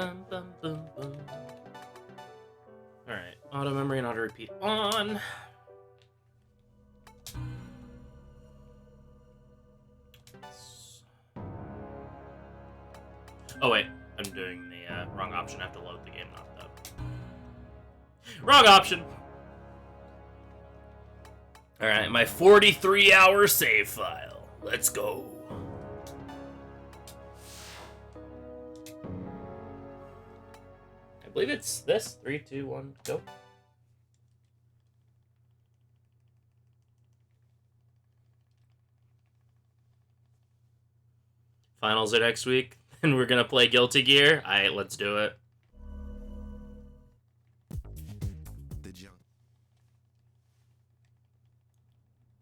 Bum, bum, bum, bum. Alright, auto memory and auto repeat on. Oh wait, I'm doing the wrong option. I have to load the game, not that. Wrong option! Alright, my 43-hour save file. Let's go. I believe it's this. 3, 2, 1, go. Finals are next week, and we're gonna play Guilty Gear. Alright, let's do it.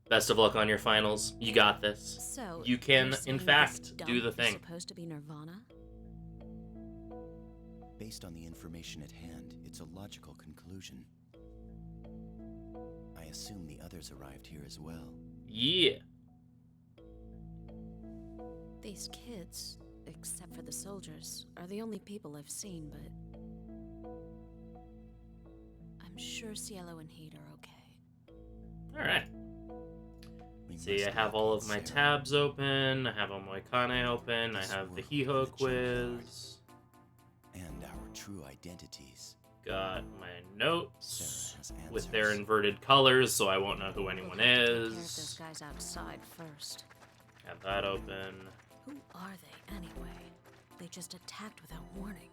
Best of luck on your finals. You got this. So, you can, in fact, do the thing. Supposed to be Nirvana? Based on the information at hand, it's a logical conclusion. I assume the others arrived here as well. Yeah. These kids, except for the soldiers, are the only people I've seen, but I'm sure Cielo and Heat are okay. Alright. See, I have all of my tabs open, I have Omoikane open, I have the Hiho quiz. And our true identities. Got my notes with their inverted colors, so I won't know who anyone is. Those guys outside first. Have that open. Who are they anyway? They just attacked without warning.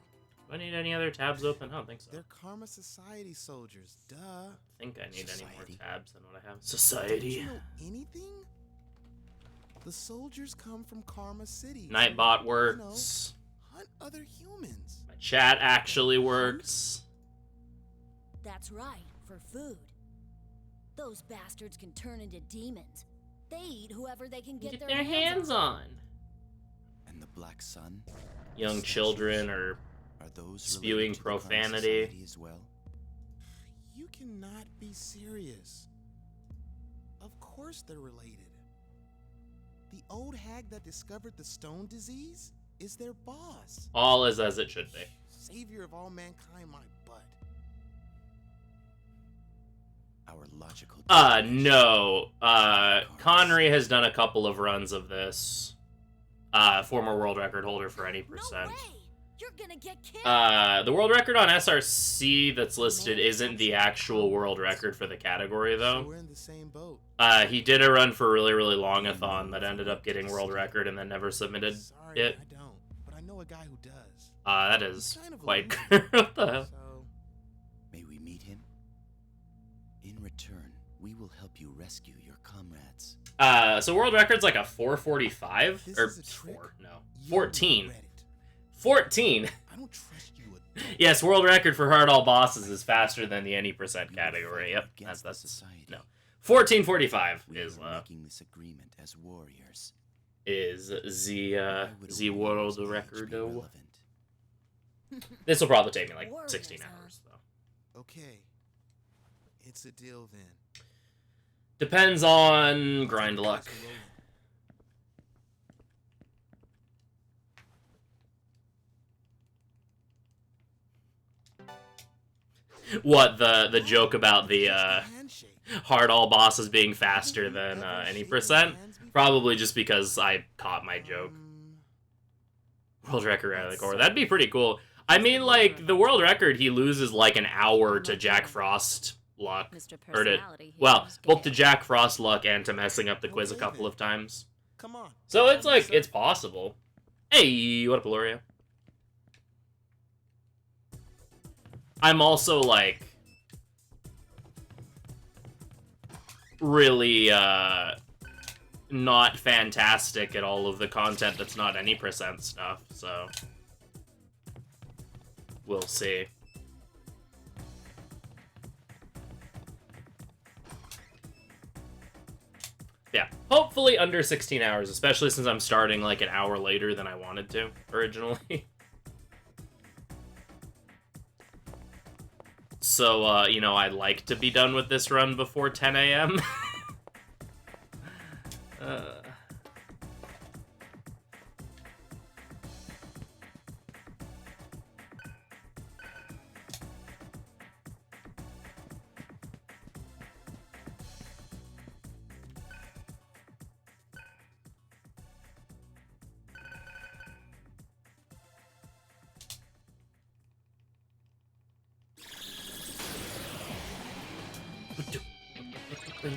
Do I need any other tabs open? I don't think so. They're Karma Society soldiers, duh. I think I need any more Society. tabs than what I have. Society. Don't you know anything? The soldiers come from Karma City. Nightbot works. Hunt other humans. My chat actually works. That's right, for food. Those bastards can turn into demons. They eat whoever they can Get their hands on. And the Black Sun? Young children are those spewing related to the Karma profanity. Society as well? You cannot be serious. Of course they're related. The old hag that discovered the stone disease is their boss. All is as it should be. Savior of all mankind, my butt. Our logical... No. Connery has done a couple of runs of this. Former world record holder for any percent. No way! You're gonna get killed! The world record on SRC that's listed isn't the actual world record for the category, So though. we're in the same boat. He did a run for really, really long-a-thon that ended up getting world record and then never submitted Sorry, it. I don't. But I know a guy who does. That is Kind of a quite loser. what the hell? So, May we meet him? In return, we will help you rescue your comrades. So world record's like a 4:45 This or is a trick. 4, no, you 14. regret it. 14. I don't trust you a bit. Yes, world record for hard all bosses is faster than the any percent We will category. fight Yep, against that's the society. no. 14:45 We is are making this agreement as warriors. the Why would the a world warrior's age record. be relevant? This will probably take me like Warriors, 16 huh? hours though. Okay. It's a deal then. Depends on grind luck. What the joke about the Handshake. hard all bosses being faster than any percent? Probably just because I caught my joke. World record or that'd be pretty cool. I mean, like the world record, he loses like an hour to Jack Frost luck, Mr. or to Personality here well, is both to gay. Jack Frost luck and to messing up the quiz a couple of times. Come on. So it's like it's possible. Hey, what up, Gloria? I'm also like really not fantastic at all of the content that's not any percent stuff, so we'll see. Yeah, hopefully under 16 hours, especially since I'm starting like an hour later than I wanted to originally. So, you know, I'd like to be done with this run before 10 a.m. Woo!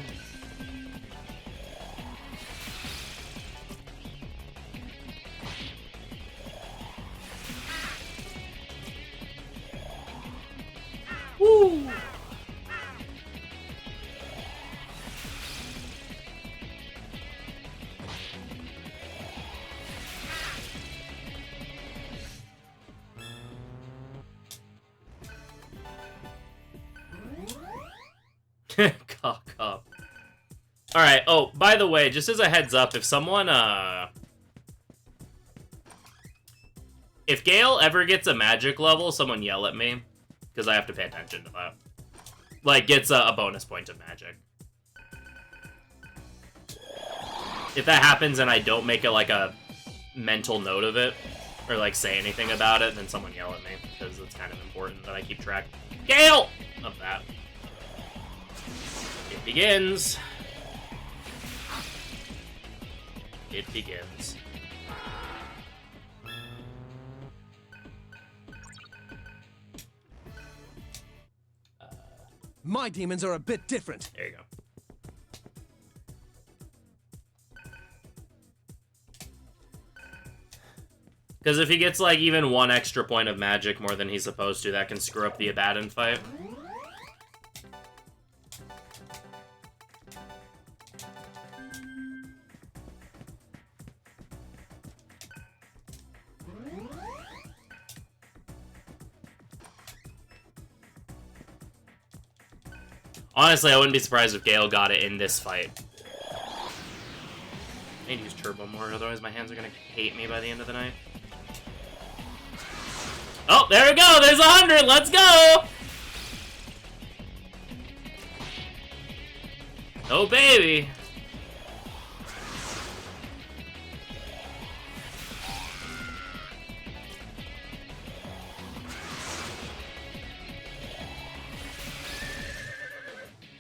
Cock up. Alright, oh, by the way, just as a heads up, if someone, if Gale ever gets a magic level, someone yell at me, because I have to pay attention to that. Like, gets a bonus point of magic. If that happens and I don't make it, like, a mental note of it, or, like, say anything about it, then someone yell at me, because it's kind of important that I keep track, Gale, of that. It begins. It begins. My demons are a bit different. There you go. Because if he gets, like, even one extra point of magic more than he's supposed to, that can screw up the Abaddon fight. Honestly, I wouldn't be surprised if Gale got it in this fight. I need to use Turbo more, otherwise my hands are gonna hate me by the end of the night. Oh, there we go! There's 100! Let's go! Oh, baby!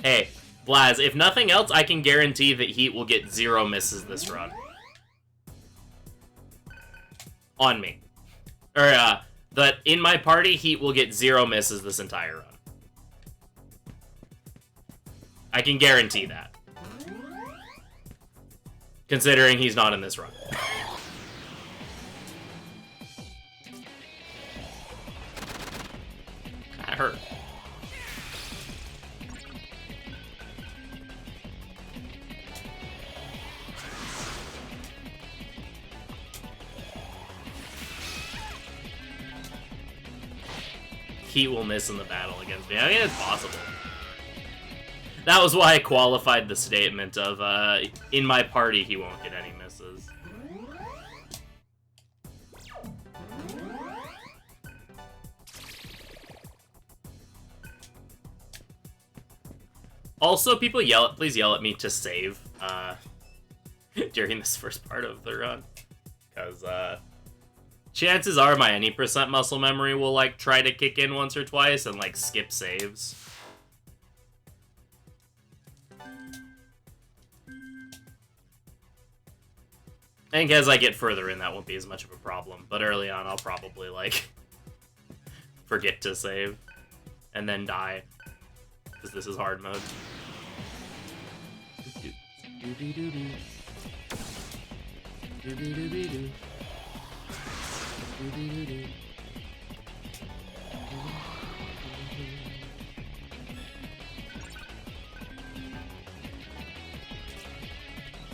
Hey, Blaz, if nothing else, I can guarantee that Heat will get 0 misses this run. On me. Or, that in my party, Heat will get 0 misses this entire run. I can guarantee that. Considering he's not in this run. That hurt. Heat will miss in the battle against me. I mean, it's possible. That was why I qualified the statement of, in my party, he won't get any misses. Also, people please yell at me to save, during this first part of the run. Because, chances are my any percent muscle memory will, like, try to kick in once or twice and, like, skip saves. I think as I get further in, that won't be as much of a problem. But early on, I'll probably, like, forget to save. And then die. Because this is hard mode.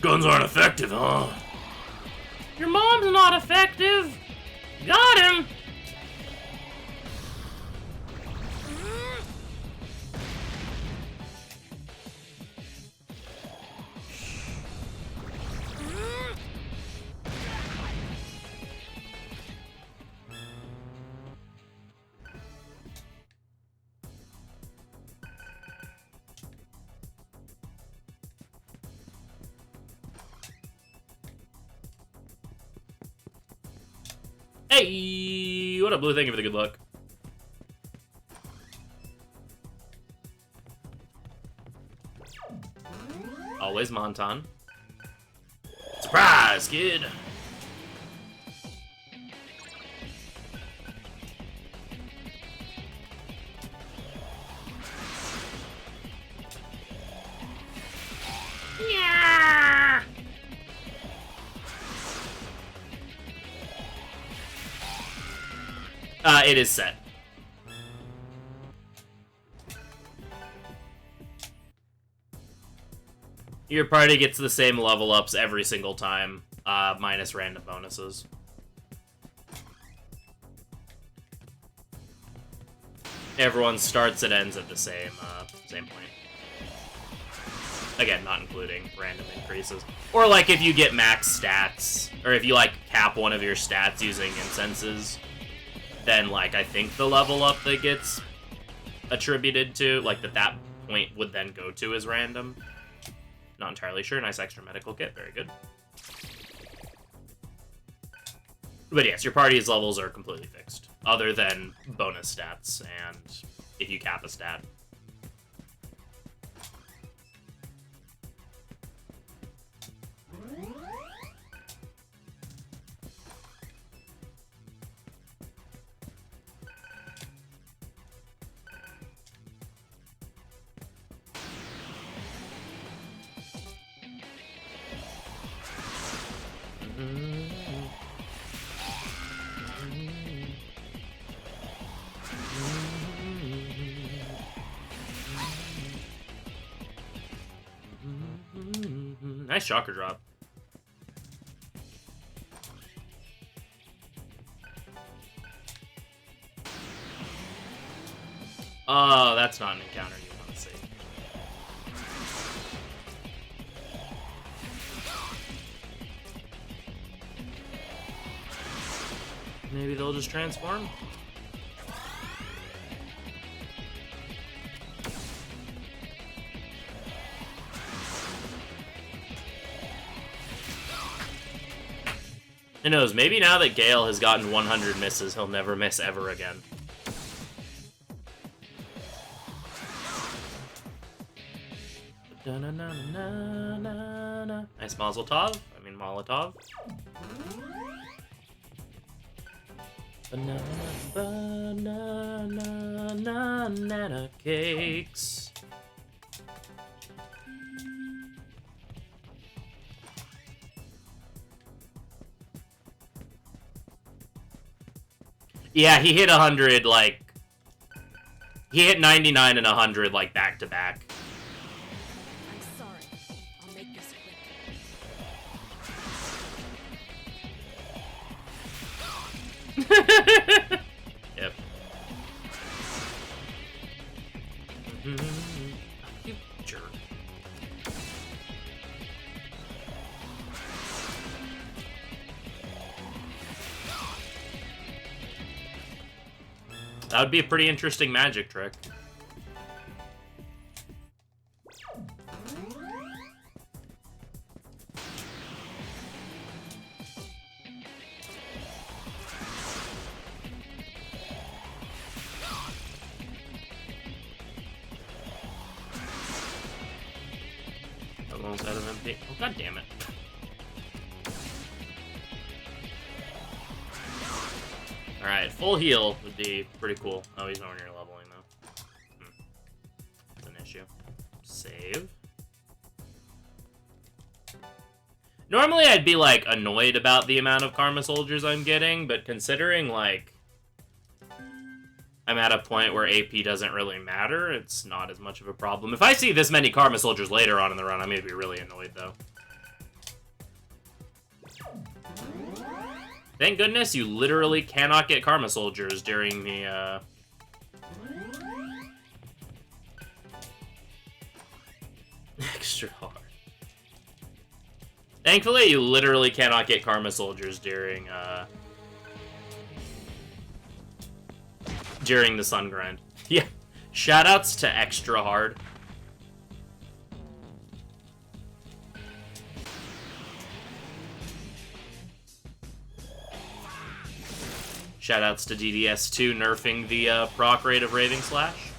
Guns aren't effective, huh? Your mom's not effective! Got him! Hey! What up, Blue? Thank you for the good luck. Always Monton. Surprise, kid! It is set. Your party gets the same level ups every single time, minus random bonuses. Everyone starts and ends at the same point. Again, not including random increases. Or like if you get max stats, or if you like cap one of your stats using incenses, then like I think the level up that gets attributed to, like that point would then go to is random. Not entirely sure. Nice extra medical kit. Very good. But yes, your party's levels are completely fixed, other than bonus stats and if you cap a stat. Nice shocker drop. Oh, that's not an encounter you want to see. Maybe they'll just transform? Who knows, maybe now that Gale has gotten 100 misses, he'll never miss ever again. Nice Mazel Tov. I mean Molotov. Banana cakes. Yeah, he hit 100, like... He hit 99 and 100, like, back to back. I'm sorry. I'll make this quick. Yep. You jerk. That would be a pretty interesting magic trick. Almost out of MP. Oh, god damn it. Alright, full heal would be pretty cool. Oh, he's nowhere near leveling, though. That's an issue. Save. Normally, I'd be, like, annoyed about the amount of Karma Soldiers I'm getting, but considering, like, I'm at a point where AP doesn't really matter, it's not as much of a problem. If I see this many Karma Soldiers later on in the run, I'm gonna be really annoyed, though. Thank goodness you literally cannot get Karma Soldiers during the, extra hard. Thankfully, you literally cannot get Karma Soldiers during, during the Sun Grind. Yeah. Shoutouts to Extra Hard. Shoutouts to DDS2 nerfing the proc rate of Raving Slash.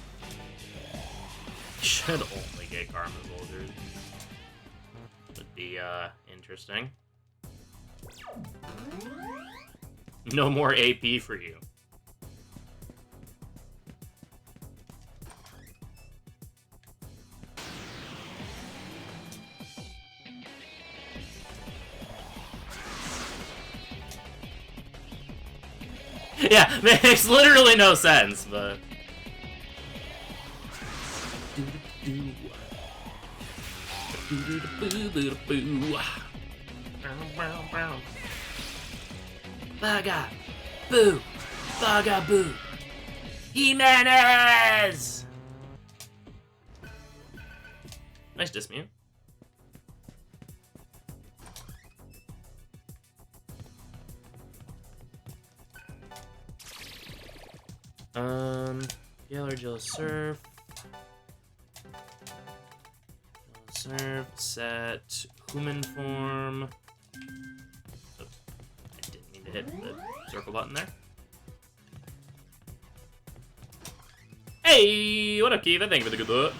Should only get Karma Soldiers. Would be interesting. No more AP for you. Yeah, makes literally no sense, but... Baga! Boo! Baga boo! Jimenez! Nice dismute. Yellow Jill Surf. Surf, set, human form. Oh, I didn't mean to hit the circle button there. Hey, what up, Keith? Thank you for the good look.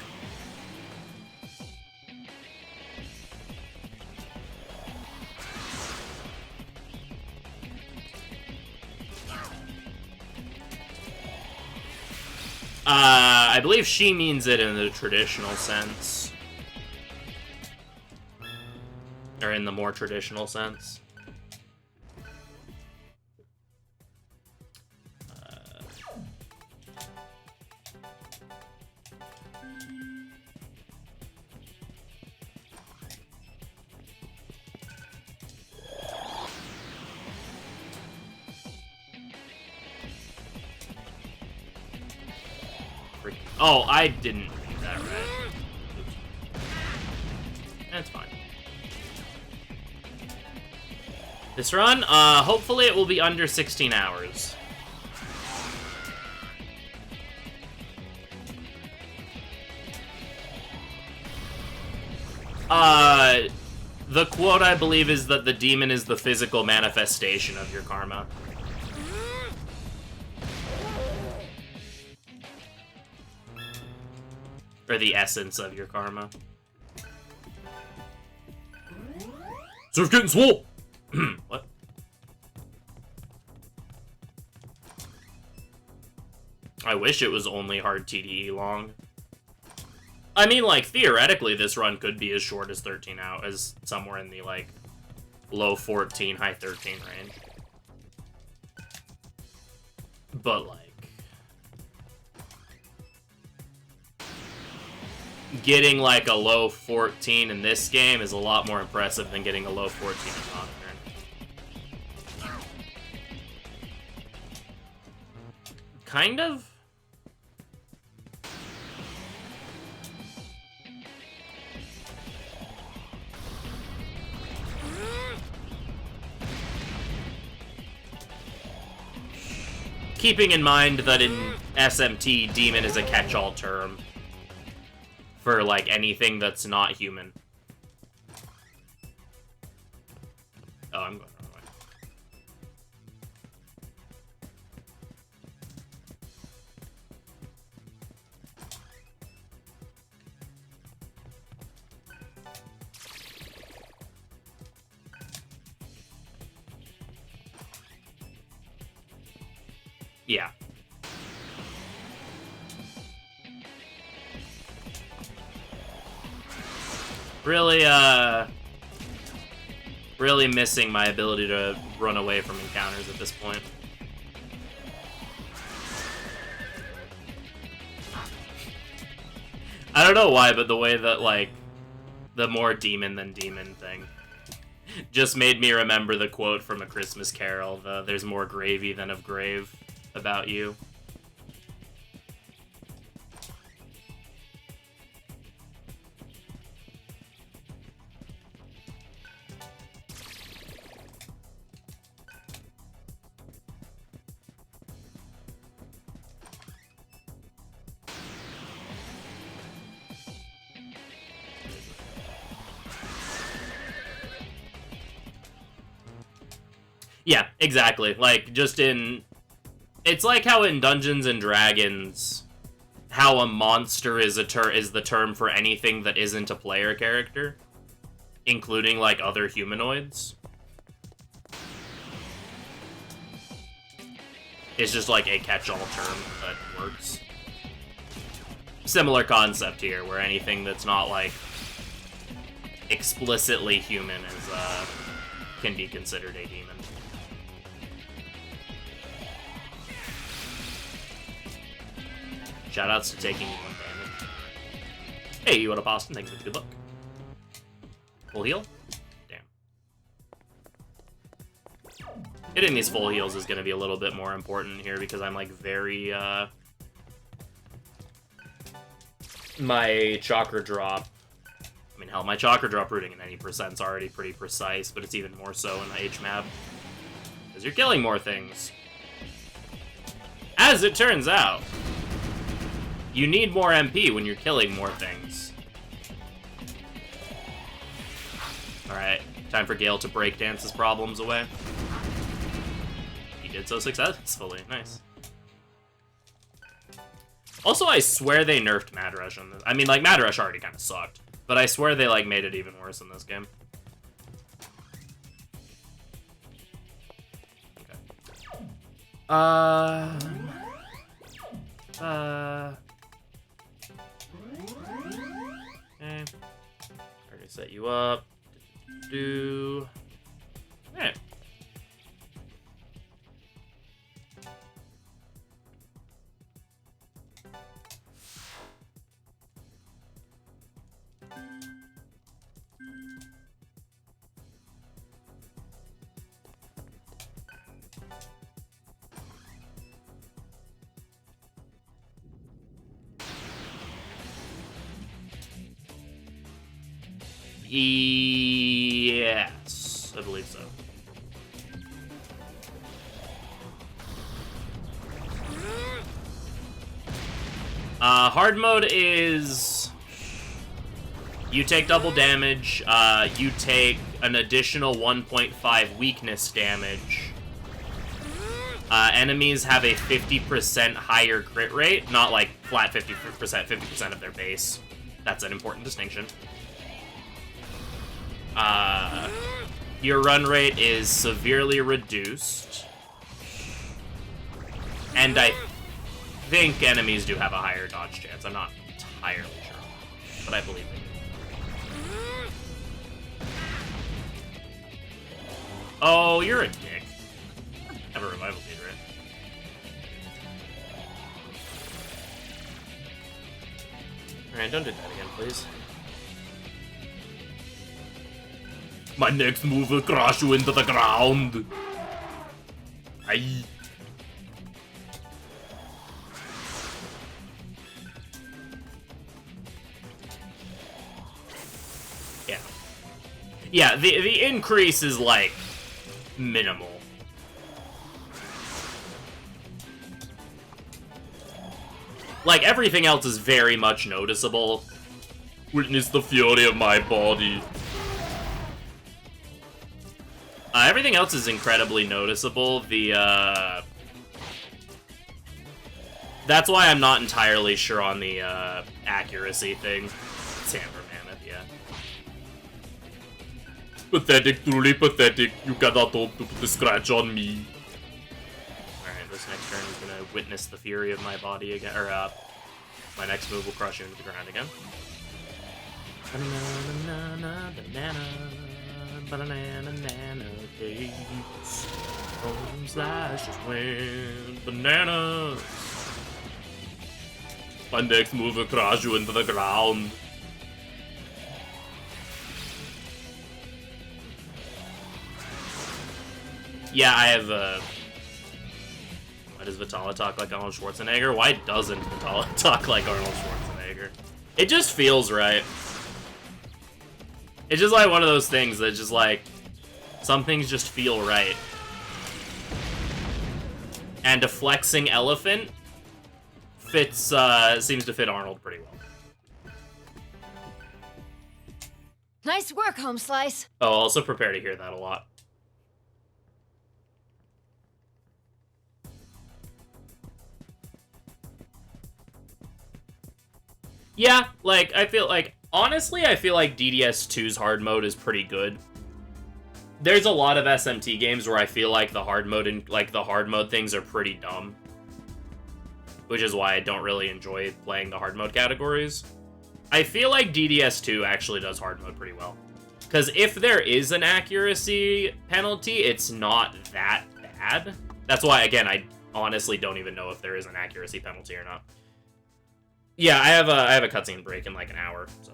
I believe she means it in the traditional sense. Or in the more traditional sense. Oh, I didn't read that right. Oops. That's fine. This run, hopefully it will be under 16 hours. The quote, I believe, is that the demon is the physical manifestation of your karma. Or the essence of your karma. Surf getting swole! What? I wish it was only hard TDE long. I mean, like, theoretically, this run could be as short as 13 out, as somewhere in the, like, low 14, high 13 range. But, like, getting like a low 14 in this game is a lot more impressive than getting a low 14 in Nocturne. Kind of? Keeping in mind that in SMT, demon is a catch-all term for, like, anything that's not human. Oh, I'm going the wrong way. Yeah. Really missing my ability to run away from encounters at this point. I don't know why, but the way that, like, the more demon than demon thing just made me remember the quote from A Christmas Carol, the "There's more gravy than of grave about you." Yeah, exactly. Like, just in... It's like how in Dungeons and Dragons, how a monster is the term for anything that isn't a player character, including, like, other humanoids. It's just, like, a catch-all term that works. Similar concept here, where anything that's not, like, explicitly human is, can be considered a demon. Shoutouts to taking 1 damage. Hey, you want a Boston? Thanks for the good luck. Full heal? Damn. Hitting these full heals is going to be a little bit more important here because I'm, like, very, my chakra drop. I mean, hell, my chakra drop rooting at 90% is already pretty precise, but it's even more so in the HMAB. Because you're killing more things. As it turns out, you need more MP when you're killing more things. Alright, time for Gale to breakdance his problems away. He did so successfully. Nice. Also, I swear they nerfed Mad Rush on this. I mean, like, Mad Rush already kind of sucked. But I swear they, like, made it even worse in this game. Okay. Okay. Already set you up. Alright. Yes, I believe so. Hard mode is you take double damage, you take an additional 1.5 weakness damage. Enemies have a 50% higher crit rate, not like flat 50%, 50% of their base. That's an important distinction. Your run rate is severely reduced. And I think enemies do have a higher dodge chance. I'm not entirely sure, but I believe they do. Oh, you're a dick. Have a revival feed, right? Alright, don't do that again, please. My next move will crush you into the ground. Aye. Yeah. Yeah, the increase is, like, minimal. Like, everything else is very much noticeable. Witness the fury of my body. Everything else is incredibly noticeable. That's why I'm not entirely sure on the, accuracy thing. Samber Mammoth, yeah. Pathetic, truly pathetic. You cannot hope to put a scratch on me. Alright, this next turn is gonna witness the fury of my body again, or, my next move will crush you into the ground again. Banana, banana, banana cakes. Home slash just win bananas. My next move will crush you into the ground. Yeah, I have, why does Vitala talk like Arnold Schwarzenegger? Why doesn't Vitala talk like Arnold Schwarzenegger? It just feels right. It's just like one of those things that just like, some things just feel right. And a flexing elephant fits, seems to fit Arnold pretty well. Nice work, Home Slice. Oh, also prepare to hear that a lot. Yeah, like, I feel like, honestly, I feel like DDS2's hard mode is pretty good. There's a lot of SMT games where I feel like the hard mode and like the hard mode things are pretty dumb. Which is why I don't really enjoy playing the hard mode categories. I feel like DDS2 actually does hard mode pretty well. Because if there is an accuracy penalty, it's not that bad. That's why, again, I honestly don't even know if there is an accuracy penalty or not. Yeah, I have a cutscene break in like an hour, so.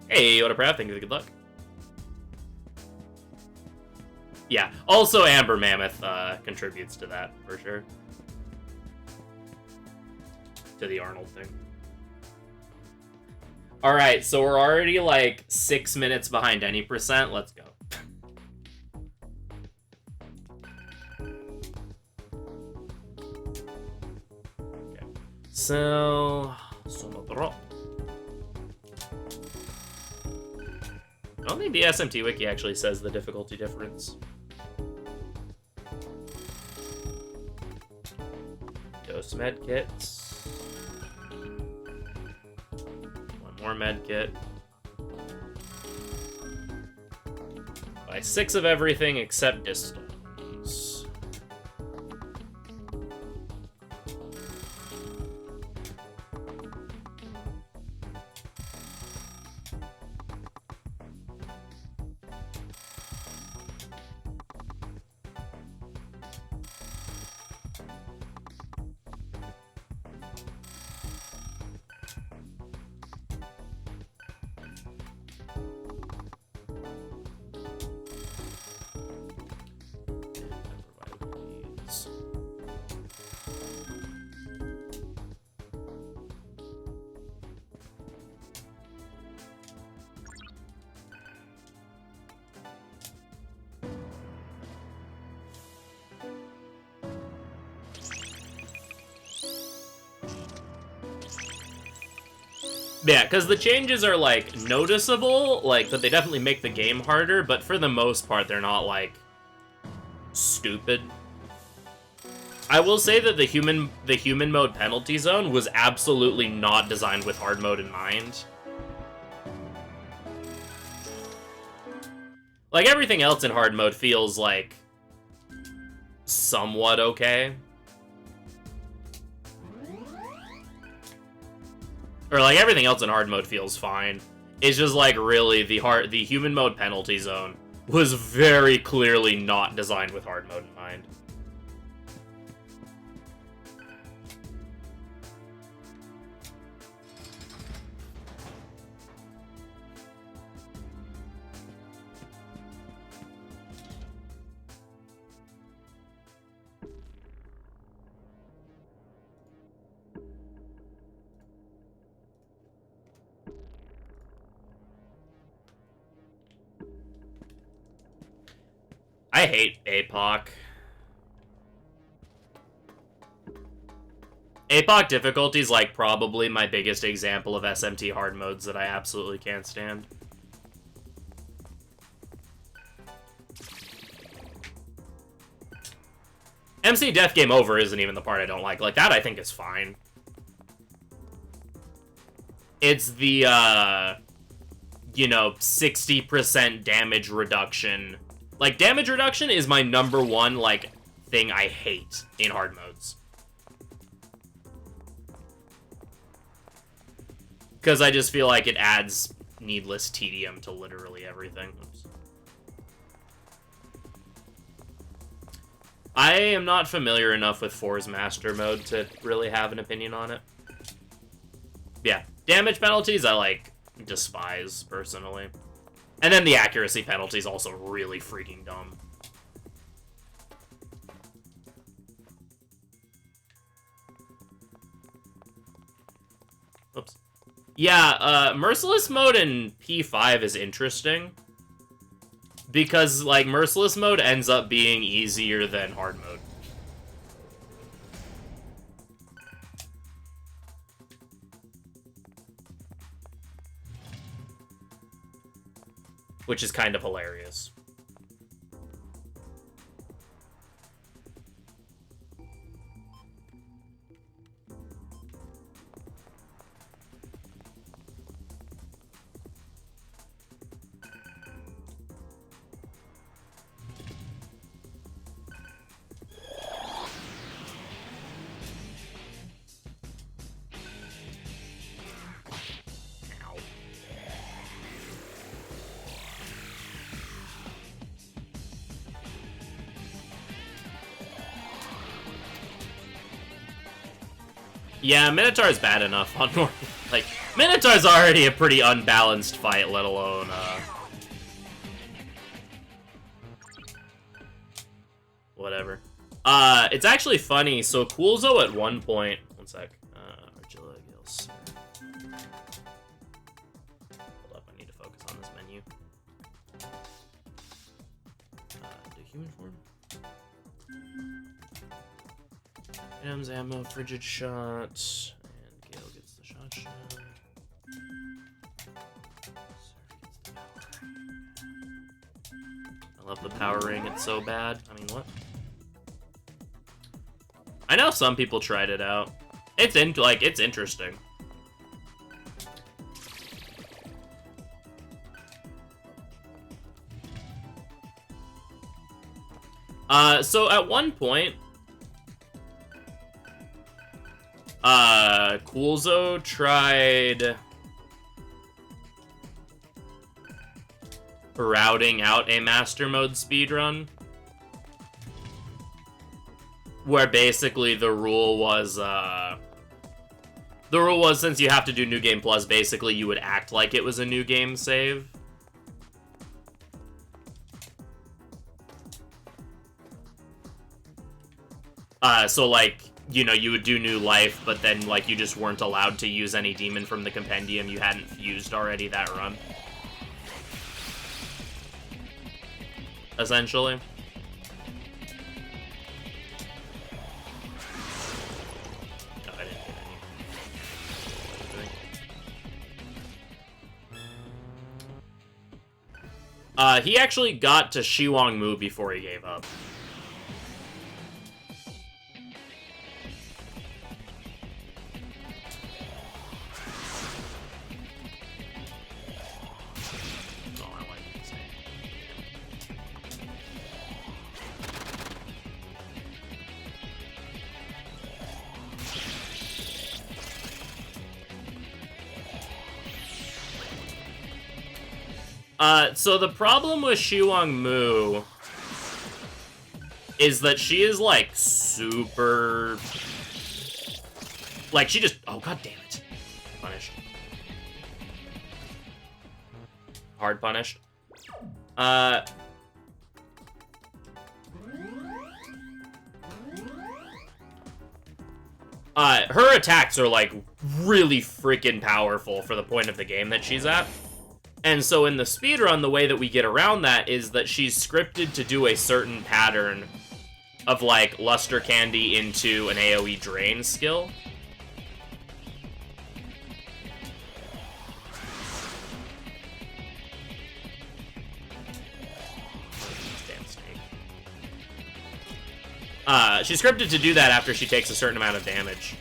Hey, what a Prav, thank you for the good luck. Yeah, also Amber Mammoth contributes to that, for sure. To the Arnold thing. Alright, so we're already like 6 minutes behind any percent. Let's go. Okay. So... I don't think the SMT wiki actually says the difficulty difference. Dose med kits. One more med kit. Buy 6 of everything except distones. Yeah, because the changes are, like, noticeable, like, that they definitely make the game harder, but for the most part, they're not, like, stupid. I will say that the human mode penalty zone was absolutely not designed with hard mode in mind. Like, everything else in hard mode feels, like, somewhat okay. Or, like, everything else in hard mode feels fine. It's just, like, really, the human mode penalty zone was very clearly not designed with hard mode in mind. I hate APOC. APOC difficulty is like probably my biggest example of SMT hard modes that I absolutely can't stand. MC Death Game Over isn't even the part I don't like. Like, that I think is fine. It's the, you know, 60% damage reduction. Like, damage reduction is my #1, like, thing I hate in hard modes. Because I just feel like it adds needless tedium to literally everything. Oops. I am not familiar enough with 4's Master Mode to really have an opinion on it. Yeah, damage penalties I, like, despise, personally. And then the accuracy penalty is also really freaking dumb. Oops. Yeah, Merciless mode in P5 is interesting. Because, like, Merciless mode ends up being easier than hard mode. Which is kind of hilarious. Yeah, Minotaur's bad enough on normal. Like, Minotaur's already a pretty unbalanced fight, let alone, whatever. It's actually funny. So Coolzo at one point... One sec. Argilla Gills. Hold up, I need to focus on this menu. The human form? Items, ammo, frigid shot, and Gale gets the shot. I love the power ring, it's so bad. I mean, what? I know some people tried it out. It's it's interesting. So at one point, Coolzo tried routing out a Master Mode speedrun, where basically the rule was since you have to do New Game Plus, basically you would act like it was a New Game save. So like, you know, you would do New Life, but then like you just weren't allowed to use any demon from the compendium you hadn't used already that run. Essentially. Oh, I didn't get any. He actually got to Shiwang Mu before he gave up. So the problem with Shiwang Mu is that she is, like, super... Like, she just... Oh, god damn it. Punished. Hard punished. Her attacks are, like, really freaking powerful for the point of the game that she's at. And so in the speedrun, the way that we get around that is that she's scripted to do a certain pattern of, like, Luster Candy into an AoE drain skill. Damn snake. She's scripted to do that after she takes a certain amount of damage.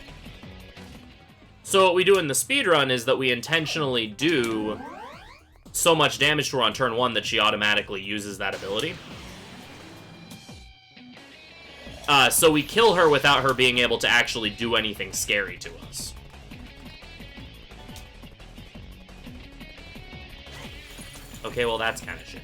So what we do in the speedrun is that we intentionally do so much damage to her on turn 1 that she automatically uses that ability. So we kill her without her being able to actually do anything scary to us. Okay, well that's kind of shitty.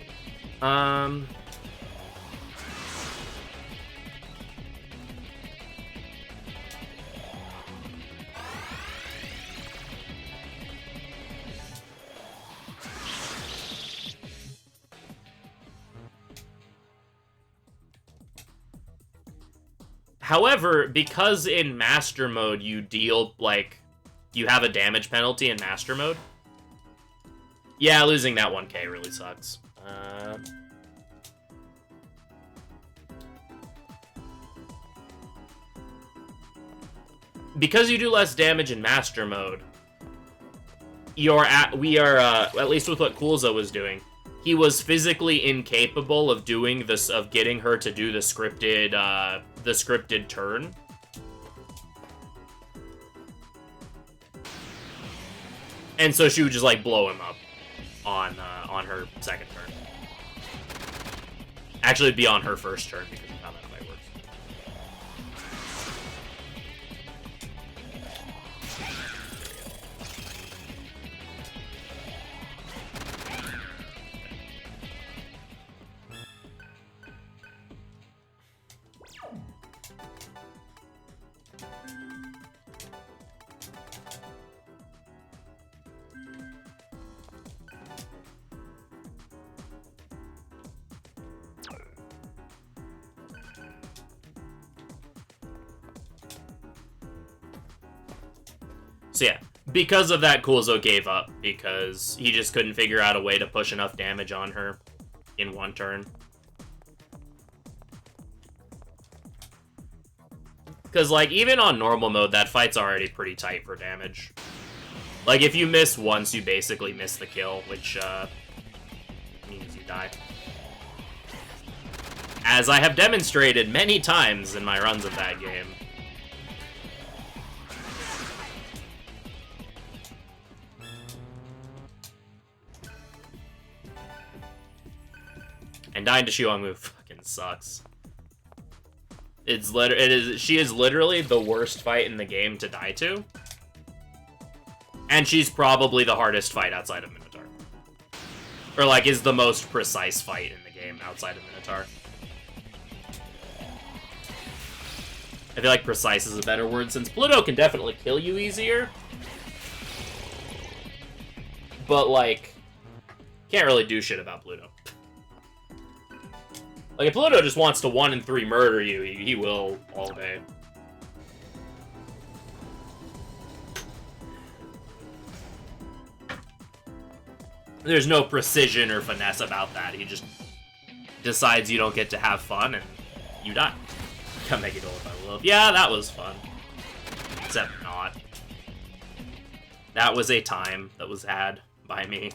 However, because in Master Mode you deal, like, you have a damage penalty in Master Mode. Yeah, losing that 1k really sucks. Because you do less damage in Master Mode, at least with what Coolzo was doing, he was physically incapable of doing this, of getting her to do the scripted turn. And so she would just, like, blow him up on her second turn. Actually, it'd be on her first turn, because of how that fight works. Because of that, Kulzo gave up, because he just couldn't figure out a way to push enough damage on her in one turn. Because, like, even on normal mode, that fight's already pretty tight for damage. Like, if you miss once, you basically miss the kill, which, means you die. As I have demonstrated many times in my runs of that game. And dying to Xiongmu fucking sucks. She is literally the worst fight in the game to die to. And she's probably the hardest fight outside of Minotaur. Or, like, is the most precise fight in the game outside of Minotaur. I feel like precise is a better word, since Pluto can definitely kill you easier. But, like, can't really do shit about Pluto. Like, if Pluto just wants to 1 in 3 murder you, he will all day. There's no precision or finesse about that. He just decides you don't get to have fun, and you die. Come make it all if I love. Yeah, that was fun. Except not. That was a time that was had by me.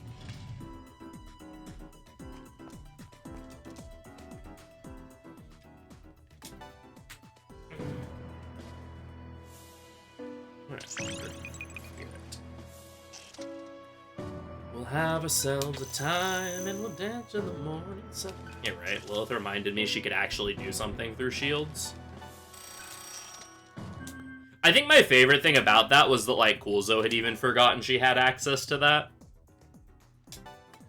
We'll have ourselves a time and we'll dance in the morning sun. Yeah, right. Lilith reminded me she could actually do something through shields. I think my favorite thing about that was that, like, Kulzo had even forgotten she had access to that.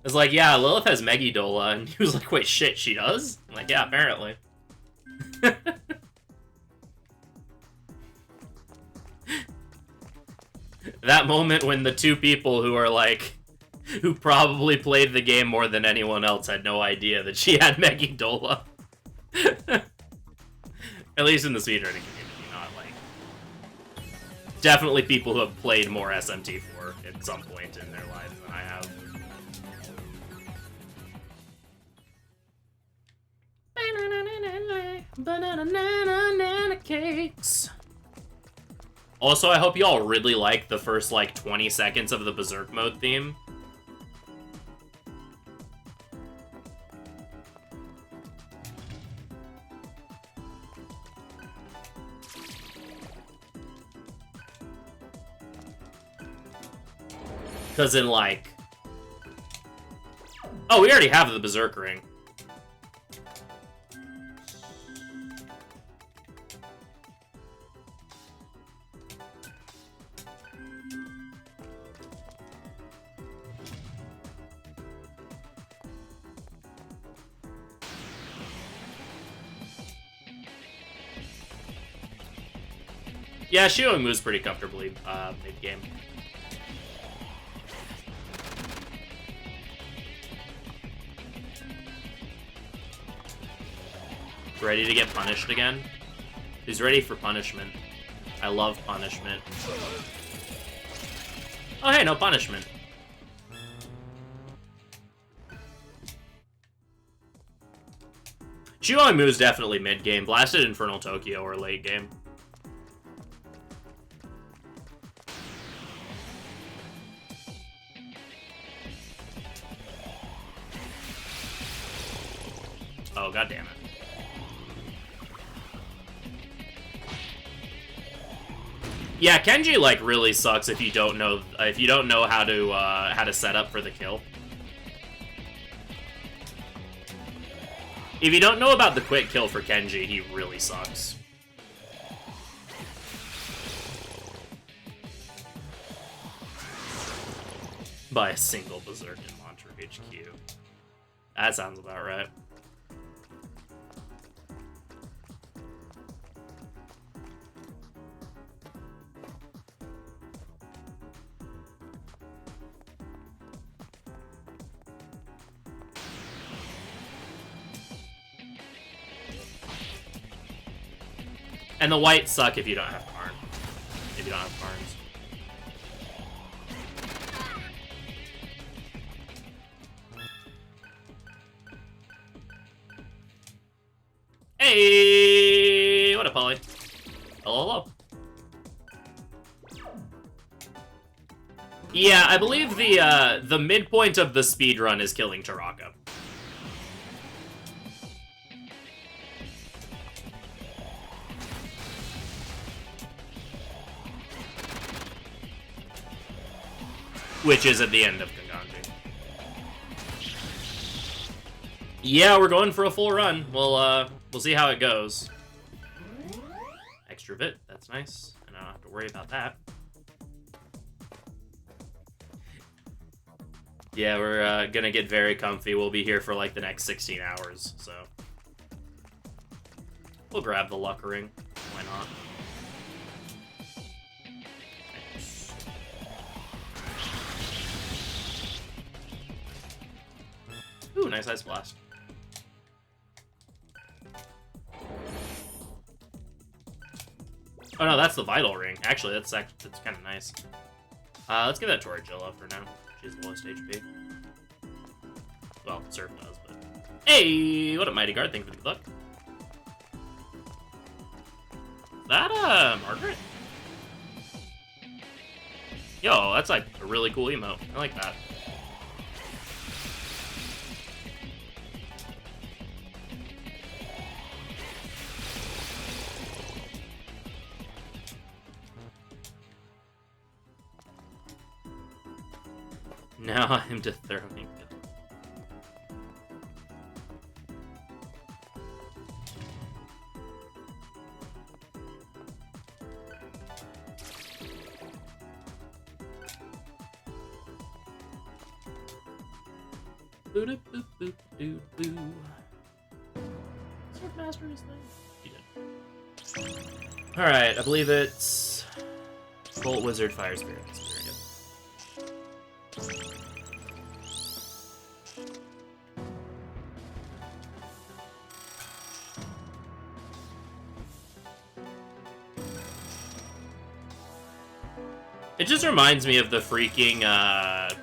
It's like, yeah, Lilith has Megidola, and he was like, wait, shit, she does? I'm like, yeah, apparently. That moment when the two people who are, like, who probably played the game more than anyone else had no idea that she had Megidola. At least in the speedrunning community, not, like... Definitely people who have played more SMT4 at some point in their lives than I have. Banana cakes. Also, I hope y'all really like the first, like, 20 seconds of the Berserk mode theme. Because in, like... Oh, we already have the Berserk ring. Yeah, Xiong moves pretty comfortably mid-game. Ready to get punished again? Who's ready for punishment? I love punishment. Oh hey, no punishment. Xiong moves definitely mid-game. Blasted Infernal Tokyo or late game. Oh, god damn it. Yeah, Kenji, like, really sucks if you don't know how to set up for the kill. If you don't know about the quick kill for Kenji, he really sucks. By a single Berserk in Mantra HQ. That sounds about right. And the whites suck if you don't have Karn. If you don't have Karns. Polly? Hello. Yeah, I believe the midpoint of the speedrun is killing Taraka. Which is at the end of Kanganji. Yeah, we're going for a full run. We'll see how it goes. Extra bit, that's nice. And I don't have to worry about that. Yeah, we're gonna get very comfy. We'll be here for like the next 16 hours, so. We'll grab the luck ring. Why not? Ooh, nice ice blast. Oh no, that's the vital ring. Actually, that's kind of nice. Let's give that to Argilla for now. She's the lowest HP. Well, Surf does, but... Hey! What a mighty guard. Thank you for the good luck. Is that, Margaret? Yo, that's, like, a really cool emote. I like that. Now I'm just throwing it. Boop boop boop boop boop. Sword Master is thing? He did. Alright, I believe it's Bolt Wizard Fire Spirit. It just reminds me of the freaking, I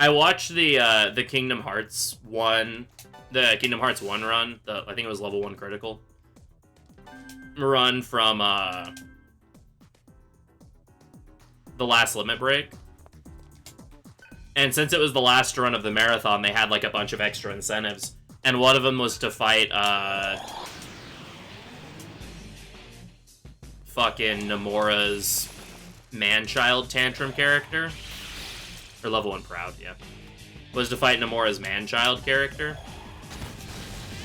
watched the Kingdom Hearts 1, the Kingdom Hearts 1 run, I think it was level 1 critical, run from, the last Limit Break. And since it was the last run of the marathon, they had, like, a bunch of extra incentives. And one of them was to fight, fucking Nomura's man-child tantrum character. Or level 1 Proud, yeah. Was to fight Nomura's man-child character.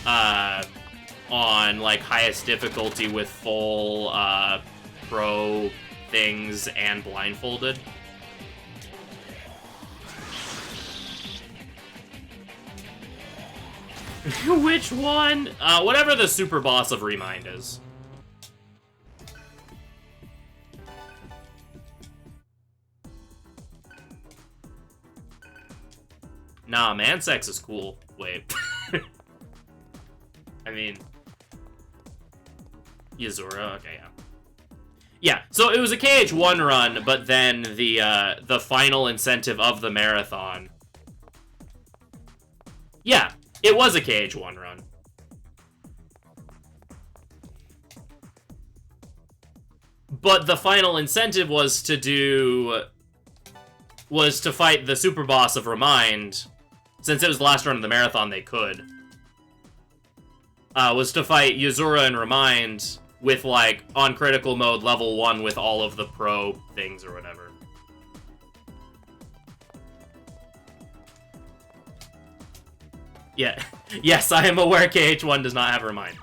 On, like, highest difficulty with full, pro things and blindfolded. Which one? Whatever the super boss of Remind is. Nah, Mansex is cool. Wait. I mean... Yuzura, okay, yeah. Yeah, so it was a KH1 run, but then the final incentive of the marathon... Yeah, it was a KH1 run. But the final incentive was to fight the super boss of Remind. Since it was the last run of the marathon, they could. Was to fight Yuzura and Remind with, like, on critical mode, level 1 with all of the pro things or whatever. Yeah. Yes, I am aware KH1 does not have Remind.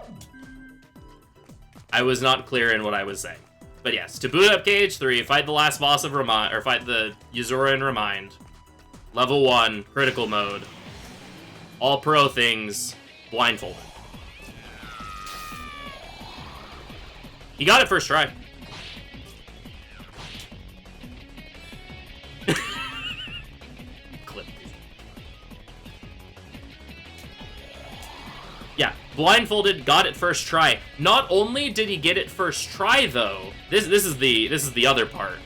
I was not clear in what I was saying. But yes, to boot up KH3, fight the last boss of Remind, or fight the Yuzura and Remind. Level 1, critical mode. All pro things, blindfolded. He got it first try. Clip. Yeah, blindfolded, got it first try. Not only did he get it first try, though, this is the other part.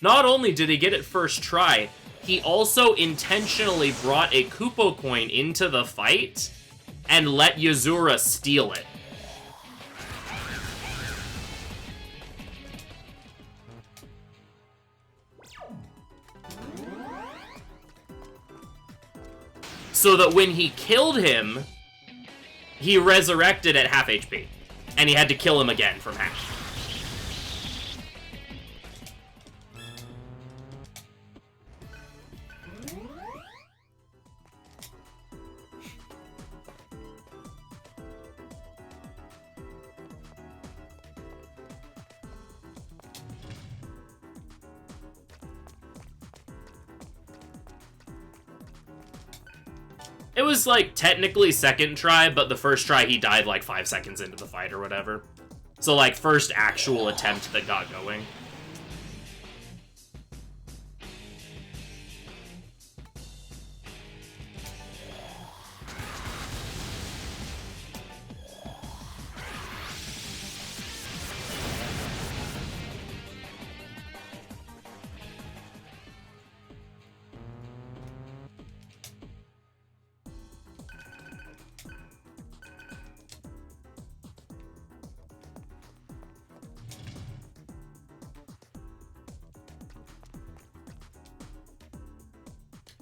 Not only did he get it first try, he also intentionally brought a Kupo coin into the fight and let Yuzura steal it. So that when he killed him, he resurrected at half HP. And he had to kill him again from half. It was, like, technically second try, but the first try he died, like, 5 seconds into the fight or whatever. So, like, first actual attempt that got going.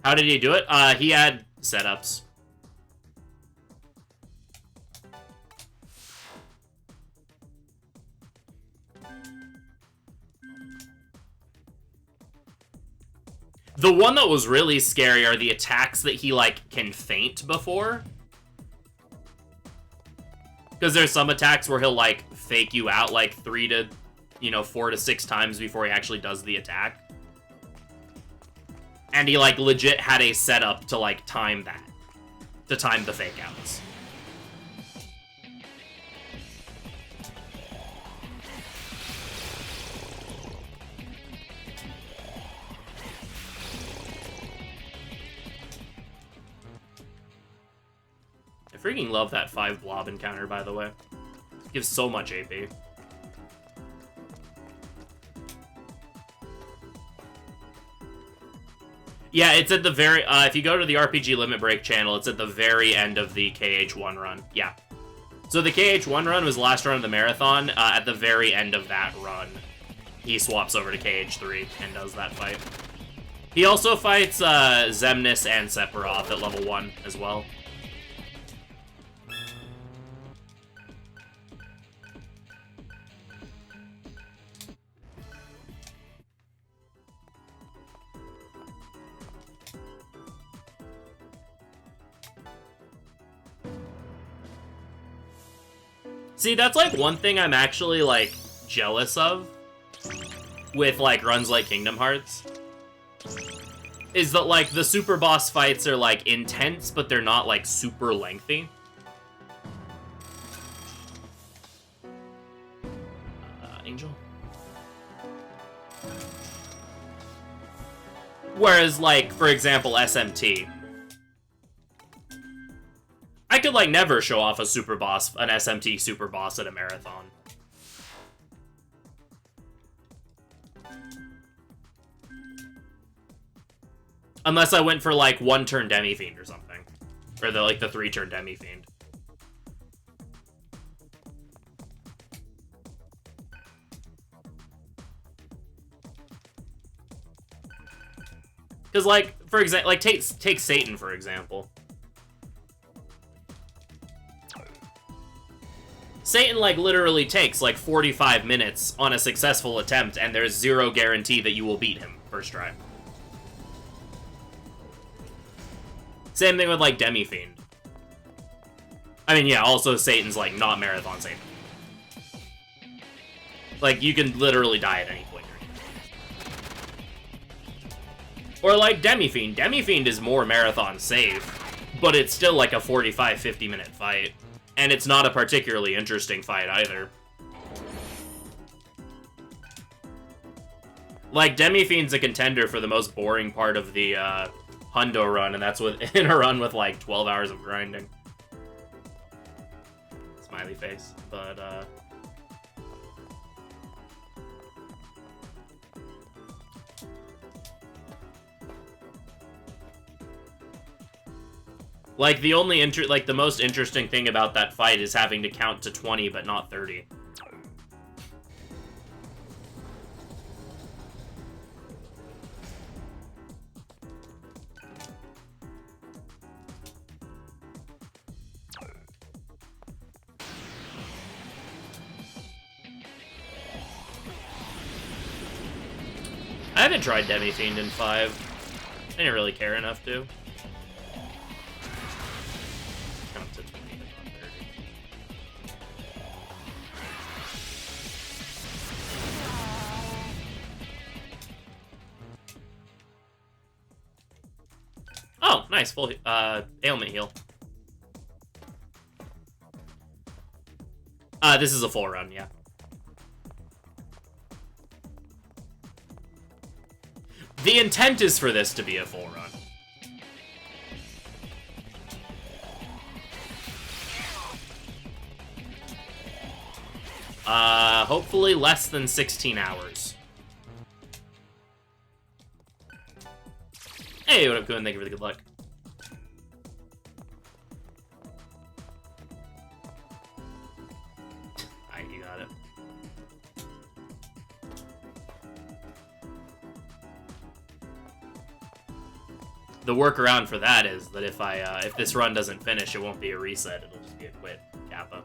How did he do it? He had setups. The one that was really scary are the attacks that he, like, can feint before. Because there's some attacks where he'll, like, fake you out, like, 4 to 6 times before he actually does the attack. And he, like, legit had a setup to, like, time that. To time the fake outs. I freaking love that 5 blob encounter, by the way. It gives so much AP. Yeah, it's at the very, if you go to the RPG Limit Break channel, it's at the very end of the KH1 run. Yeah. So the KH1 run was the last run of the marathon. At the very end of that run, he swaps over to KH3 and does that fight. He also fights Xemnas and Sephiroth at level 1 as well. See, that's, like, one thing I'm actually, like, jealous of with, like, runs like Kingdom Hearts. Is that, like, the super boss fights are, like, intense, but they're not, like, super lengthy. Angel? Whereas, like, for example, SMT. I could, like, never show off a super boss, an SMT super boss at a marathon. Unless I went for, like, 1-turn Demi-Fiend or something. Or, the 3-turn Demi-Fiend. Because, like, for example, like, take Satan, for example. Satan, like, literally takes, like, 45 minutes on a successful attempt, and there's zero guarantee that you will beat him first try. Same thing with, like, Demi-Fiend. I mean, yeah, also Satan's, like, not Marathon Satan. Like, you can literally die at any point. Or, like, Demi-Fiend. Demi-Fiend is more Marathon safe, but it's still, like, a 45-50 minute fight. And it's not a particularly interesting fight, either. Like, Demi-Fiend's a contender for the most boring part of the, Hundo run, and that's in a run with, like, 12 hours of grinding. Smiley face. But, Like, the most interesting thing about that fight is having to count to 20, but not 30. I haven't tried Demi-Fiend in 5. I didn't really care enough to. Count to 20, but not 30. Oh, nice, full ailment heal. This is a full run, yeah. The intent is for this to be a full run. Hopefully less than 16 hours. Hey, what up, Kuhn? Thank you for the good luck. Alright, you got it. The workaround for that is that if this run doesn't finish, it won't be a reset. It'll just be a quit kappa.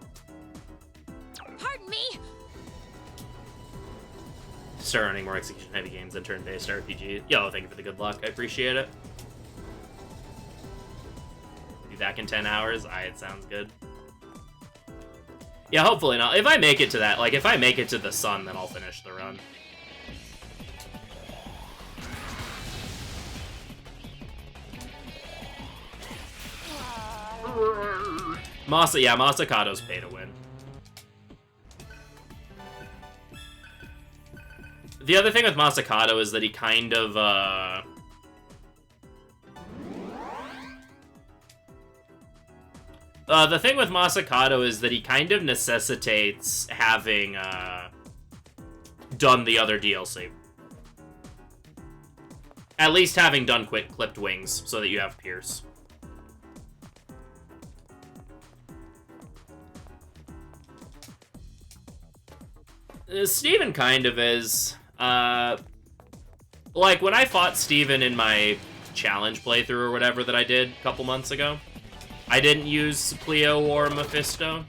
Pardon me. Start running more execution-heavy games than turn-based RPG. Yo, thank you for the good luck. I appreciate it. Be back in 10 hours. It sounds good. Yeah, hopefully not. If I make it to that, like, if I make it to the sun, then I'll finish the run. Masakato's pay to win. The other thing with Masakato is that he kind of, the thing with Masakato is that he kind of necessitates having, done the other DLC. At least having done clipped wings, so that you have Pierce. Steven kind of is. Like, when I fought Steven in my challenge playthrough or whatever that I did a couple months ago, I didn't use Cleo or Mephisto.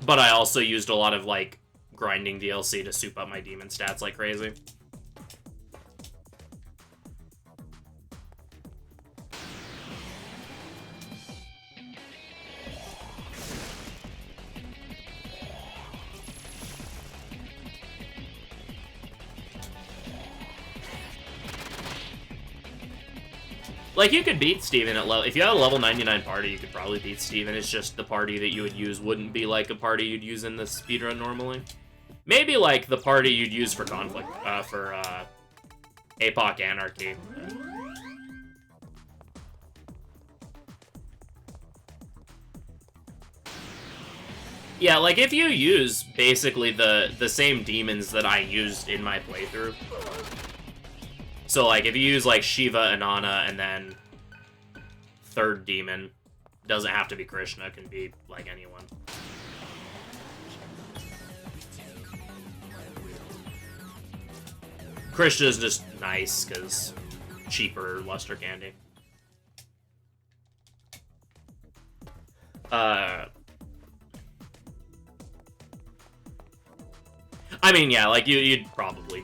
But I also used a lot of, like, grinding DLC to soup up my demon stats like crazy. Like, you could beat Steven at level... If you had a level 99 party, you could probably beat Steven. It's just the party that you would use wouldn't be like a party you'd use in the speedrun normally. Maybe, like, the party you'd use for Conflict, for APOC Anarchy. Yeah, like, if you use basically the same demons that I used in my playthrough... So, like, if you use, like, Shiva, Inanna, and then third demon, doesn't have to be Krishna, can be, like, anyone. Krishna's just nice, because cheaper luster candy. I mean, yeah, like, you'd probably,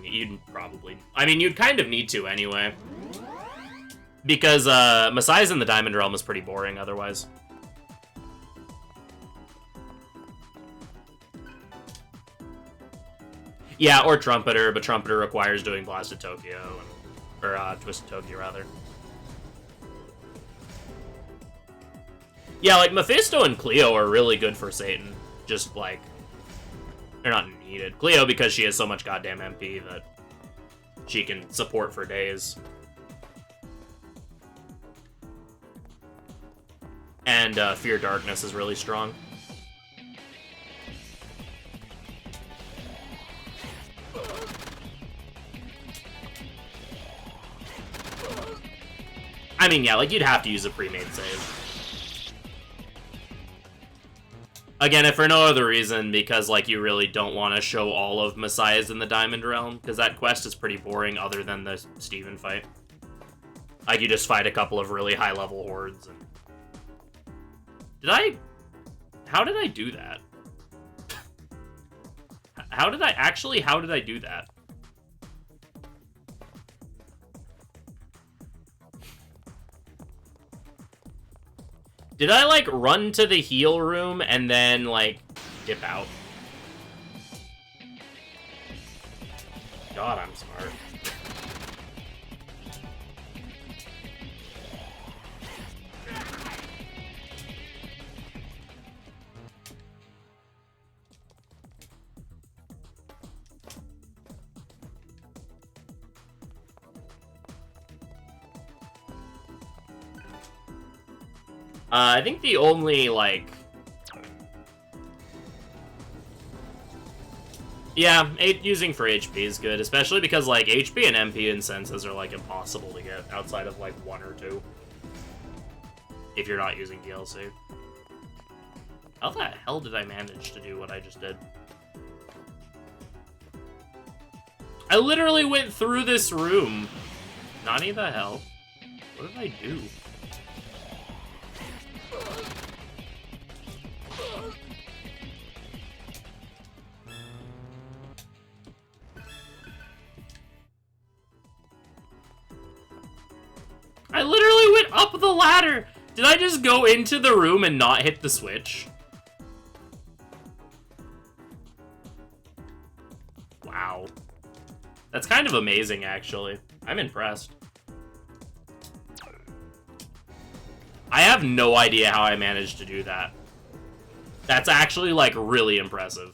I mean, you'd kind of need to anyway. Because, Masai's in the Diamond Realm is pretty boring otherwise. Yeah, or Trumpeter, but Trumpeter requires doing Blasted Tokyo, or, Twisted Tokyo, rather. Yeah, like, Mephisto and Cleo are really good for Satan. Just, like... They're not needed. Cleo, because she has so much goddamn MP that she can support for days. And Fear Darkness is really strong. I mean, yeah, like, you'd have to use a pre-made save. Again, if for no other reason, because, like, you really don't want to show all of Messiahs in the Diamond Realm, because that quest is pretty boring other than the Steven fight. Like, you just fight a couple of really high-level hordes. And... How did I do that? How did I do that? Did I, like, run to the heal room and then, like, dip out? God, I'm smart. I think the only, like... Yeah, using for HP is good, especially because, like, HP and MP incenses are, like, impossible to get outside of, like, 1 or 2. If you're not using DLC. How the hell did I manage to do what I just did? I literally went through this room. Nani the hell? What did I do? I literally went up the ladder! Did I just go into the room and not hit the switch? Wow. That's kind of amazing, actually. I'm impressed. I have no idea how I managed to do that. That's actually, like, really impressive.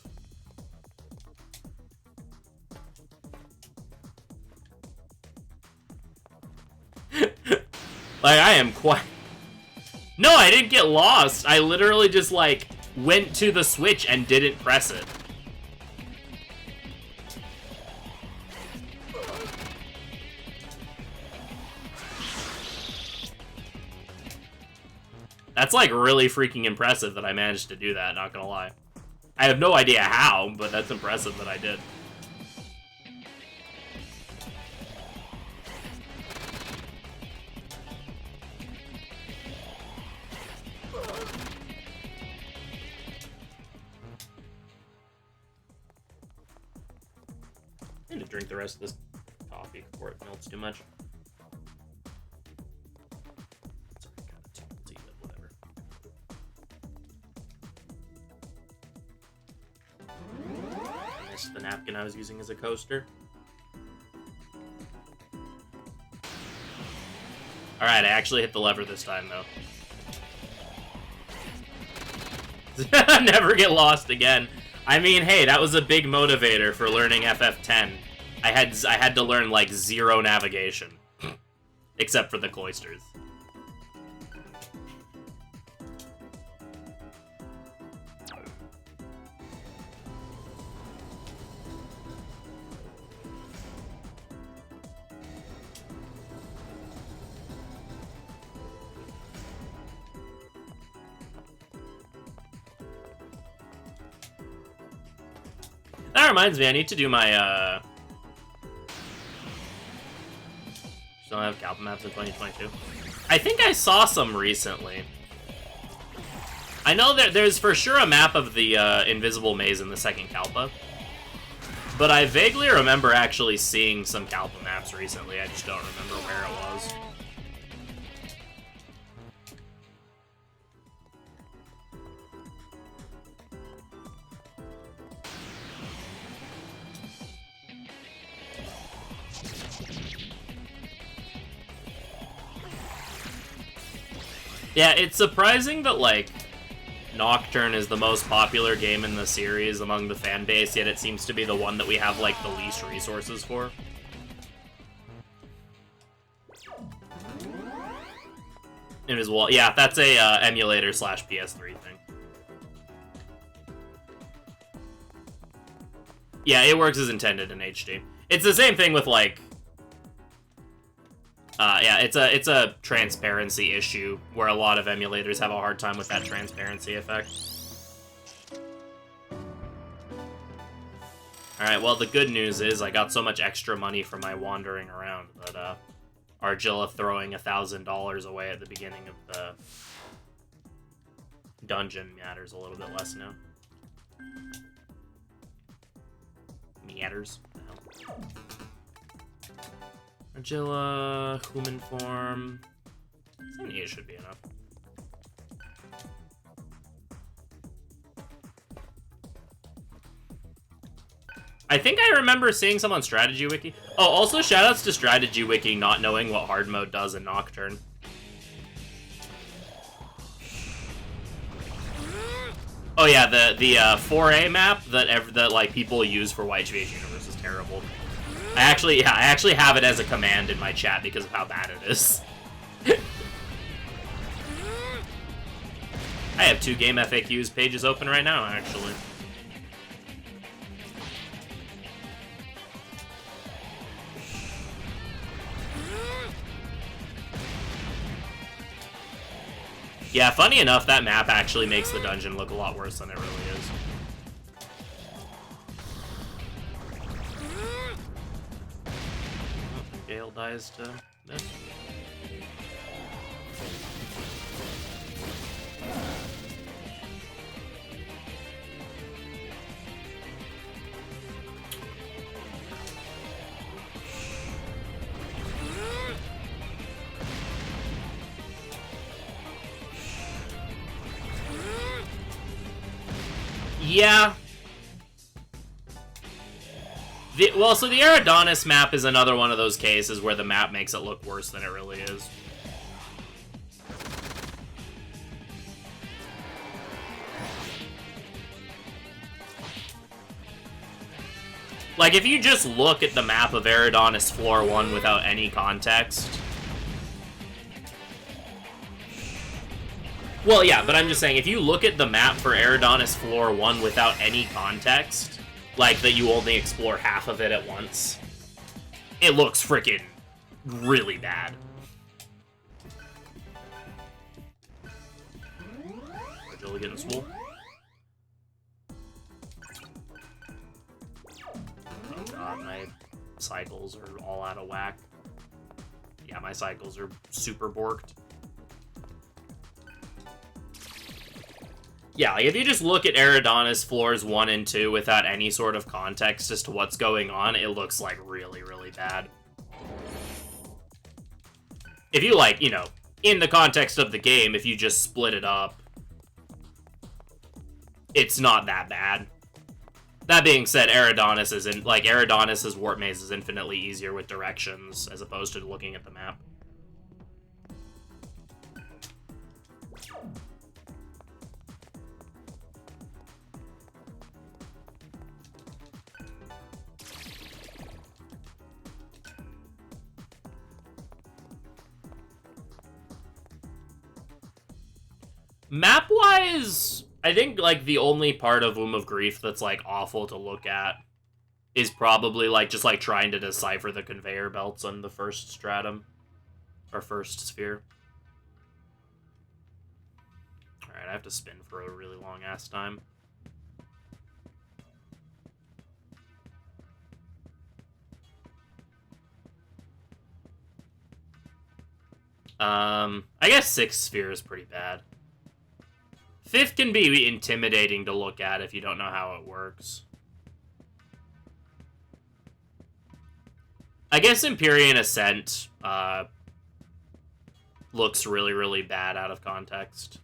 Like, I am quite... No, I didn't get lost. I literally just, like, went to the switch and didn't press it. That's, like, really freaking impressive that I managed to do that, not gonna lie. I have no idea how, but that's impressive that I did. I need to drink the rest of this coffee before it melts too much. Sorry, got it. Let's eat it, whatever. I missed the napkin I was using as a coaster. Alright, I actually hit the lever this time, though. Never get lost again. I mean, hey, that was a big motivator for learning FF10. I had to learn, like, 0 navigation. Except for the cloisters. That reminds me, I need to do my, Still have Kalpa maps in 2022. I think I saw some recently. I know that there's for sure a map of the, Invisible Maze in the second Kalpa. But I vaguely remember actually seeing some Kalpa maps recently, I just don't remember where it was. Yeah, it's surprising that, like, Nocturne is the most popular game in the series among the fan base, yet it seems to be the one that we have, like, the least resources for. Invisible, yeah, that's a emulator slash PS3 thing. Yeah, it works as intended in HD. It's the same thing with, like, Yeah, it's a transparency issue where a lot of emulators have a hard time with that transparency effect. Alright, well, the good news is I got so much extra money from my wandering around that, Argilla throwing $1,000 away at the beginning of the dungeon matters a little bit less now. Matters. Argilla, human form. 78 should be enough. I think I remember seeing some on Strategy Wiki. Oh, also shoutouts to Strategy Wiki not knowing what hard mode does in Nocturne. Oh yeah, the 4A map that like people use for YHVH Universe is terrible. I actually have it as a command in my chat because of how bad it is. I have 2 game FAQs pages open right now, actually. Yeah, funny enough, that map actually makes the dungeon look a lot worse than it really is. Oh, Gale dies to this. Yeah. Well, so the Eridanis map is another one of those cases where the map makes it look worse than it really is. Like, if you just look at the map of Eridanis Floor 1 without any context... Well, yeah, but I'm just saying, if you look at the map for Eridanis Floor 1 without any context, like that you only explore half of it at once, it looks freaking really bad. Argilla getting swole. Oh god, my cycles are all out of whack. Yeah, my cycles are super borked. Yeah, like if you just look at Eridanis floors 1 and 2 without any sort of context as to what's going on, it looks like really, really bad. If you like, you know, in the context of the game, if you just split it up, it's not that bad. That being said, Eridanis' warp maze is infinitely easier with directions as opposed to looking at the map. Map-wise, I think, like, the only part of Womb of Grief that's, like, awful to look at is probably, like, just, like, trying to decipher the conveyor belts on the first stratum. Or first sphere. Alright, I have to spin for a really long-ass time. I guess 6th sphere is pretty bad. 5th can be intimidating to look at if you don't know how it works. I guess Empyrean Ascent looks really, really bad out of context.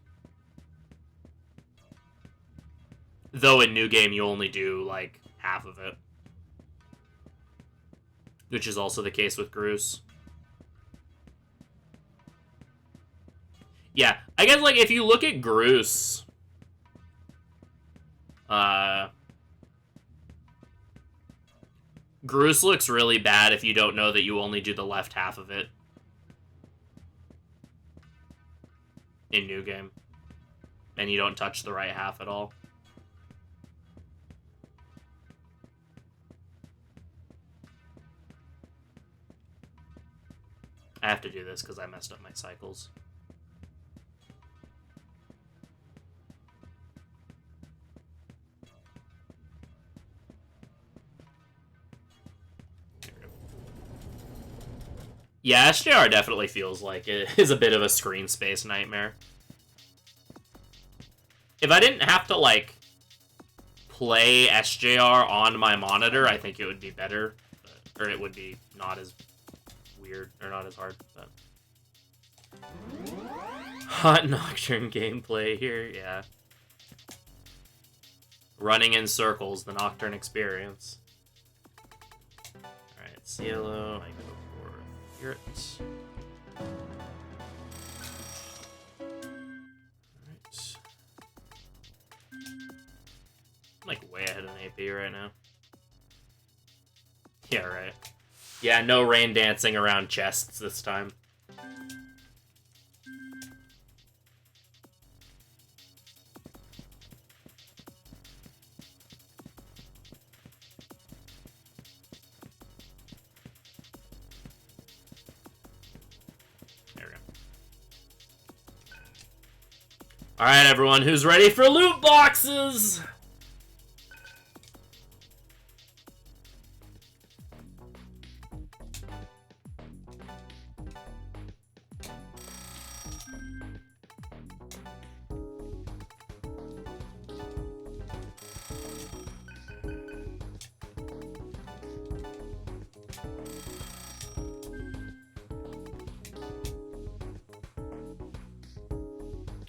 Though in New Game you only do, like, half of it. Which is also the case with Gruus. Yeah, I guess, like, if you look at Gruus, Gruus looks really bad if you don't know that you only do the left half of it in New Game, and you don't touch the right half at all. I have to do this because I messed up my cycles. Yeah, SJR definitely feels like it is a bit of a screen space nightmare. If I didn't have to, like, play SJR on my monitor, I think it would be better. Or it would be not as weird, or not as hard. But. Hot Nocturne gameplay here, yeah. Running in circles, the Nocturne experience. Alright, Cielo, I go for Spirit. Alright. I'm like way ahead in AP right now. Yeah, right. Yeah, no rain dancing around chests this time. Alright, everyone, who's ready for loot boxes?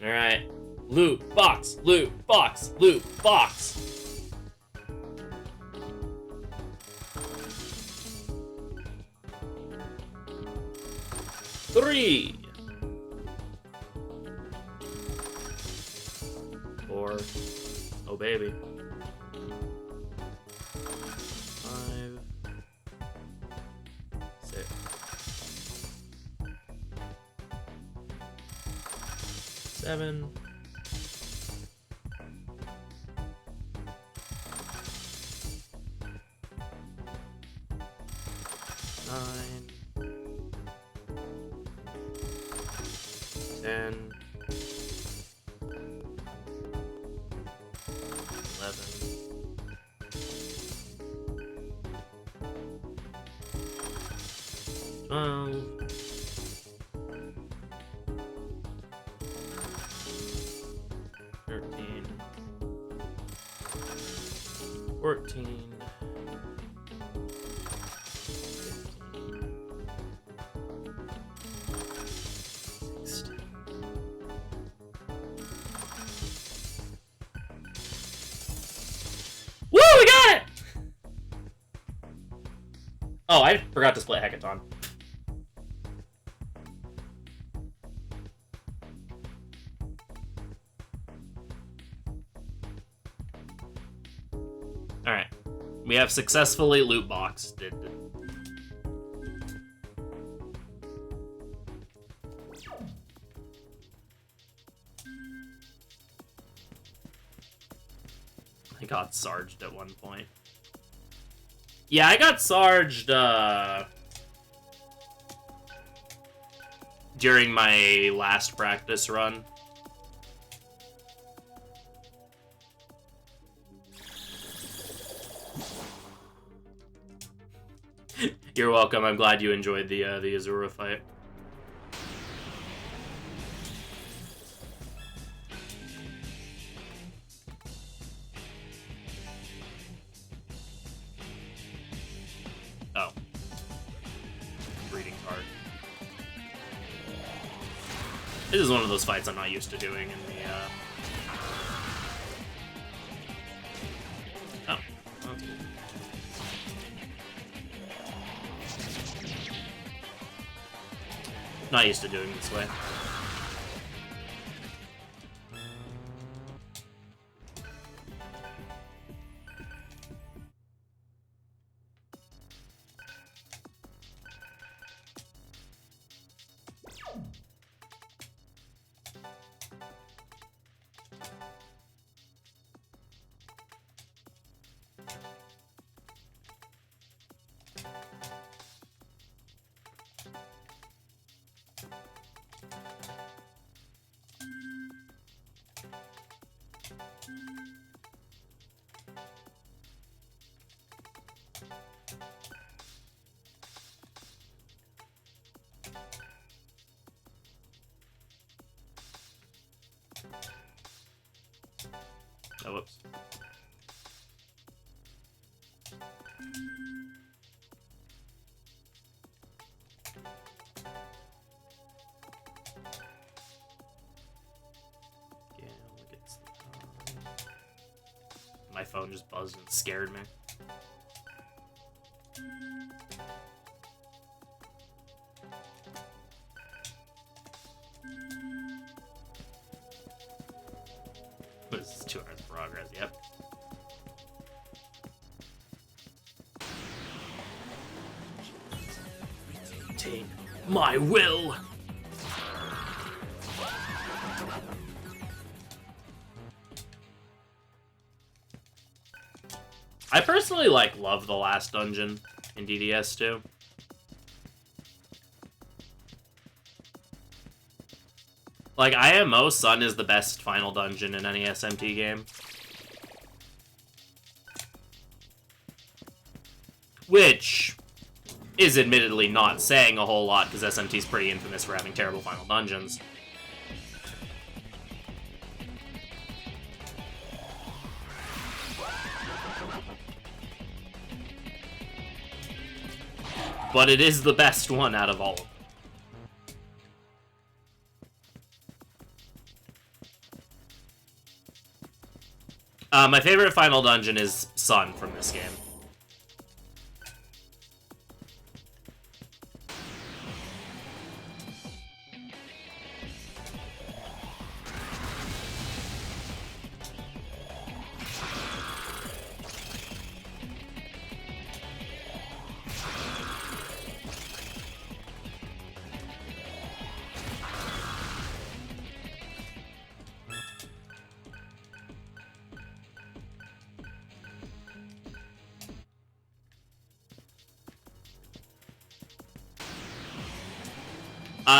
Alright. Loot box, loot box, loot box. Three. 4. Oh baby. 5. 6. 7. 9, 10, 11, 12, 13, 14, 16. Woo, we got it! Oh, I forgot to split Hackathon. Alright. We have successfully loot boxed. I got sarged at one point. Yeah, I got sarged, during my last practice run. You're welcome. I'm glad you enjoyed the Azura fight. Oh. Breeding card. This is one of those fights I'm not used to doing in the, Oh. That's cool. Not used to doing this way. Oh, whoops. Yeah, look at my phone just buzzed and scared me. What is this? 2 hours of progress, yep. Retain my will! I personally, love the last dungeon in DDS2. IMO Sun is the best final dungeon in any SMT game. Which is admittedly not saying a whole lot, because SMT's pretty infamous for having terrible final dungeons. But it is the best one out of all of them. My favorite final dungeon is Sun from this game.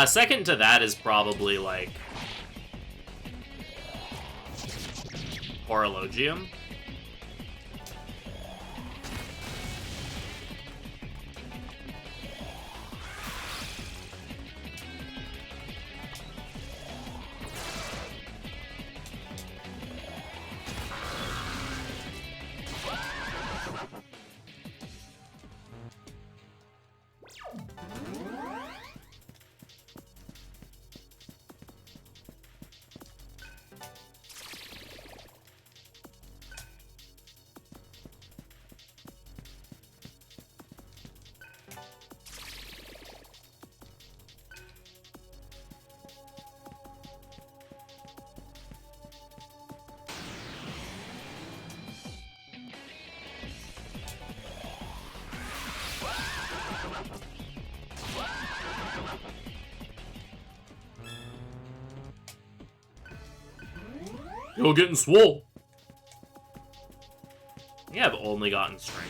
Second to that is probably, Horologium. You're getting swole. Yeah, I've only gotten strength.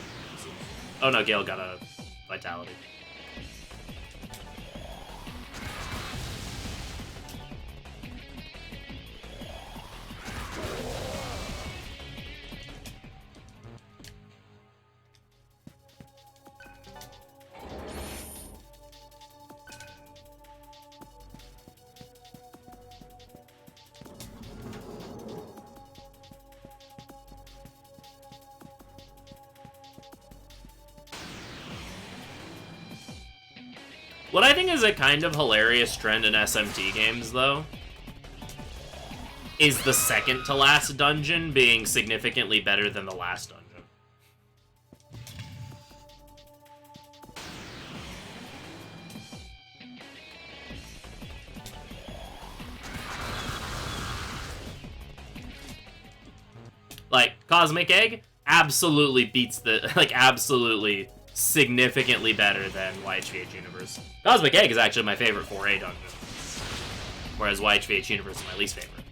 Oh no, Gale got a vitality. What I think is a kind of hilarious trend in SMT games, though, is the second to last dungeon being significantly better than the last dungeon. Cosmic Egg absolutely beats the, absolutely significantly better than YHVH Universe. Cosmic Egg is actually my favorite 4A dungeon, whereas YHVH Universe is my least favorite.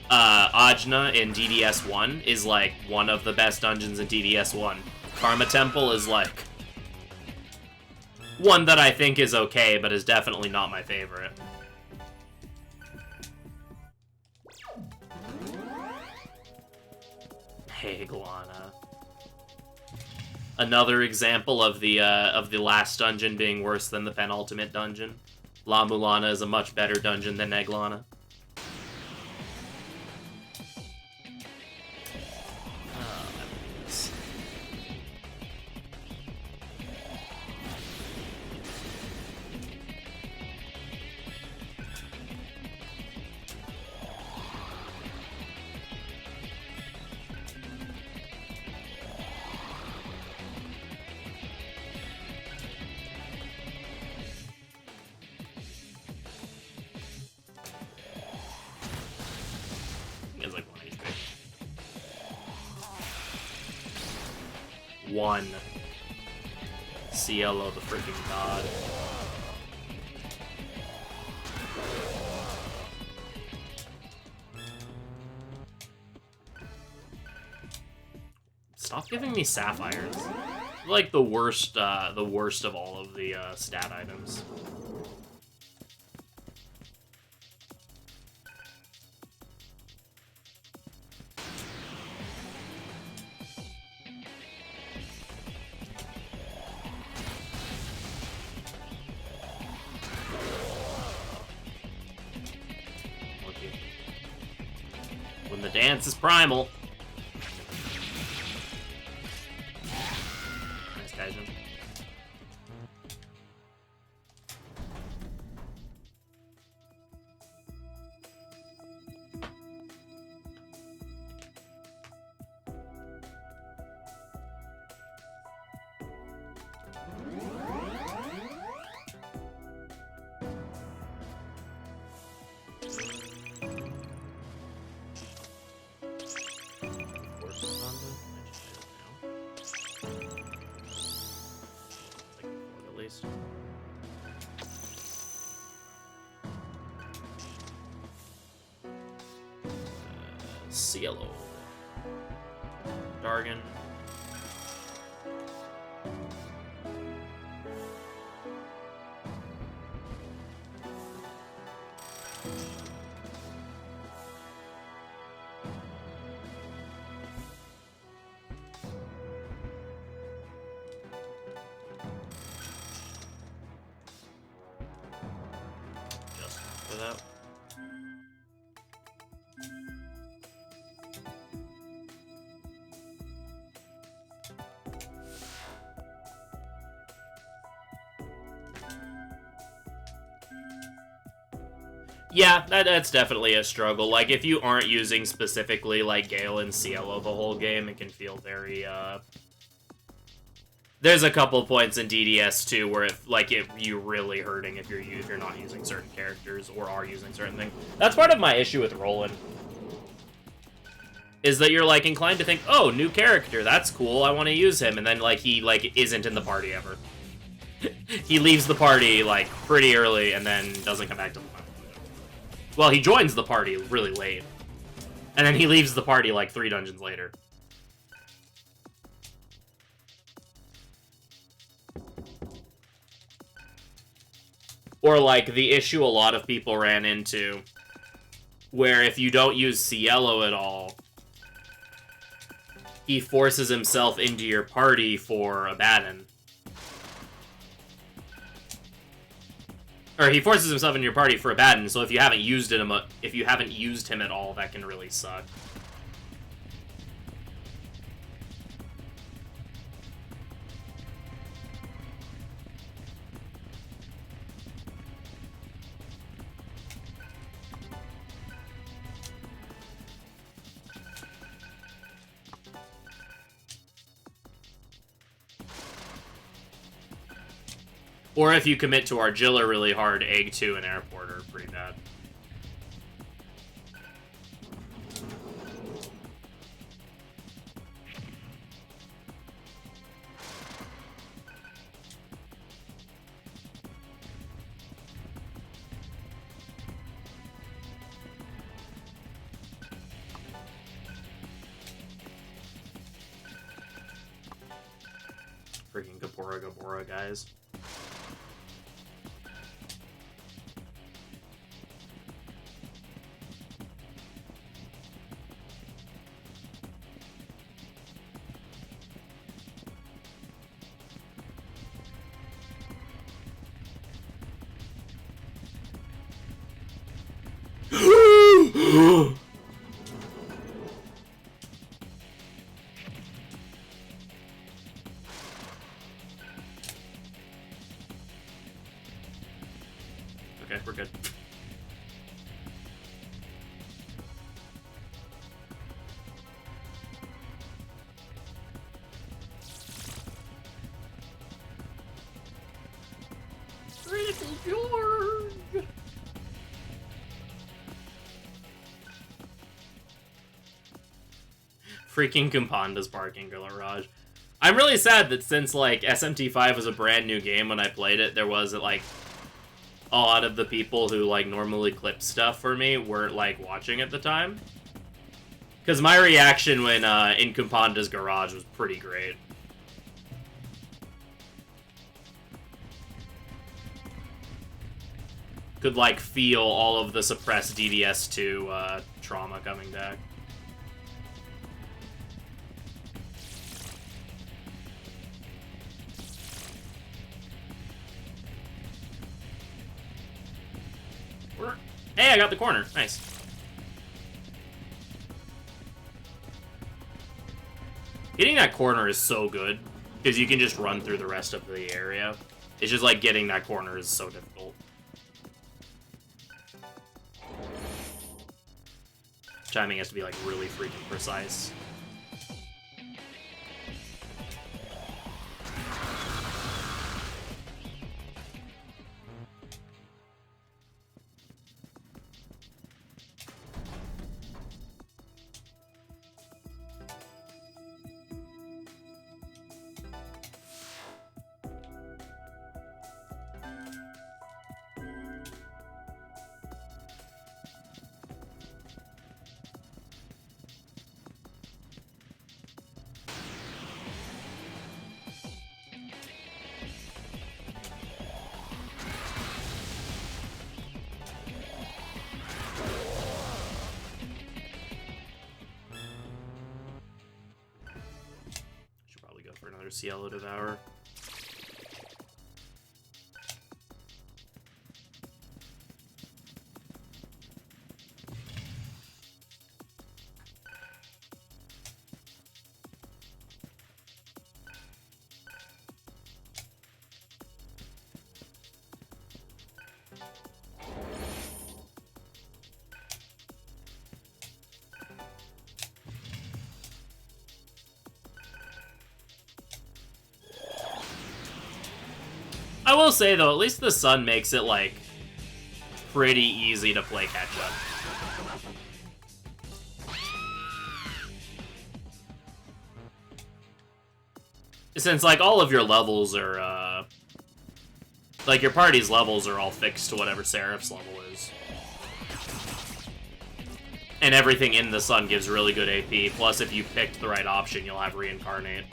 Ajna in DDS1 is, one of the best dungeons in DDS1. Karma Temple is, one that I think is okay, but is definitely not my favorite. Hey, Iguana. Another example of the last dungeon being worse than the penultimate dungeon. La Mulana is a much better dungeon than Eglana. It's like 1 HP. 1. Cielo, the freaking god. Stop giving me sapphires. Like the worst of all of the stat items. When the dance is primal. Nice, Gaijin. Cielo. Dargan. Just for that. Yeah, that's definitely a struggle. Like, if you aren't using specifically, like, Gale and Cielo the whole game, it can feel very, There's a couple points in DDS, too, where, you're really hurting if you're not using certain characters or are using certain things. That's part of my issue with Roland. Is that you're, like, inclined to think, oh, new character, that's cool, I want to use him, and then, like, he, like, isn't in the party ever. He leaves the party, like, pretty early, and then doesn't come back to the party. Well, he joins the party really late. And then he leaves the party like 3 dungeons later. Or like the issue a lot of people ran into, where if you don't use Cielo at all, he forces himself into your party for Abaddon. Or he forces himself into your party for Abaddon, so if you haven't used him at all, that can really suck. Or if you commit to Argilla really hard, Egg 2 and Airport are pretty bad. Freaking Gabora, guys. Okay, we're good. Critical George! Freaking Kumpanda's parking garage. I'm really sad that since, like, SMT5 was a brand new game when I played it, there wasn't, like, a lot of the people who, like, normally clip stuff for me weren't, like, watching at the time. Because my reaction when, in Kumpanda's garage was pretty great. Could, like, feel all of the suppressed DDS2 trauma coming back. Hey, I got the corner. Nice. Getting that corner is so good, because you can just run through the rest of the area. It's just like getting that corner is so difficult. Timing has to be like really freaking precise. Cielo Devour. I will say, though, at least the sun makes it, like, pretty easy to play catch-up. Since, like, all of your levels are, like, your party's levels are all fixed to whatever Seraph's level is. And everything in the sun gives really good AP, plus if you picked the right option, you'll have Reincarnate.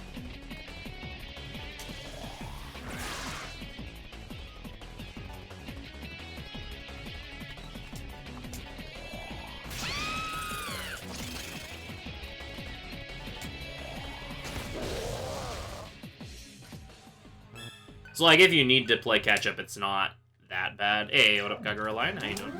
So, like, if you need to play catch-up, it's not that bad. Hey, what up, Kagura Line? How you doing?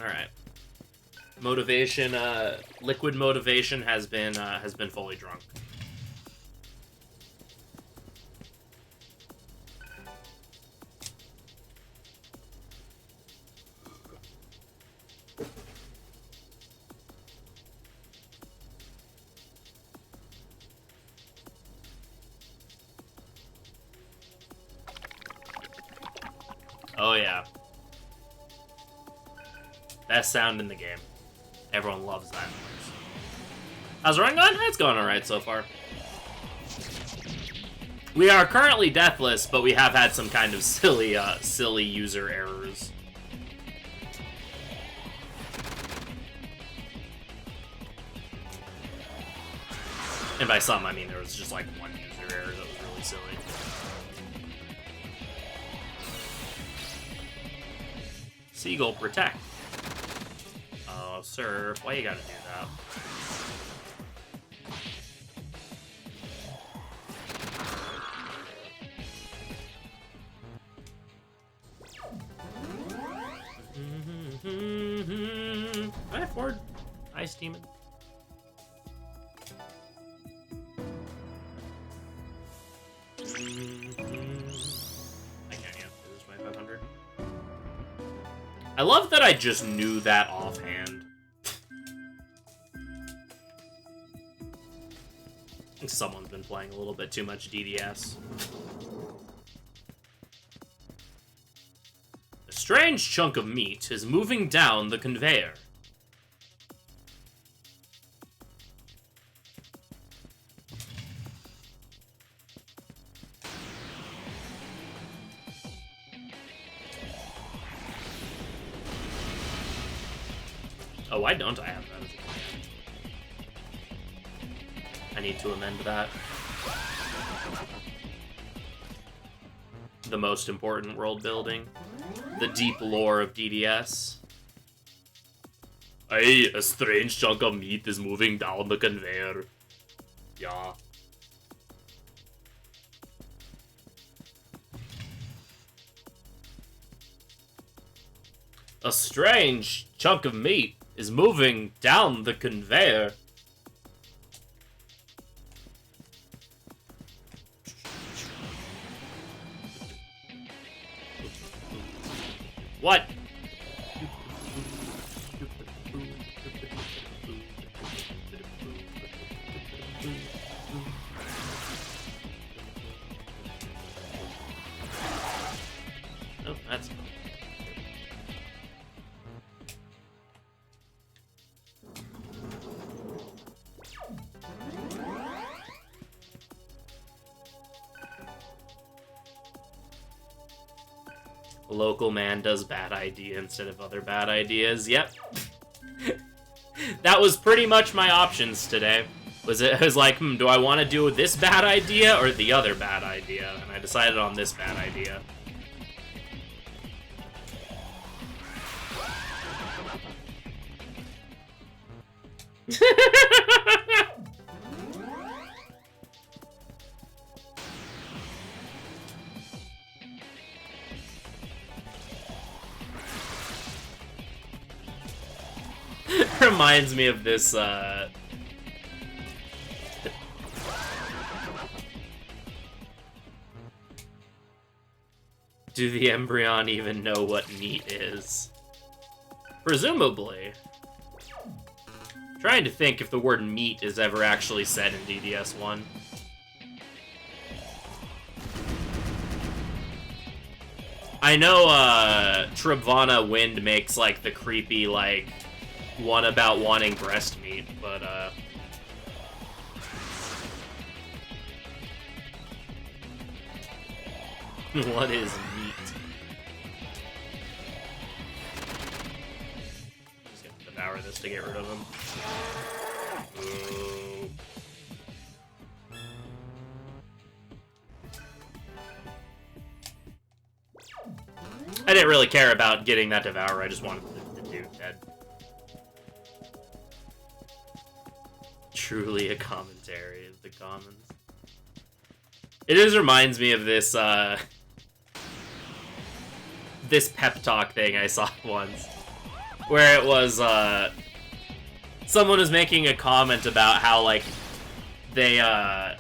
All right. Motivation, liquid motivation has been fully drunk. Oh yeah. Best sound in the game. Everyone loves that noise. How's the run going? It's going alright so far. We are currently deathless, but we have had some kind of silly user errors. And by some, I mean there was just like one user error that was really silly. Seagull protect. Oh, sir, why you gotta do that? Can I afford Ice Demon? I can't yet. This is my 500. I love that I just knew that offhand. I think someone's been playing a little bit too much DDS. A strange chunk of meat is moving down the conveyor. Oh, why don't I have that as a command? I need to amend that. The most important world building. The deep lore of DDS. Hey, a strange chunk of meat is moving down the conveyor. Yeah. A strange chunk of meat is moving down the conveyor. What? Oh, that's... Local man does bad idea instead of other bad ideas. Yep. That was pretty much my options today. I was like, do I want to do this bad idea or the other bad idea? And I decided on this bad idea. Reminds me of this, Do the Embryon even know what meat is? Presumably. Trying to think if the word meat is ever actually said in DDS1. I know, Tribvana Wind makes, like, the creepy, like, one about wanting breast meat, but, what is meat? Just gonna devour this to get rid of him. Ooh. I didn't really care about getting that devourer, I just wanted the dude dead. Truly a commentary of the commons. It just reminds me of this, this pep talk thing I saw once. Where it was, someone was making a comment about how, like, they, had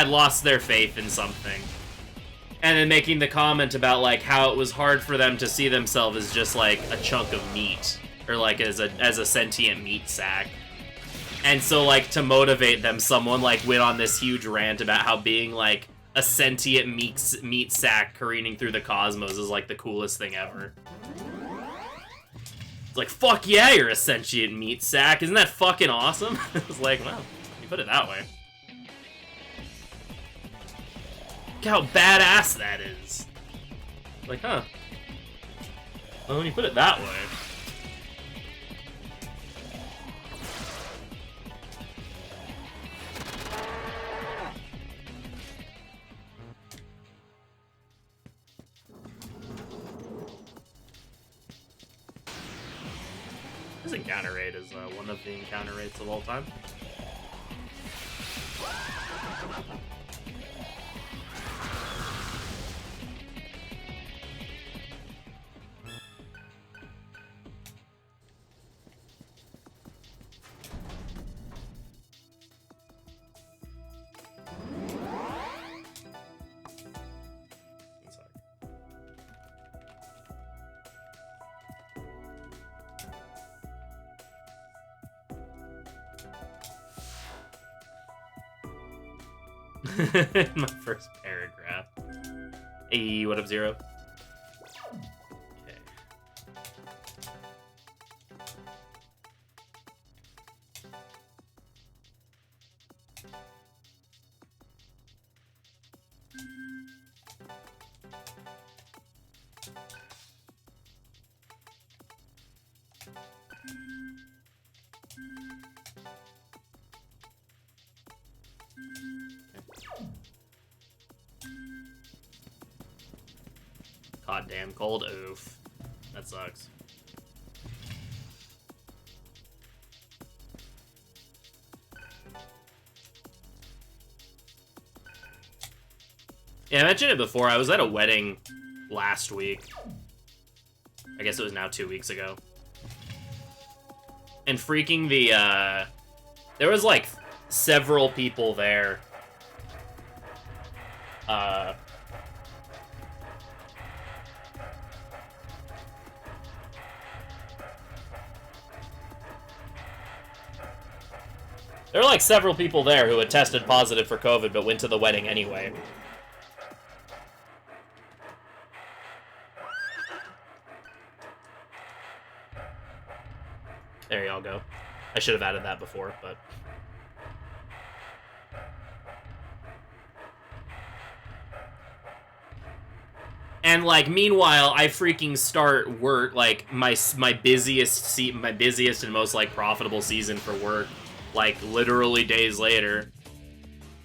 lost their faith in something. And then making the comment about, like, how it was hard for them to see themselves as just, like, a chunk of meat. Or, like, as a sentient meat sack. And so, like, to motivate them, someone, like, went on this huge rant about how being, like, a sentient meat sack careening through the cosmos is, like, the coolest thing ever. It's like, fuck yeah, you're a sentient meat sack. Isn't that fucking awesome? It's like, well, you put it that way. Look how badass that is. Like, huh. Well, when you put it that way. This encounter rate is one of the encounter rates of all time. My first paragraph. Hey, what up, Zero? Okay. God damn cold. Oof. That sucks. Yeah, I mentioned it before. I was at a wedding last week. I guess it was now 2 weeks ago. And freaking the, there was like several people there. There were like several people there who had tested positive for COVID but went to the wedding anyway. There y'all go. I should have added that before, but... And like, meanwhile, I freaking start work, like, my busiest and most like profitable season for work, like literally days later.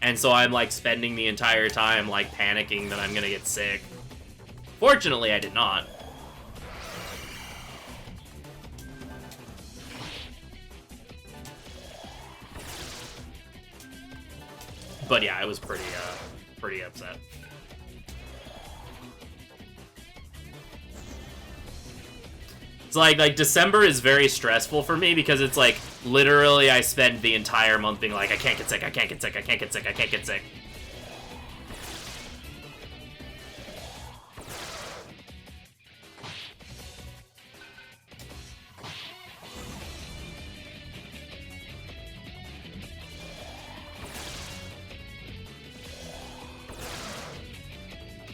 And so I'm like spending the entire time like panicking that I'm gonna get sick. Fortunately, I did not. But yeah, I was pretty upset. It's like December is very stressful for me because it's like literally I spend the entire month being like, I can't get sick, I can't get sick, I can't get sick, I can't get sick.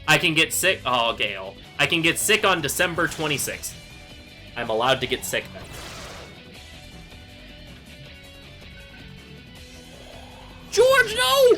I can get sick. Oh, Gale. I can get sick on December 26th. I'm allowed to get sick then. George, no!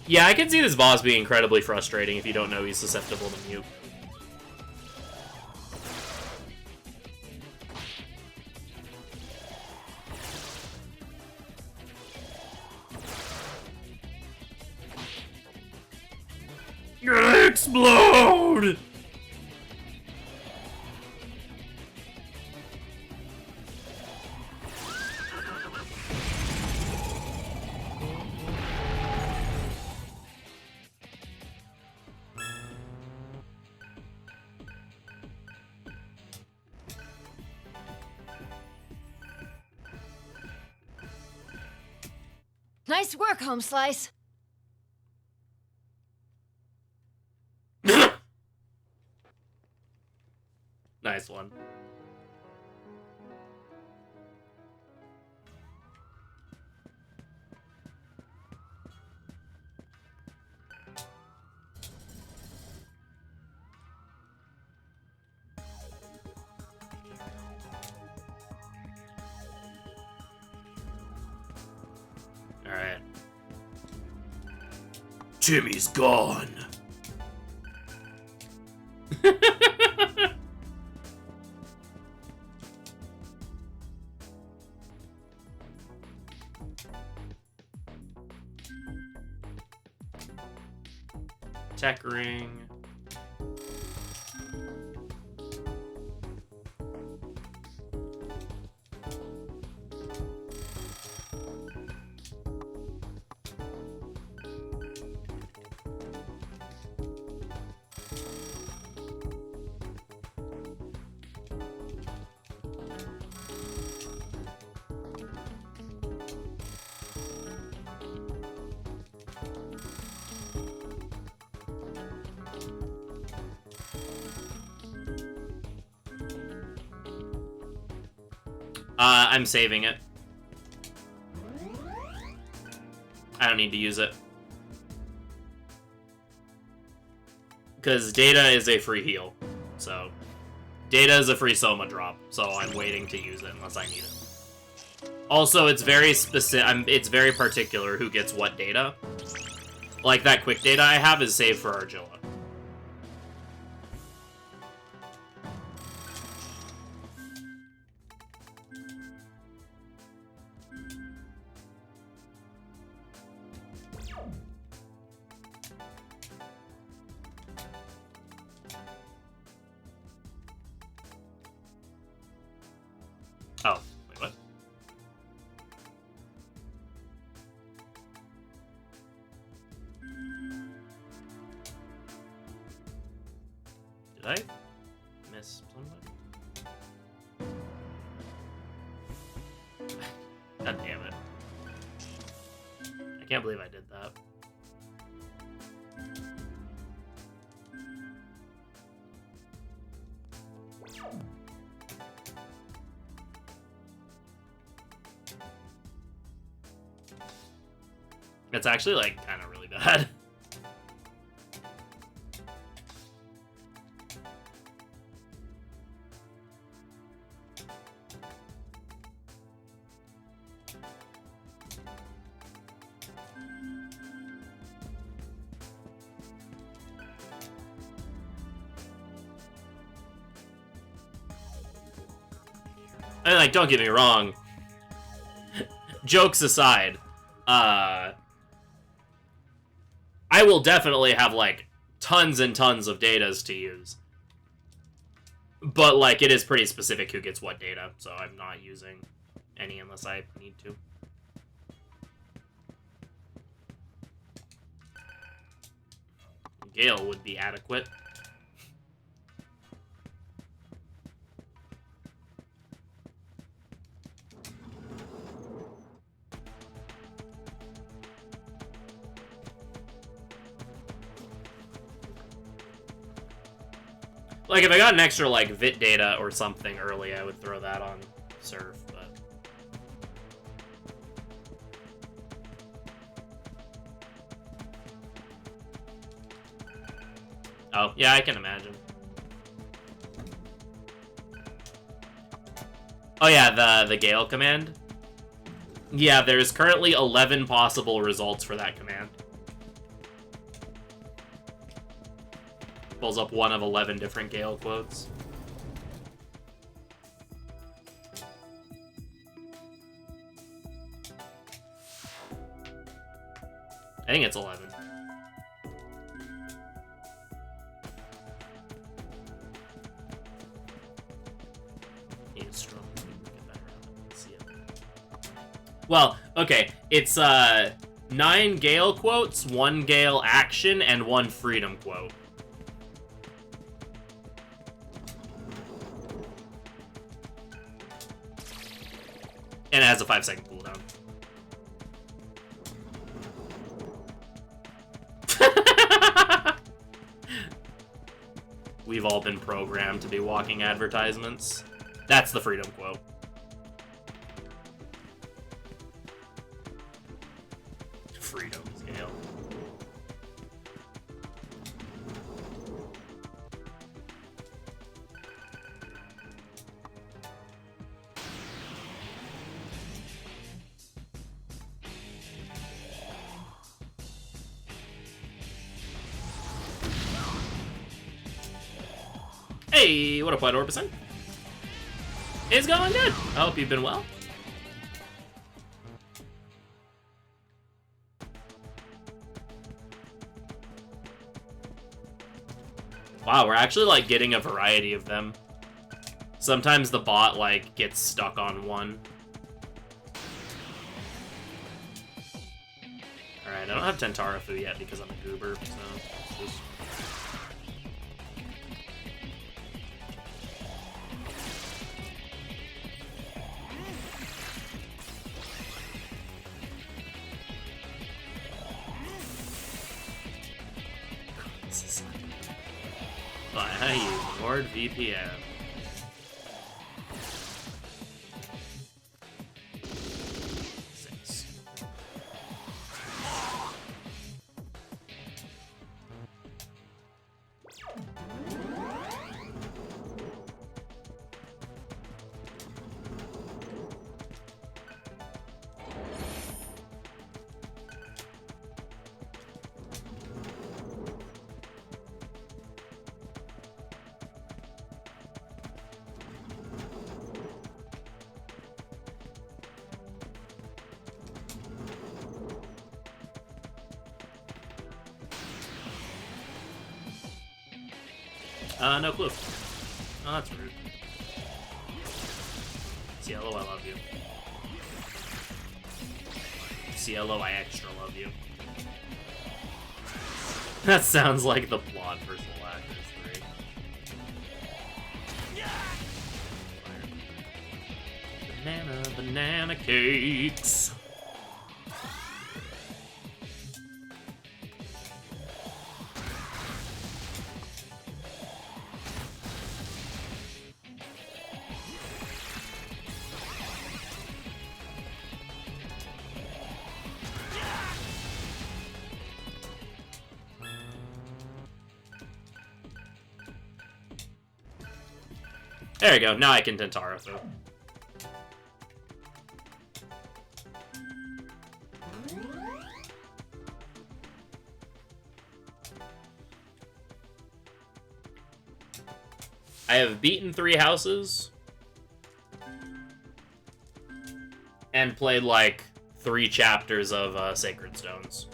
Yeah, I can see this boss being incredibly frustrating if you don't know he's susceptible to mute. Explode! Nice work, Home Slice. nice one. Alright. Jimmy's gone. Tech ring. I'm saving it. I don't need to use it. Because data is a free heal. So, data is a free Soma drop. So I'm waiting to use it unless I need it. Also, it's very specific. It's very particular who gets what data. Like that quick data I have is saved for Argilla. Oh, wait, what? Did I miss somebody? God damn it. I can't believe I did that. It's actually, like, kind of really bad. And, like, don't get me wrong. Jokes aside, I will definitely have, like, tons and tons of datas to use. But, like, it is pretty specific who gets what data, so I'm not using any unless I need to. Gale would be adequate. Like, if I got an extra, like, Vit data or something early, I would throw that on Surf, but... Oh, yeah, I can imagine. Oh yeah, the Gale command? Yeah, there's currently 11 possible results for that command. Pulls up one of 11 different Gale quotes. I think it's 11. He is strong. Get better at it. Let's see it. Well, okay, it's 9 Gale quotes, 1 Gale action, and 1 freedom quote. And it has a 5-second cooldown. we've all been programmed to be walking advertisements. That's the freedom quote. Freedom scale. Hey, what up, White Orbison? It's going good. I hope you've been well. Wow, we're actually, like, getting a variety of them. Sometimes the bot, like, gets stuck on one. Alright, I don't have Tentarafu yet because I'm a goober, so it's just... I use NordVPN. Six. No clue. Oh, that's rude. Cielo, I love you. Cielo, I extra love you. That sounds like the plot for Slacker's 3. Banana cakes. There we go, now I can Tentarafu. I have beaten 3 houses. And played like 3 chapters of Sacred Stones.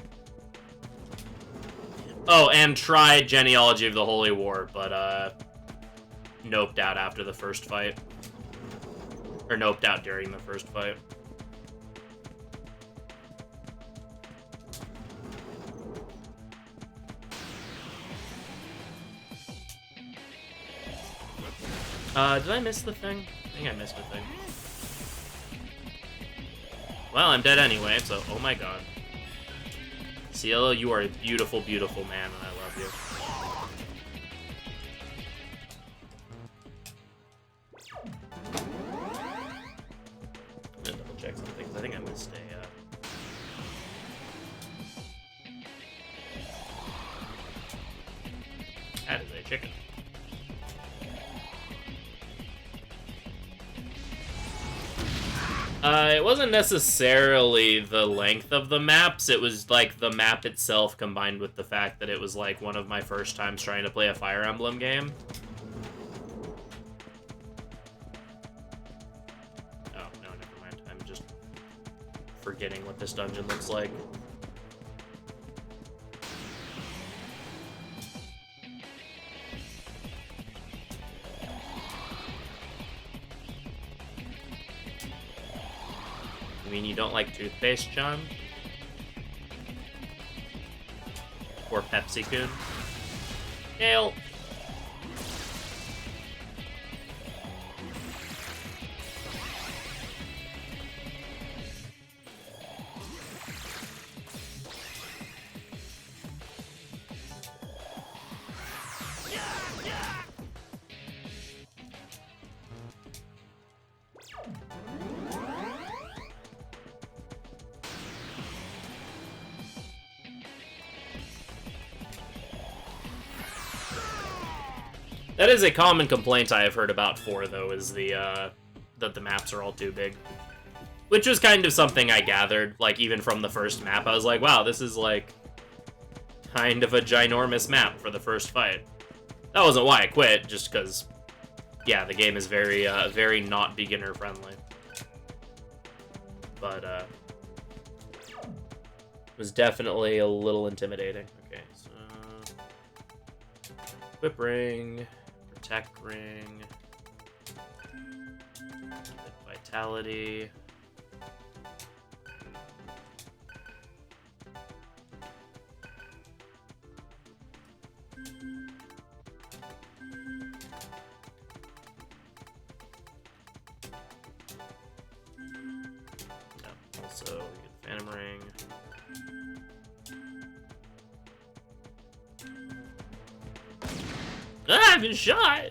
Oh, and tried Genealogy of the Holy War, but noped out after the first fight. Or noped out during the first fight. Did I miss the thing? I think I missed the thing. Well, I'm dead anyway, so oh my god. Cielo, you are a beautiful, beautiful man, and I love you. I'm gonna double check something, because I think I missed a, That is a chicken. It wasn't necessarily the length of the maps, it was like the map itself combined with the fact that it was like one of my first times trying to play a Fire Emblem game. Oh, no, never mind. I'm just forgetting what this dungeon looks like. You mean you don't like toothpaste, John? Or Pepsi-Kun? Gale! That is a common complaint I have heard about 4, though, is that the maps are all too big. Which was kind of something I gathered, like, even from the first map. I was like, wow, this is, like, kind of a ginormous map for the first fight. That wasn't why I quit, just because, yeah, the game is very, very not beginner-friendly. But, it was definitely a little intimidating. Okay, so... Equip ring, protect ring, vitality... Also, we get the Phantom Ring. Ah, I've been shot!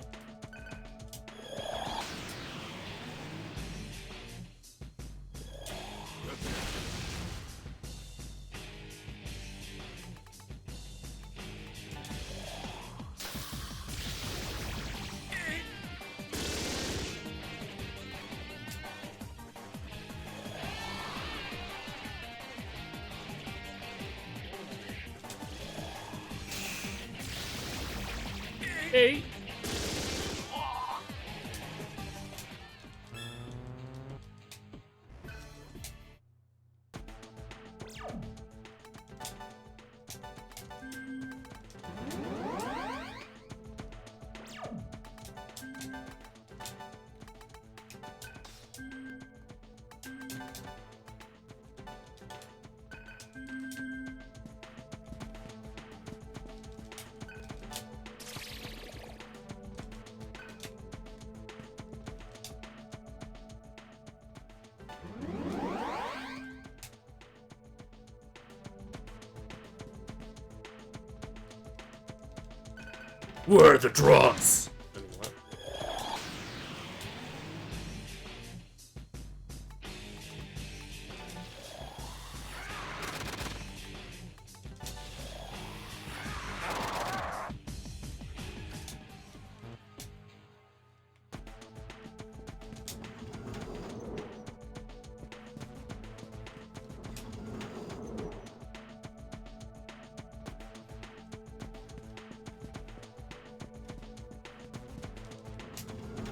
Hey. Where are the drugs? I mean, what?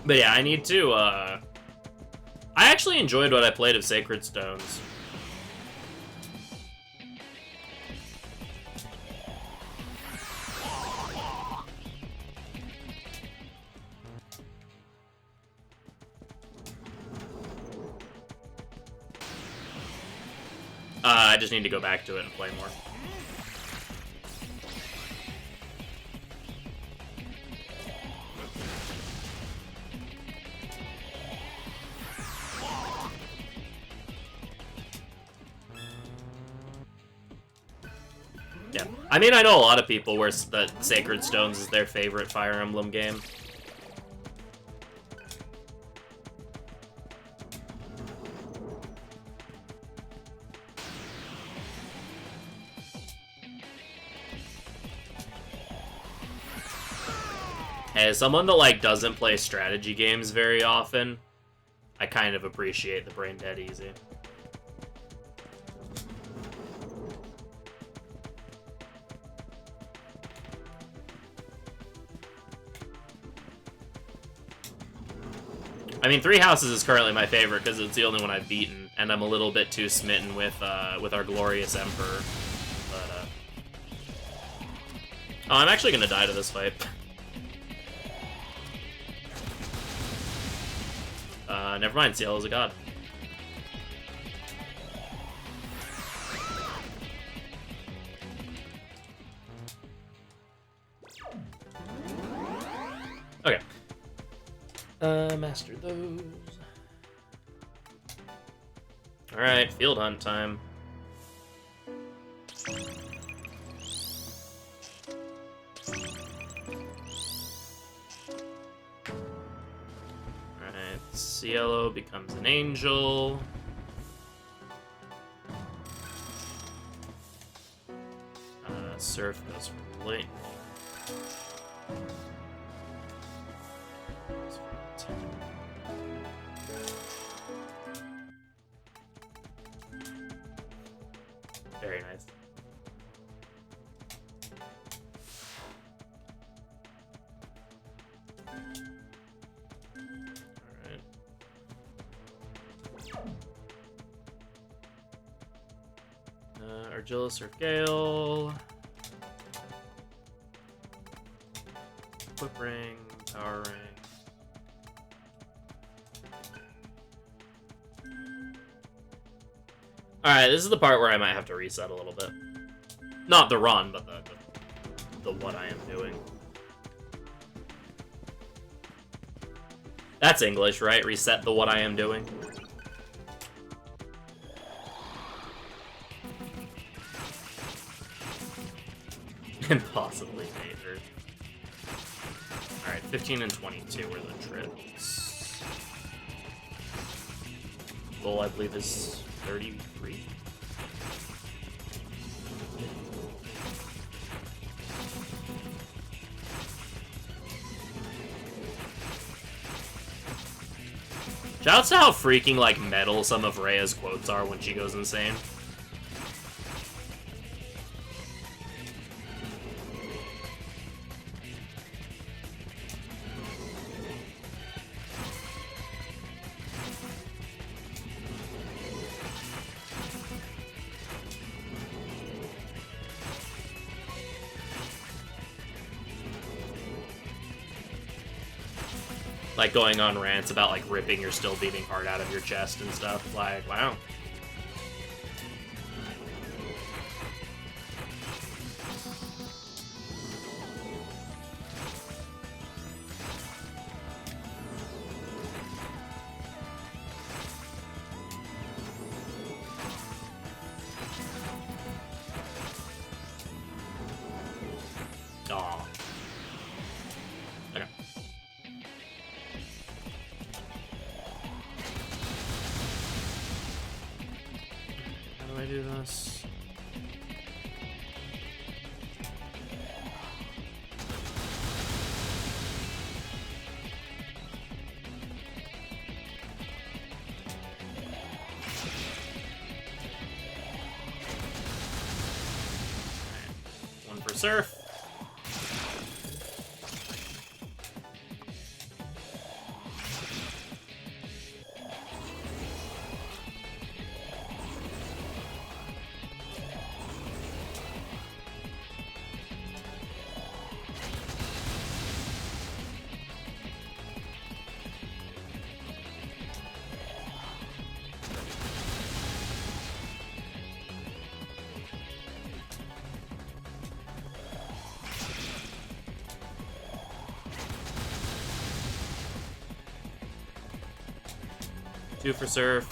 But yeah, I need to, I actually enjoyed what I played of Sacred Stones. I just need to go back to it and play more. Yeah, I mean, I know a lot of people where the Sacred Stones is their favorite Fire Emblem game. As someone that, like, doesn't play strategy games very often, I kind of appreciate the Brain Dead Easy. I mean, Three Houses is currently my favorite because it's the only one I've beaten, and I'm a little bit too smitten with our glorious Emperor. But oh, I'm actually gonna die to this fight. Never mind. Ciel is a god. Okay. Master those. Alright, field hunt time. Alright, Cielo becomes an angel. Surf goes for lightning. Very nice. Alright. Argilla, Surf Gale. Equip ring, power ring. Alright, this is the part where I might have to reset a little bit. Not the run, but the what I am doing. That's English, right? Reset the what I am doing. Impossibly major. Alright, 15 and 22 are the trips. Goal, I believe, is 33. Shouts to how freaking, like, metal some of Rhea's quotes are when she goes insane. Like, going on rants about, like, ripping your still beating heart out of your chest and stuff. Like, wow. Aw. Okay. How do I do this? One for Surf. Two for Surf.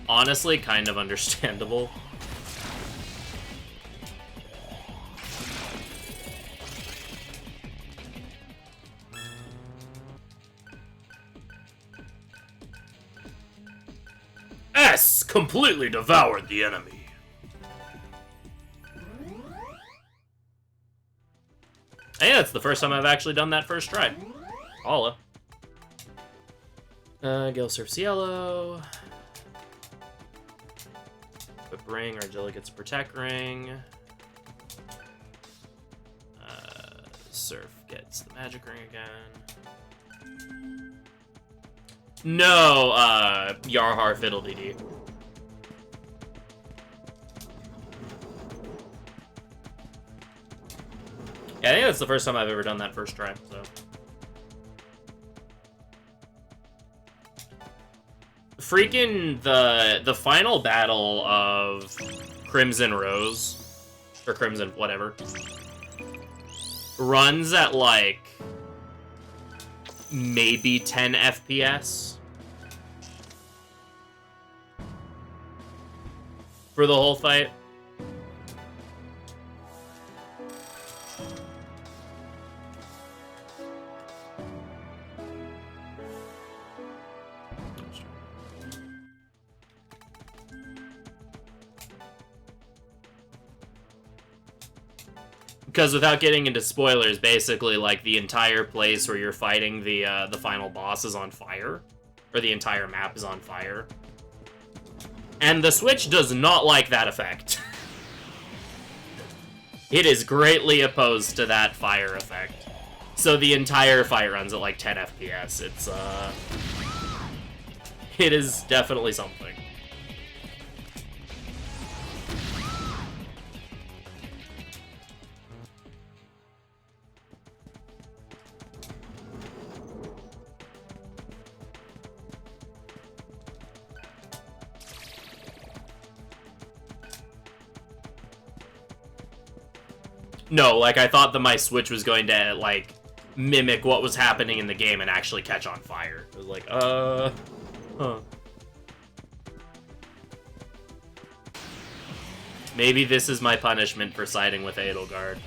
Honestly, kind of understandable. S completely devoured the enemy. Hey, that's the first time I've actually done that first try. Holla. Gale Surf's yellow. Equip ring, Argilla gets a protect ring. Surf gets the magic ring again. No, Yarhar Fiddle-dee-dee. Yeah, I think that's the first time I've ever done that first try, so. Freaking the final battle of Crimson Rose, or Crimson whatever, runs at like maybe 10 FPS for the whole fight. because without getting into spoilers, basically, like, the entire place where you're fighting the final boss is on fire. Or the entire map is on fire. And the Switch does not like that effect. It is greatly opposed to that fire effect. So the entire fight runs at like 10 FPS. It is definitely something. No, like, I thought that my Switch was going to, like, mimic what was happening in the game and actually catch on fire. It was like, huh. Maybe this is my punishment for siding with Edelgard.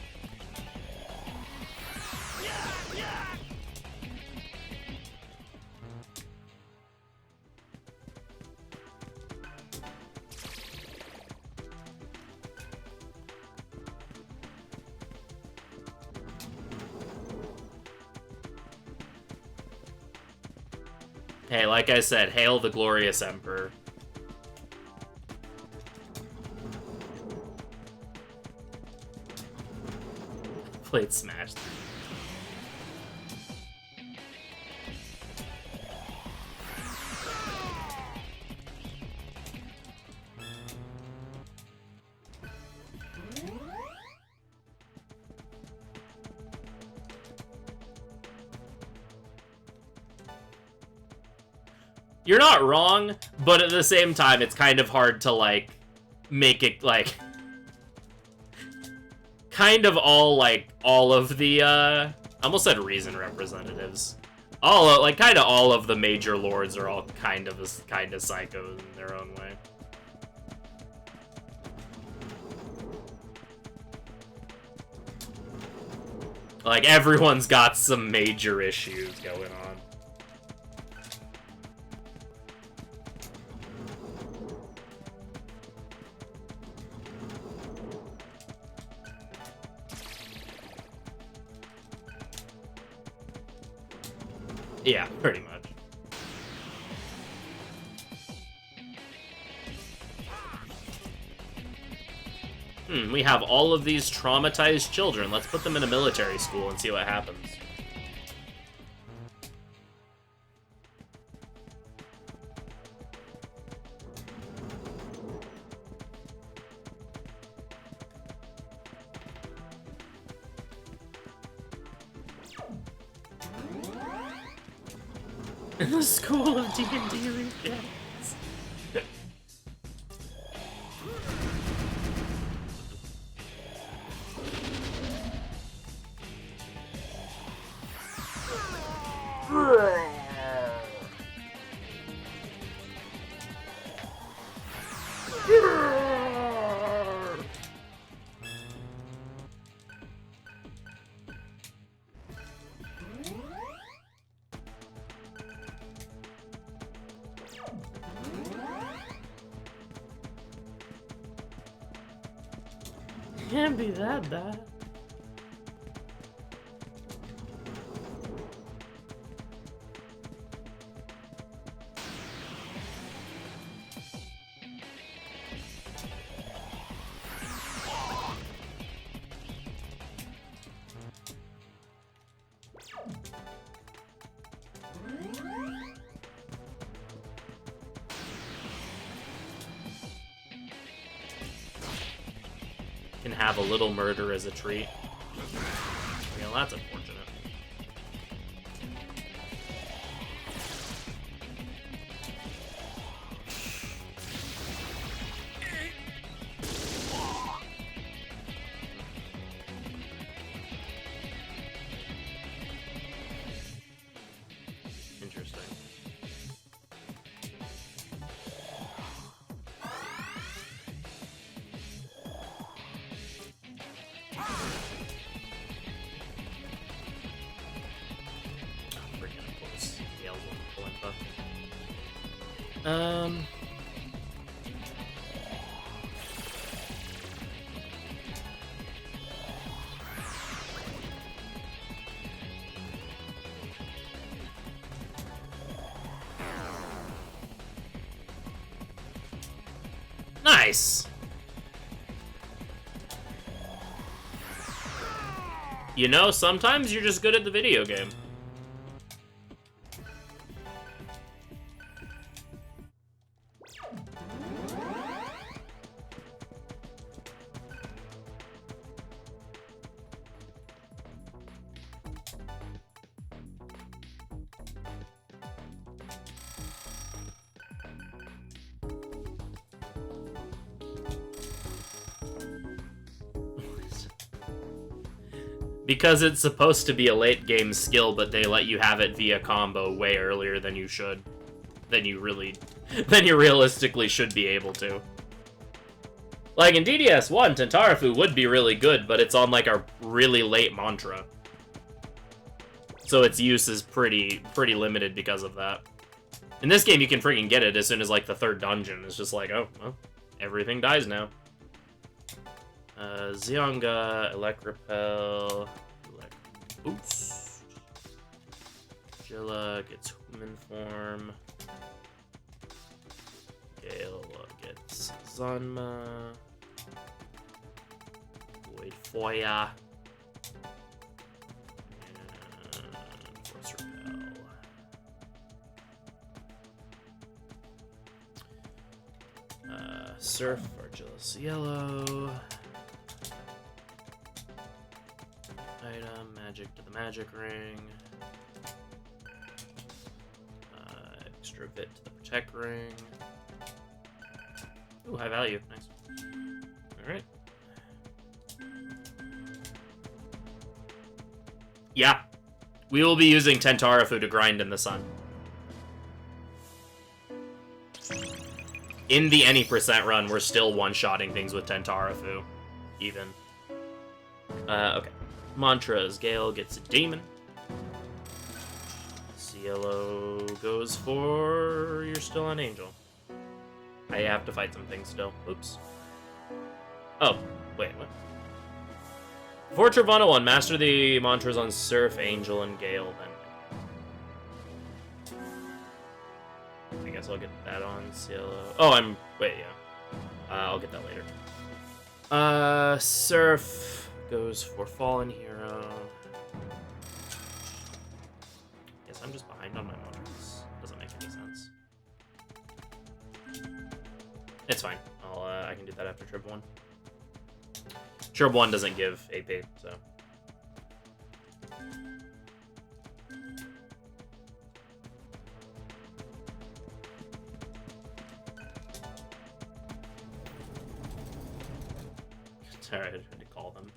Hey, like I said, hail the glorious Emperor. Played Smash. You're not wrong, but at the same time, it's kind of hard to, like, make it, like, kind of all of the, I almost said reason representatives. Kind of all of the major lords are all kind of psychos in their own way. Like, everyone's got some major issues going on. Yeah, pretty much. We have all of these traumatized children. Let's put them in a military school and see what happens. In the school of D&D rejects. Can't be that bad. Can have a little murder as a treat. Yeah, that's unfortunate. Interesting. Nice! You know, sometimes you're just good at the video game. Because it's supposed to be a late game skill, but they let you have it via combo way earlier than you should. Than you realistically should be able to. Like in DDS1, Tentarafu would be really good, but it's on like a really late mantra. So its use is pretty limited because of that. In this game, you can freaking get it as soon as like the third dungeon. It's just like, oh, well, everything dies now. Zionga, Electripel, Boost. Jilla gets human form. Gale gets Zanma. Void Foya. And Force Repel. Surf, Argillus Yellow. Item, magic to the magic ring. Extra bit to the protect ring. Ooh, high value. Nice. Alright. Yeah. We will be using Tentarafu to grind in the sun. In the any percent run, we're still one-shotting things with Tentarafu. Even. Okay. Mantras. Gale gets a demon. Cielo goes for... You're still an angel. I have to fight some things still. Oops. Oh, wait, what? For Travana 1, master the mantras on Surf, Angel, and Gale, then. I guess I'll get that on Cielo. Oh, wait, yeah. I'll get that later. Surf goes for Fallen Hero. Guess I'm just behind on my mantras. Doesn't make any sense. It's fine. I can do that after Trib 1. Trib 1 doesn't give AP, so. Sorry, I tried to call them.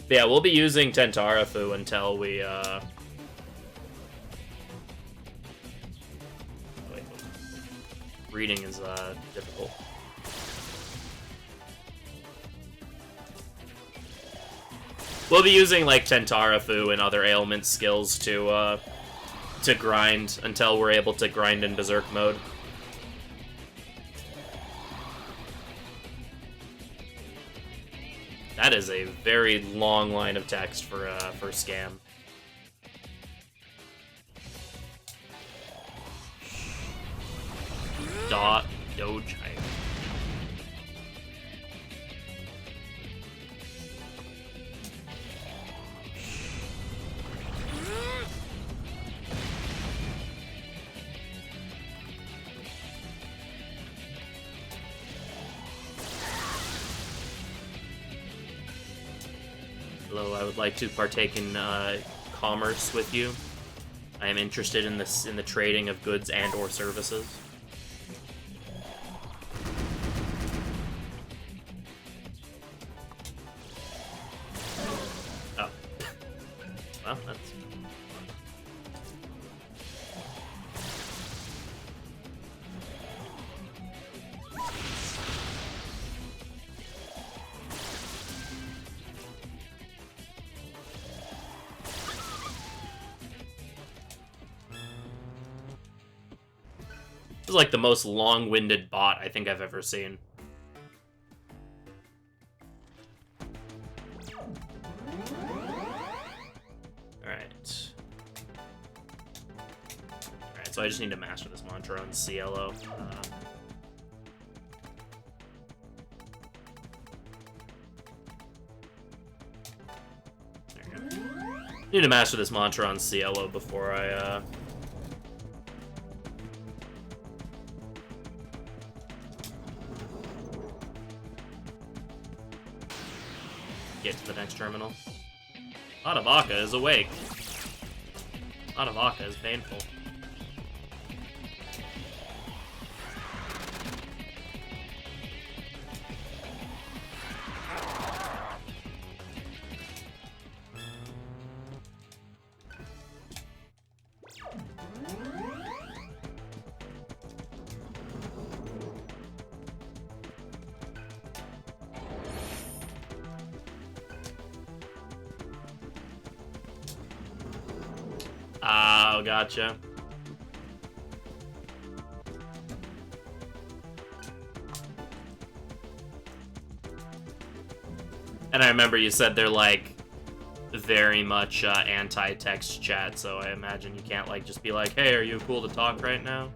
But yeah, we'll be using Tentarafu until we, wait. Reading is, difficult. We'll be using, like, Tentarafu and other ailment skills to grind until we're able to grind in Berserk mode. That is a very long line of text for Scam. Doge. Hello, I would like to partake in commerce with you. I am interested in the trading of goods and or services. Oh. Well, that's... This is like the most long-winded bot I think I've ever seen. Alright. so I just need to master this mantra on CLO. There you go. Need to master this mantra on CLO before I get to the next terminal. Adavaka is awake. Adavaka is painful. Oh, gotcha. And I remember you said they're, like, very much anti-text chat, so I imagine you can't, like, just be like, hey, are you cool to talk right now?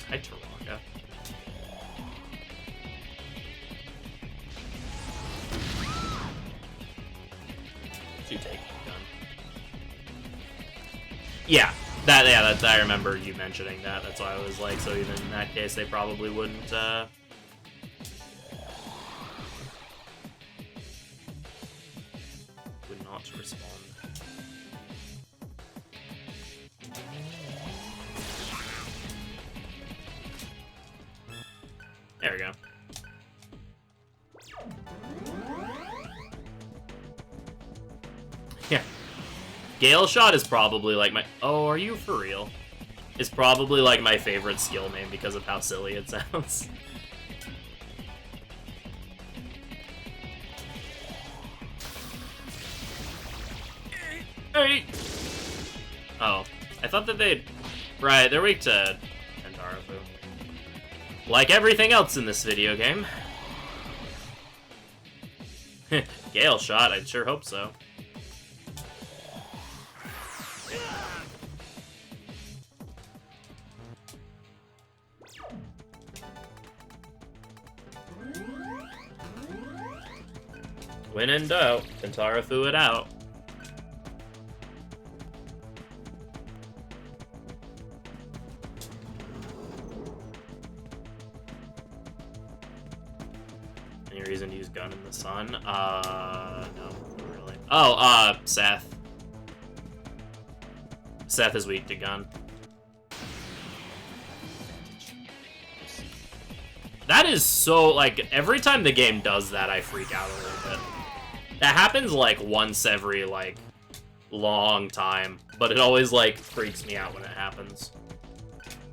Hi, Taraka. You take the gun. Yeah, that's, I remember you mentioning that. That's why I was like, so even in that case, they probably wouldn't, would not respond. There we go. Yeah. Gale Shot is probably like my... Oh, are you for real? It's probably like my favorite skill name because of how silly it sounds. Hey! Oh, I thought that they'd... Right, they're weak to Tendarafu. Like everything else in this video game. Gale Shot, I sure hope so. When in doubt, Tentarafu it out. Any reason to use gun in the sun? No, not really. Oh, Seth. Seth is weak to gun. That is so, like, every time the game does that, I freak out a little bit. That happens, like, once every, like, long time. But it always, like, freaks me out when it happens.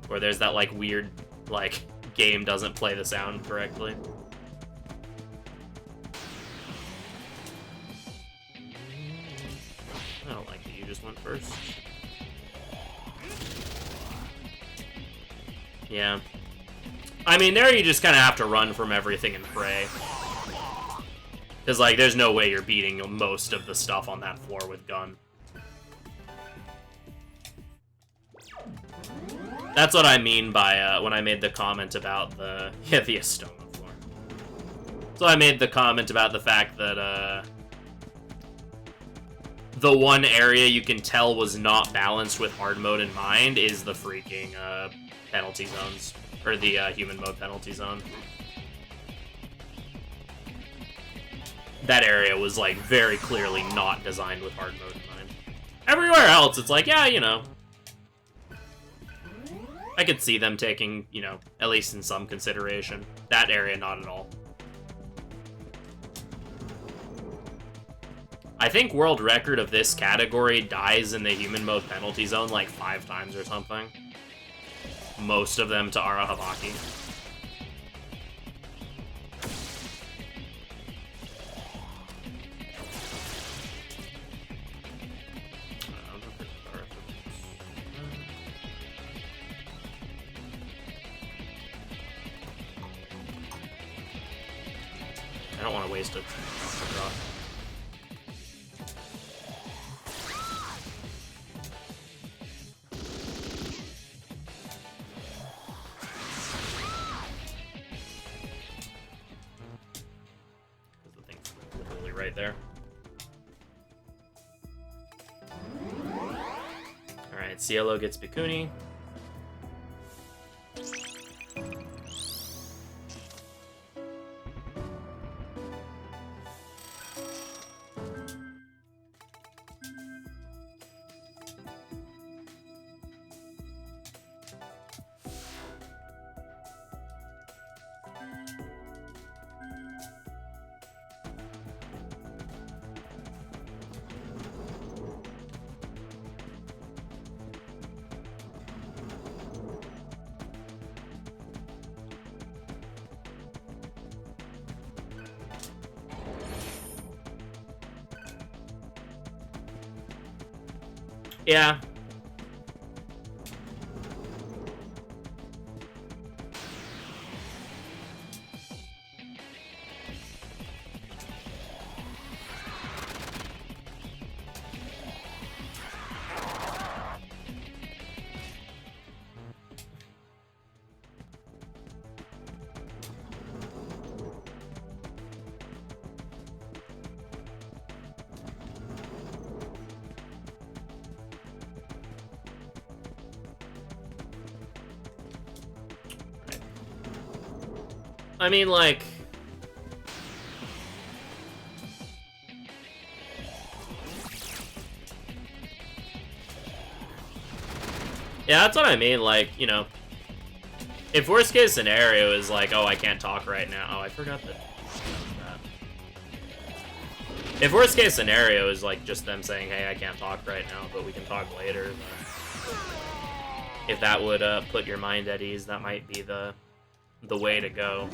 Where there's that, like, weird, like, game doesn't play the sound correctly. I don't like that you just went first. Yeah. I mean, there you just kind of have to run from everything and pray. Because, like, there's no way you're beating most of the stuff on that floor with gun. That's what I mean by, when I made the comment about the... Yeah, the Estoma floor. So I made the comment about the fact that, the one area you can tell was not balanced with hard mode in mind is the freaking, penalty zones. Or the, human mode penalty zone. That area was, like, very clearly not designed with hard mode in mind. Everywhere else, it's like, yeah, you know. I could see them taking, you know, at least in some consideration. That area, not at all. I think world record of this category dies in the human mode penalty zone, like, 5 times or something. Most of them to Arahabaki. I don't want to waste a draw. Because the thing's literally right there. Alright, Cielo gets Bikuni. Yeah. I mean, like... Yeah, that's what I mean, like, you know... If worst case scenario is like, oh, I can't talk right now... Oh, I forgot that. If worst case scenario is like just them saying, hey, I can't talk right now, but we can talk later, then if that would put your mind at ease, that might be the way to go.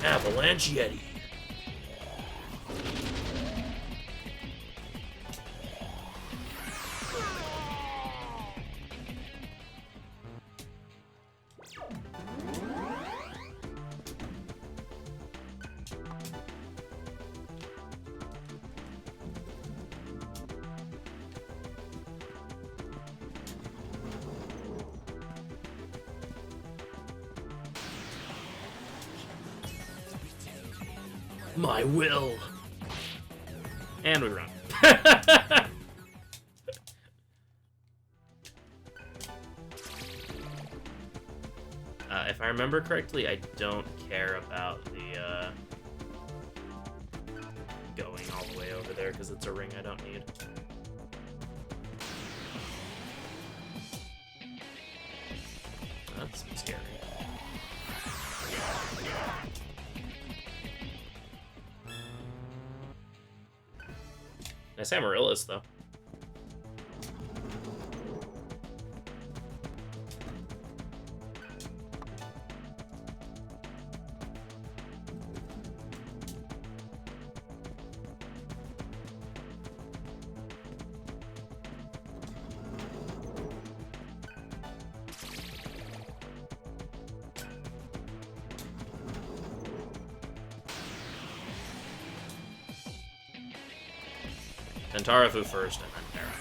Avalanche Yeti. My will. And we run. If I remember correctly, I don't care about the going all the way over there because it's a ring I don't need. That's scary. Nice Amaryllis, though. And Tarafu first, and then Terra.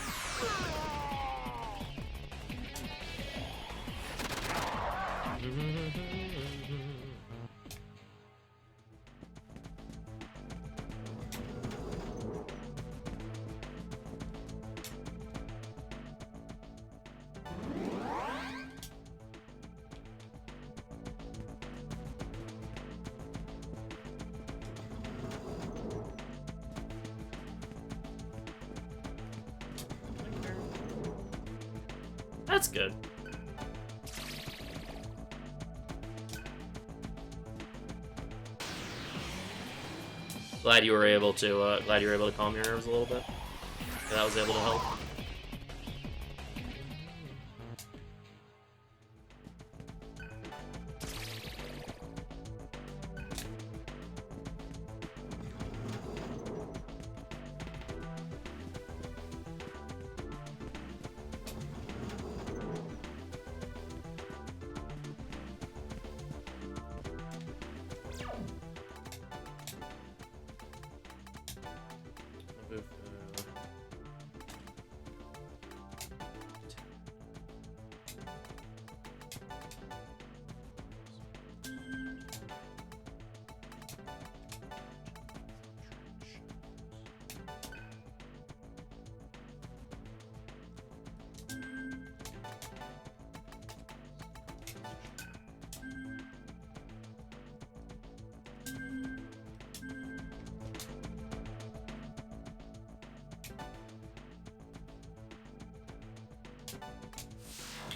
That's good. Glad you were able to calm your nerves a little bit. that was able to help.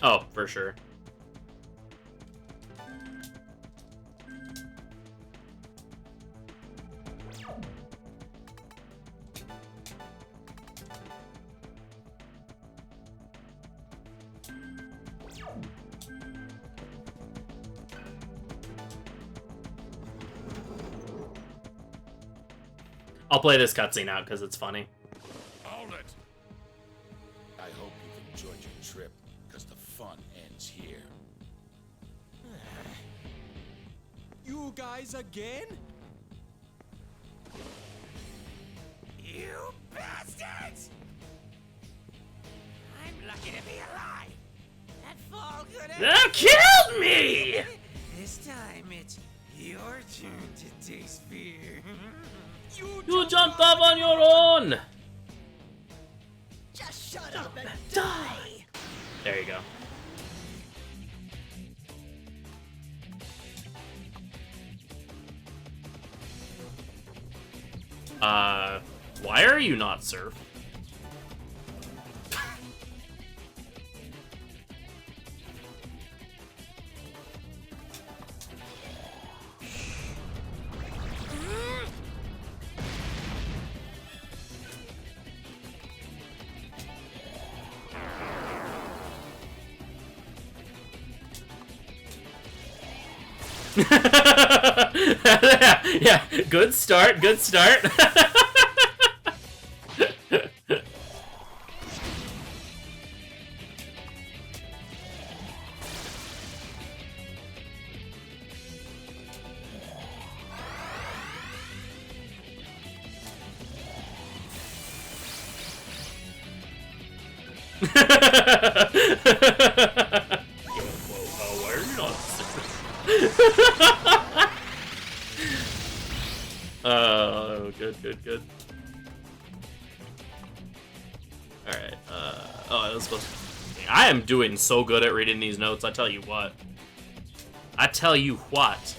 Oh, for sure. I'll play this cutscene out because it's funny. Hold it! I hope you've enjoyed your trip, because the fun ends here. You guys again? You bastards! I'm lucky to be alive. That fall could have... That killed me! This time it's your turn to taste fear. You jumped off on your own! Just shut up and die! There you go. Why are you not Surf? Yeah, good start, good start. Why are you not Oh, good. Alright, oh, it was supposed to... I am doing so good at reading these notes, I tell you what. I tell you what.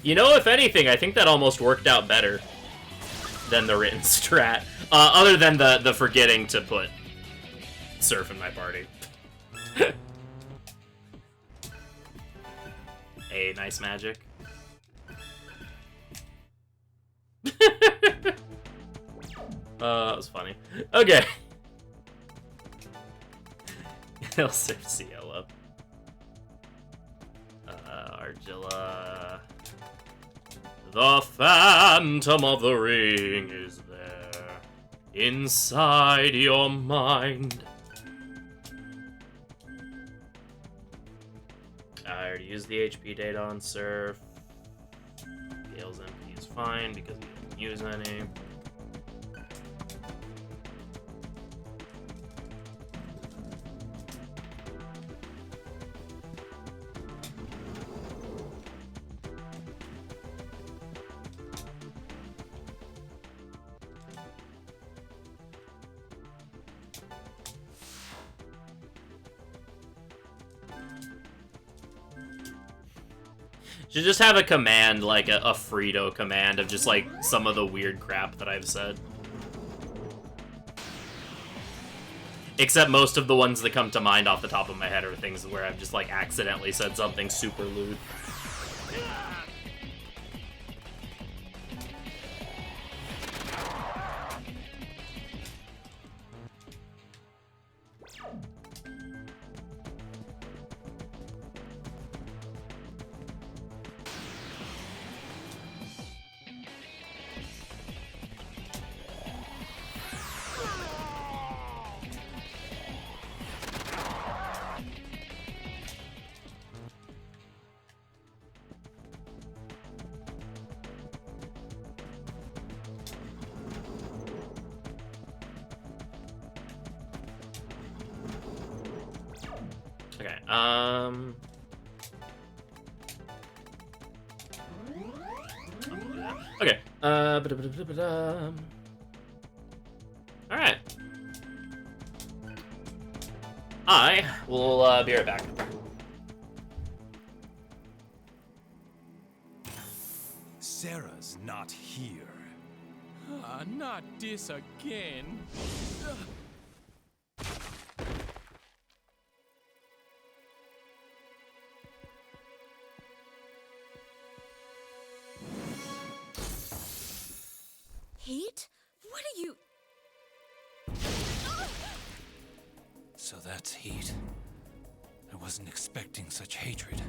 You know, if anything, I think that almost worked out better than the written strat. Other than the forgetting to put Surf in my party. Hey, nice magic. That was funny. Okay. He'll Surf CL up. Argilla. The Phantom of the Ring is there, inside your mind. I already used the HP data on Surf. Gale's MP is fine because he use any. Should just have a command, like a Frito command of just like some of the weird crap that I've said. Except most of the ones that come to mind off the top of my head are things where I've just like accidentally said something super lewd. Okay, okay, alright. I will be right back. Sarah's not here. Not this again. Heat? What are you... So that's Heat. I wasn't expecting such hatred.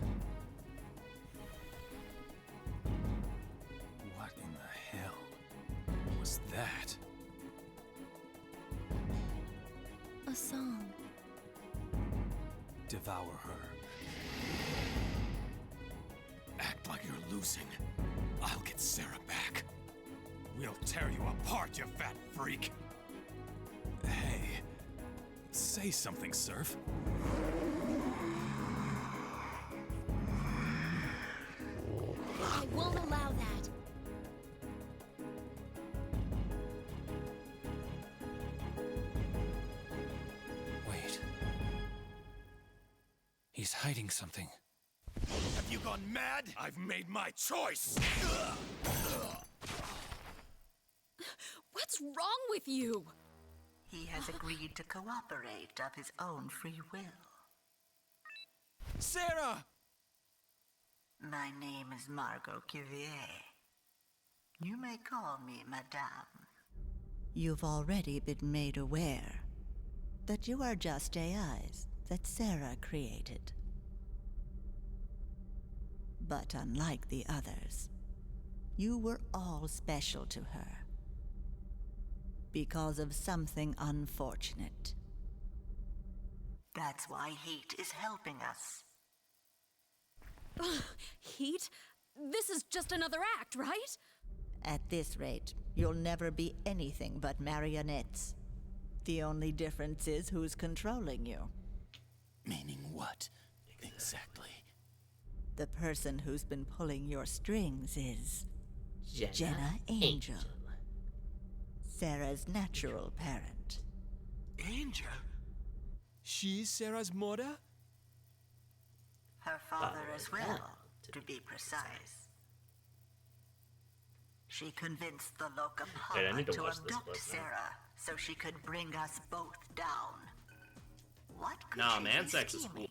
What in the hell was that? A song. Devour her. Act like you're losing. I'll get Sarah back. We'll tear you apart, you fat freak. Hey, say something, Surf. I won't allow that. Wait. He's hiding something. Have you gone mad? I've made my choice. What's wrong with you? He has agreed to cooperate of his own free will. Sarah! My name is Margot Cuvier. You may call me Madame. You've already been made aware that you are just AIs that Sarah created. But unlike the others, you were all special to her. Because of something unfortunate. That's why Heat is helping us. Heat? This is just another act, right? At this rate, you'll never be anything but marionettes. The only difference is who's controlling you. Meaning what, exactly? The person who's been pulling your strings is... Jenna Angel. Sarah's natural parent. Angel? She's Sarah's mother? Her father as well, to be precise. She convinced the Loca Wait, I Papa need to to watch this abduct clip now. Sarah so she could bring us both down. What could Nah, she man, be sex is scheming?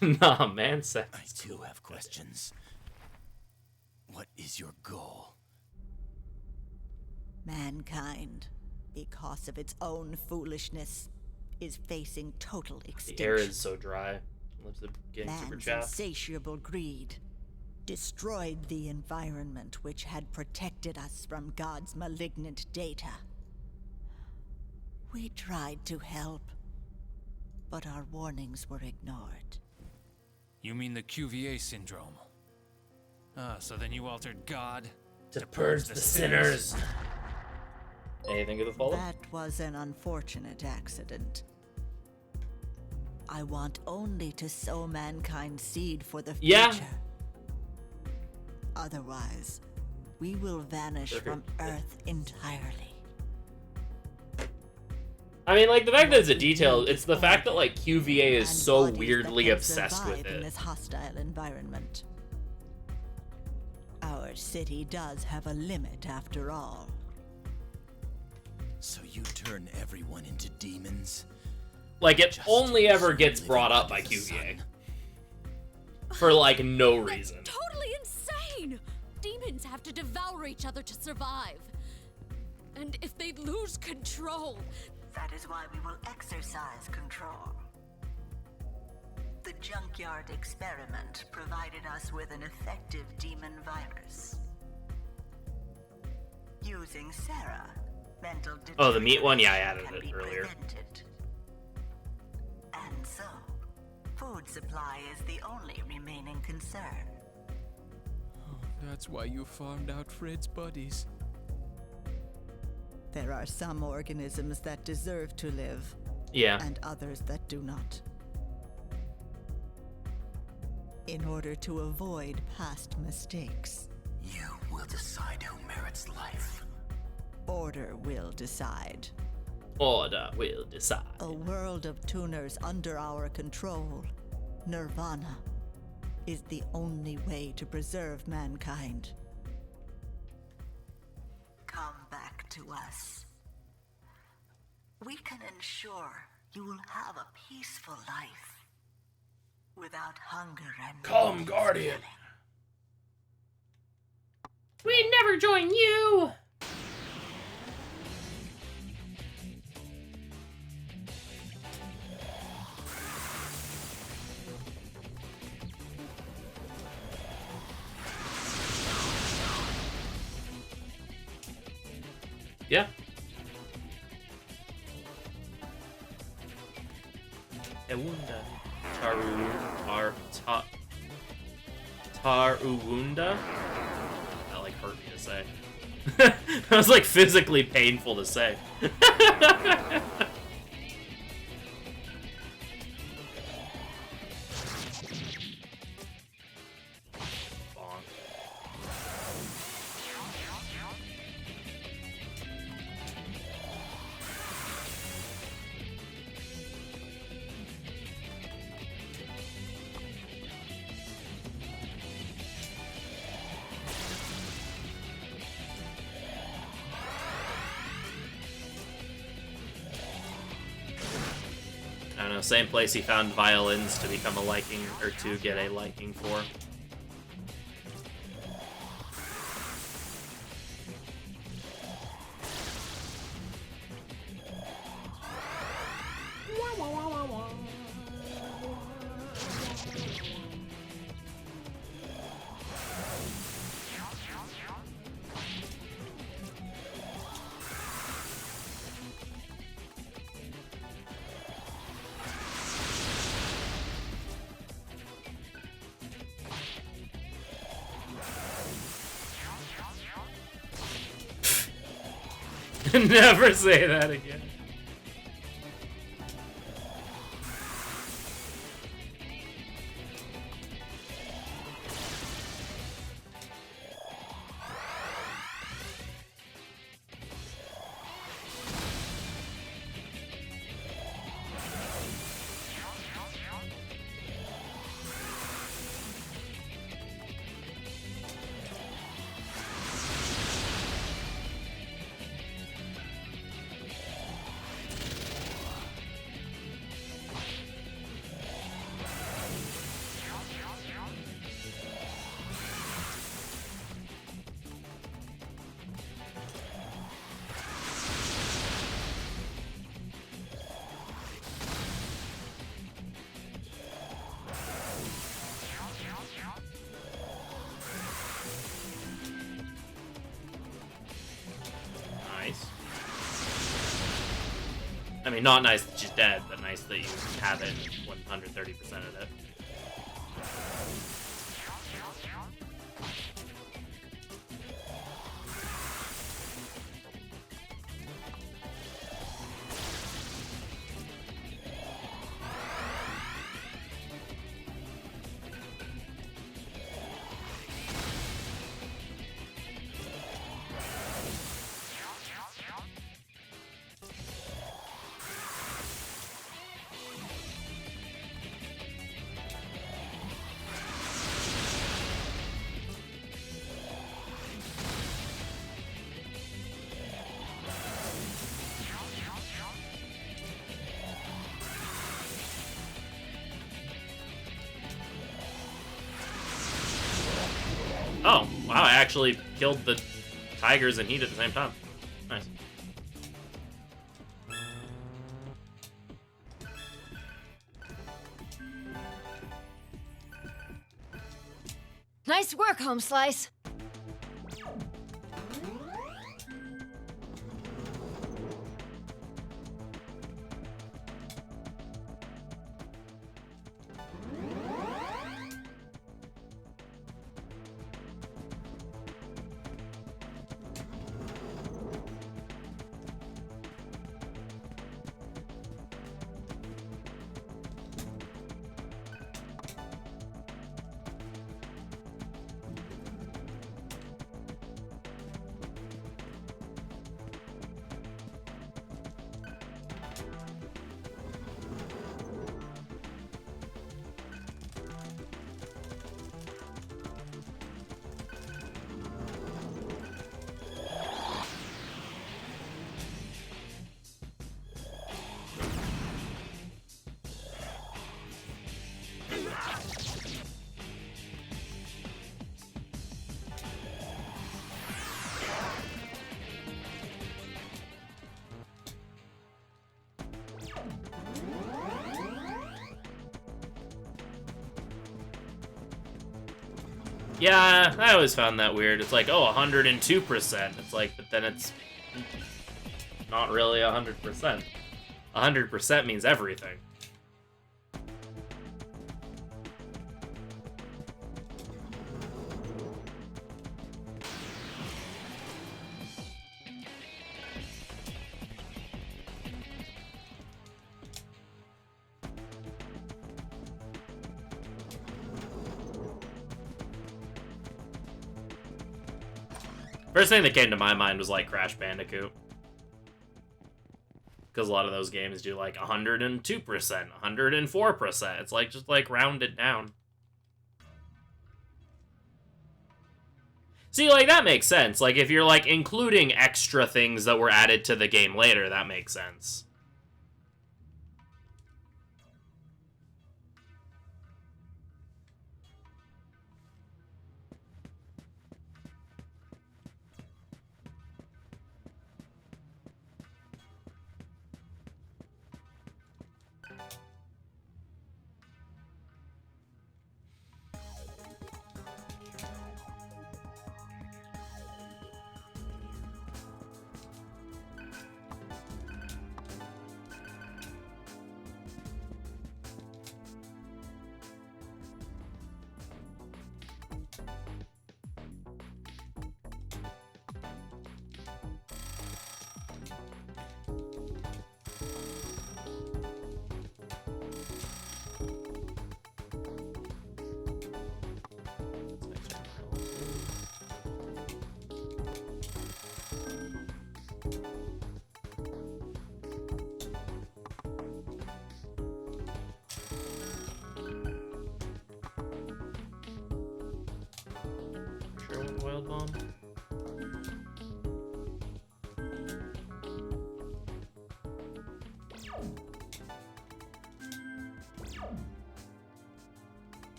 cool. Nah, man, sex I is too cool. have questions. What is your goal? Mankind, because of its own foolishness, is facing total The extinction. air is so dry. Lips are getting super Man's chapped. insatiable greed destroyed the environment which had protected us from God's malignant data. We tried to help, but our warnings were ignored. You mean the Cuvier syndrome? Ah, so then you altered God? To purge the sinners. Anything of the fallen? That was an unfortunate accident. I want only to sow mankind's seed for the future. Yeah. Otherwise, we will vanish from Earth entirely. I mean, like, the fact that it's a detail, it's the fact that, like, QVA is so weirdly obsessed with In it. this hostile environment. Our city does have a limit after all. So you turn everyone into demons? Like, it only ever gets brought up by QVA. For, like, no reason. That's totally insane! Demons have to devour each other to survive. And if they lose control... That is why we will exercise control. The junkyard experiment provided us with an effective demon virus. Using Sarah, mental Oh, the meat one? Yeah, I deterioration added can it be earlier. prevented. And so, food supply is the only remaining concern. That's why you farmed out Fred's buddies. There are some organisms that deserve to live, Yeah. and others that do not. In order to avoid past mistakes, You will decide who merits life. order will decide. Order will decide. A world of tuners under our control, Nirvana, is the only way to preserve mankind. Come back to us. We can ensure you will have a peaceful life without hunger and Come, Guardian. We'd never join you! Yeah. Ewunda. Taruwunda? That like hurt me to say. That was like physically painful to say. Bonk. I don't know, same place he found violins to become a liking, or to get a liking for. Never say that again. Nice. I mean, not nice that she's dead, but nice that you have it 130% of it. Wow, I actually killed the tigers and heat at the same time. Nice. Nice work, Home Slice. Yeah, I always found that weird. It's like, oh, 102%. It's like, but then it's not really 100%. 100% means everything. First thing that came to my mind was like Crash Bandicoot. Because a lot of those games do like 102%, 104%. It's like, just like round it down. See, like, that makes sense. Like, if you're like including extra things that were added to the game later, that makes sense. Wild bomb.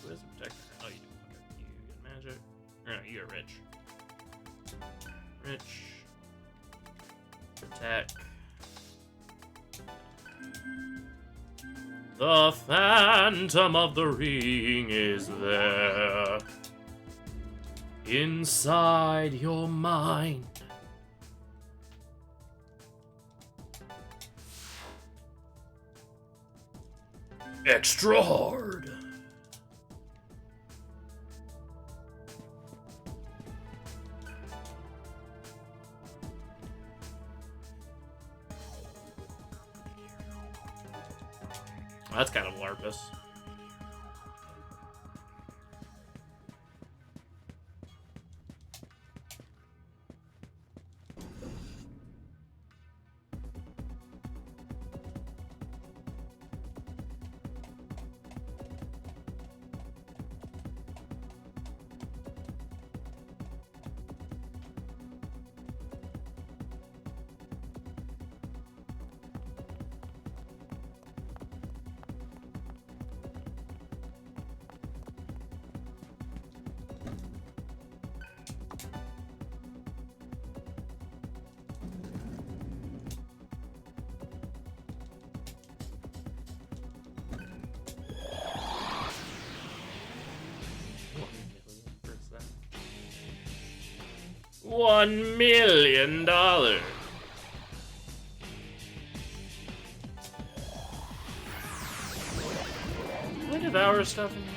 Who is a protector? Oh, you do. Okay. You get magic. Or no, you get rich. Rich. Protect. The Phantom of the Ring is there. Inside your mind. Extra hard. That's kind of larpus. $1 million. Can I devour stuff in here?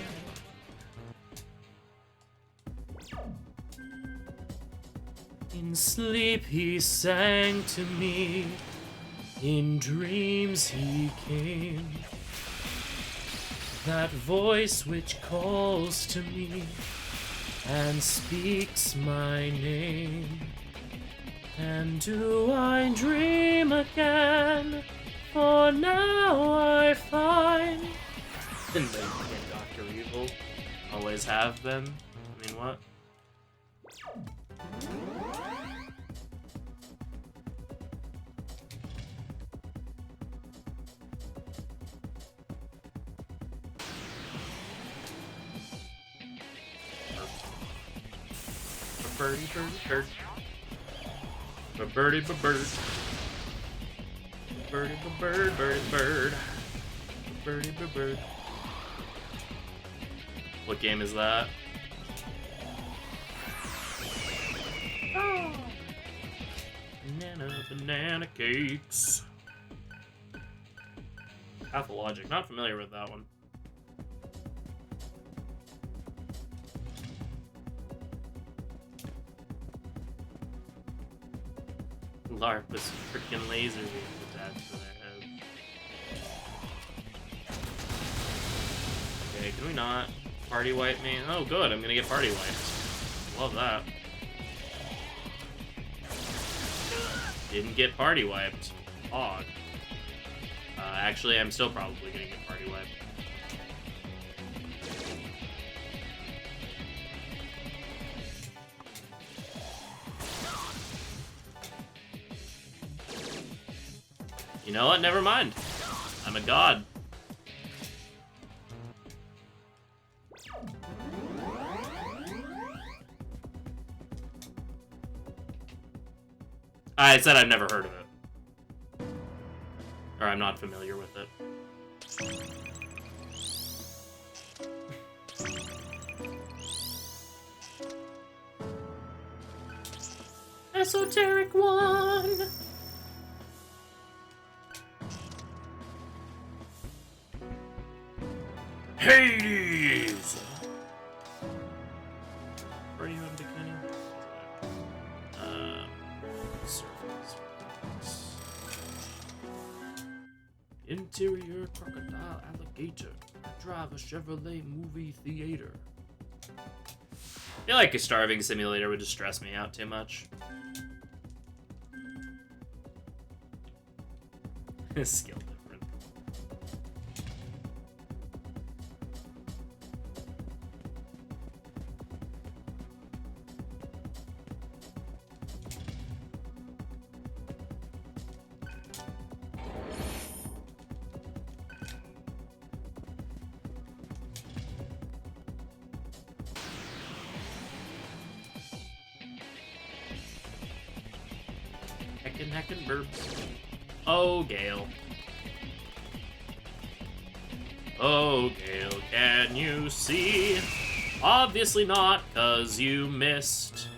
In sleep he sang to me, in dreams he came. That voice which calls to me and speaks my name. And do I dream again? For now I find. And Dr. Evil always have been. I mean, what? Birdie, birdie, bird. Birdie, bird. Birdie, bird, birdie, bird. Birdie, bird. What game is that? Oh. Banana cakes. Pathologic. Not familiar with that one. LARP with freaking laser beams attached to their head. Okay, can we not party wipe me? Oh, good, I'm gonna get party wiped. Love that. Didn't get party wiped. Odd. Actually, I'm still probably gonna get party wiped. You know what? Never mind. I'm a god. I said I've never heard of it. Or I'm not familiar with it. Esoteric one! Hades! Where are you in bikini? Surface. Interior crocodile alligator. Drive a Chevrolet movie theater. I feel like a starving simulator would just stress me out too much. Skill different. Heckin' verbs. Oh, Gale. Oh, Gale, can you see? Obviously not, 'cause you missed.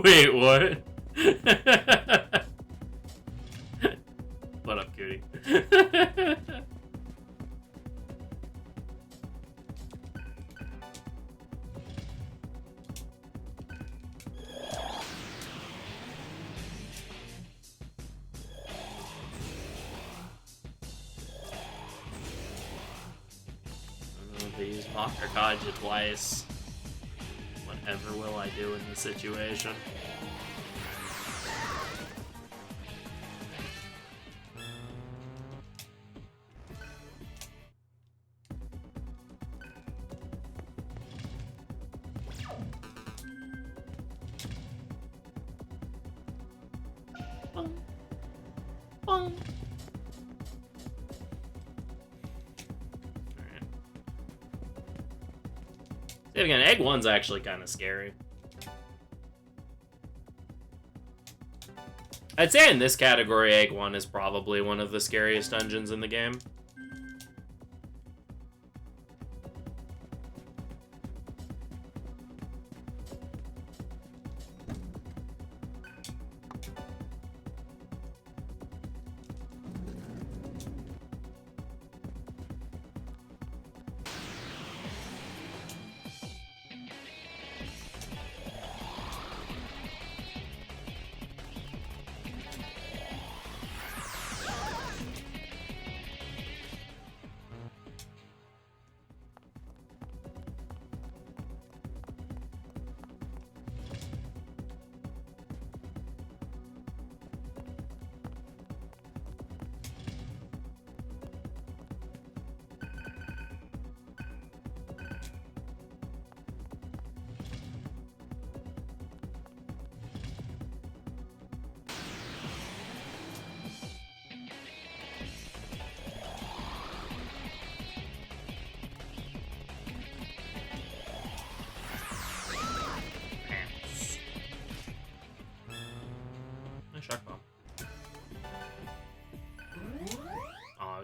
Wait, what? What up, cutie? They use Mocker Kaja twice. Whatever will I do in this situation? Bong. Bong. Again, Egg 1's actually kind of scary. I'd say in this category, Egg 1 is probably one of the scariest dungeons in the game.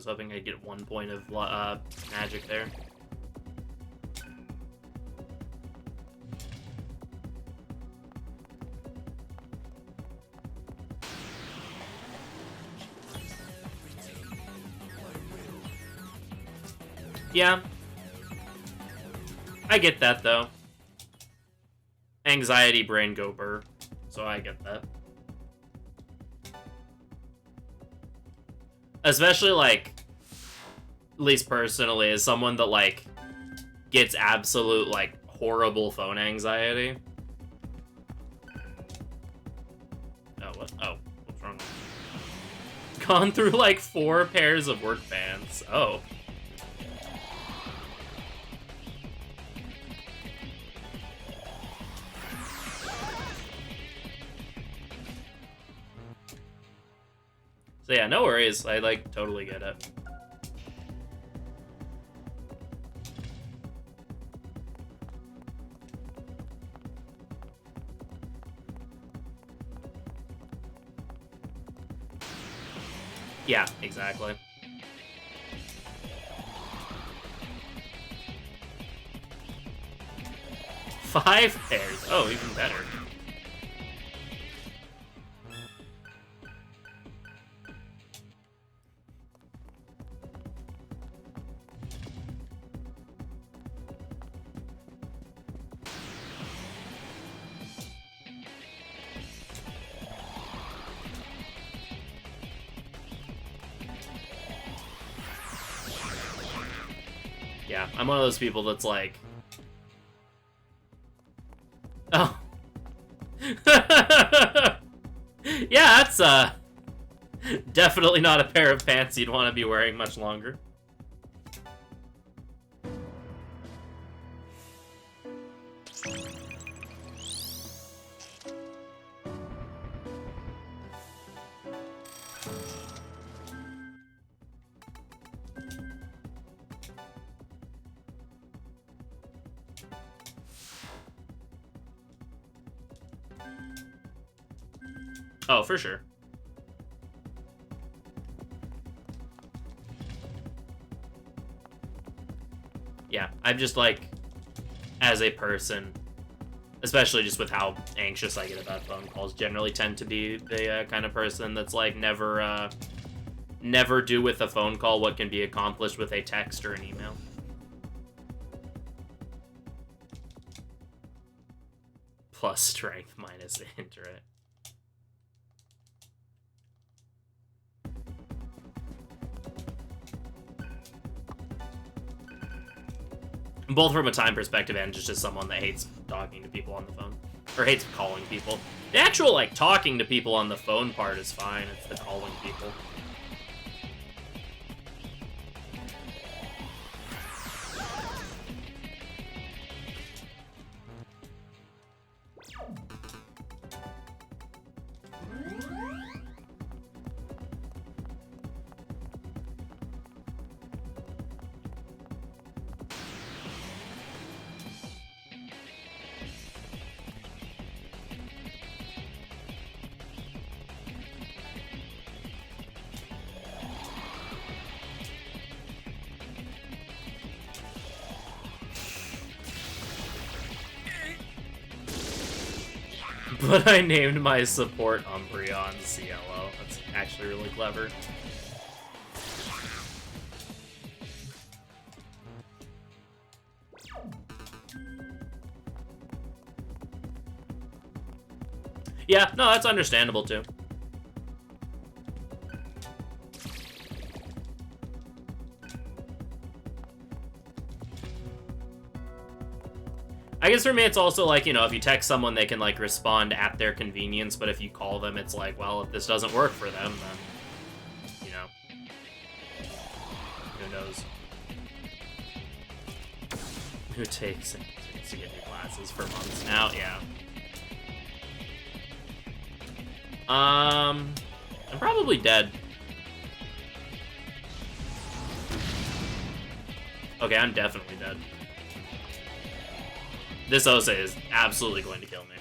was hoping I'd get 1 point of magic there. Yeah. I get that, though. Anxiety brain go burr. So I get that. Especially, like, at least personally, as someone that, like, gets absolute, like, horrible phone anxiety. Oh, what? Oh, what's wrong? Gone through, like, 4 pairs of work pants. Oh. So yeah, no worries. I, like, totally get it. Yeah, exactly. Five pairs. Oh, even better. Yeah, I'm one of those people that's like... Oh. Yeah, that's, definitely not a pair of pants you'd want to be wearing much longer. Oh, for sure. Yeah, I'm just like, as a person, especially just with how anxious I get about phone calls, generally tend to be the kind of person that's like never do with a phone call what can be accomplished with a text or an email. Plus strength minus the interact. Both from a time perspective and just as someone that hates talking to people on the phone. Or hates calling people. The actual, like, talking to people on the phone part is fine. It's the calling people. But I named my support Umbreon CLO. That's actually really clever. Yeah, no, that's understandable too. I guess for me, it's also like, you know, if you text someone, they can, like, respond at their convenience, but if you call them, it's like, well, if this doesn't work for them, then, you know, who knows? Who takes it to get new glasses for months now? Yeah. I'm probably dead. Okay, I'm definitely dead. This Ose is absolutely going to kill me.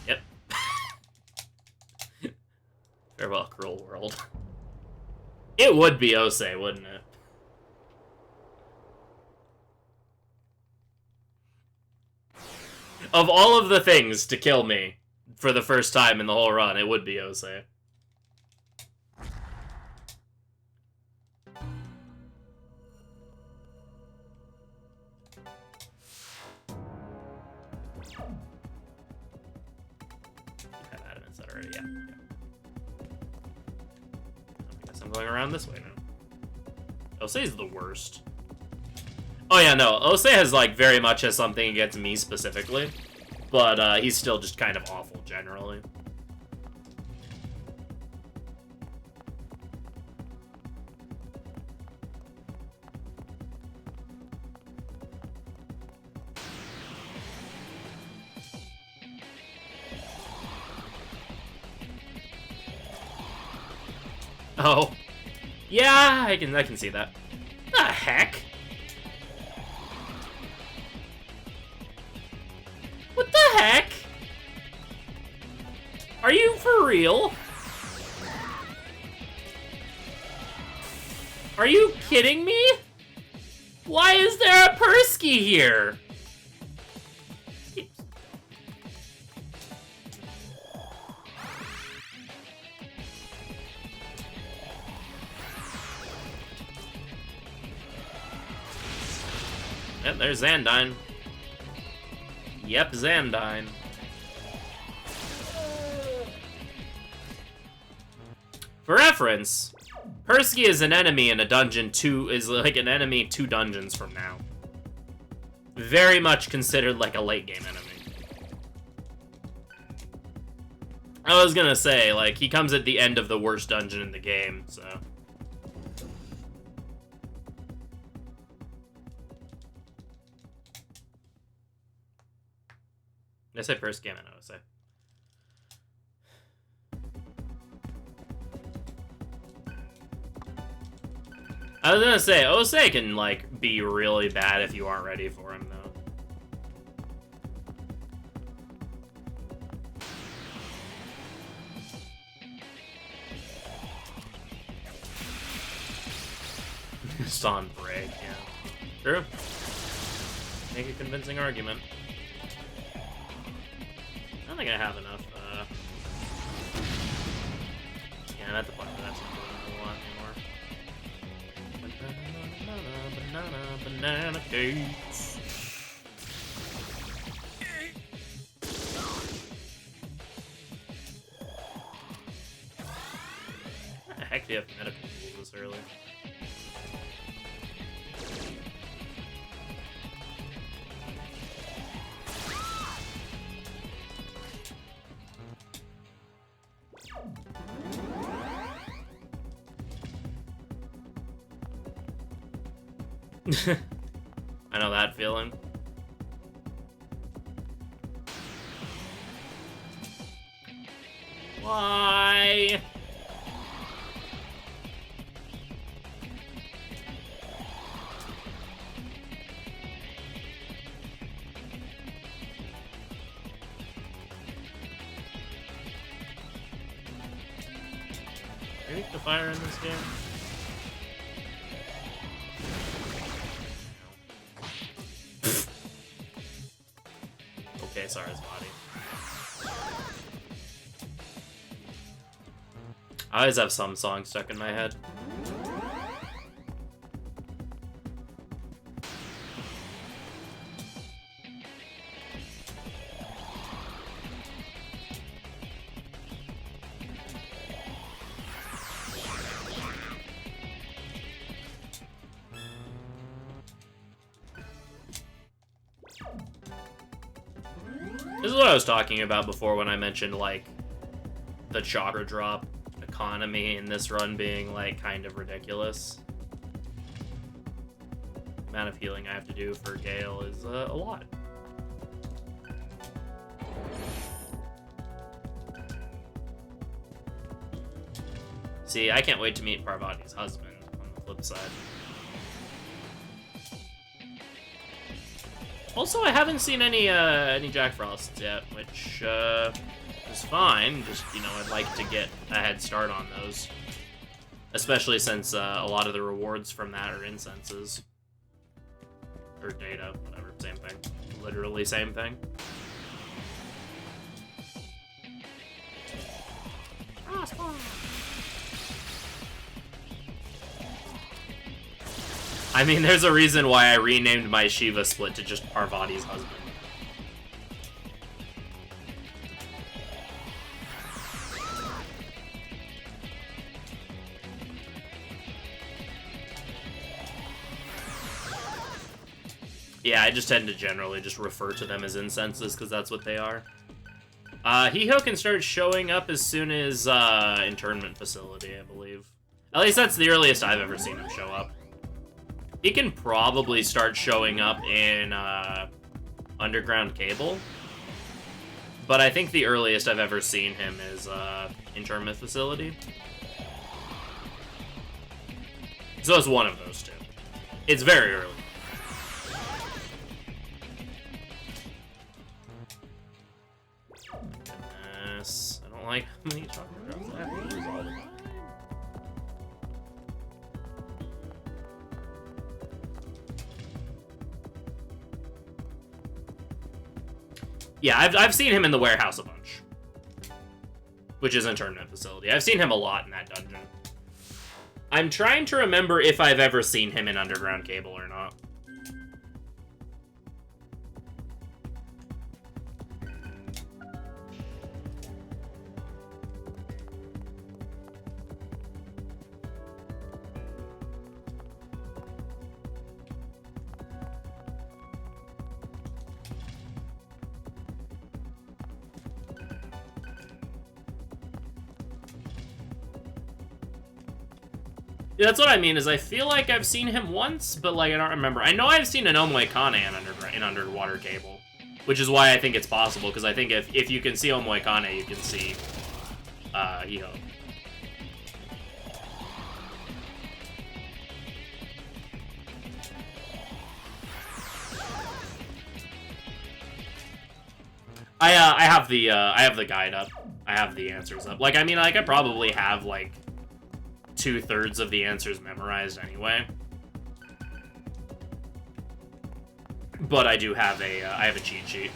Yep. Farewell, cruel world. It would be Osei, wouldn't it? Of all of the things to kill me for the first time in the whole run, it would be Osei. Have adamant set already, yeah. I guess I'm going around this way now. Osei's the worst. Oh yeah, no, Osei has, like, very much has something against me specifically, but he's still just kind of awful generally. Oh. Yeah, I can see that. The heck? What the heck? Are you for real? Are you kidding me? Why is there a Persky here? Yep, there's Xandine. Yep, Xandine. For reference, Persky is an enemy in a dungeon is like an enemy 2 dungeons from now. Very much considered like a late game enemy. I was gonna say, like, he comes at the end of the worst dungeon in the game, so. I say first game, I know what to say. I was gonna say, Osei can, like, be really bad if you aren't ready for him, though. Just on break, yeah. True. Make a convincing argument. I don't think I have enough, yeah, that's the point, but that's not doing a lot anymore. Banana cakes. How the heck do you have medical tools this early? I know that feeling. Why? Are you the fire in this game? Okay, sorry, his body. I always have some song stuck in my head. This is what I was talking about before when I mentioned, like, the chakra drop economy in this run being, like, kind of ridiculous. The amount of healing I have to do for Gale is a lot. See, I can't wait to meet Parvati's husband on the flip side. Also, I haven't seen any Jack Frosts yet, which is is fine. Just, you know, I'd like to get a head start on those. Especially since a lot of the rewards from that are incenses. Or data, whatever, same thing. Literally same thing. I mean, there's a reason why I renamed my Shiva split to just Parvati's husband. Yeah, I just tend to generally just refer to them as incenses, because that's what they are. Hiho can start showing up as soon as, internment facility, I believe. At least that's the earliest I've ever seen him show up. He can probably start showing up in, underground cable. But I think the earliest I've ever seen him is, internment facility. So it's one of those two. It's very early. Goodness, I don't like how many chakra drops I have to use all the time. Yeah, I've seen him in the warehouse a bunch. Which is internment facility. I've seen him a lot in that dungeon. I'm trying to remember if I've ever seen him in underground cable or not. Yeah, that's what I mean, is I feel like I've seen him once, but, like, I don't remember. I know I've seen an Omoikane in underwater cable, which is why I think it's possible, because I think if you can see Omoikane, you can see, Hiho. I have the guide up. I have the answers up. Like, I mean, like, I probably have, like, 2/3 of the answers memorized anyway. But I do have I have a cheat sheet.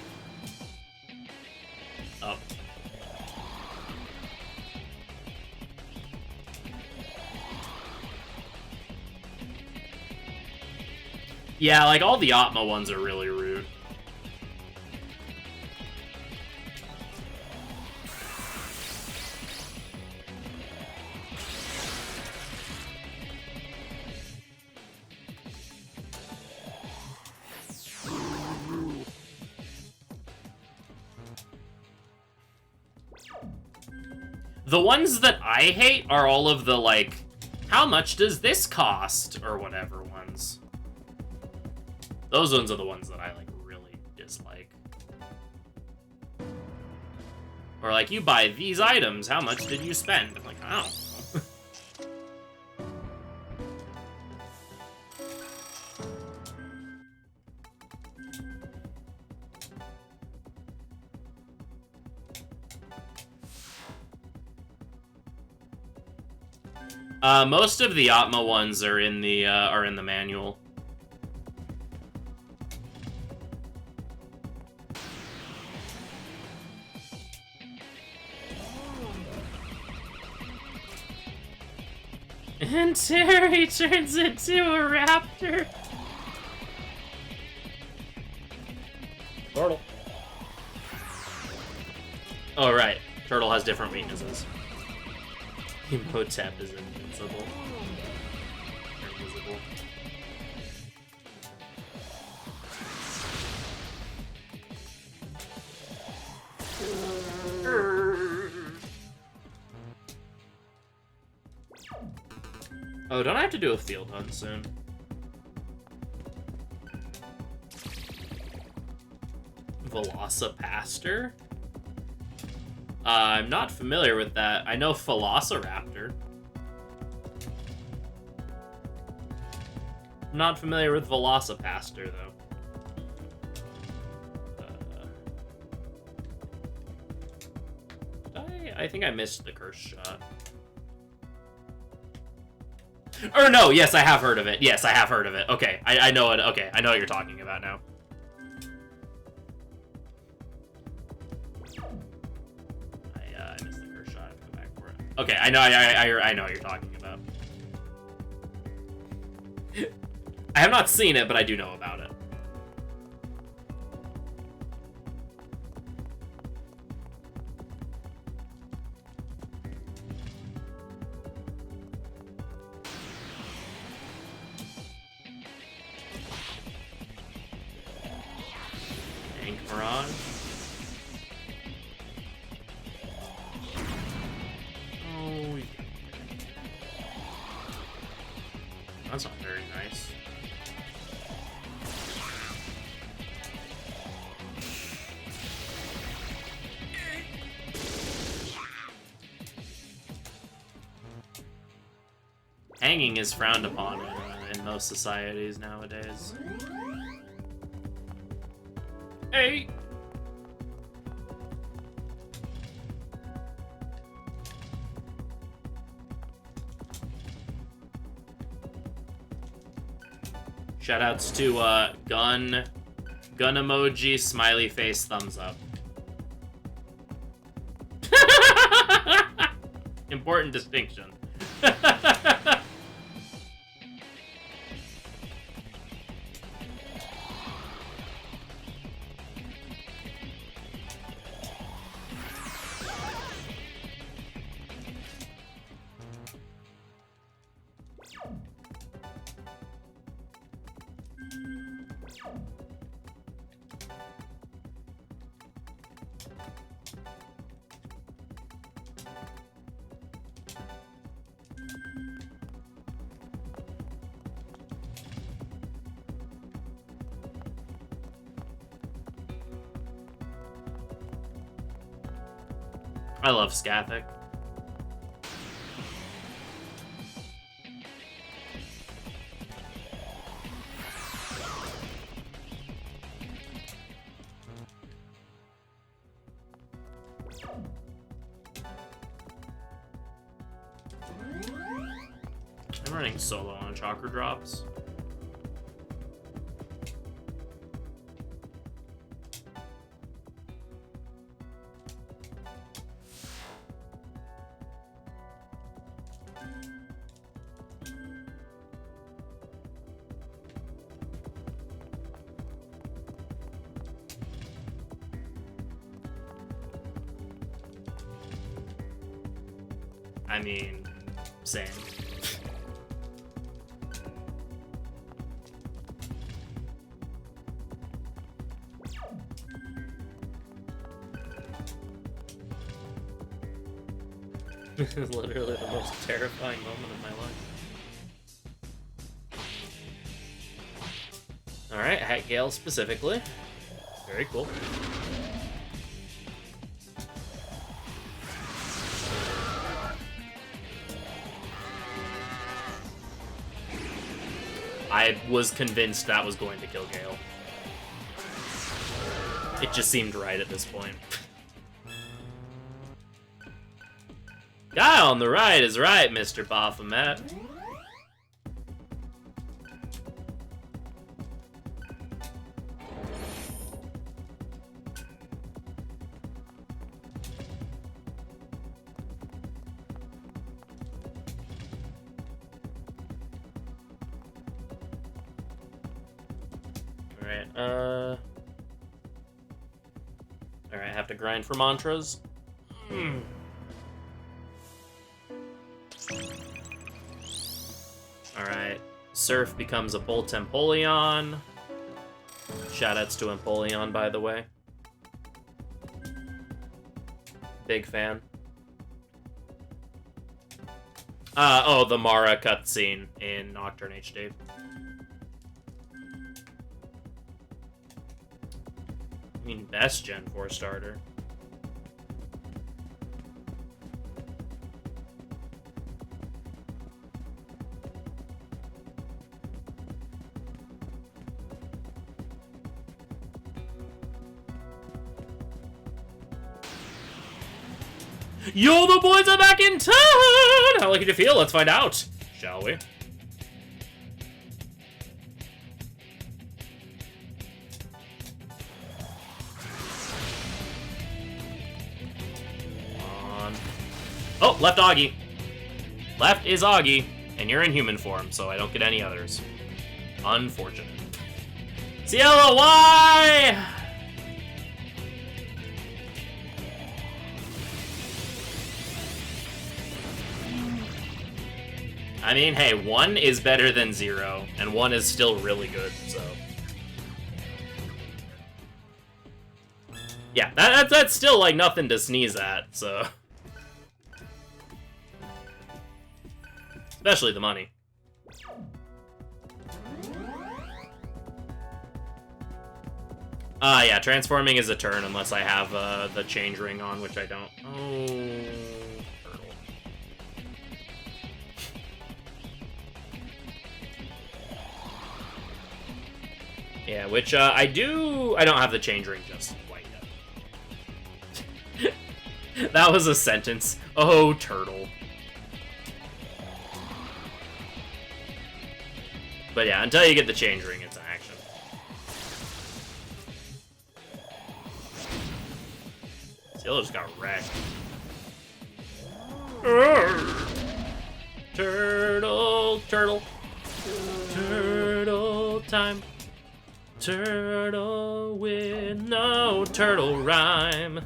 Oh. Yeah, like, all the Atma ones are really rude. The ones that I hate are all of the, like, how much does this cost? Or whatever ones. Those ones are the ones that I, like, really dislike. Or, like, you buy these items, how much did you spend? I'm like, I don't know. Most of the Atma ones are in the manual. And Terry turns into a raptor. Turtle. Oh, right. Turtle has different weaknesses. Emotep is invincible. Or invisible. Oh, don't I have to do a field hunt soon? Velocipaster? I'm not familiar with that. I know Velociraptor. I'm not familiar with Velocipaster, though. I think I missed the curse shot. Or no, yes, I have heard of it. Yes, I have heard of it. Okay, I know it. Okay, I know what you're talking about now. I missed the curse shot. I have to go back for it. Okay, I know what you're talking about. I have not seen it, but I do know about it. Mirage. Oh, yeah. That's not very nice. Hanging is frowned upon in most societies nowadays. Hey! Shoutouts to gun emoji, smiley face, thumbs up. Important distinction. I love Scathic. I'm running solo on chakra drops. I mean, same. This is literally the most terrifying moment of my life. Alright, Hat Gale specifically. Very cool. I was convinced that was going to kill Gale. It just seemed right at this point. Guy on the right is right, Mr. Baphomet. Alright, I have to grind for mantras. Alright, Surf becomes a Bolt Empoleon. Shoutouts to Empoleon, by the way. Big fan. Oh, the Mara cutscene in Nocturne HD. I mean, best Gen 4 starter. Yo, the boys are back in town! How lucky to feel? Let's find out, shall we? On. Oh, left Augie. Left is Augie, and you're in human form, so I don't get any others. Unfortunate. CLOY! I mean, hey, 1 is better than 0, and 1 is still really good, so... Yeah, that's still, like, nothing to sneeze at, so... Especially the money. Yeah, transforming is a turn unless I have the change ring on, which I don't. Oh, turtle. Yeah, which I don't have the change ring just quite yet. That was a sentence. Oh, turtle. But yeah, until you get the change ring, it's action. Still just got wrecked. Turtle, turtle. Turtle time. Turtle with no turtle rhyme.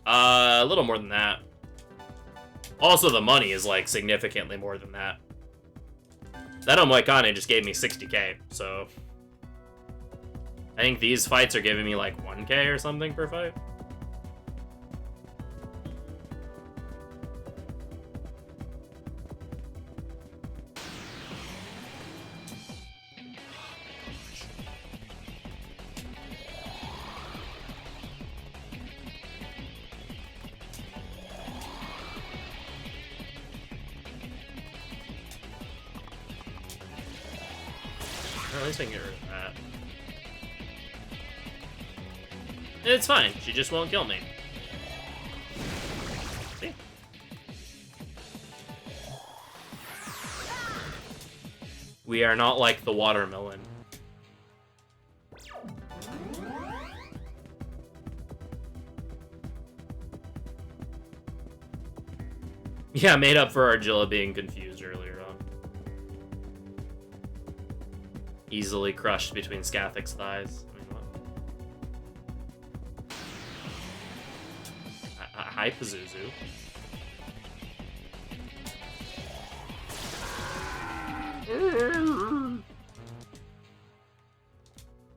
A little more than that. Also, the money is, like, significantly more than that. That Omoikane just gave me 60k, so... I think these fights are giving me, like, 1k or something per fight. At least I can get rid of that. It's fine. She just won't kill me. See? We are not like the watermelon. Yeah, made up for Argilla being confused earlier on. Easily crushed between Scathic's thighs. I mean, what? Hi, Pazuzu.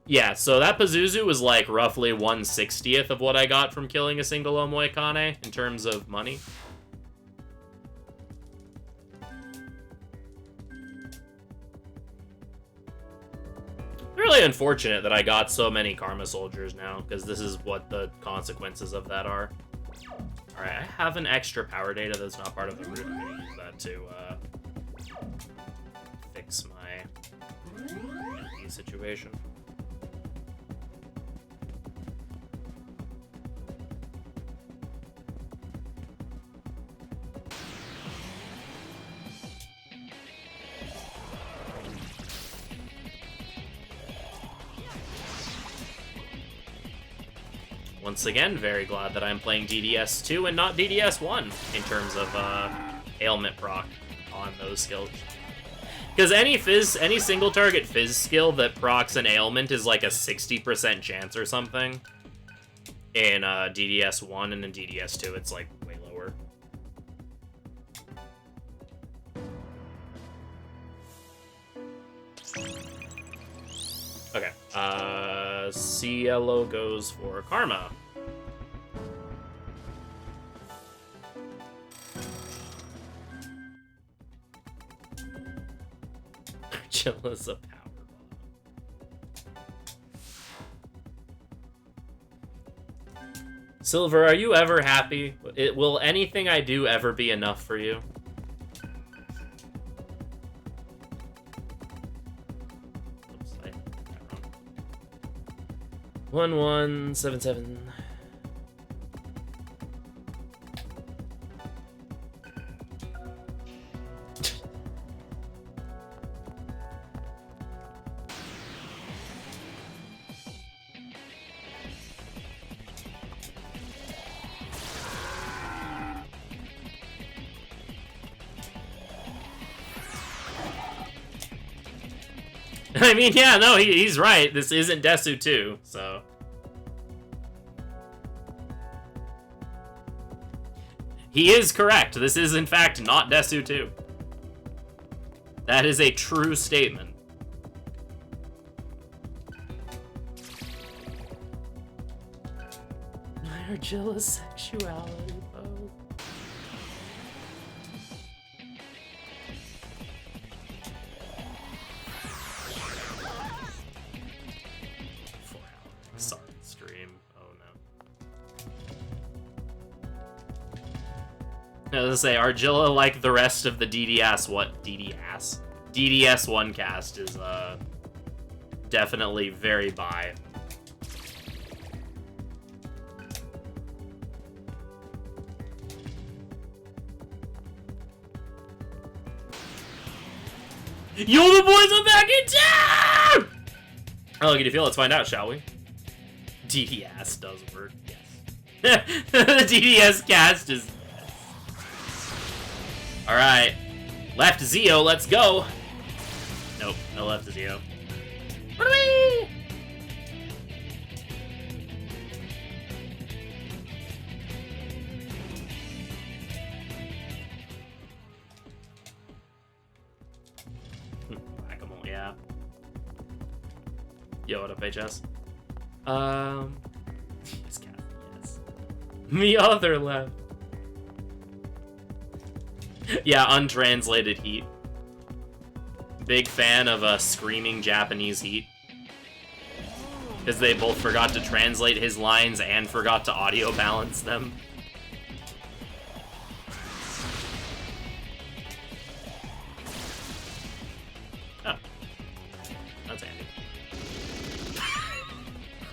Yeah, so that Pazuzu was like roughly 1/60th of what I got from killing a single Omoikane in terms of money. Really unfortunate that I got so many Karma Soldiers now, because this is what the consequences of that are. Alright, I have an extra power data that's not part of the route. I'm going to use that to fix my MP situation. Once again, very glad that I'm playing DDS2 and not DDS1 in terms of ailment proc on those skills. Because any single target fizz skill that procs an ailment is like a 60% chance or something. In DDS1 and in DDS2, it's like way lower. Okay, Cielo goes for Karma. Argilla's a power bomb. Silver, are you ever happy? Will anything I do ever be enough for you? Oops, I got that wrong. 1177. I mean, yeah, no, he's right. This isn't Desu 2, so... He is correct. This is, in fact, not Desu 2. That is a true statement. Argilla's sexuality, Bo. Sorry, stream. Oh no. I was gonna say, Argilla, like the rest of the DDS1 cast is definitely very bi. Yo, the boys are back in town! How lucky do you feel? Let's find out, shall we? DDS does work, yes. The DDS cast is... Alright. Left Zio, let's go! Nope, no left Zio. Whee! Whack-a-mole, yeah. Yo, what up, HS? Yes, Kathy, yes. The other left. Yeah, untranslated heat. Big fan of screaming Japanese heat. Because they both forgot to translate his lines and forgot to audio balance them. Oh. That's handy.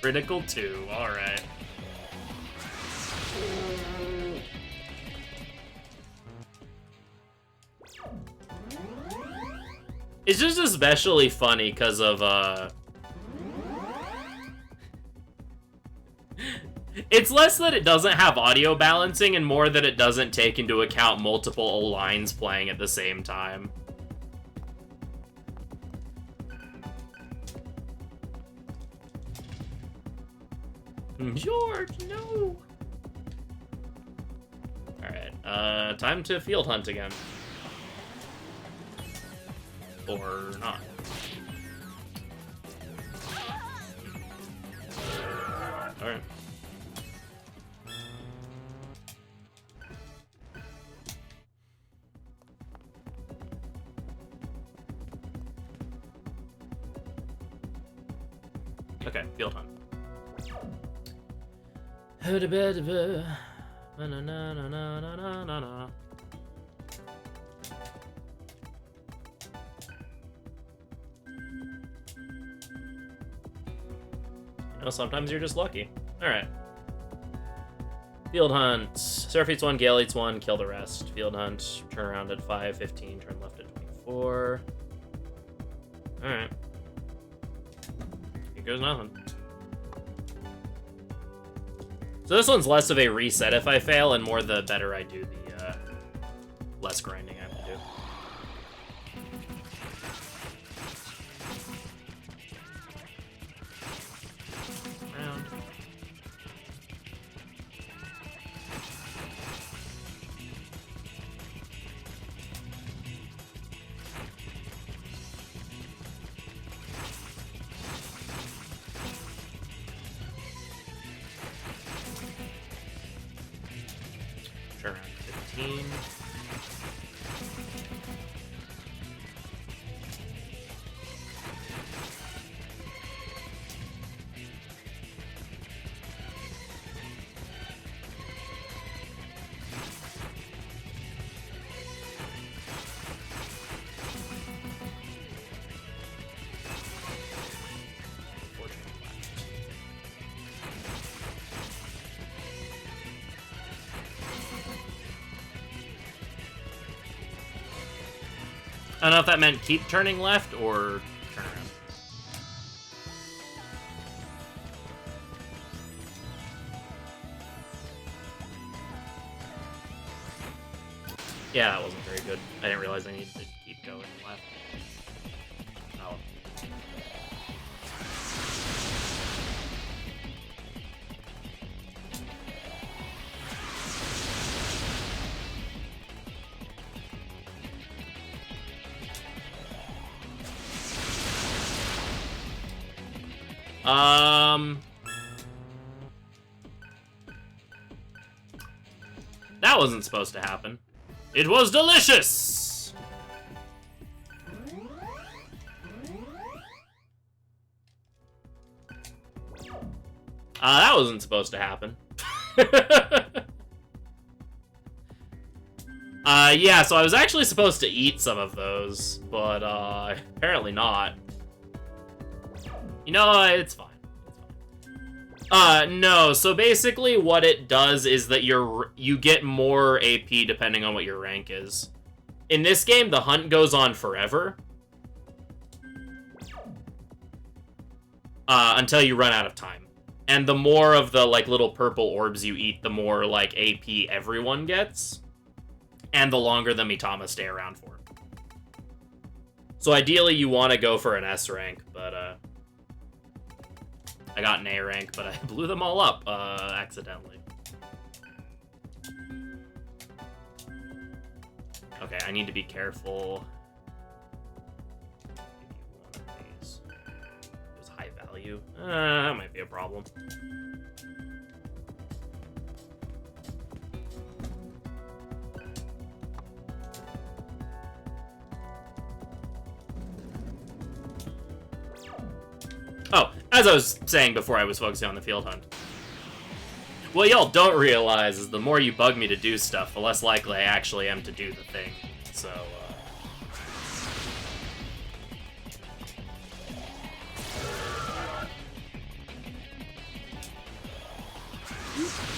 Critical 2, alright. It's just especially funny because of, It's less that it doesn't have audio balancing and more that it doesn't take into account multiple lines playing at the same time. George, no! Alright, time to field hunt again. Or not. Alright. Okay, field hunt. You know, sometimes you're just lucky. Alright. Field hunt. Surf eats 1, Gale eats 1, kill the rest. Field hunt. Turn around at 5, 15, turn left at 24. Alright. Here goes nothing. So this one's less of a reset if I fail, and more the better I do, the less grinding I have to do. Round. Turn around 15. I don't know if that meant keep turning left or turn around. Yeah, that wasn't very good. I didn't realize I needed to keep going left. Oh. That wasn't supposed to happen. It was delicious! That wasn't supposed to happen. Yeah, so I was actually supposed to eat some of those, but, apparently not. You know, it's fine. It's fine. No, so basically what it does is that you get more AP depending on what your rank is. In this game, the hunt goes on forever. Until you run out of time. And the more of the, like, little purple orbs you eat, the more, like, AP everyone gets. And the longer the Mitama stay around for. So ideally you want to go for an S rank, but I got an A rank, but I blew them all up accidentally. Okay, I need to be careful. Maybe one of these. It was high value. That might be a problem. Oh, as I was saying before I was focusing on the field hunt. What y'all don't realize is the more you bug me to do stuff, the less likely I actually am to do the thing. So,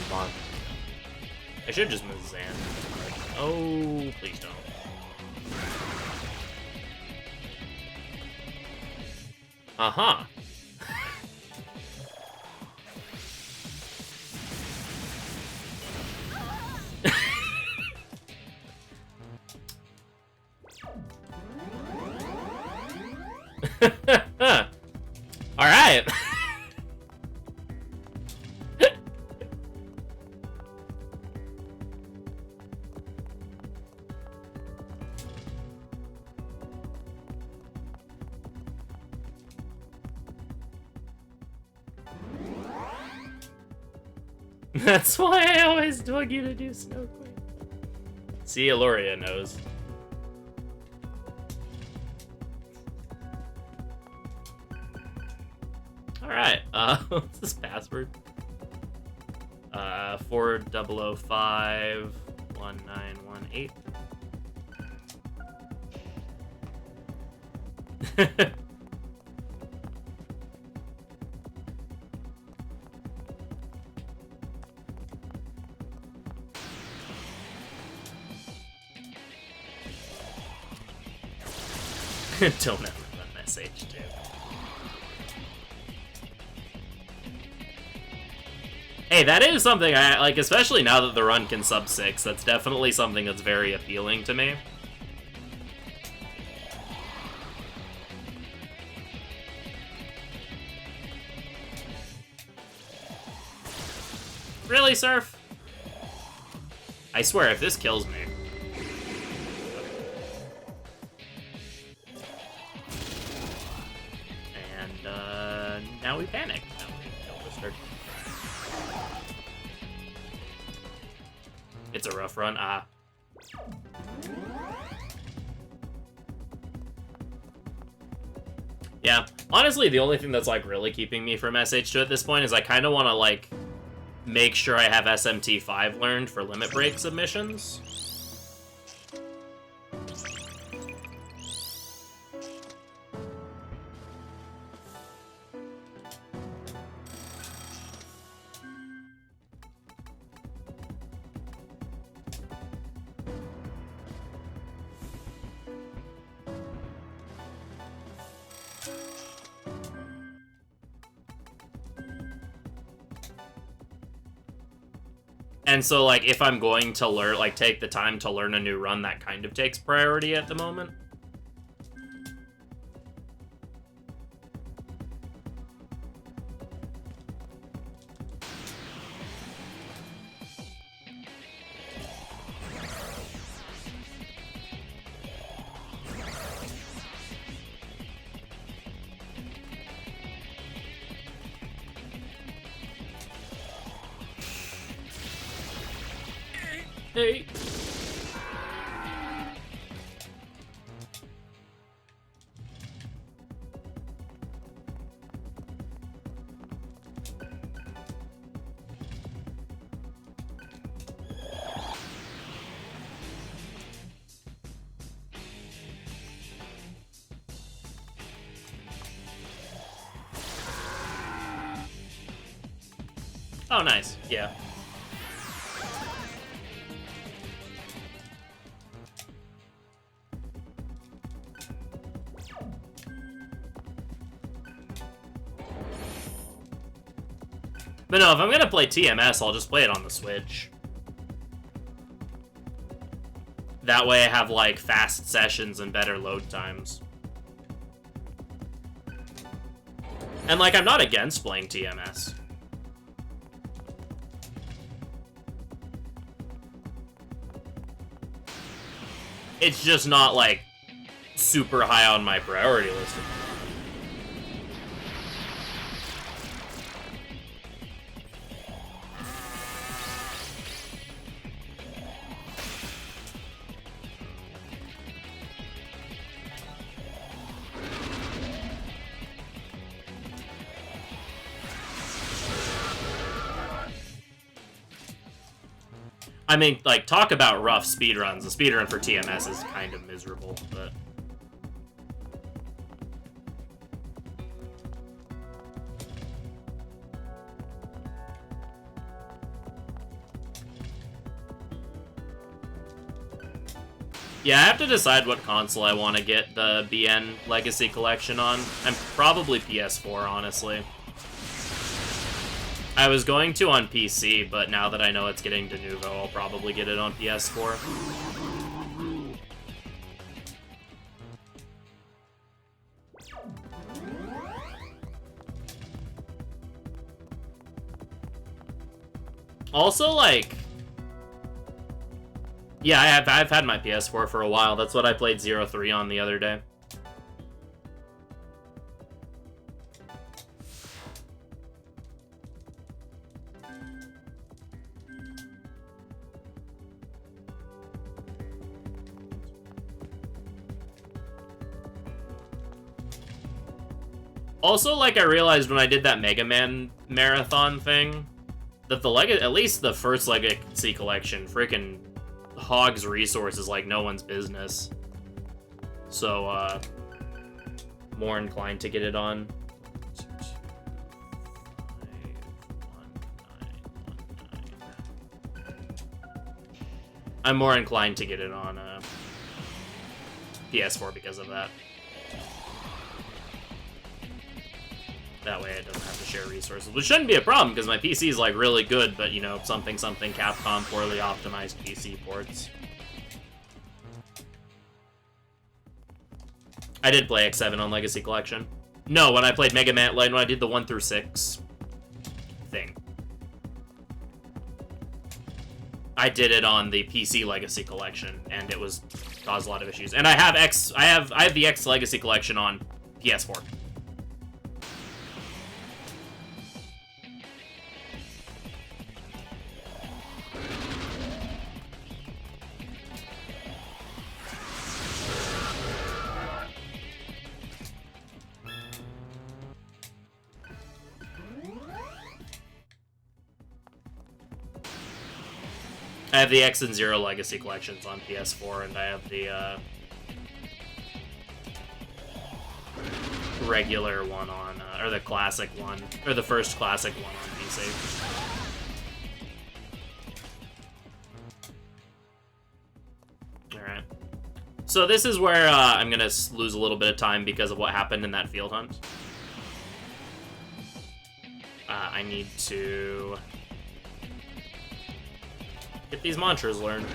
come on. I should just move Zan. Oh, please don't. Uh-huh. All right. That's why I always dug you to do Snow Queen. See, Eloria knows. Alright, what's this password? 4005 1918. Don't ever run SH2. Hey, that is something I like, especially now that the run can sub 6. That's definitely something that's very appealing to me. Really, Surf? I swear, if this kills me. And, now we panic. No, we start. It's a rough run. Ah. Yeah, honestly, the only thing that's, like, really keeping me from SH2 at this point is I kind of want to, like, make sure I have SMT5 learned for limit break submissions. And so, like, if I'm going to learn, like, take the time to learn a new run, that kind of takes priority at the moment. Hey. Oh, nice. Yeah. But no, if I'm gonna play TMS, I'll just play it on the Switch. That way I have, like, fast sessions and better load times. And, like, I'm not against playing TMS. It's just not, like, super high on my priority list. I mean, like, talk about rough speedruns. The speedrun for TMS is kind of miserable, but... Yeah, I have to decide what console I want to get the BN Legacy Collection on. I'm probably PS4, honestly. I was going to on PC, but now that I know it's getting de novo, I'll probably get it on PS4. Also, like... Yeah, I've had my PS4 for a while. That's what I played 03 on the other day. Also, like, I realized when I did that Mega Man marathon thing, that at least the first Legacy Collection freaking hogs resources like no one's business. So, more inclined to get it on. I'm more inclined to get it on PS4 because of that. That way it doesn't have to share resources, which shouldn't be a problem because my PC is like really good, but you know, something Capcom poorly optimized PC ports. I did play X7 on Legacy Collection. No, when I played Mega Man, like when I did the 1 through 6 thing. I did it on the PC Legacy Collection, and it caused a lot of issues. And I have the X Legacy Collection on PS4. I have the X and Zero Legacy Collections on PS4, and I have the regular one on, or the classic one, or the first classic one on PC. Alright. So this is where I'm gonna lose a little bit of time because of what happened in that field hunt. I need to get these mantras learned.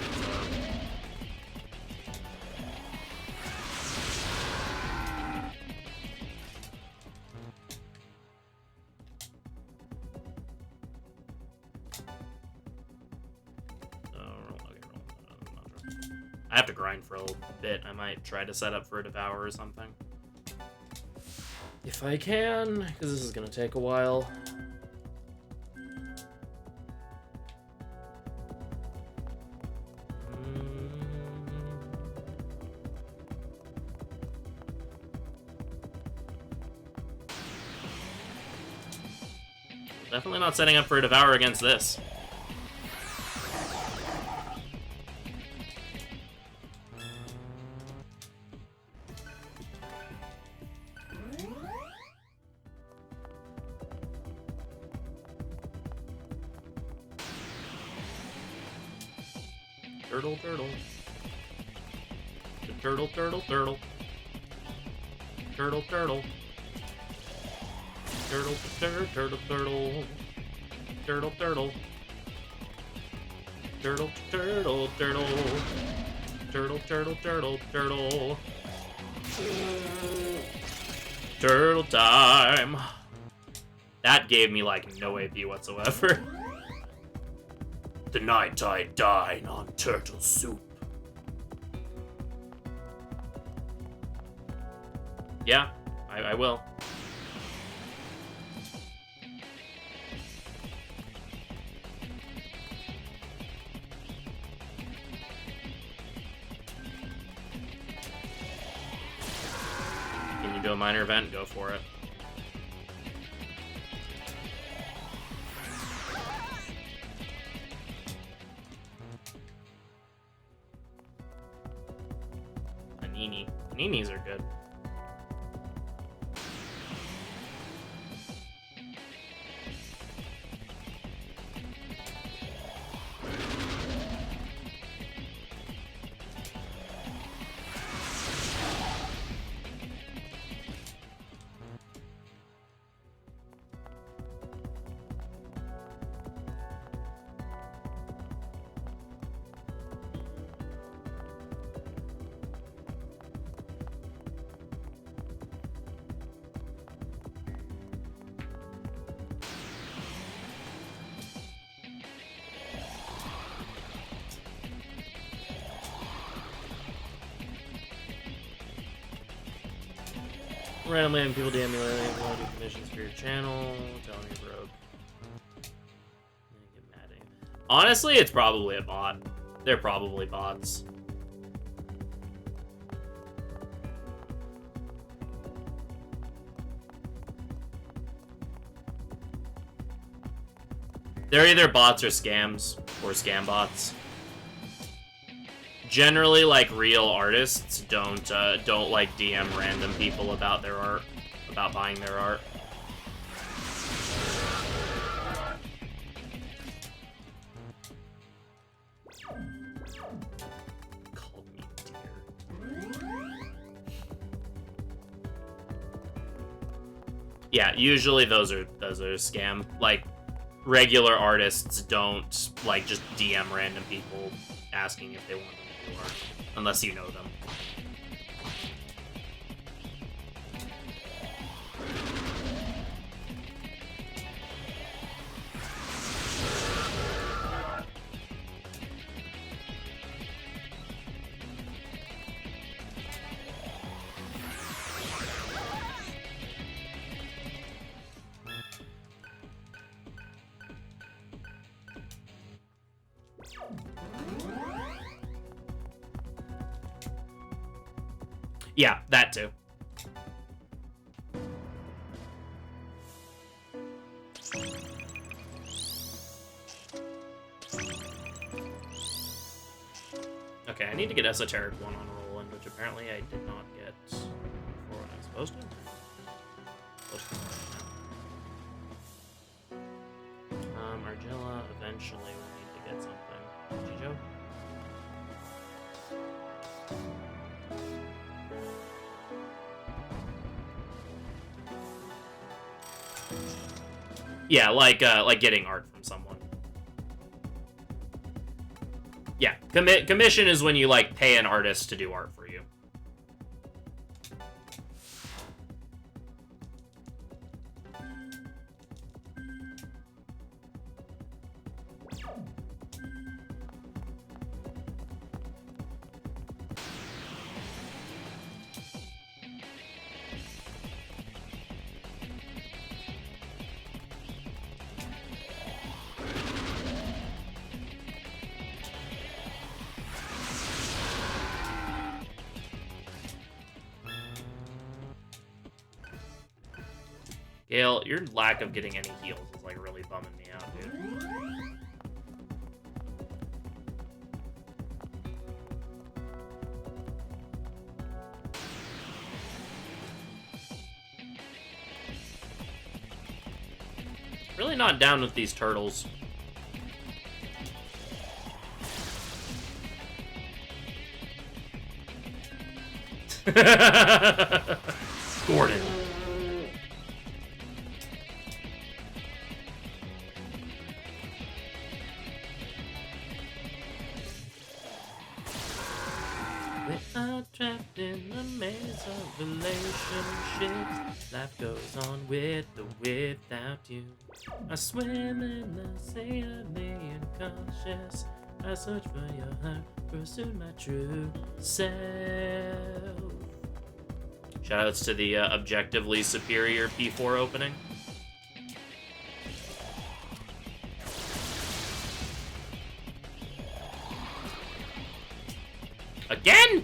I have to grind for a little bit. I might try to set up for a Devour or something. If I can, because this is going to take a while. Definitely not setting up for a Devour against this. Turtle, turtle. The turtle, turtle, turtle. Turtle, turtle. Turtle, turtle, turtle, turtle. Turtle, turtle. Turtle, turtle, turtle. Turtle, turtle, turtle, turtle. Turtle time. That gave me, like, no AP whatsoever. Tonight I dine on turtle soup. Yeah, I will. Can you do a minor event? Go for it. Panini. Paninis are good. Randomly having people DM me lately, if you want to do commissions for your channel, telling me broke. Get mad at you. Honestly, it's probably a bot. They're probably bots. They're either bots or scams, or scam bots. Generally, like, real artists don't like DM random people about their art, about buying their art. Call me dear. Yeah, usually those are scam. Like, regular artists don't, like, just DM random people asking if they want them to do art, unless you know them. Yeah, that too. Okay, I need to get Esoteric 1 on Roland, which apparently I did not get before when I was supposed to. Argilla, eventually we'll need to get something. Chijo? Yeah, like getting art from someone. Yeah, commission is when you, like, pay an artist to do art for you. Gale, your lack of getting any heals is, like, really bumming me out, dude. Really not down with these turtles. Gordon. We are trapped in the maze of relationships. Life goes on with or without you. I swim in the sea of the unconscious. I search for your heart, pursue my true self. Shoutouts to the objectively superior P4 opening. Again?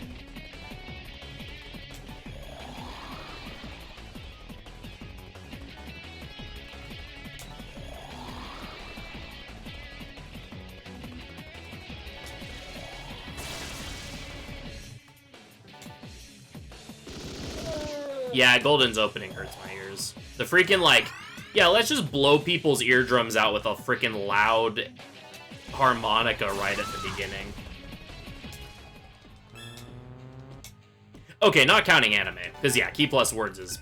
Yeah, Golden's opening hurts my ears. The freaking, like, yeah, let's just blow people's eardrums out with a freaking loud harmonica right at the beginning. Okay, not counting anime, because yeah, Key Plus Words is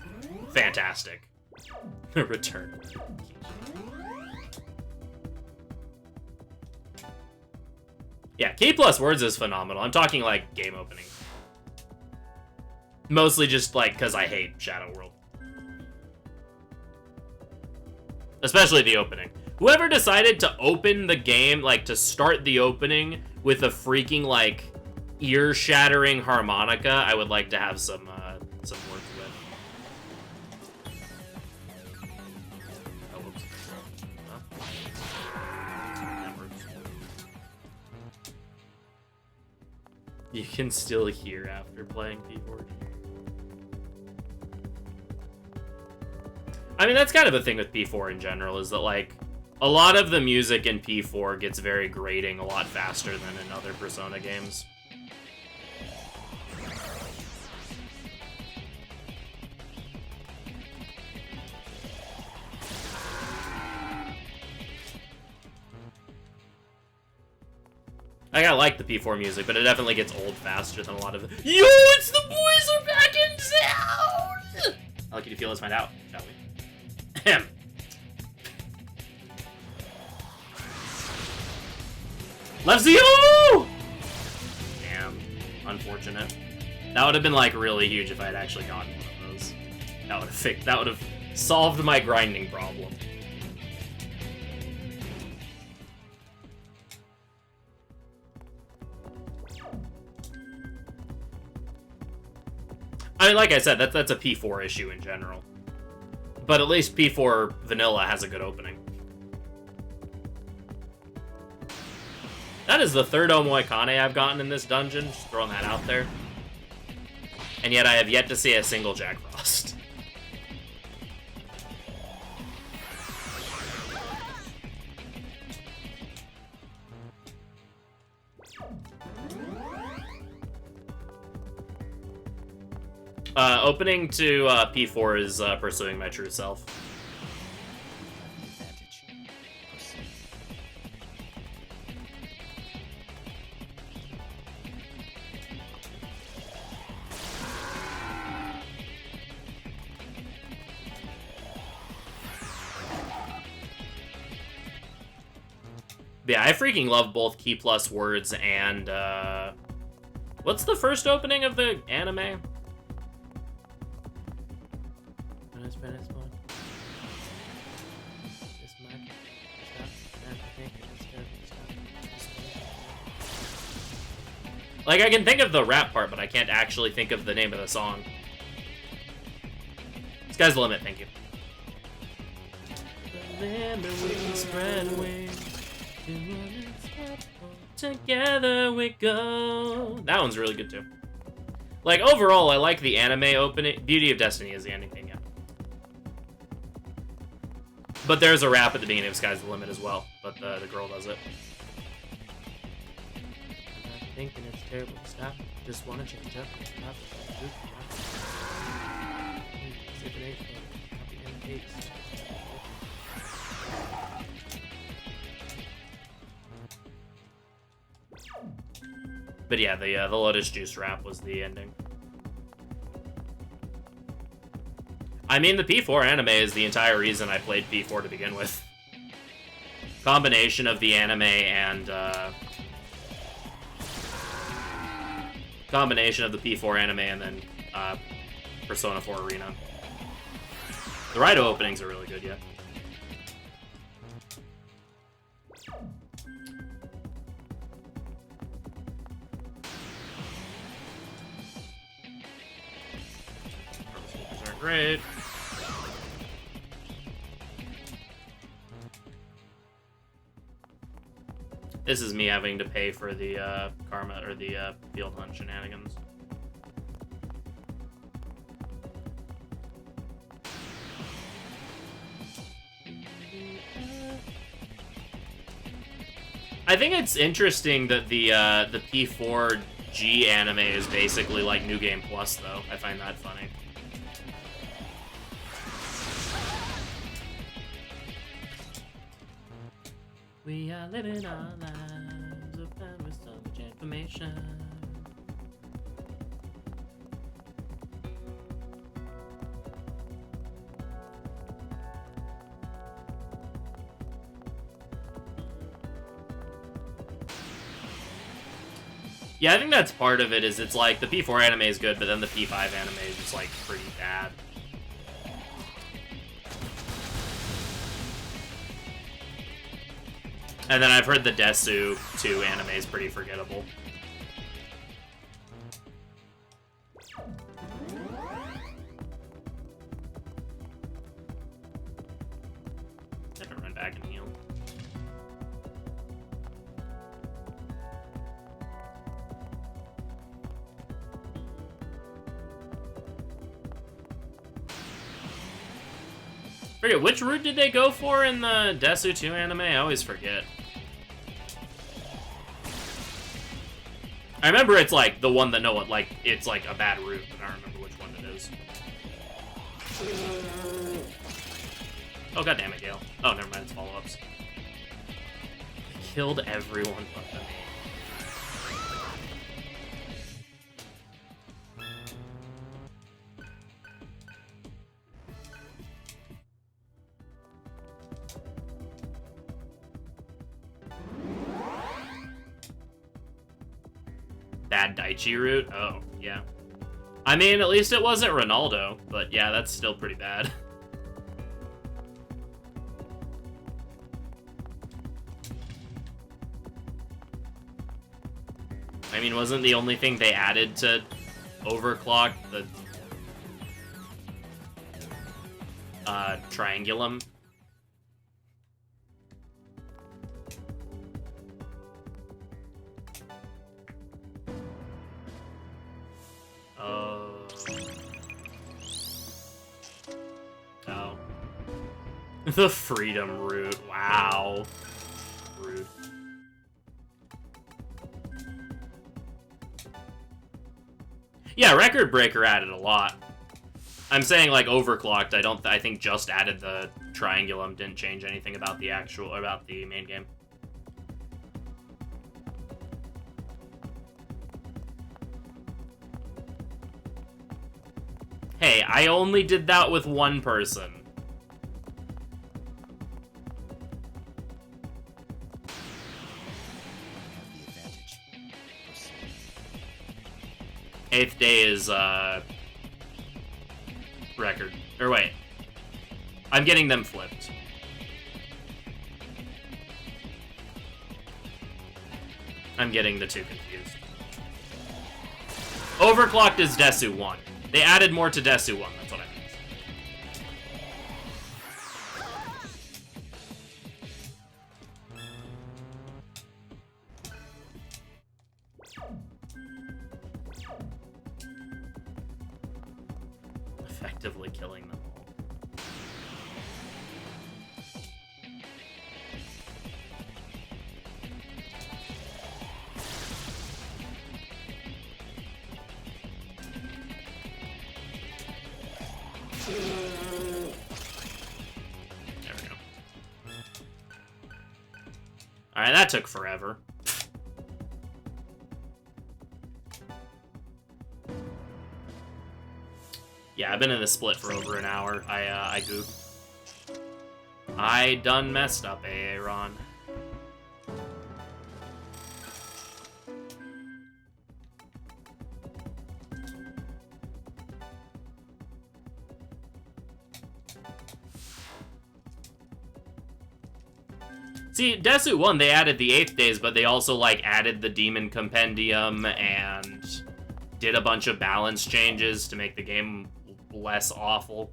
fantastic. Return. Yeah, Key Plus Words is phenomenal. I'm talking, like, game opening. Mostly just, like, because I hate Shadow World. Especially the opening. Whoever decided to open the game, like, to start the opening with a freaking, like, ear-shattering harmonica, I would like to have some words with. Oh, whoops. Huh? That works. You can still hear after playing P4. I mean, that's kind of a thing with P4 in general, is that, like, a lot of the music in P4 gets very grating a lot faster than in other Persona games. I like the P4 music, but it definitely gets old faster than a lot of the— Yo, it's the boys are back in town! I'd like you to feel us find out, shall we? Ahem. Left ZO! Damn. Unfortunate. That would have been, like, really huge if I had actually gotten one of those. That would have solved my grinding problem. I mean, like I said, that's a P4 issue in general. But at least P4 Vanilla has a good opening. That is the third Omoikane I've gotten in this dungeon, just throwing that out there. And yet I have yet to see a single Jack Frost. Opening to P4 is Pursuing My True Self. Yeah, I freaking love both Key Plus Words and, what's the first opening of the anime? Like, I can think of the rap part, but I can't actually think of the name of the song. Sky's the limit, thank you. Together we go. That one's really good too. Like, overall, I like the anime opening. Beauty of Destiny is the ending thing, yeah. But there's a rap at the beginning of Sky's the Limit as well, but the girl does it. I'm thinking it's terrible to stop. Just wanna change up. But yeah, the Lotus Juice rap was the ending. I mean, the P4 anime is the entire reason I played P4 to begin with. Combination of the anime and, combination of the P4 anime and then, Persona 4 Arena. The Raidou openings are really good, yeah. These aren't great. This is me having to pay for the karma or the field hunt shenanigans. I think it's interesting that the P4G anime is basically like New Game Plus, though. I find that funny. We are living our lives open with so much information. Yeah, I think that's part of it, is it's like the P4 anime is good, but then the P5 anime is just like pretty bad. And then I've heard the Desu 2 anime is pretty forgettable. I can run back and heal. Forget, which route did they go for in the Desu 2 anime? I always forget. I remember it's like the one that no one, like, it's like a bad route, but I don't remember which one it is. Oh, goddammit, Gale. Oh, never mind, it's follow-ups. Killed everyone but me. Bad Daichi route? Oh, yeah. I mean, at least it wasn't Ronaldo, but yeah, that's still pretty bad. I mean, wasn't the only thing they added to overclock the triangulum? Oh. The freedom route. Wow. Rude. Yeah, Record Breaker added a lot. I'm saying like overclocked. I think just added the triangulum, didn't change anything about the main game. Hey, I only did that with one person. Eighth day is, record. Or wait. I'm getting them flipped. I'm getting the two confused. Overclocked is Desu 1. They added more to Desu 1, that's what I mean. Effectively killing them all. Alright, that took forever. Yeah, I've been in the split for over an hour. I goofed. I done messed up, Aaron. See, Desu 1, they added the 8th days, but they also, like, added the Demon Compendium and did a bunch of balance changes to make the game less awful.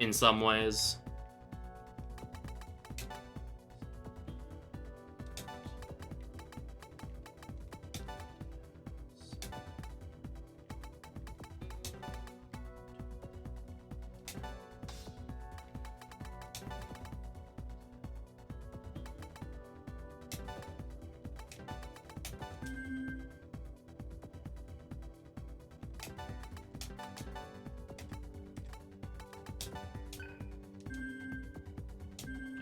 In some ways.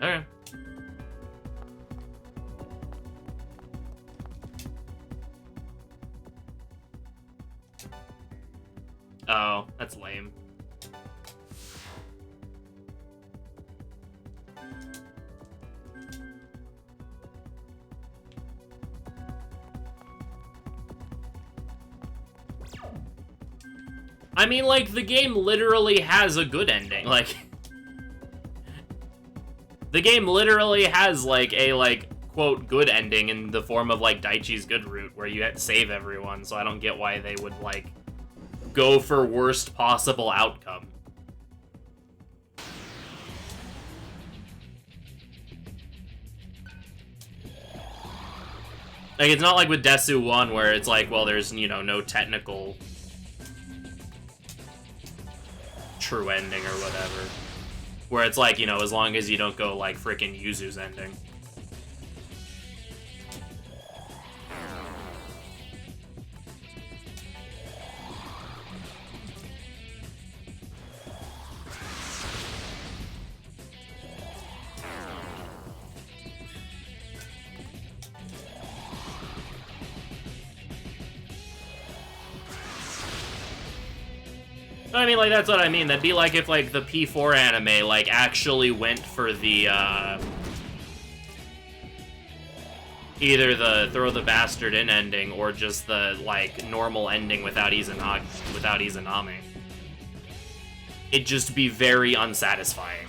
Okay. Oh, that's lame. I mean, like, the game literally has a good ending, like... The game literally has, like, a, like, quote, good ending in the form of, like, Daichi's good route, where you have to save everyone, so I don't get why they would, like, go for worst possible outcome. Like, it's not like with Desu 1, where it's like, well, there's, you know, no technical true ending or whatever. Where it's like, you know, as long as you don't go like frickin' Yuzu's ending. I mean, like, that's what I mean. That'd be like if, like, the P4 anime, like, actually went for the, either the throw the bastard in ending, or just the, like, normal ending without Izanami. It'd just be very unsatisfying.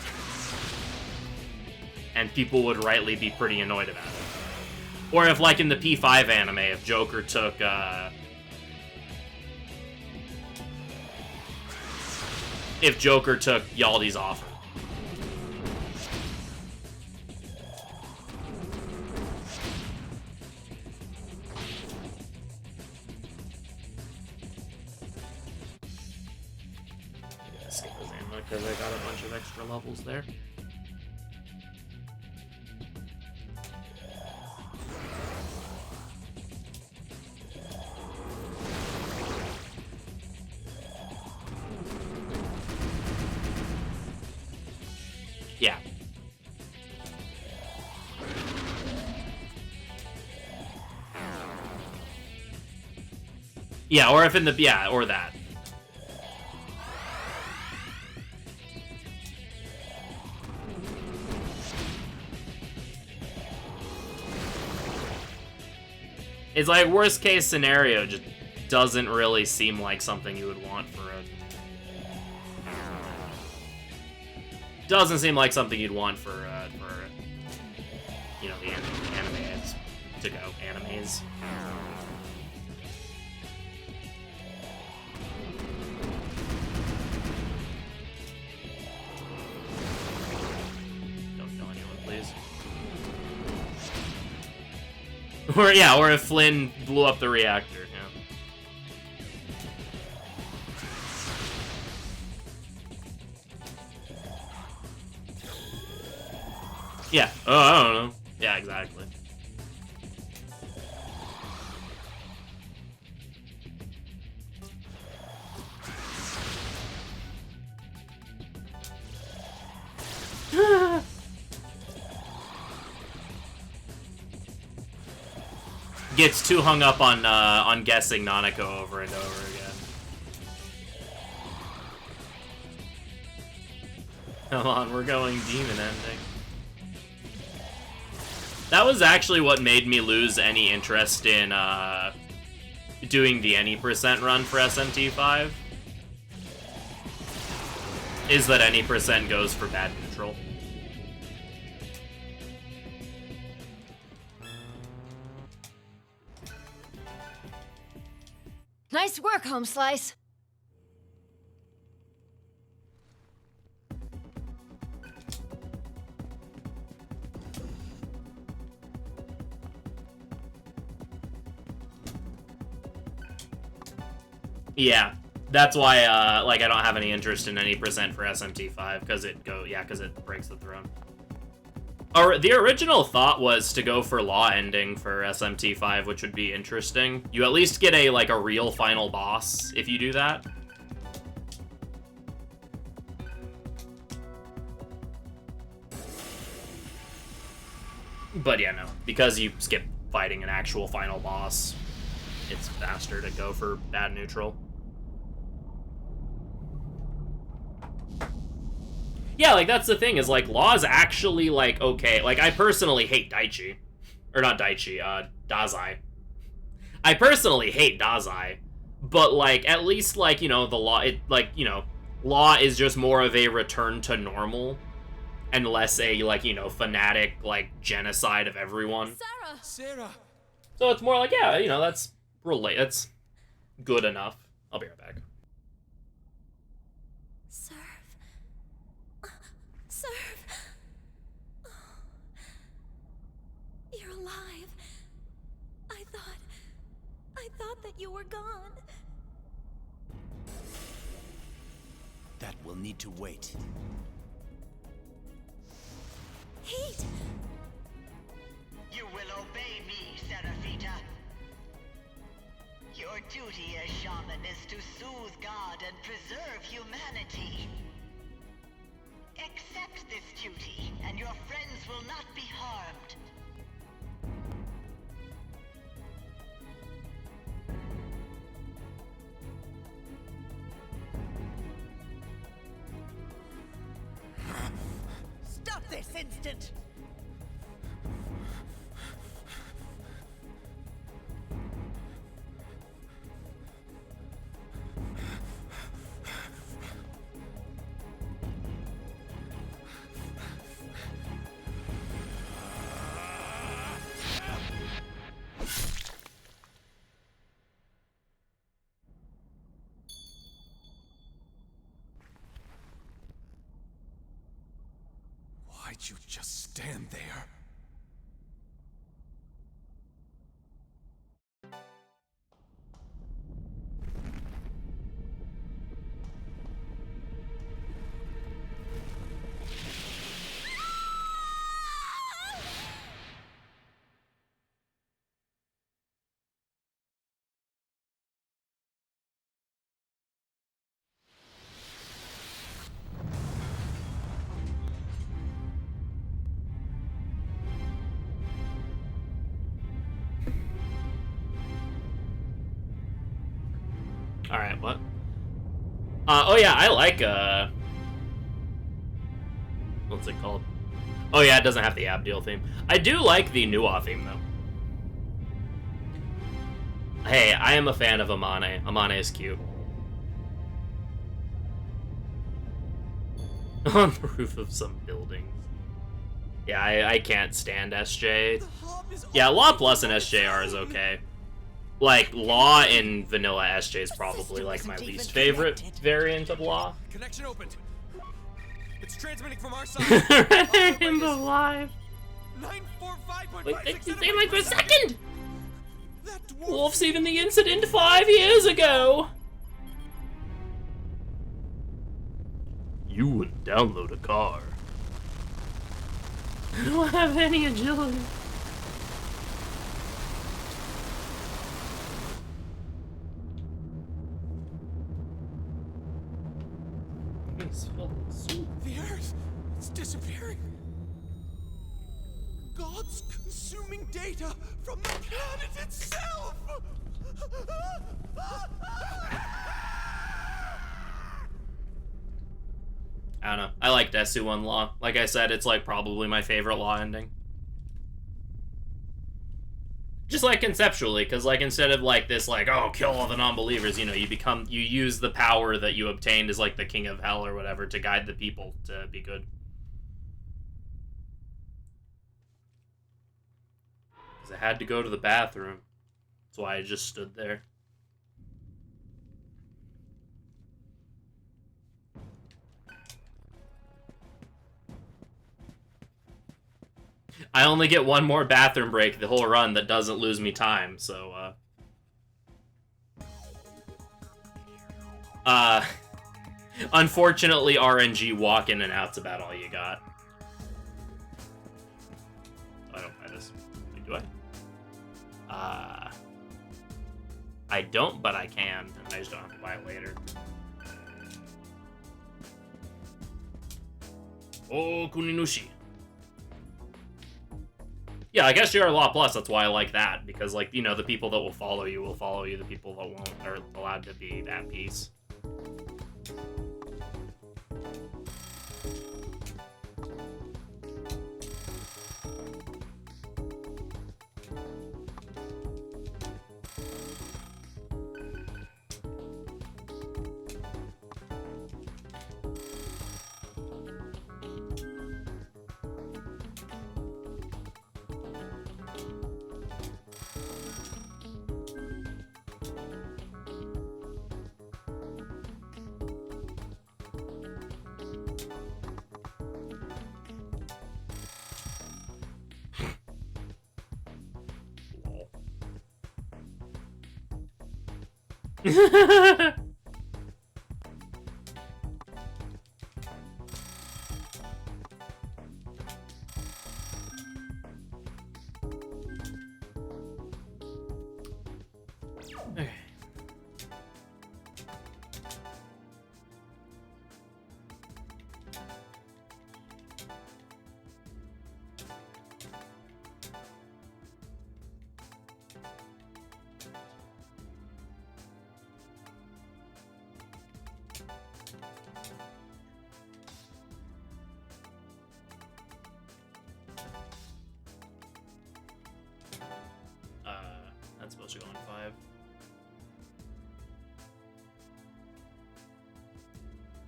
And people would rightly be pretty annoyed about it. Or if, like, in the P5 anime, if Joker took, if Joker took Yaldi's offer. Yeah, skip his ammo because I got a bunch of extra levels there. Yeah. Yeah, or if in the, yeah, or that. It's like worst case scenario, just doesn't really seem like something you would want for a... Doesn't seem like something you'd want for you know, the animes to go. Animes. Don't kill anyone, please. Or, yeah, or if Flynn blew up the reactor. Yeah. Oh, I don't know. Yeah, exactly. gets too hung up on guessing Nanako over and over again. Come on, we're going demon ending. That was actually what made me lose any interest in doing the any percent run for SMT5. Is that any percent goes for bad neutral. Nice work, Home Slice. Yeah, that's why like I don't have any interest in any percent for SMT5 because it breaks the throne. Or the original thought was to go for law ending for SMT5, which would be interesting. You at least get a real final boss if you do that. But yeah, no, because you skip fighting an actual final boss, it's faster to go for bad neutral. Yeah, like, that's the thing, is, like, Law is actually, like, okay. Like, I personally hate Daichi. Or not Daichi, Dazai. I personally hate Dazai. But, like, at least, like, you know, the Law, Law is just more of a return to normal. And less a, like, you know, fanatic, like, genocide of everyone. Sarah! So it's more like, yeah, you know, that's good enough. I'll be right back. Serve. Oh, you're alive. I thought that you were gone. That will need to wait. Heat! You will obey me, Seraphita. Your duty as shaman is to soothe God and preserve humanity. Accept this duty, and your friends will not be harmed. Stop this instant! Why'd you just stand there? Alright, what? Oh yeah, I like, what's it called? Oh yeah, it doesn't have the Abdiel theme. I do like the Nuwa theme, though. Hey, I am a fan of Amane. Amane is cute. On the roof of some buildings. Yeah, I can't stand SJ. Yeah, Law Plus and SJR is okay. Like, Law in vanilla SJ is probably, like, my least favorite variant of Law. Connection opened. It's transmitting from our side. Him alive. 945.56. Wait, stay like for a second! Wolf's even the incident 5 years ago! You would download a car. I don't have any agility. The Earth, it's disappearing. gods consuming data from the planet itself! I don't know. I like Desu 1 Law. Like I said, it's like probably my favorite Law ending. Just like conceptually, because like instead of like this like, oh, kill all the non-believers, you know, you use the power that you obtained as like the king of hell or whatever to guide the people to be good. Because I had to go to the bathroom. That's why I just stood there. I only get one more bathroom break the whole run that doesn't lose me time, so, unfortunately, RNG walk in and out's about all you got. I don't buy this. Wait, do I? I don't, but I can, and I just don't have to buy it later. Oh, Kuninushi. Yeah, I guess you're a Law Plus, that's why I like that, because, like, you know, the people that will follow you, the people that won't are allowed to be at peace. Okay. That's supposed to go in 5.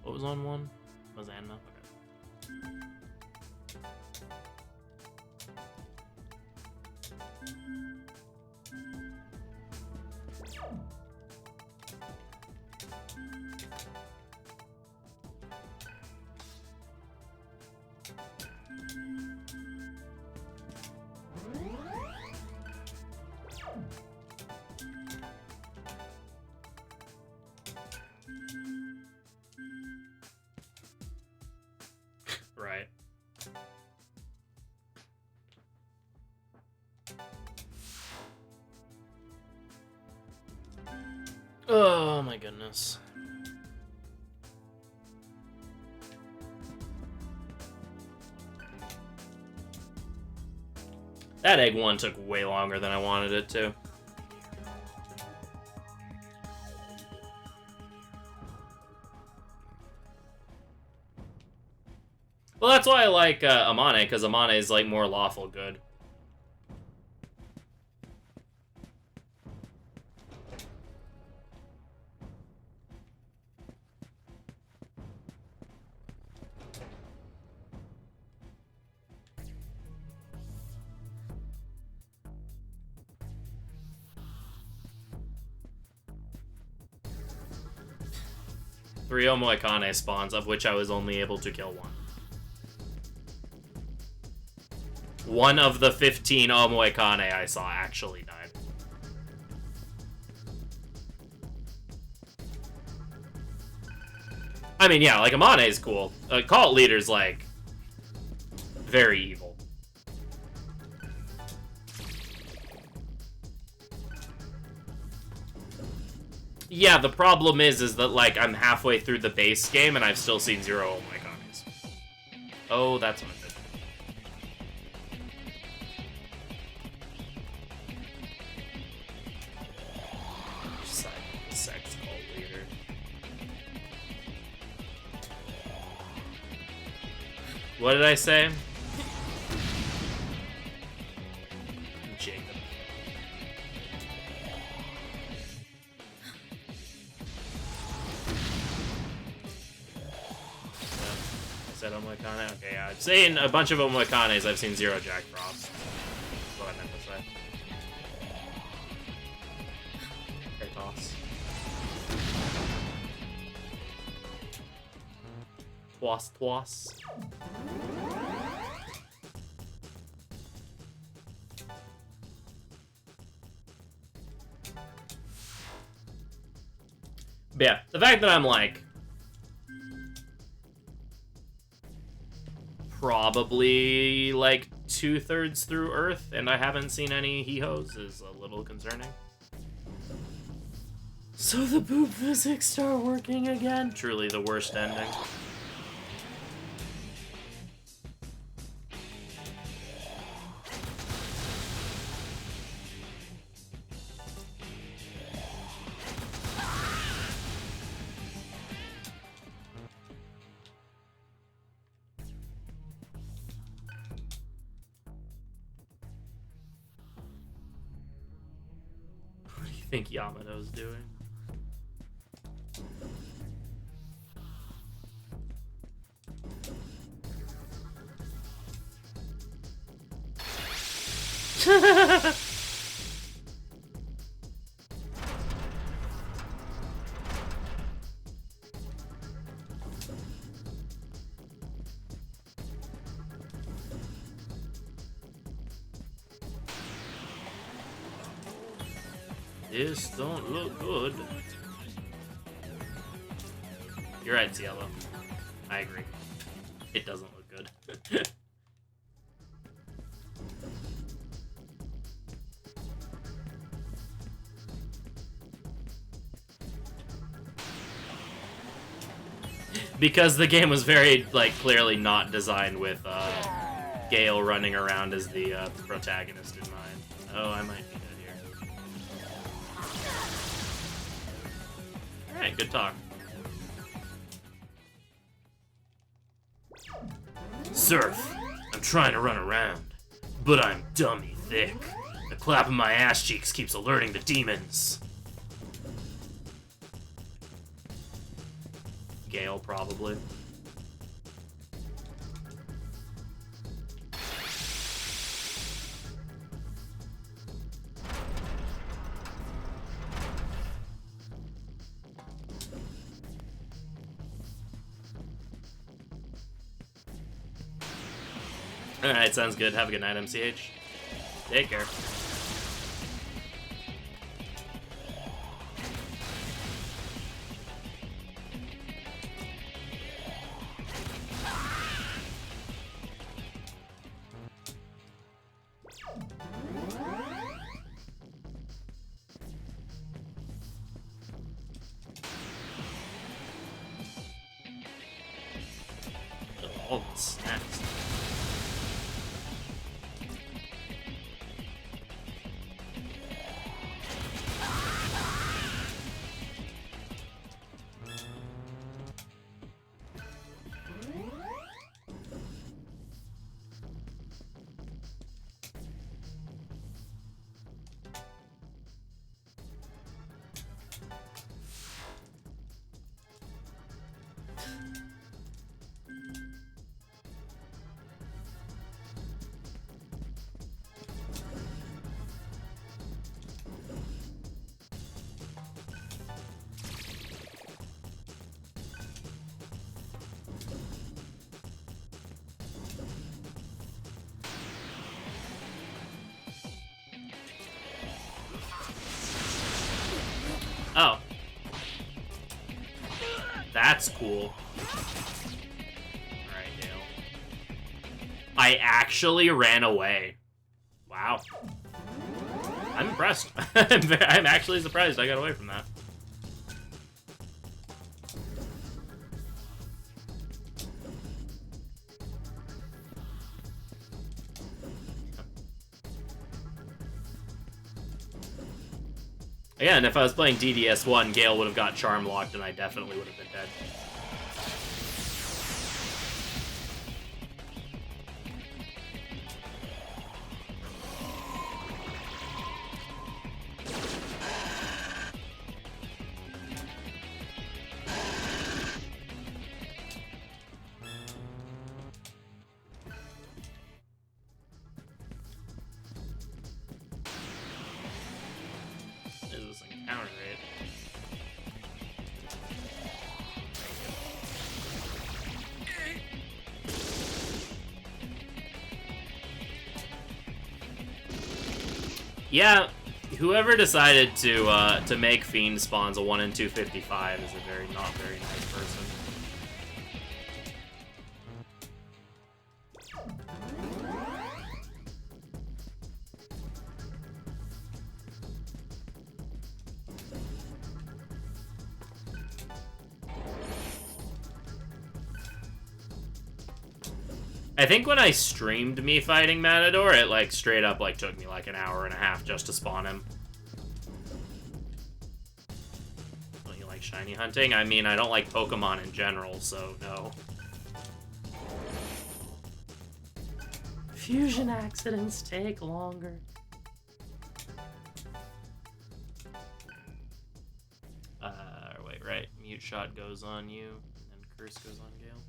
What was on 1? Was Anma? Okay. Right. Oh my goodness. That egg one took way longer than I wanted it to. Well, that's why I like Amane, because Amane is like more lawful good. Three Omoikane spawns, of which I was only able to kill one. One of the 15 Omoikane I saw actually died. I mean, yeah, like, Amane is cool. Cult Leader's, like, very evil. Yeah, the problem is that, like, I'm halfway through the base game and I've still seen 0 Omoikanes. Oh, that's what I did. What did I say? Jacob. I said Omoikane? Okay, yeah. I've seen a bunch of Omoikanes. I've seen zero Jack Frost. That's what I meant to say. Okay, toss. Twas. But yeah, the fact that I'm like probably like 2/3 through Earth and I haven't seen any hee-hoes is a little concerning. So the boob physics start working again? Truly the worst ending. What do you think Yamato's doing? This don't look good. You're right, Cielo. I agree. It doesn't look good. Because the game was very, like, clearly not designed with Gale running around as the protagonist in mind. Oh, I might be dead here. Alright, good talk. Surf, I'm trying to run around, but I'm dummy thick. The clap of my ass cheeks keeps alerting the demons. Gale, probably. Alright, sounds good. Have a good night, MCH. Take care. All the snaps. Oh. That's cool. Alright, Dale. I actually ran away. Wow. I'm impressed. I'm actually surprised I got away from that. Again, if I was playing DDS1, Gale would have got charm locked and I definitely would have been dead. counter it. Yeah, whoever decided to make Fiend spawns a 1 in 255 is a not very nice person. I think when I streamed me fighting Matador, it like straight up like took me like an hour and a half just to spawn him. Don't you like shiny hunting? I mean, I don't like Pokemon in general, so no. Fusion accidents take longer. Wait, right. Mute shot goes on you, and curse goes on Gale.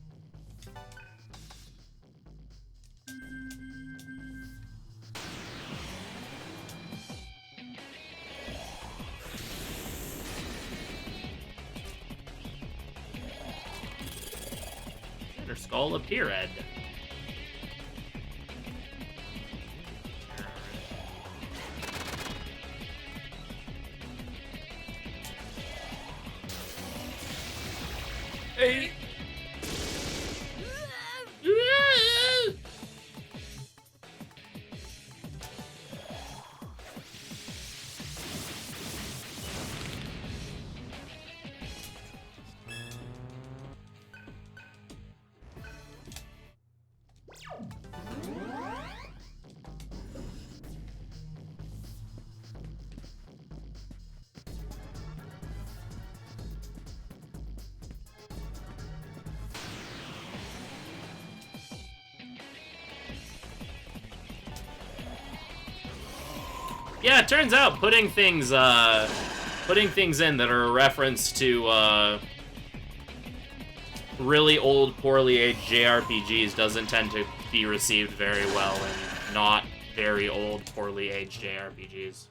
Her skull appear red. Hey. Yeah, it turns out putting things in that are a reference to really old, poorly aged JRPGs doesn't tend to be received very well in not very old, poorly aged JRPGs.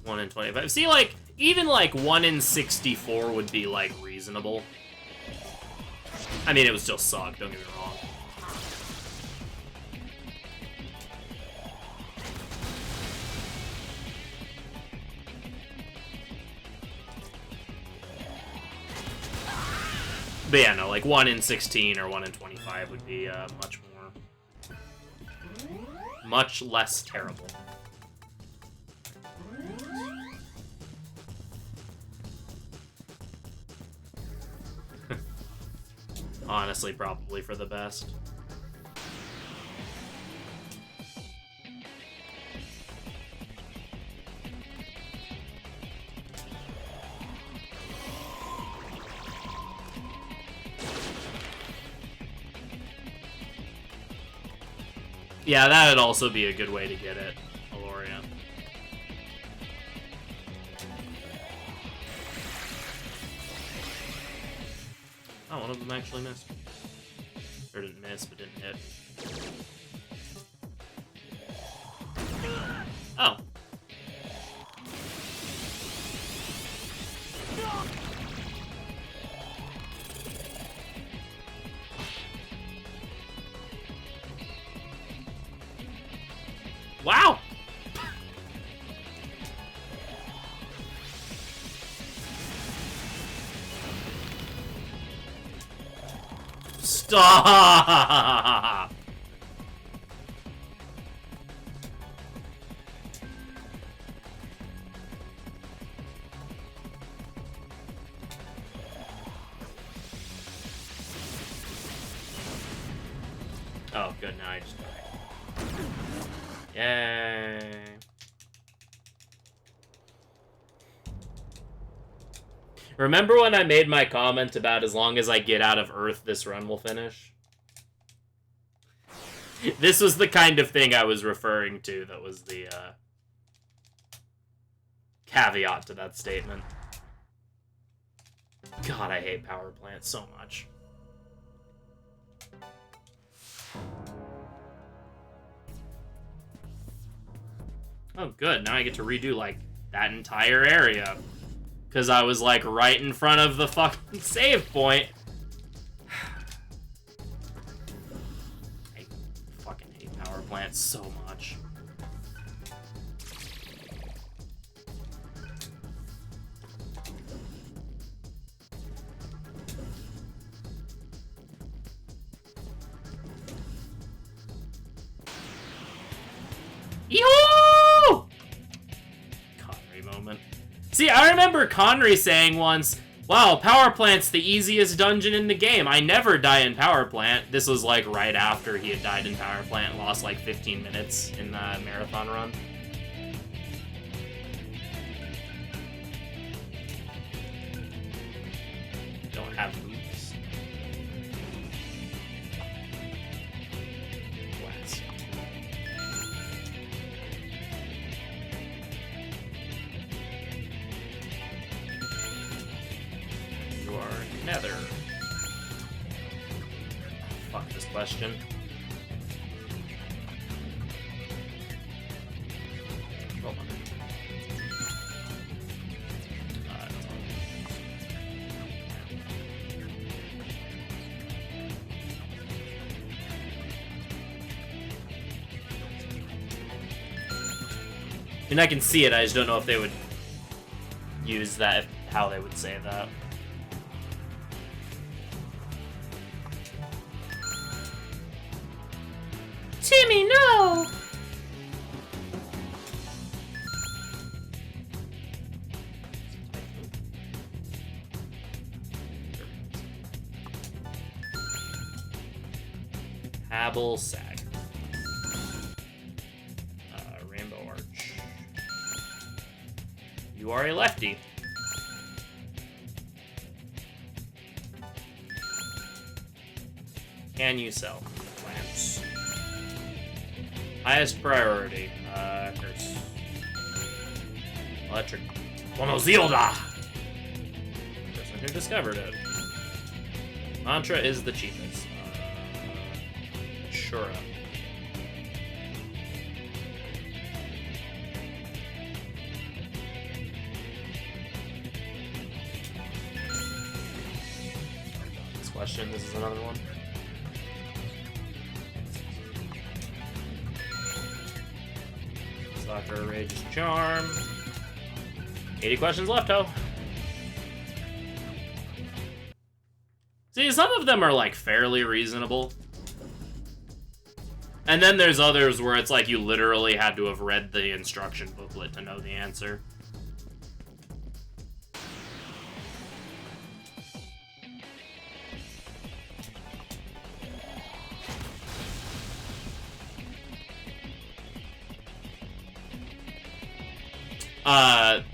One in 25. See, like, even, like, 1 in 64 would be, like, reasonable. I mean, it would still suck, don't get me wrong. But yeah, no, like, 1 in 16 or 1 in 25 would be, much less terrible. Honestly, probably for the best. Yeah, that'd also be a good way to get it, Aloria. Oh, one of them actually missed. Or didn't miss, but didn't hit. Oh. Wow! Stop! Good, now I just die. Yay. Remember when I made my comment about as long as I get out of Earth, this run will finish? This was the kind of thing I was referring to that was the caveat to that statement. God, I hate power plants so much. Oh, good. Now I get to redo, like, that entire area. Because I was, like, right in front of the fucking save point. I fucking hate power plants so much. Yoo-hoo! Connery moment. See, I remember Connery saying once, wow, Power Plant's the easiest dungeon in the game. I never die in Power Plant. This was like right after he had died in Power Plant and lost like 15 minutes in the marathon run. Don't have moves. Blast. You are Nether. Fuck this question. Hold on. And I can see it, I just don't know if they would use that, how they would say that. Timmy, no! Habble Sag. Rainbow Arch. You are a lefty. Can you sell plants? Highest priority. Curse. Electric. Bonozilda! Person who discovered it. Mantra is the cheapest. Shura. This question, this is another one. Soccer, Rage's Charm. 80 questions left, ho. See, some of them are, like, fairly reasonable. And then there's others where it's like you literally had to have read the instruction booklet to know the answer.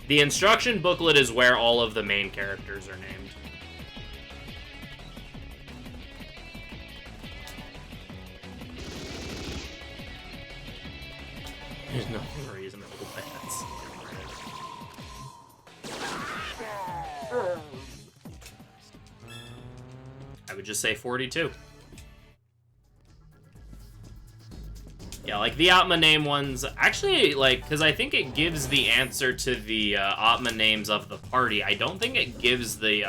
The instruction booklet is where all of the main characters are named. There's no reason to hold that. I would just say 42. Yeah, like the Atma name ones, actually, like, because I think it gives the answer to the Atma names of the party. I don't think it gives the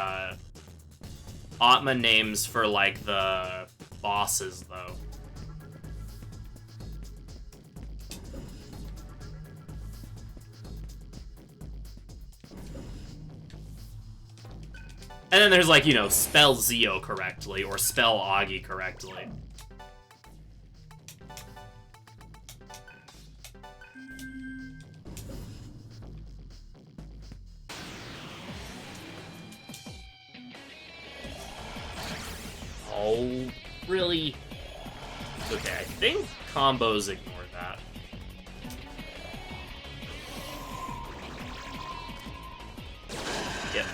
Atma names for, like, the bosses, though. And then there's, like, you know, spell Zio correctly, or spell Augie correctly. Oh, really? Okay, I think combos ignore that. Yep.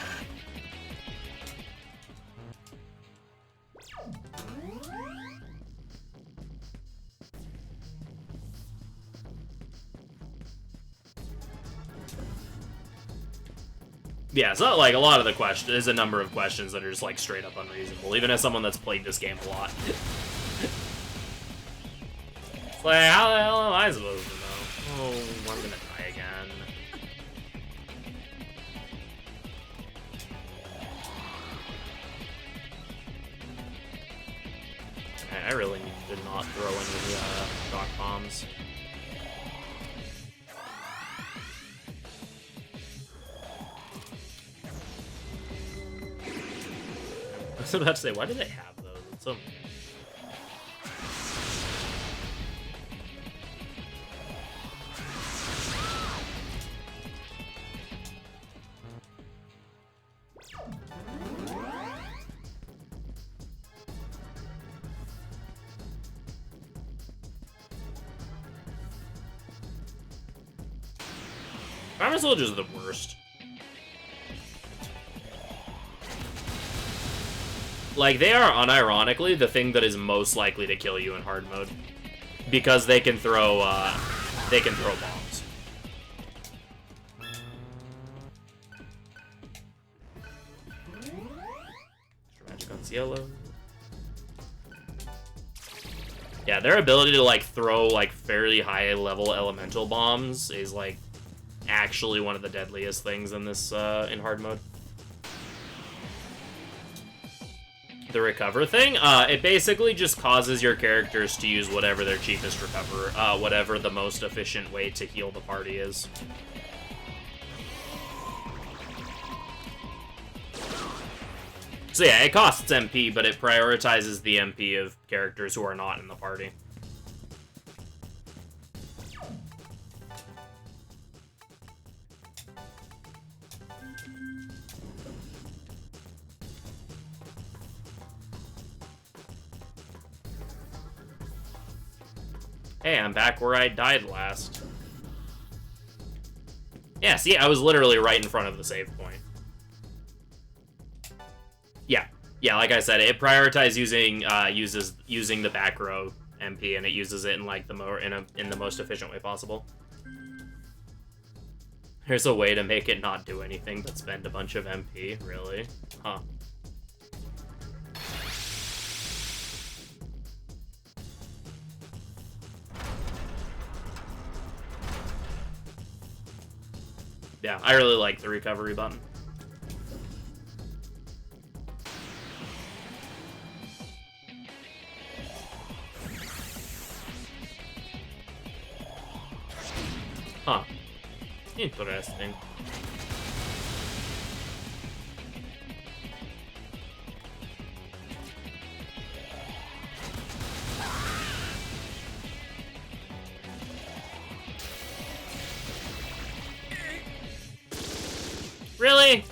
Yeah, so like a lot of the questions, there's a number of questions that are just like straight up unreasonable, even as someone that's played this game a lot. It's like, how the hell am I supposed to know? Oh, I'm gonna die again. I really need to not throw any dock bombs. I was about to say, why do they have those? It's so mean. Armor Soldiers are the worst. Like, they are unironically the thing that is most likely to kill you in hard mode. Because they can throw bombs. Magic on Cielo. Yeah, their ability to, like, throw, like, fairly high-level elemental bombs is, like, actually one of the deadliest things in this, in hard mode. The recover thing, it basically just causes your characters to use whatever their cheapest recover, whatever the most efficient way to heal the party is. So yeah, it costs MP, but it prioritizes the MP of characters who are not in the party. Hey, I'm back where I died last. Yeah, see, I was literally right in front of the save point. Yeah, like I said, it prioritizes using the back row MP, and it uses it in like in the most efficient way possible. There's a way to make it not do anything but spend a bunch of MP, really? Huh. Yeah, I really like the recovery button. Huh. Interesting. Really?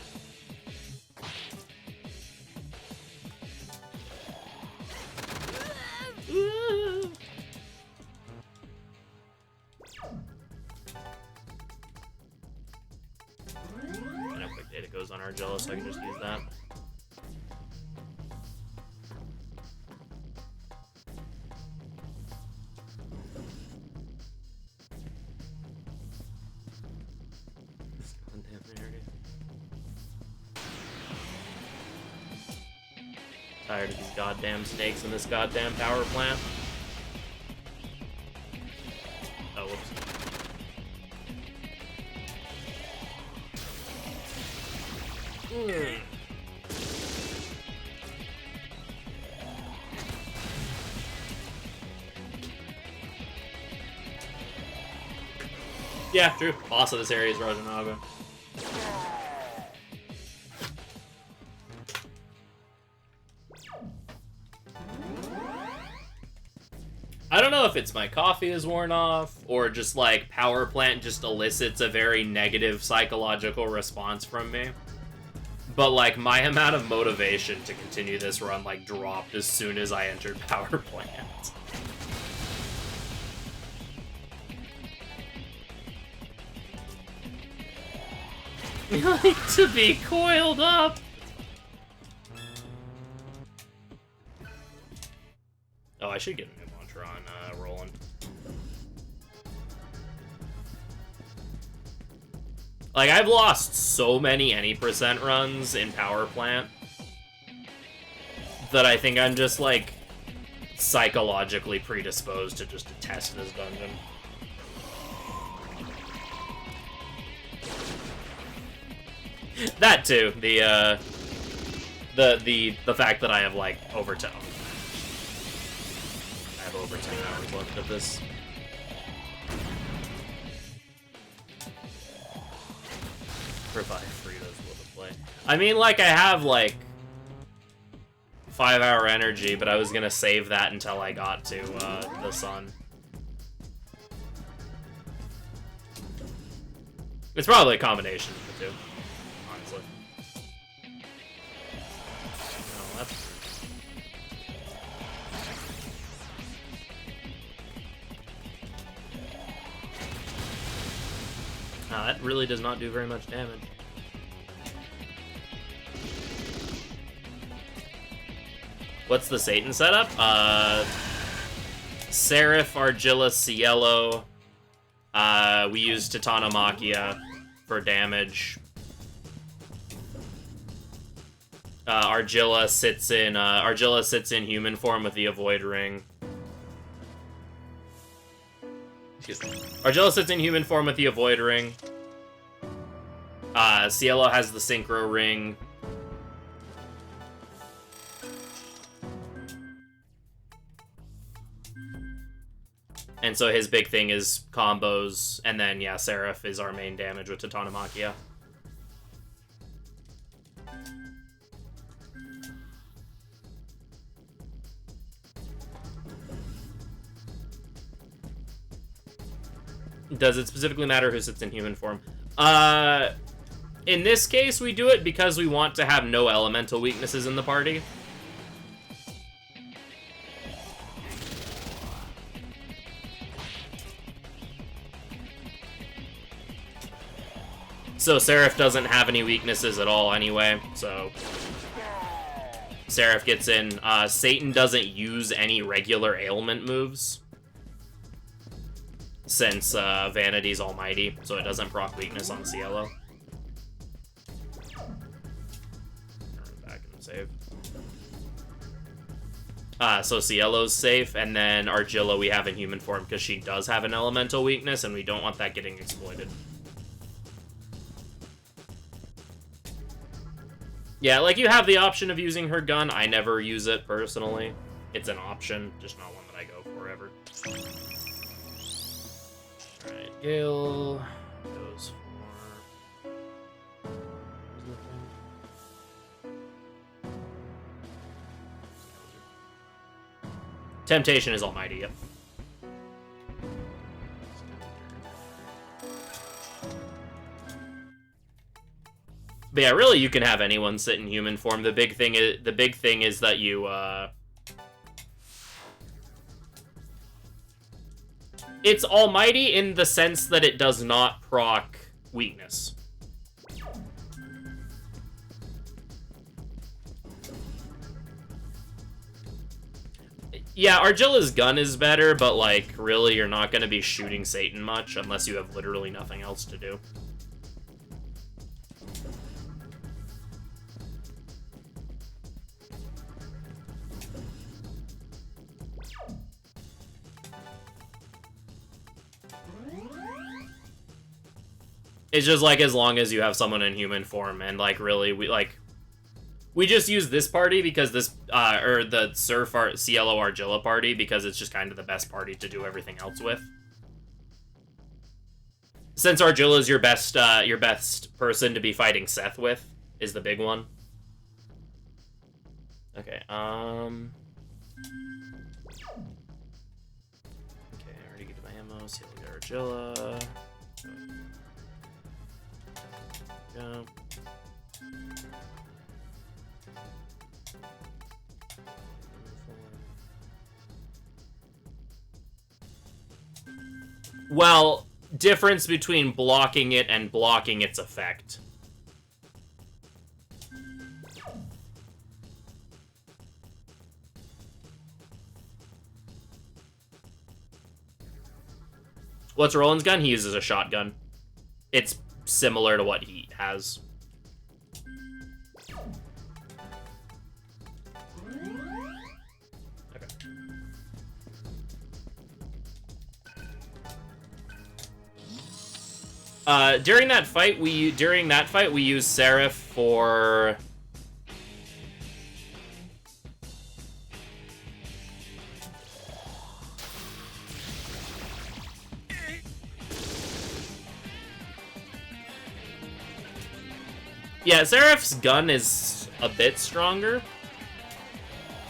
I know quick data goes on Argella, so I can just use that. Tired of these goddamn snakes in this goddamn power plant. Oh, whoops. Yeah, true. Boss of this area is Rojanaga. I don't know if it's my coffee is worn off, or just like power plant just elicits a very negative psychological response from me. But like my amount of motivation to continue this run like dropped as soon as I entered power plant. like to be coiled up. Oh, I should get a new mantra on Roland. Like, I've lost so many any percent runs in Power Plant that I think I'm just, like, psychologically predisposed to just detest this dungeon. That too, the fact that I have, like, over 10. I have over 10 hours left of this. Provide Fritos will to play. I mean, like, I have, like, 5-hour energy, but I was gonna save that until I got to, the sun. It's probably a combination of the two, honestly. No, that's... that really does not do very much damage. What's the Satan setup? Seraph, Argilla, Cielo. We use Titanomachia for damage. Argilla sits in human form with the Avoid Ring. Excuse me. Argilla sits in human form with the Avoid Ring. Cielo has the Synchro Ring. And so his big thing is combos, and then, yeah, Seraph is our main damage with Titanomachia. Does it specifically matter who sits in human form? In this case, we do it because we want to have no elemental weaknesses in the party. So Seraph doesn't have any weaknesses at all anyway, so Seraph gets in. Satan doesn't use any regular ailment moves since Vanity's almighty, so it doesn't proc weakness on Cielo. Back and save. So Cielo's safe, and then Argilla we have in human form because she does have an elemental weakness, and we don't want that getting exploited. Yeah, like, you have the option of using her gun. I never use it, personally. It's an option, just not one that I go for ever. Alright, Gale goes for... Temptation is almighty, yep. But yeah, really, you can have anyone sit in human form. The big thing is that you, it's almighty in the sense that it does not proc weakness. Yeah, Argilla's gun is better, but, like, really, you're not going to be shooting Satan much unless you have literally nothing else to do. It's just, like, as long as you have someone in human form, and, like, really, we just use this party because this, or the Surf Cielo Argilla party, because it's just kind of the best party to do everything else with. Since Argilla's your best person to be fighting Seth with, is the big one. Okay, Okay, I already get my ammo, Cielo Argilla. Jump. Well, difference between blocking it and blocking its effect. What's Roland's gun? He uses a shotgun. It's similar to what he has. During that fight, we use Seraph for yeah, Seraph's gun is a bit stronger.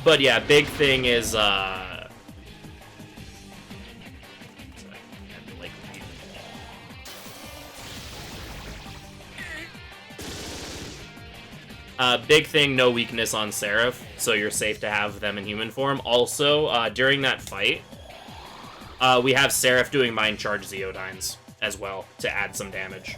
But yeah, big thing is big thing, no weakness on Seraph, so you're safe to have them in human form. Also, during that fight, we have Seraph doing Mind Charge Zeodynes as well to add some damage.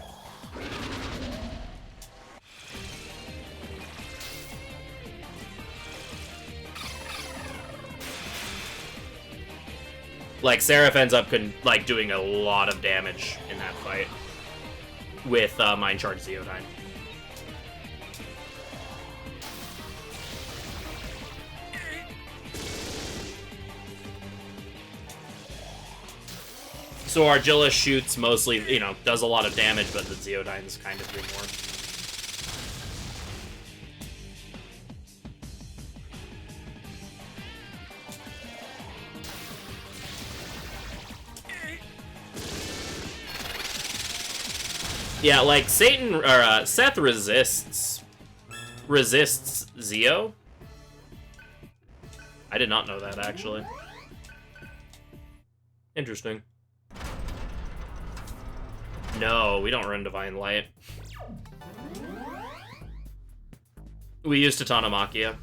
Like, Seraph ends up doing a lot of damage in that fight with Mind Charge Zeodyne. So Argilla shoots mostly, does a lot of damage, but the Zeodynes kind of do more. Yeah, like Satan or Seth resists Zeo. I did not know that, actually. Interesting. No, we don't run Divine Light. We use Titanomachia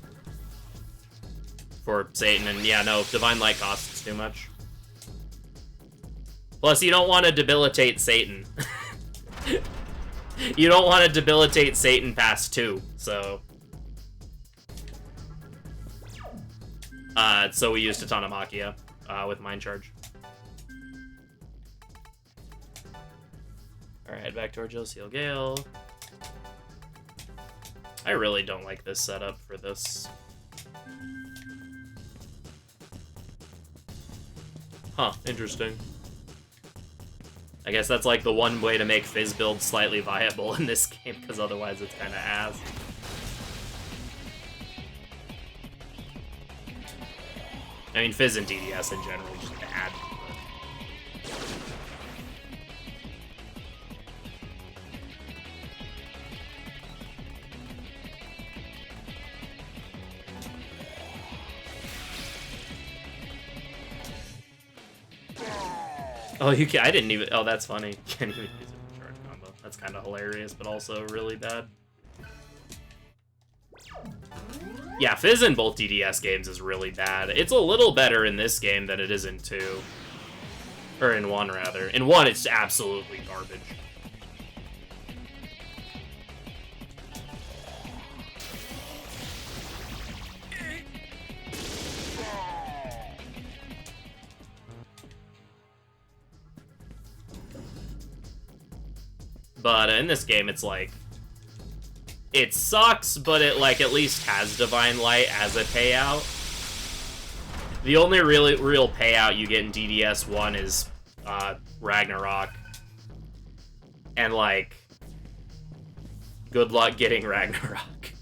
for Satan, and yeah, no, Divine Light costs too much. Plus, you don't want to debilitate Satan. You don't want to debilitate Satan past 2, so... so we use Titanomachia with Mind Charge. Alright, back to our Joseal Gale. I really don't like this setup for this. Huh, interesting. I guess that's like the one way to make Fizz build slightly viable in this game, because otherwise it's kind of ass. I mean, Fizz and DDS in general are just bad. Oh, you can. I didn't even. Oh, that's funny. You can't even use it for charge combo. That's kind of hilarious, but also really bad. Yeah, Fizz in both DDS games is really bad. It's a little better in this game than it is in 2. Or in 1, rather. In 1, it's absolutely garbage. But in this game, it's like... It sucks, but it, like, at least has Divine Light as a payout. The only real payout you get in DDS 1 is Ragnarok. And, like... Good luck getting Ragnarok.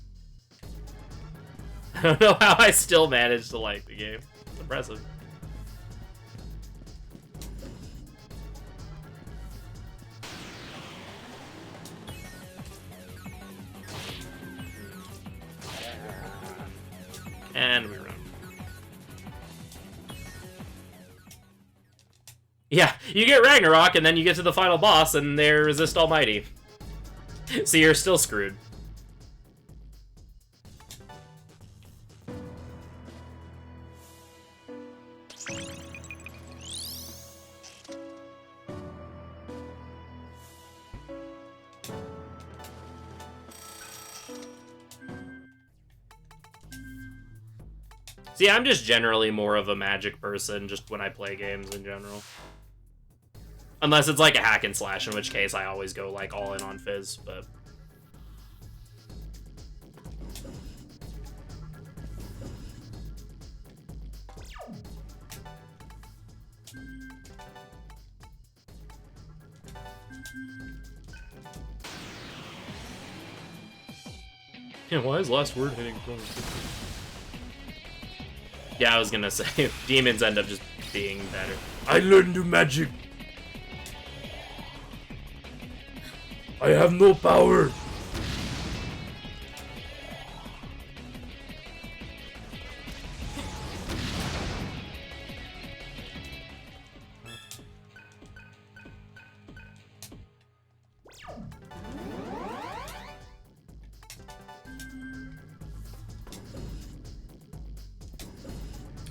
I don't know how I still managed to like the game. It's impressive. And we run. Yeah, you get Ragnarok, and then you get to the final boss, and they resist Almighty. So you're still screwed. See, I'm just generally more of a magic person, just when I play games in general. Unless it's like a hack and slash, in which case I always go like all in on Fizz, but... Yeah, why is last word hitting? Yeah, I was gonna say, demons end up just being better. I learned new magic! I have no power!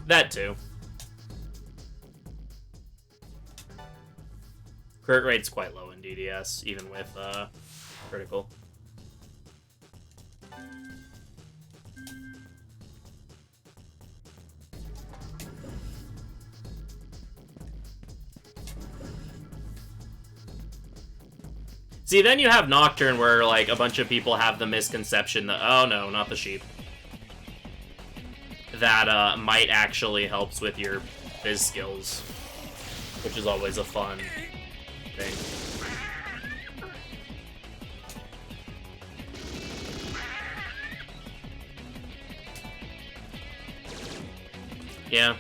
That too. Crit rate's quite low in DDS, even with critical. See, then you have Nocturne where like a bunch of people have the misconception that, oh no, not the sheep, that might actually helps with your Fizz skills, which is always a fun thing. Yeah.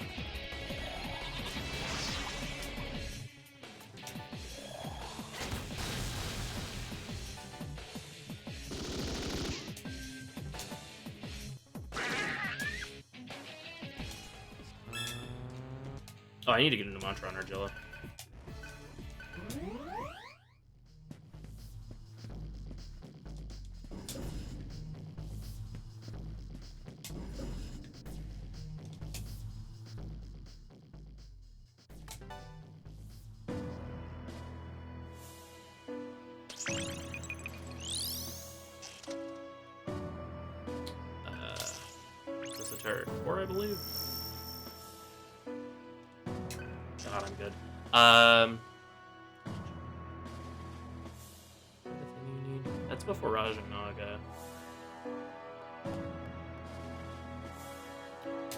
Oh, I need to get into Mantra on Argilla. This is a turret 4, I believe. God, I'm good. Everything you need. That's before Raj and Naga.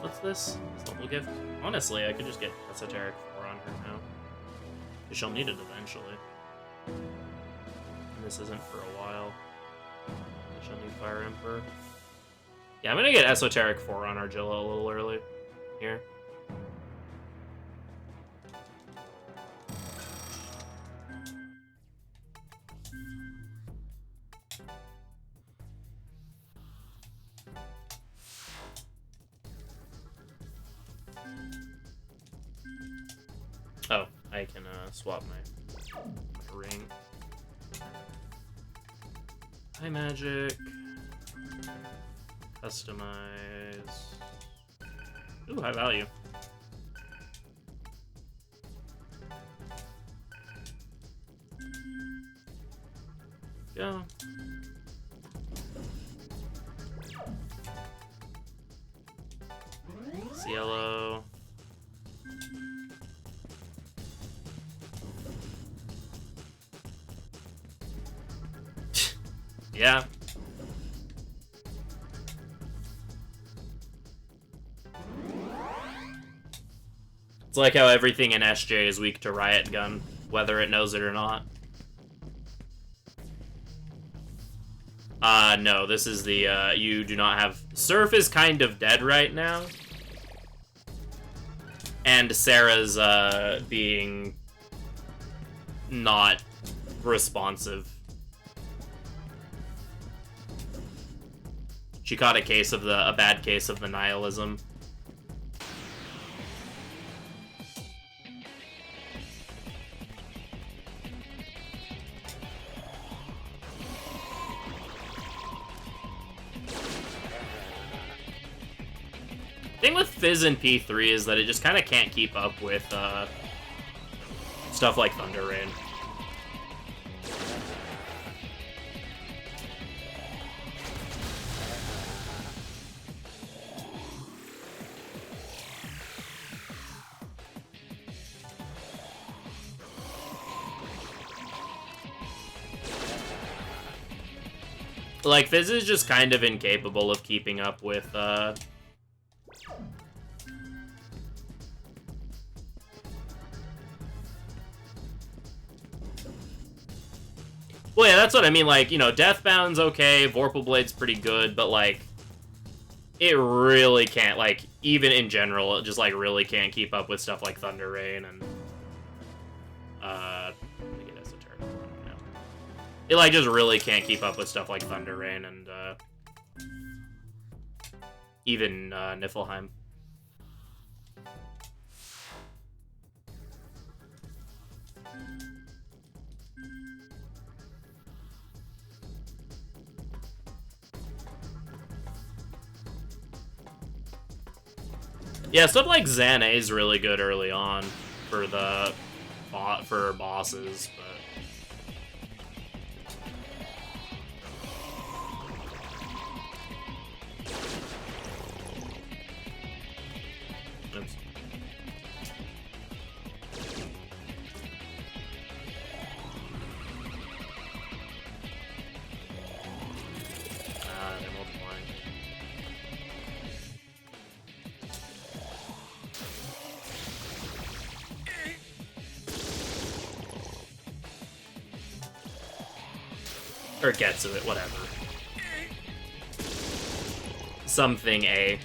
What's this? Double gift? Honestly, I could just get Esoteric 4 on her now. Because she'll need it eventually. And this isn't for a while. She'll need Fire Emperor. Yeah, I'm gonna get Esoteric 4 on Argilla a little early here. Oh, I can swap my ring. High magic. Customize. Ooh, high value. Go. Cielo. Yeah. It's like how everything in SJ is weak to Riot Gun, whether it knows it or not. No, this is the, you do not have... Surf is kind of dead right now. And Sarah's, being... not responsive. She caught a bad case of the nihilism. Thing with Fizz and P3 is that it just kind of can't keep up with stuff like Thunder Rain. Like, Fizz is just kind of incapable of keeping up with, Well, yeah, that's what I mean. Like, you know, Deathbound's okay, Vorpal Blade's pretty good, but, like, it really can't, like, even in general, it just, like, really can't keep up with stuff like Thunder Rain and, let me get Esoteric Form now. It, like, just really can't keep up with stuff like Thunder Rain and, even, Niflheim. Yeah, stuff like Xana is really good early on for the for bosses, but oops. They're multiplying. Or gets to it, whatever. Something A.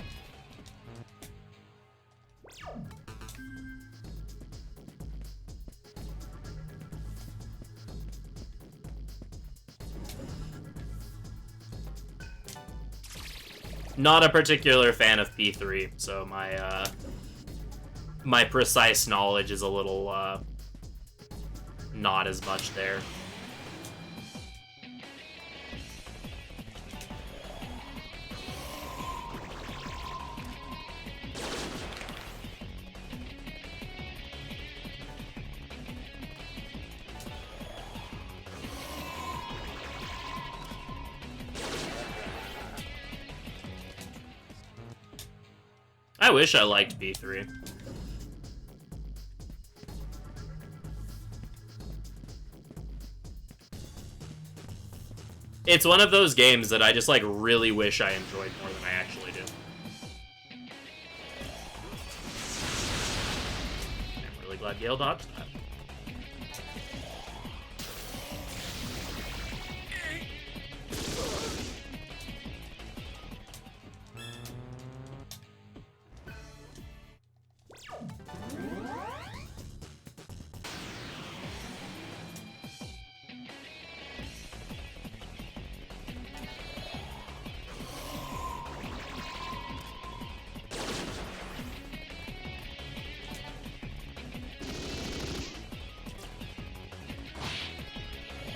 Not a particular fan of P3, so my, my precise knowledge is a little, not as much there. I wish I liked B3. It's one of those games that I just, like, really wish I enjoyed more than I actually do. I'm really glad Gale dodged that.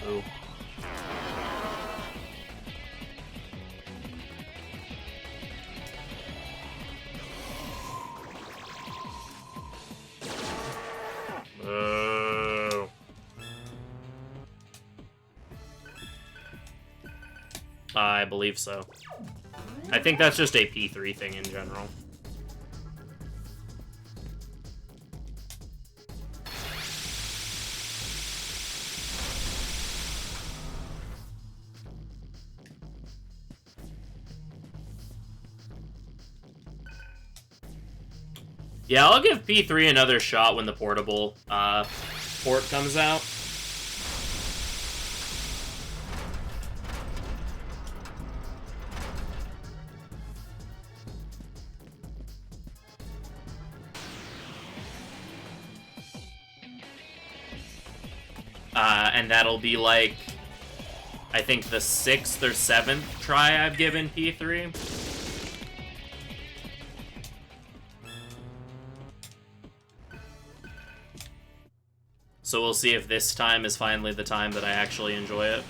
Ooh. Boo. I believe so. I think that's just a P3 thing in general. Yeah, I'll give P3 another shot when the portable port comes out. And that'll be like, I think the 6th or 7th try I've given P3. So we'll see if this time is finally the time that I actually enjoy it.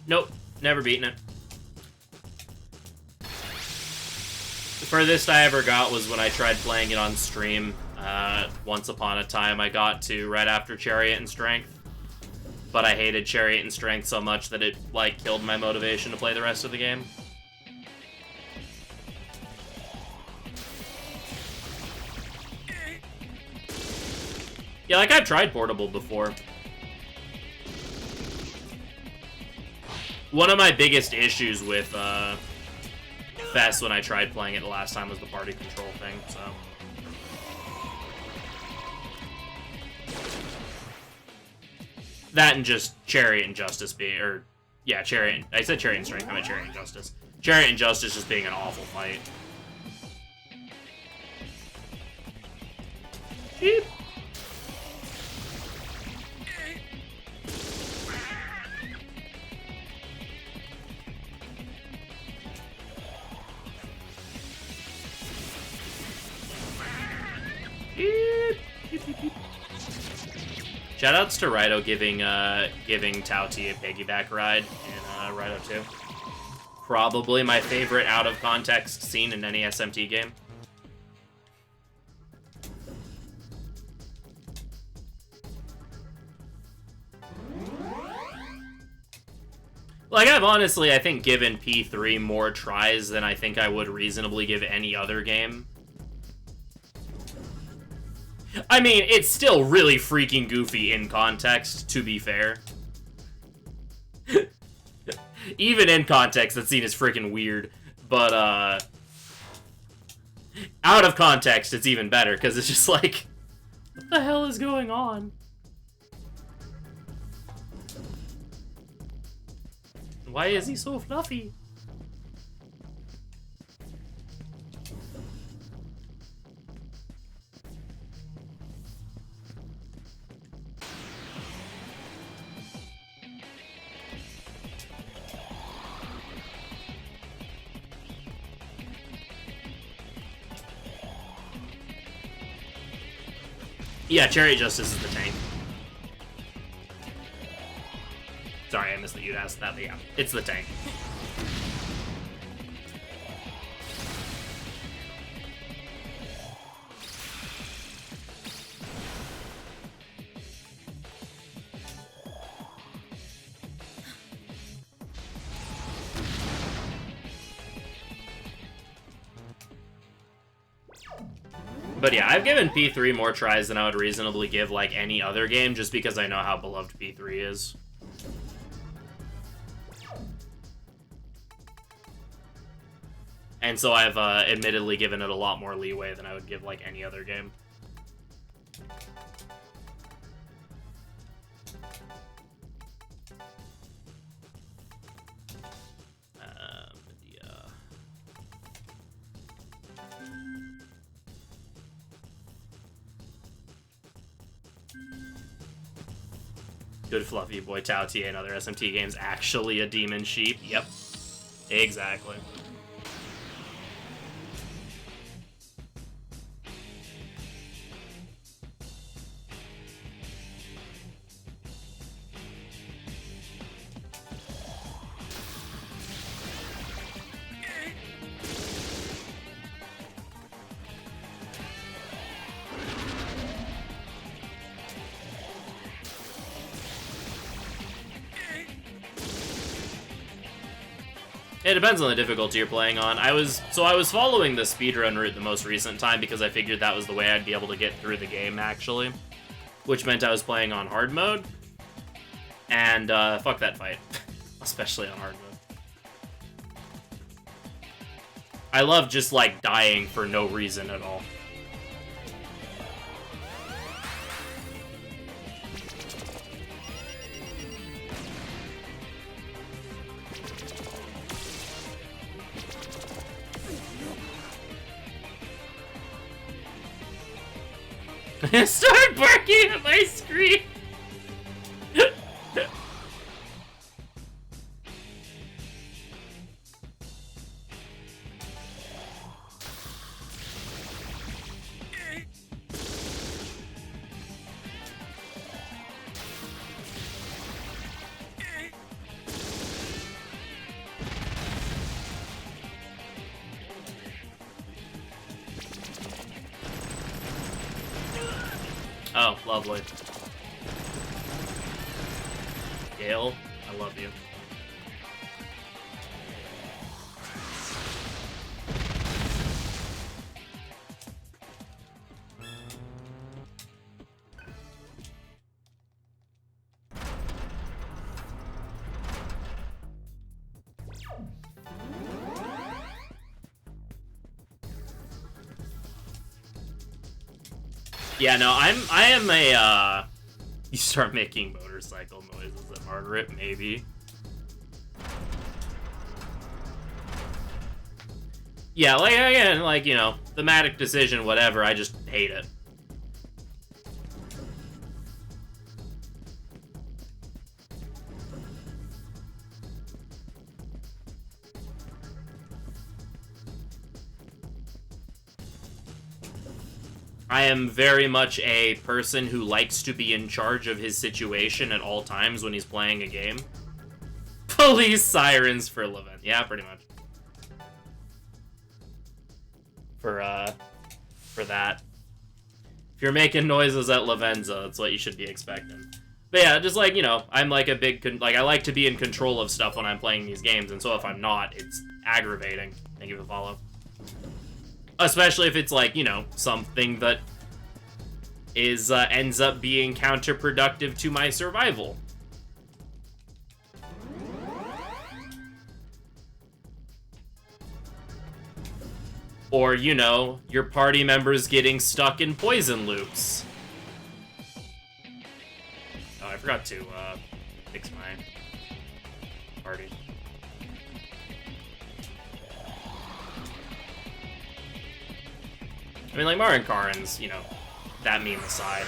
Nope, never beaten it. Furthest I ever got was when I tried playing it on stream. Once upon a time, I got to right after Chariot and Strength. But I hated Chariot and Strength so much that it, like, killed my motivation to play the rest of the game. Yeah, like, I've tried Portable before. One of my biggest issues with, Fest when I tried playing it the last time was the party control thing, so... That and just Chariot and Justice being, Chariot, I said Chariot and Strength, I meant Chariot and Justice. Chariot and Justice just being an awful fight. Beep. Shoutouts to Raito giving Tao T a piggyback ride in Raito 2. Probably my favorite out-of-context scene in any SMT game. Like, I've honestly, I think, given P3 more tries than I think I would reasonably give any other game. I mean, it's still really freaking goofy in context, to be fair. Even in context, that scene is freaking weird. But, out of context, it's even better, because it's just like, what the hell is going on? Why is he so fluffy? Yeah, Chariot Justice is the tank. Sorry, I missed that you'd asked that, but yeah, it's the tank. But yeah, I've given P3 more tries than I would reasonably give, like, any other game, just because I know how beloved P3 is. And so I've admittedly given it a lot more leeway than I would give, like, any other game. Good fluffy boy Tao T and other SMT games actually a demon sheep. Yep. Exactly. It depends on the difficulty you're playing on. I was following the speedrun route the most recent time because I figured that was the way I'd be able to get through the game, actually. Which meant I was playing on hard mode. And, fuck that fight. Especially on hard mode. I love just, like, dying for no reason at all. Start barking at my screen! Oh, lovely. Gale, I love you. Yeah, no, I am a, you start making motorcycle noises at Margaret, maybe. Yeah, like, again, like, you know, thematic decision, whatever, I just hate it. I am very much a person who likes to be in charge of his situation at all times when he's playing a game. Police sirens for Levin. Yeah, pretty much. For that. If you're making noises at Lavenza, that's what you should be expecting. But yeah, just like, you know, I'm like a big, like, I like to be in control of stuff when I'm playing these games, and so if I'm not, it's aggravating. Thank you for the follow. Especially if it's like, you know, something that is ends up being counterproductive to my survival. Or, you know, your party members getting stuck in poison loops. Oh, I forgot to fix my party. I mean, like, Marin Karin's, you know, that meme aside.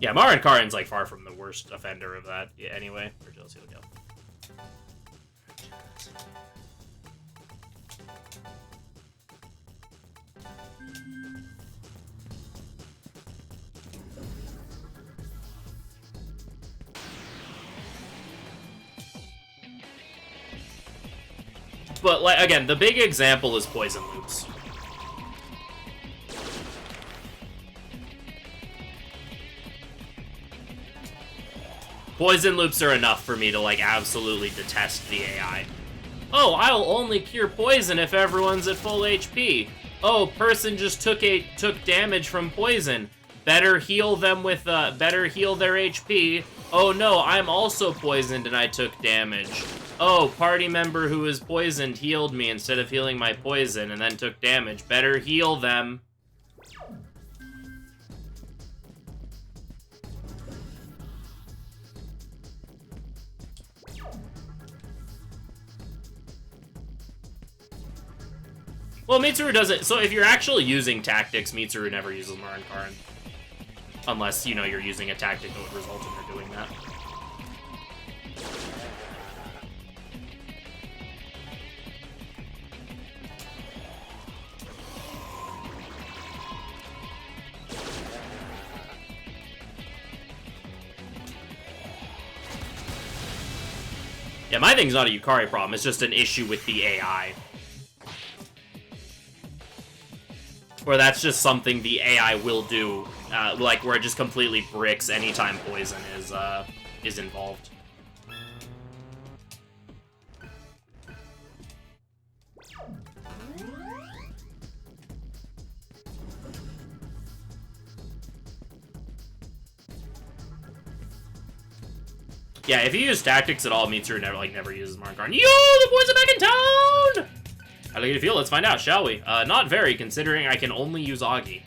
Yeah, Marin Karin's, like, far from the worst offender of that. Yeah, anyway, for Chelsea to go. But, like, again, the big example is poison loops. Poison loops are enough for me to, like, absolutely detest the AI. Oh, I'll only cure poison if everyone's at full HP. Oh, person just took damage from poison. Better heal them with, better heal their HP. Oh no, I'm also poisoned and I took damage. Oh, party member who was poisoned healed me instead of healing my poison and then took damage. Better heal them. Well, Mitsuru doesn't... So if you're actually using tactics, Mitsuru never uses Marin Karin. Unless, you know, you're using a tactic that would result in her doing that. Yeah, my thing's not a Yukari problem, it's just an issue with the AI. Or that's just something the AI will do, like where it just completely bricks anytime poison is involved. Yeah, if you use tactics at all, Mitsuru never uses Marin Karin. Yo, the boys are back in town! How do you feel? Let's find out, shall we? Not very, considering I can only use Augie.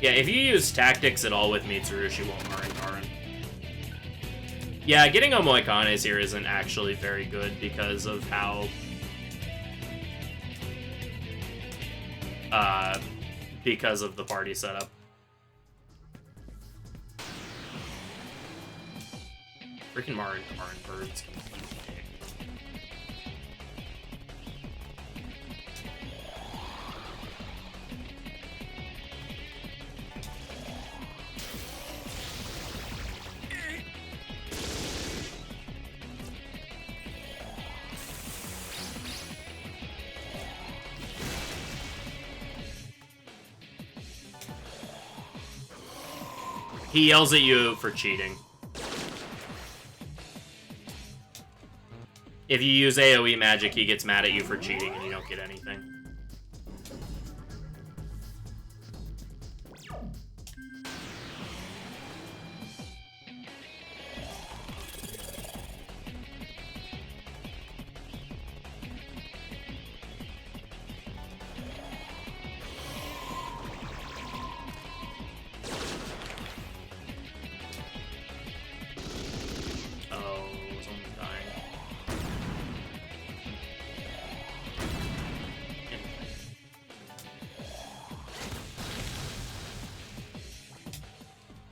Yeah, if you use tactics at all with Mitsuru, she won't Marin Karin. Yeah, getting Omoikanes here isn't actually very good because of how... because of the party setup. Freaking Marin Karin birds can keep dick. He yells at you for cheating. If you use AoE magic, he gets mad at you for cheating and you don't get anything.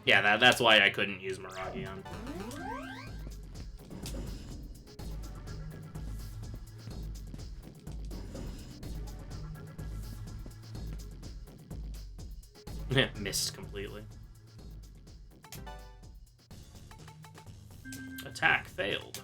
Yeah, that's why I couldn't use Miragi on. Missed completely. Attack failed.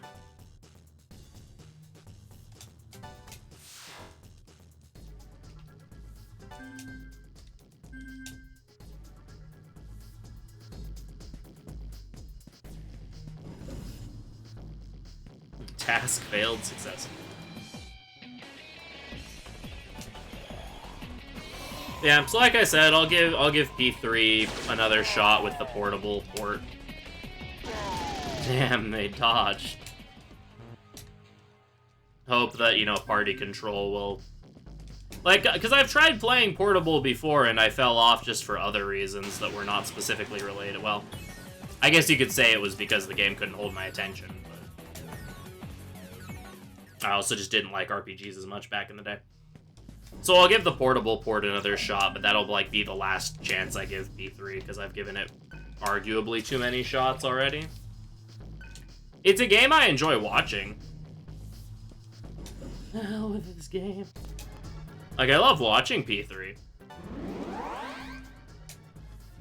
Task failed successfully. Yeah, so like I said, I'll give P3 another shot with the portable port. Damn, they dodged. Hope that, you know, party control will... Like, because I've tried playing portable before and I fell off just for other reasons that were not specifically related. Well, I guess you could say it was because the game couldn't hold my attention. I also just didn't like RPGs as much back in the day. So I'll give the portable port another shot, but that'll like be the last chance I give P3 because I've given it arguably too many shots already. It's a game I enjoy watching. The hell with this game. Like, I love watching P3.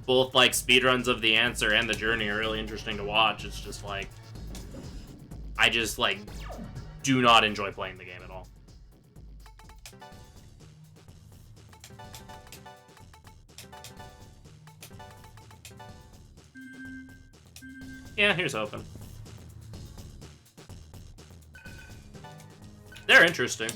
Both like speedruns of the answer and the journey are really interesting to watch. It's just like, I just like do not enjoy playing the game at all. Yeah, here's hoping. They're interesting.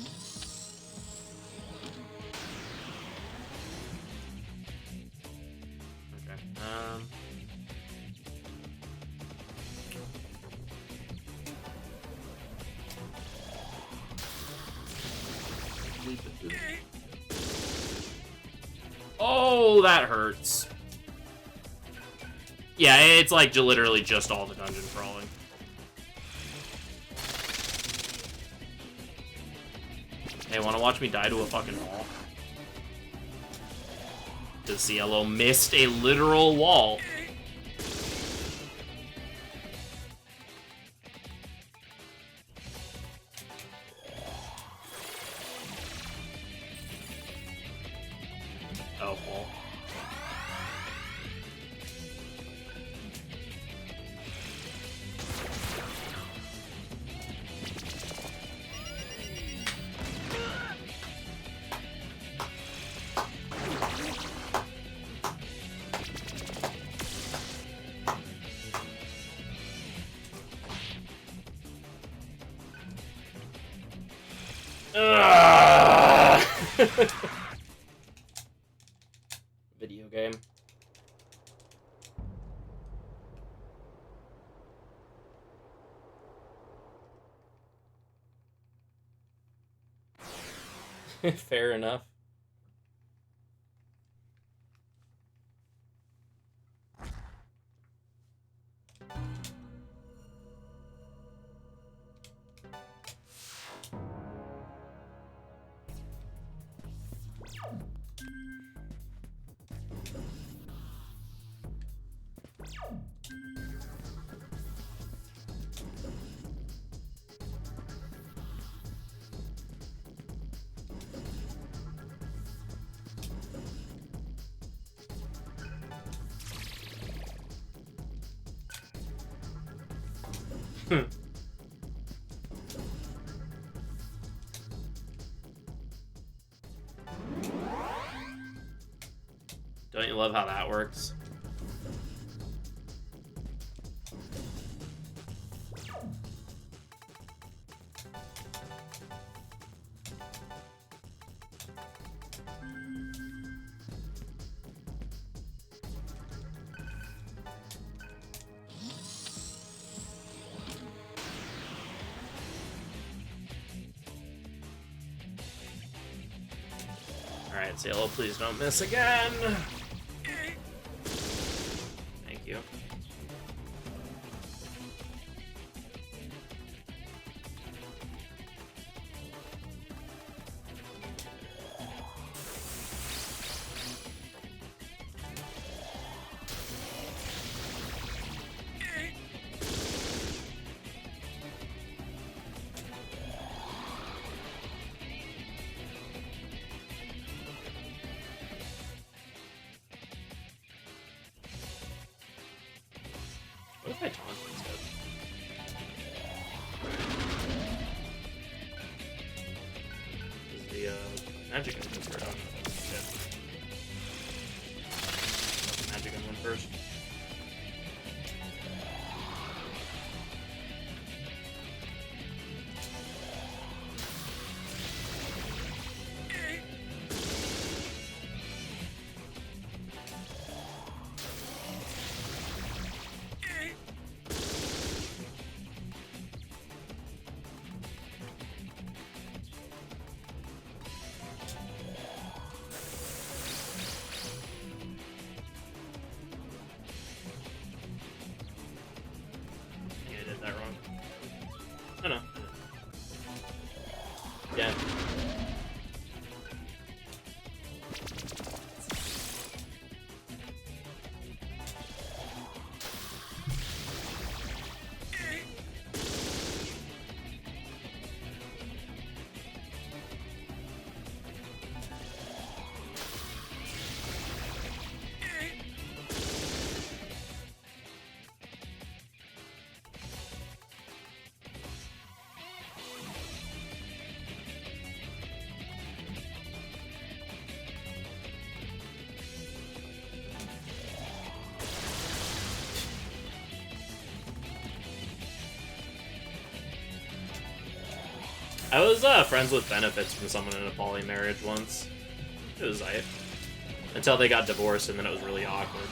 Okay. Oh, that hurts. Yeah, it's like literally just all the dungeon crawling. Hey, wanna watch me die to a fucking wall? Does Cielo missed a literal wall? Oh, wall. Video game. Fair enough. Don't you love how that works? Alright, Cielo, please don't miss again. Thank you. What if I taunt instead? Is the magic gun first? Oh, no, shit. Magic gun went first. That wrong. Oh no. Yeah. I was friends with benefits from someone in a poly marriage once. It was aight. Until they got divorced, and then it was really awkward.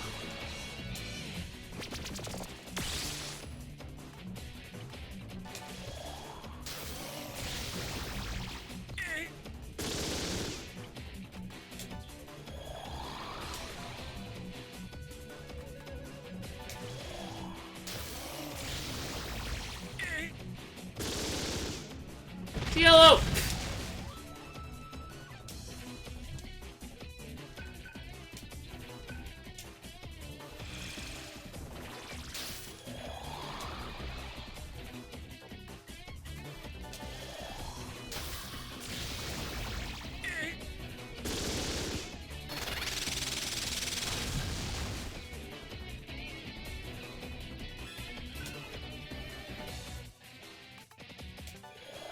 Yellow!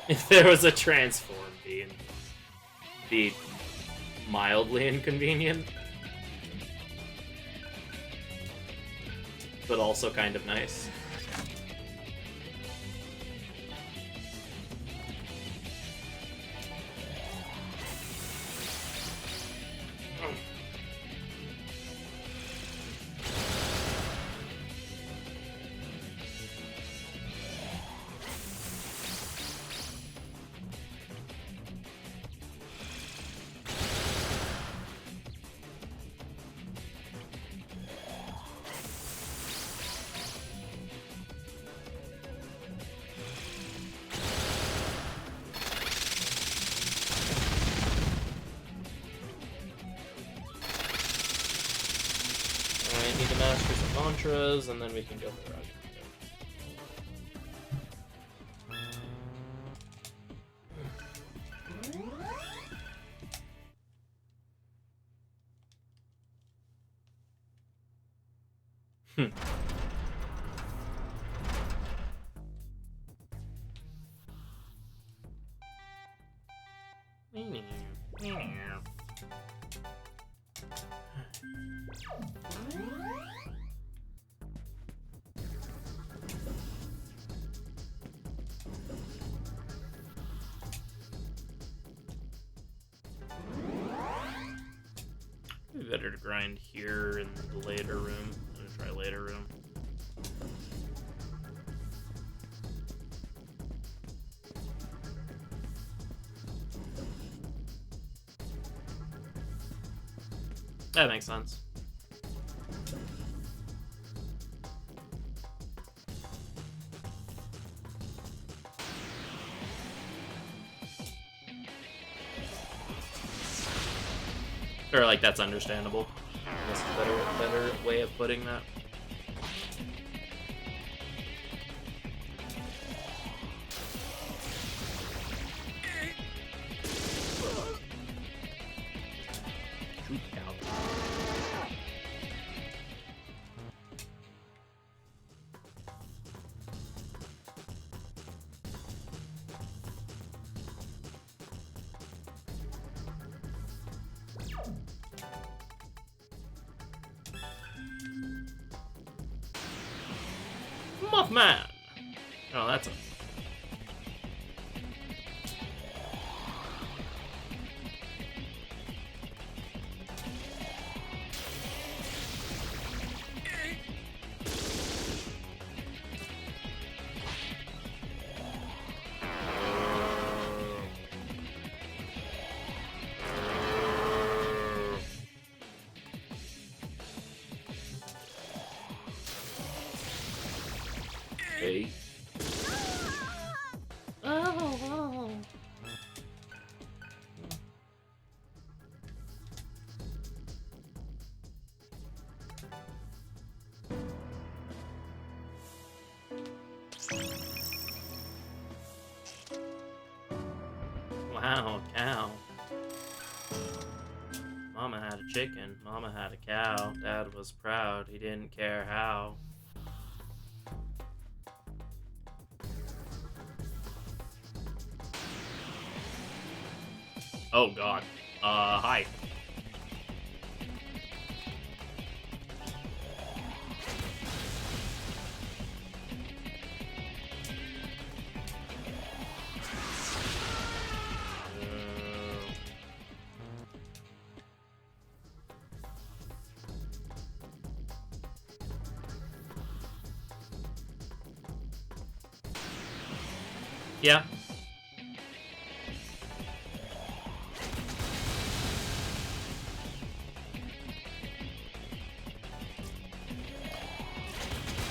If there was a transform be mildly inconvenient, but also kind of nice. Need to master some mantras, and then we can go for Raja. Better to grind here in the later room. I'm gonna try later room. That makes sense. Or, like, that's understandable. That's a better way of putting that. Mothman! Oh, that's a... Hey. Oh. Wow, cow. Mama had a chicken, Mama had a cow. Dad was proud, he didn't care how. Oh god. Hi. Yeah.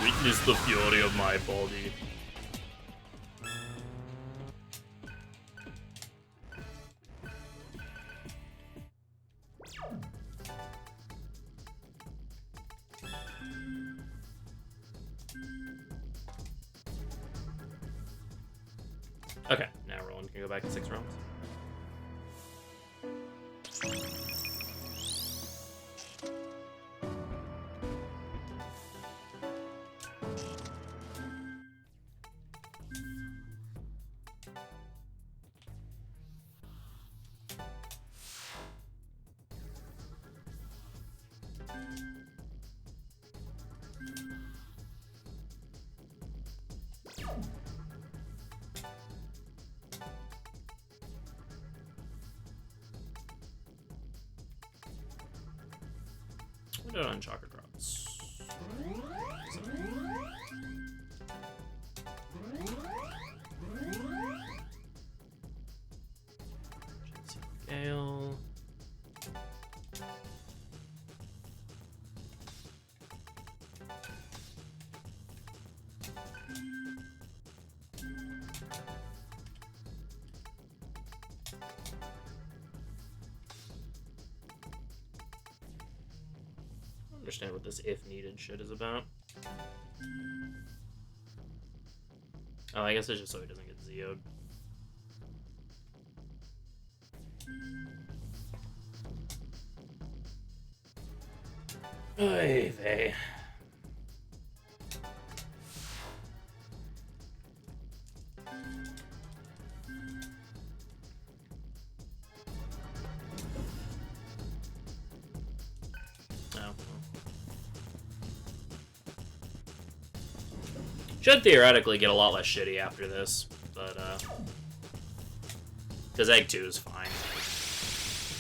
Witness the fury of my body. Okay, now Roland can go back to 6 realms. We're doing on chakra drops. Gale. Understand what this if needed shit is about. Oh, I guess it's just so he doesn't get Zeo'd. Oy vey. Should theoretically get a lot less shitty after this, but, because Egg 2 is fine.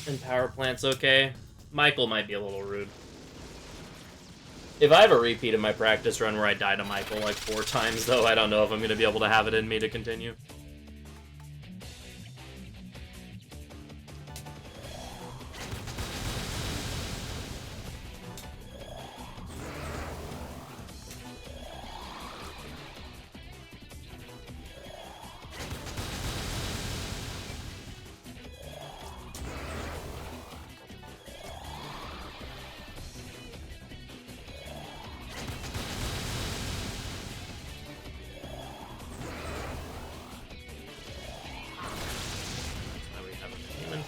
And Power Plant's okay. Michael might be a little rude. If I have a repeat of my practice run where I die to Michael like 4 times, though, I don't know if I'm going to be able to have it in me to continue.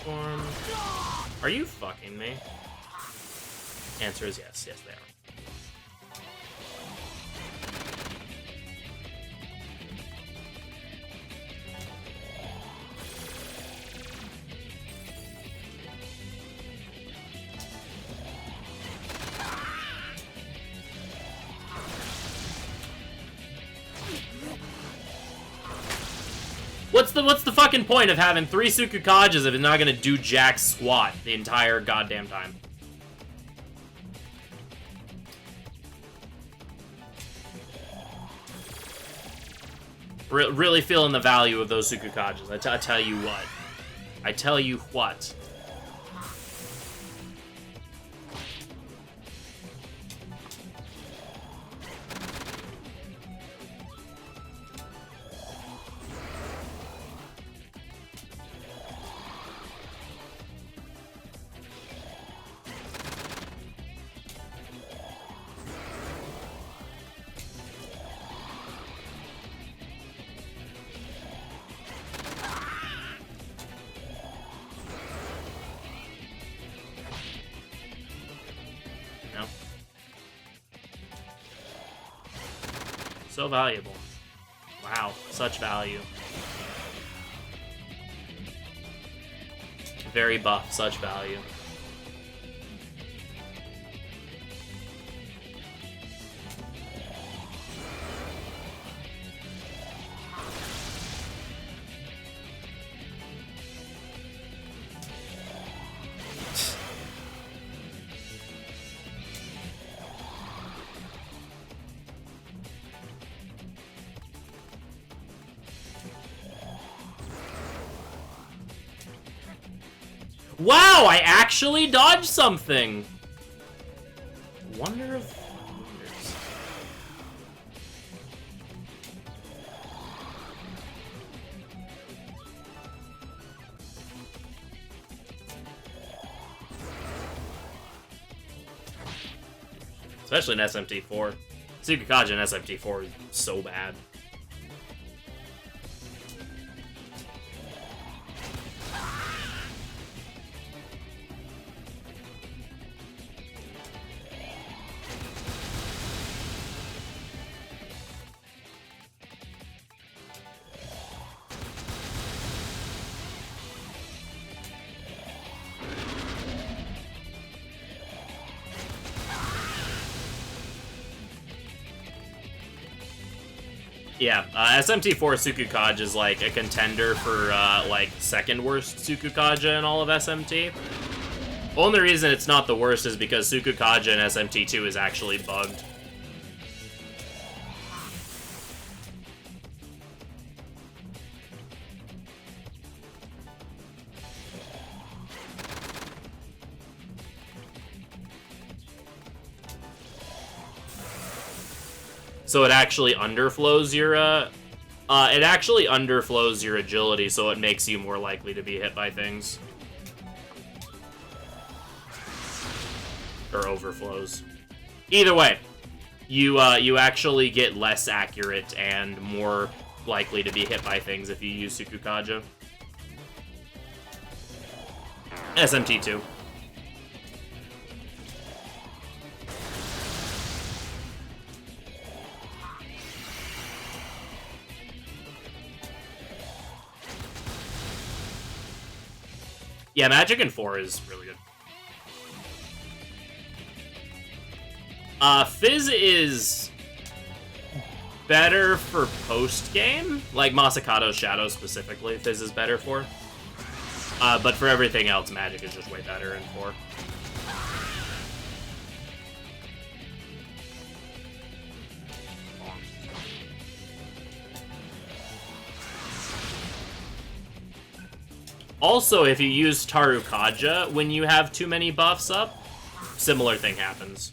form. Are you fucking me? Answer is yes. Yes, they are. What's the fucking point of having 3 Tsukukages if it's not gonna do jack squat the entire goddamn time? Really feeling the value of those Tsukukages. I tell you what. I tell you what. So valuable. Wow, such value. Very buff, such value. Wow, I actually dodged something. Wonder of wonders. Especially in SMT4. Tsukukaja in SMT4 is so bad. Yeah, SMT4 Tsukukaja is like a contender for like second worst Tsukukaja in all of SMT. Only reason it's not the worst is because Tsukukaja in SMT2 is actually bugged. So it actually underflows your, agility, so it makes you more likely to be hit by things. Or overflows. Either way, you actually get less accurate and more likely to be hit by things if you use Tsukukaja. SMT2. Yeah, Magic in 4 is really good. Fizz is better for post-game, like Masakato's Shadow specifically, Fizz is better for. But for everything else, Magic is just way better in 4. Also, if you use Tarukaja when you have too many buffs up, similar thing happens.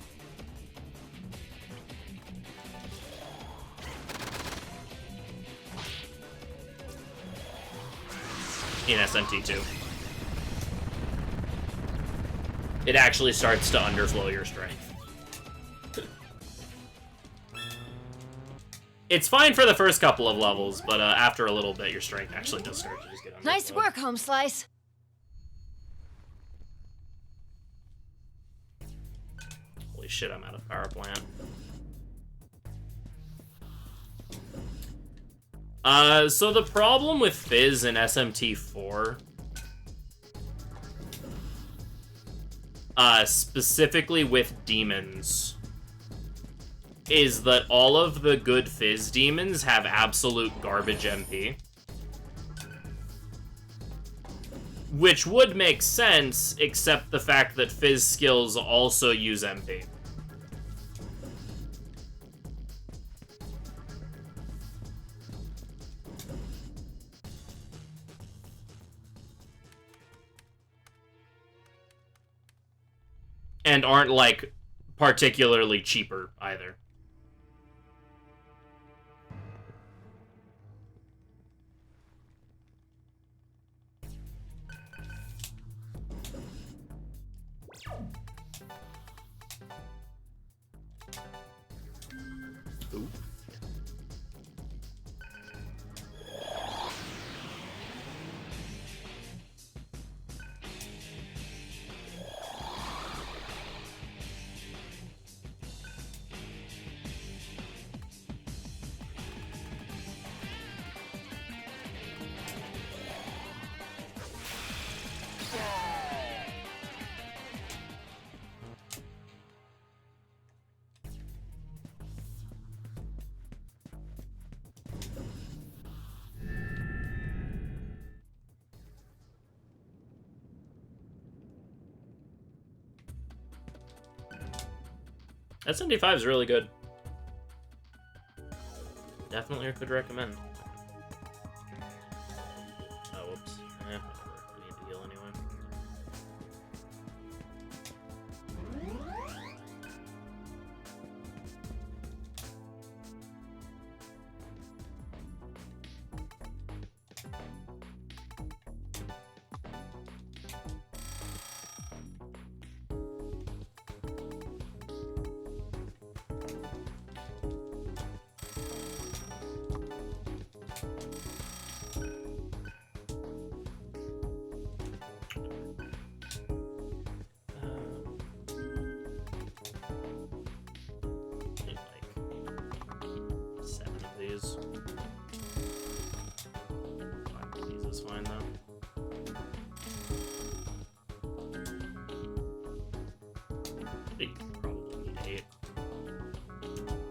In SMT2. It actually starts to underflow your strength. It's fine for the first couple of levels, but after a little bit, your strength actually does start to just get underflowed. Nice work, Home Slice. Holy shit, I'm out of power plant. So the problem with Fizz in SMT4, specifically with demons, is that all of the good Fizz demons have absolute garbage MP. Which would make sense, except the fact that Fizz skills also use MP. And aren't, like, particularly cheaper, either. Ooh. That 75 is really good. Definitely could recommend. Oh, whoops. Whatever. I need to heal anyway.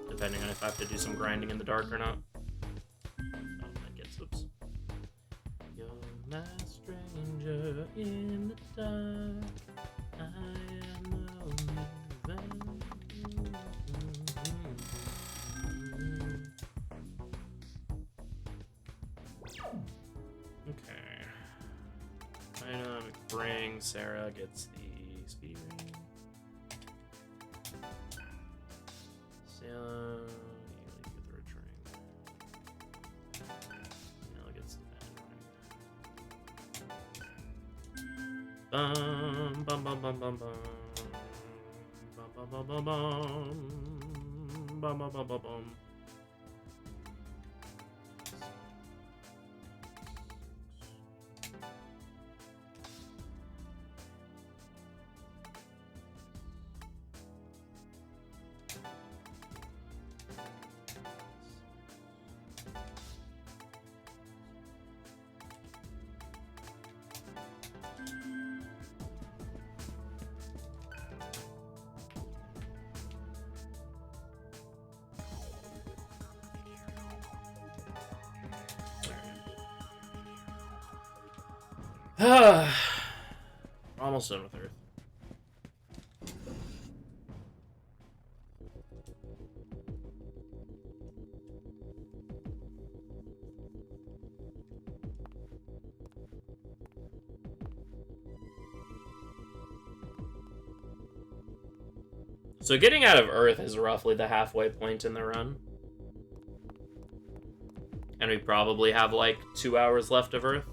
Depending on if I have to do some grinding in the dark or not. Oh, that gets, oops. You're my stranger in the dark. I am the only one. Okay. Item, bring, Sarah gets the speed ring. Bum bum bum bum bum bum bum bum bum bum bum bum bum bum bum. Almost done with Earth. So getting out of Earth is roughly the halfway point in the run. And we probably have like 2 hours left of Earth.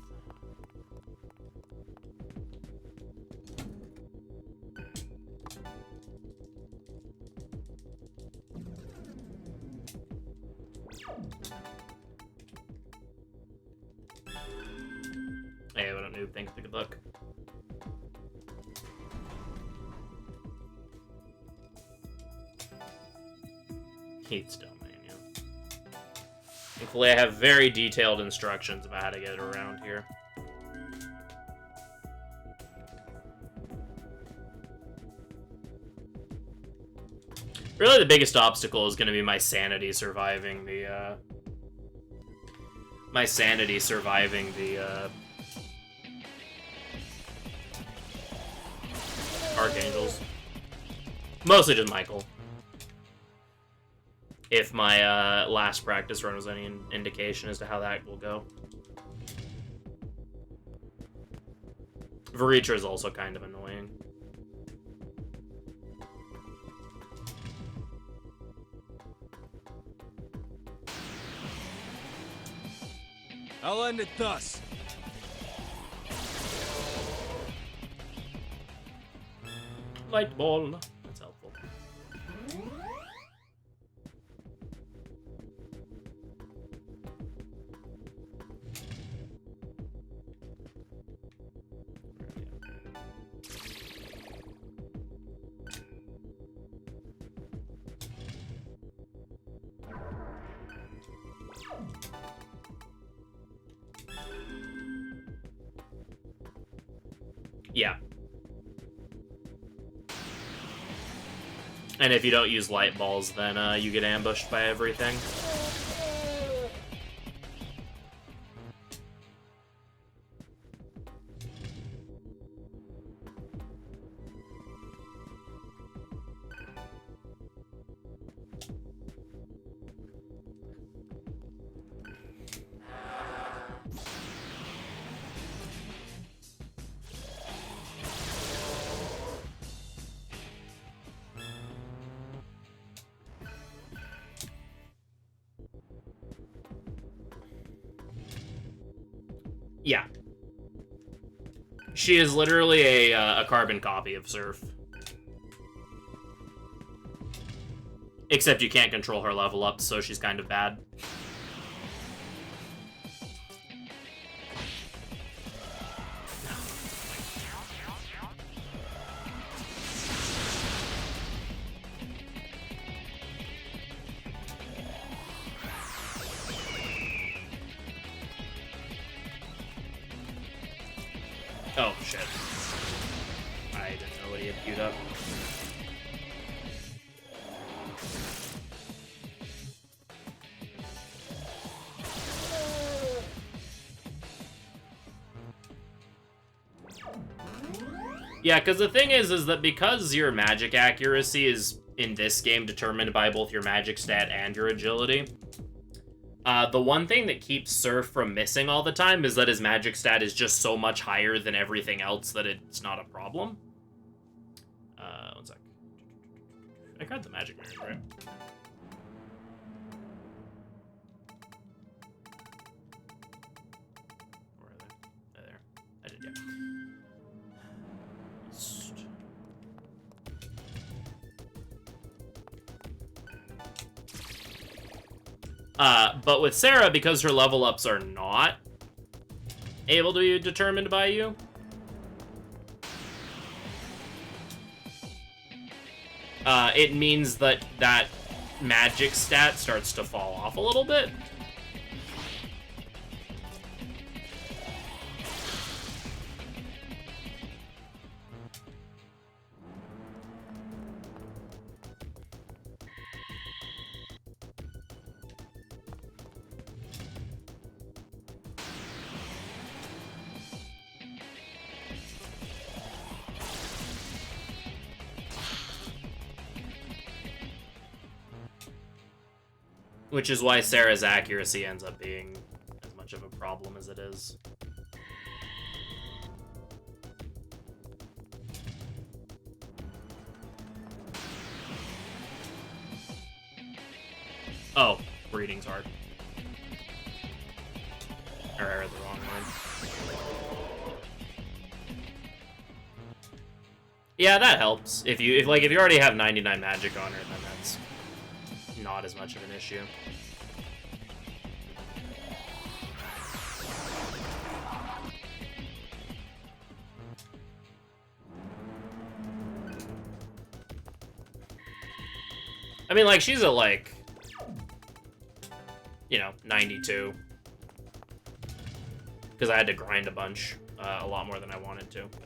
Hey, what up, noob? Thanks for the good luck. Heath's domain, yeah. Thankfully, I have very detailed instructions about how to get around here. Really, the biggest obstacle is going to be my sanity surviving the, Archangels. Mostly just Michael. If my, last practice run was any indication as to how that will go. Varitra is also kind of annoying. I'll end it thus. Light ball. That's helpful. Yeah. And if you don't use light balls, then you get ambushed by everything. Yeah. She is literally a carbon copy of Surf. Except you can't control her level up, so she's kind of bad. Oh, shit. I didn't know what he had queued up. Yeah, because the thing is that because your magic accuracy is, in this game, determined by both your magic stat and your agility, the one thing that keeps Surf from missing all the time is that his magic stat is just so much higher than everything else that it's not a problem. One sec. I grabbed the magic mirrors, right? Where are they? There. I did, yeah. But with Sarah, because her level ups are not able to be determined by you, it means that that magic stat starts to fall off a little bit. Which is why Sarah's accuracy ends up being as much of a problem as it is. Oh, reading's hard. Or I read the wrong one. Yeah, that helps. If you already have 99 magic on her, then that's not as much of an issue. I mean, like, she's at, like, you know, 92. Because I had to grind a bunch, a lot more than I wanted to. But.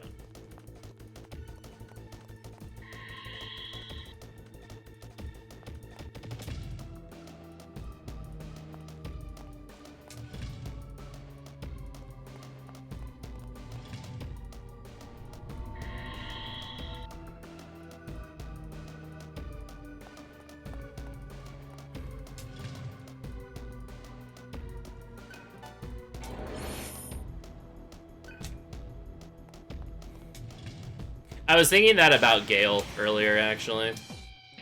I was thinking that about Gale earlier, actually.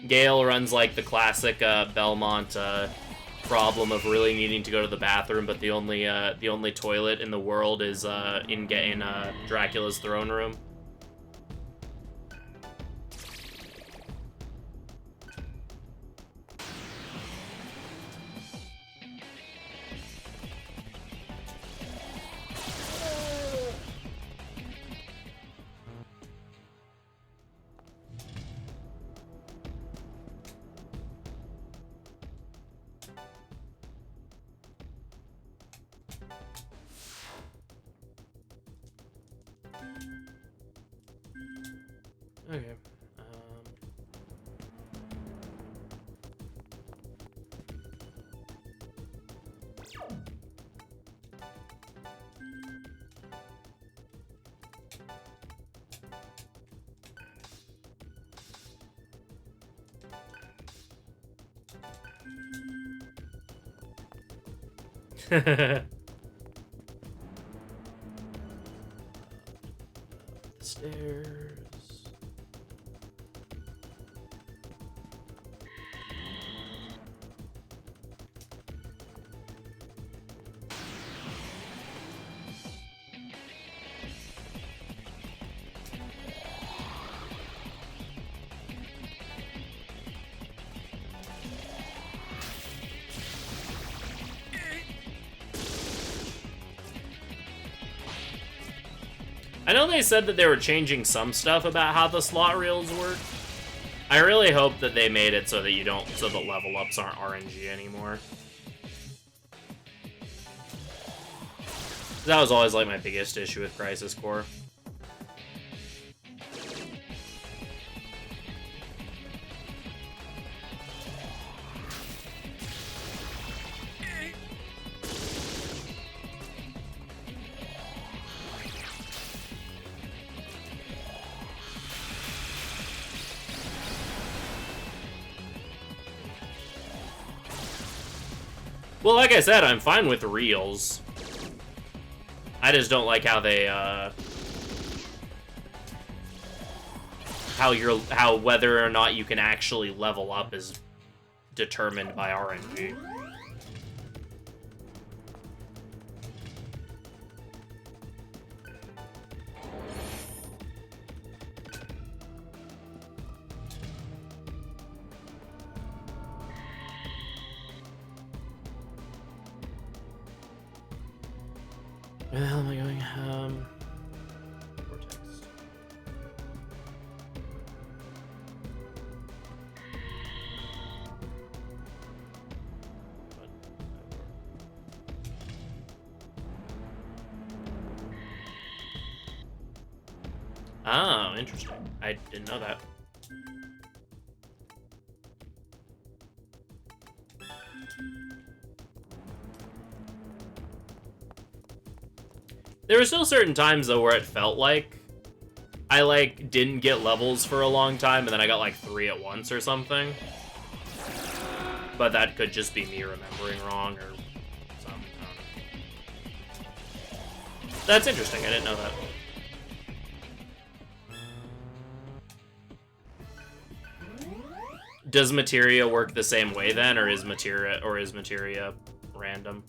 Gale runs like the classic Belmont problem of really needing to go to the bathroom, but the only toilet in the world is in Dracula's throne room. Okay. The stairs. I know they said that they were changing some stuff about how the slot reels work. I really hope that they made it so that so the level ups aren't RNG anymore. That was always like my biggest issue with Crisis Core. Well, like I said, I'm fine with reels. I just don't like how they, how whether or not you can actually level up is determined by RNG. Where the hell am I going? Vortex. Oh, interesting. I didn't know that. There were still certain times, though, where it felt like I, like, didn't get levels for a long time, and then I got, like, 3 at once or something. But that could just be me remembering wrong or something. I don't know. That's interesting. I didn't know that. Does materia work the same way, then, or is materia random?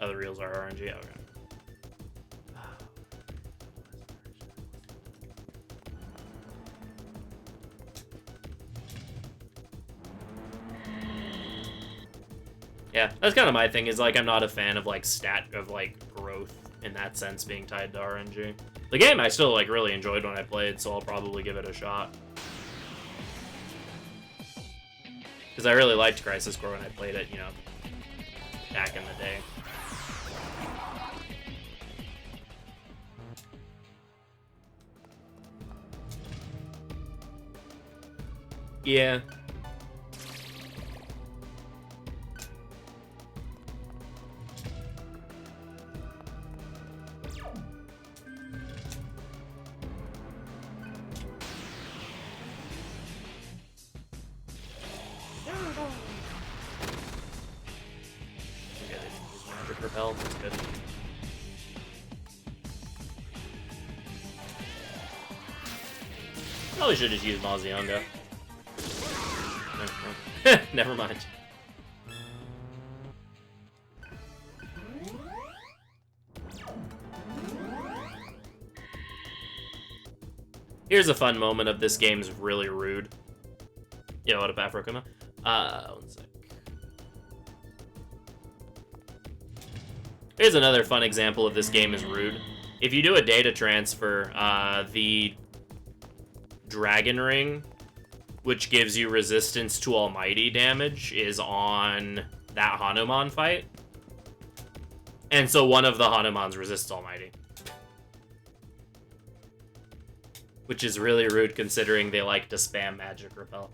Other reels are RNG. Okay. Yeah, that's kind of my thing, is like I'm not a fan of like growth in that sense being tied to RNG. The game I still like really enjoyed when I played, so I'll probably give it a shot. Because I really liked Crisis Core when I played it, you know, back in the day. Yeah. Repel, that's good. Probably should just use Mazionga. Never mind. Here's a fun moment of this game's really rude. Yeah, what up, Afrokuma? One sec. Here's another fun example of this game is rude. If you do a data transfer, the Dragon Ring, which gives you resistance to Almighty damage, is on that Hanuman fight. And so one of the Hanumans resists Almighty. Which is really rude considering they like to spam Magic Repel.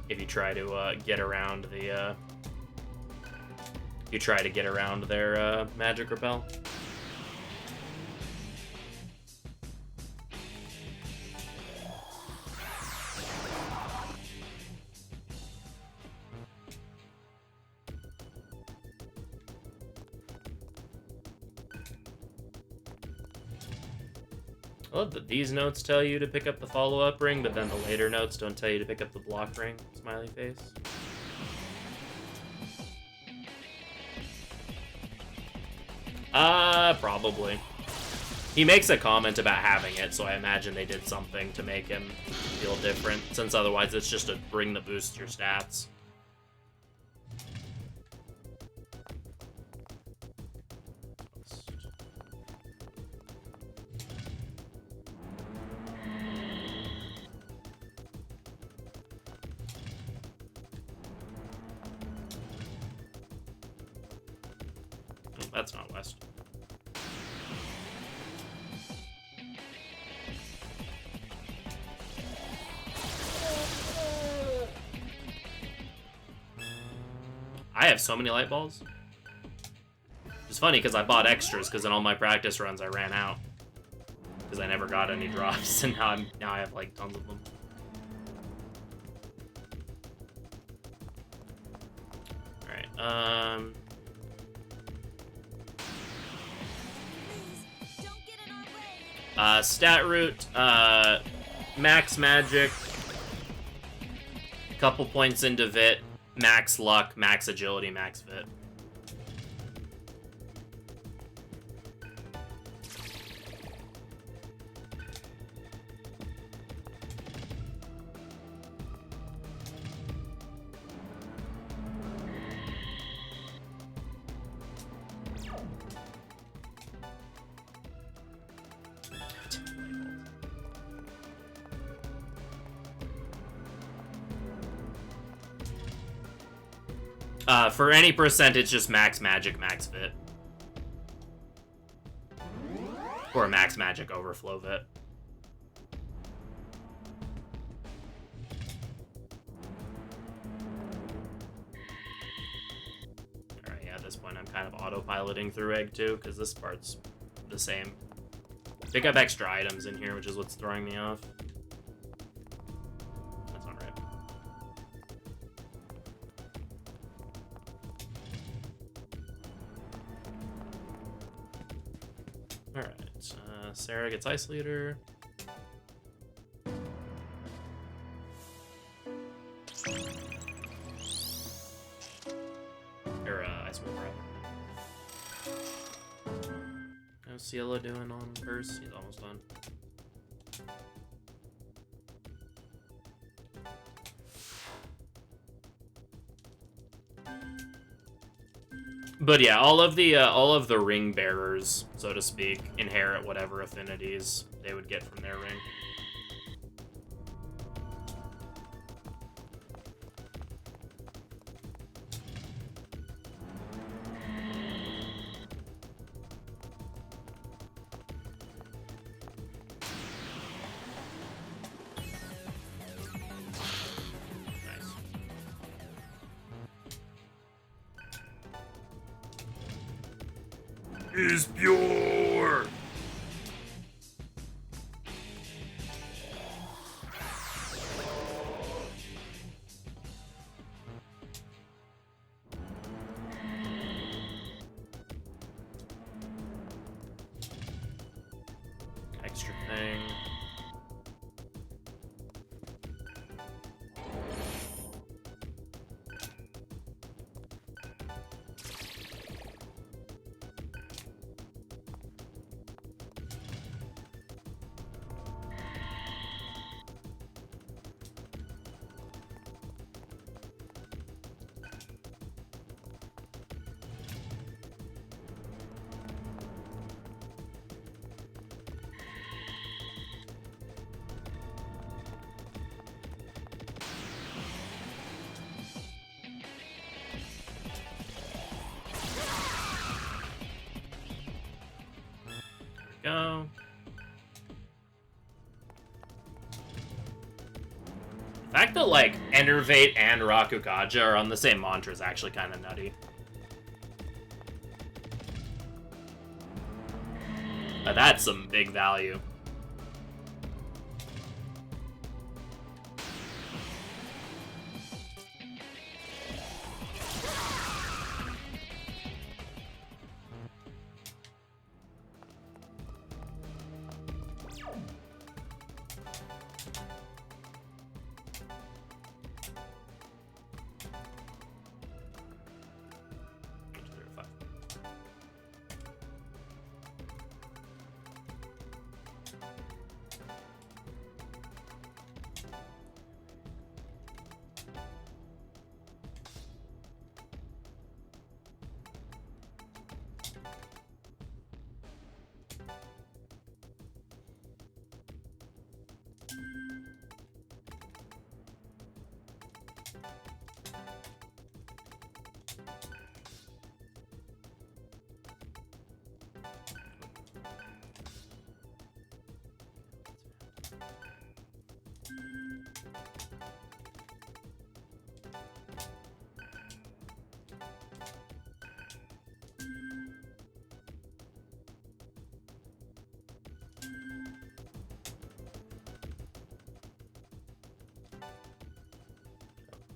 If you try to get around the, their Magic Repel. I love that these notes tell you to pick up the follow-up ring, but then the later notes don't tell you to pick up the block ring. Smiley face. Probably. He makes a comment about having it, so I imagine they did something to make him feel different, since otherwise it's just a ring that boosts your stats. That's not west. I have so many light balls. It's funny because I bought extras because in all my practice runs I ran out because I never got any drops, and now I have like tons of them. All right. Stat root, max magic, couple points into Vit, max luck, max agility, max Vit. For any percent, it's just max magic, max Vit. Or max magic overflow Vit. Alright, yeah, at this point I'm kind of autopiloting through Egg 2, because this part's the same. Pick up extra items in here, which is what's throwing me off. That's not right. Alright, Sarah gets Ice Leader. Or, Ice Wolf, rather. How's Cielo doing on first? He's almost done. But yeah, all of the ring bearers, so to speak, inherit whatever affinities they would get from their ring. Is pure. Extra thing. Go. The fact that, like, Enervate and Rakugaja are on the same mantra is actually kind of nutty. That's some big value.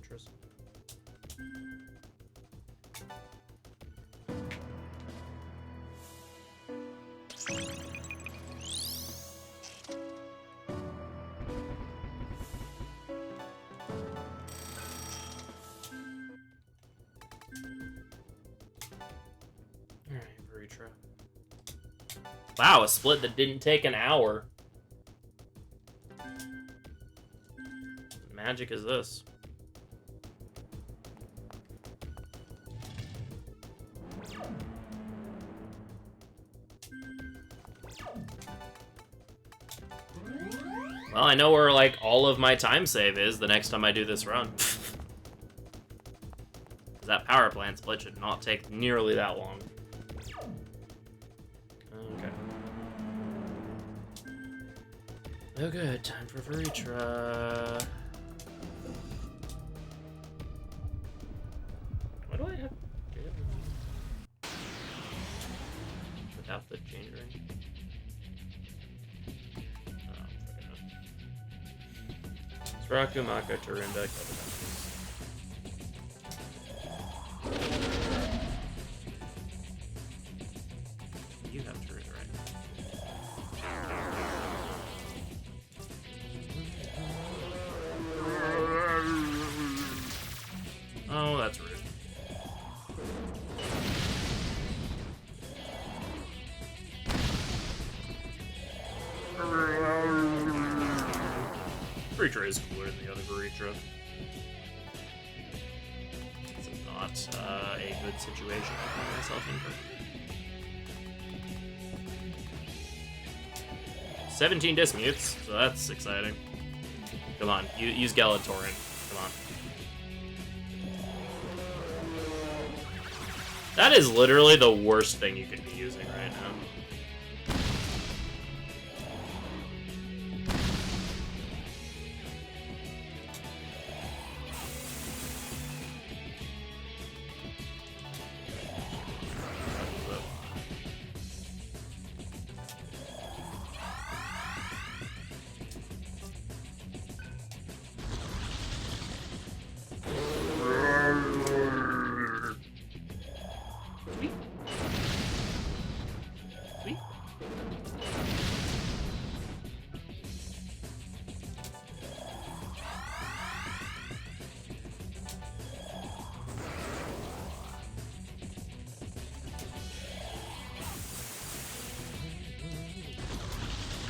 Interesting. Alright, Veritra. Wow, a split that didn't take an hour. What magic is this? Well, I know where, like, all of my time save is the next time I do this run. That power plant split should not take nearly that long. Okay. Oh good, time for Veritra. What do I have? Without the chain ring? Raku, Maka, Tarinda, you have Tarinda, right? Oh, that's rude. Veritra is cooler than the other Veritra. It's not. not a good situation I find myself in. 17 dismutes, so that's exciting. Come on, use Galatorrent. Come on. That is literally the worst thing you could be using right now.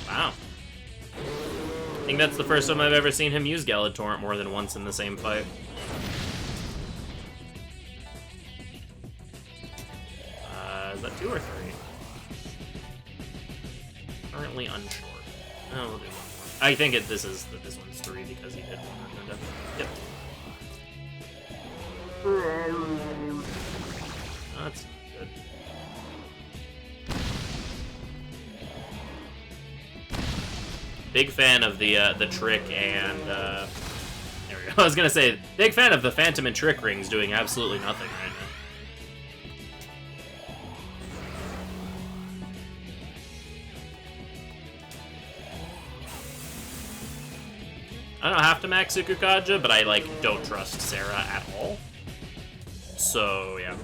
Wow. I think that's the first time I've ever seen him use Galatorrent more than once in the same fight. Is that 2 or 3? Currently unsure. Oh, we'll do one more. I think this one's 3 because he did one Rotunda. Yep. That's good. Big fan of the trick and there we go. I was gonna say big fan of the Phantom and Trick rings doing absolutely nothing right now. I don't have to max Sukukaja, but I like don't trust Sarah at all. So yeah.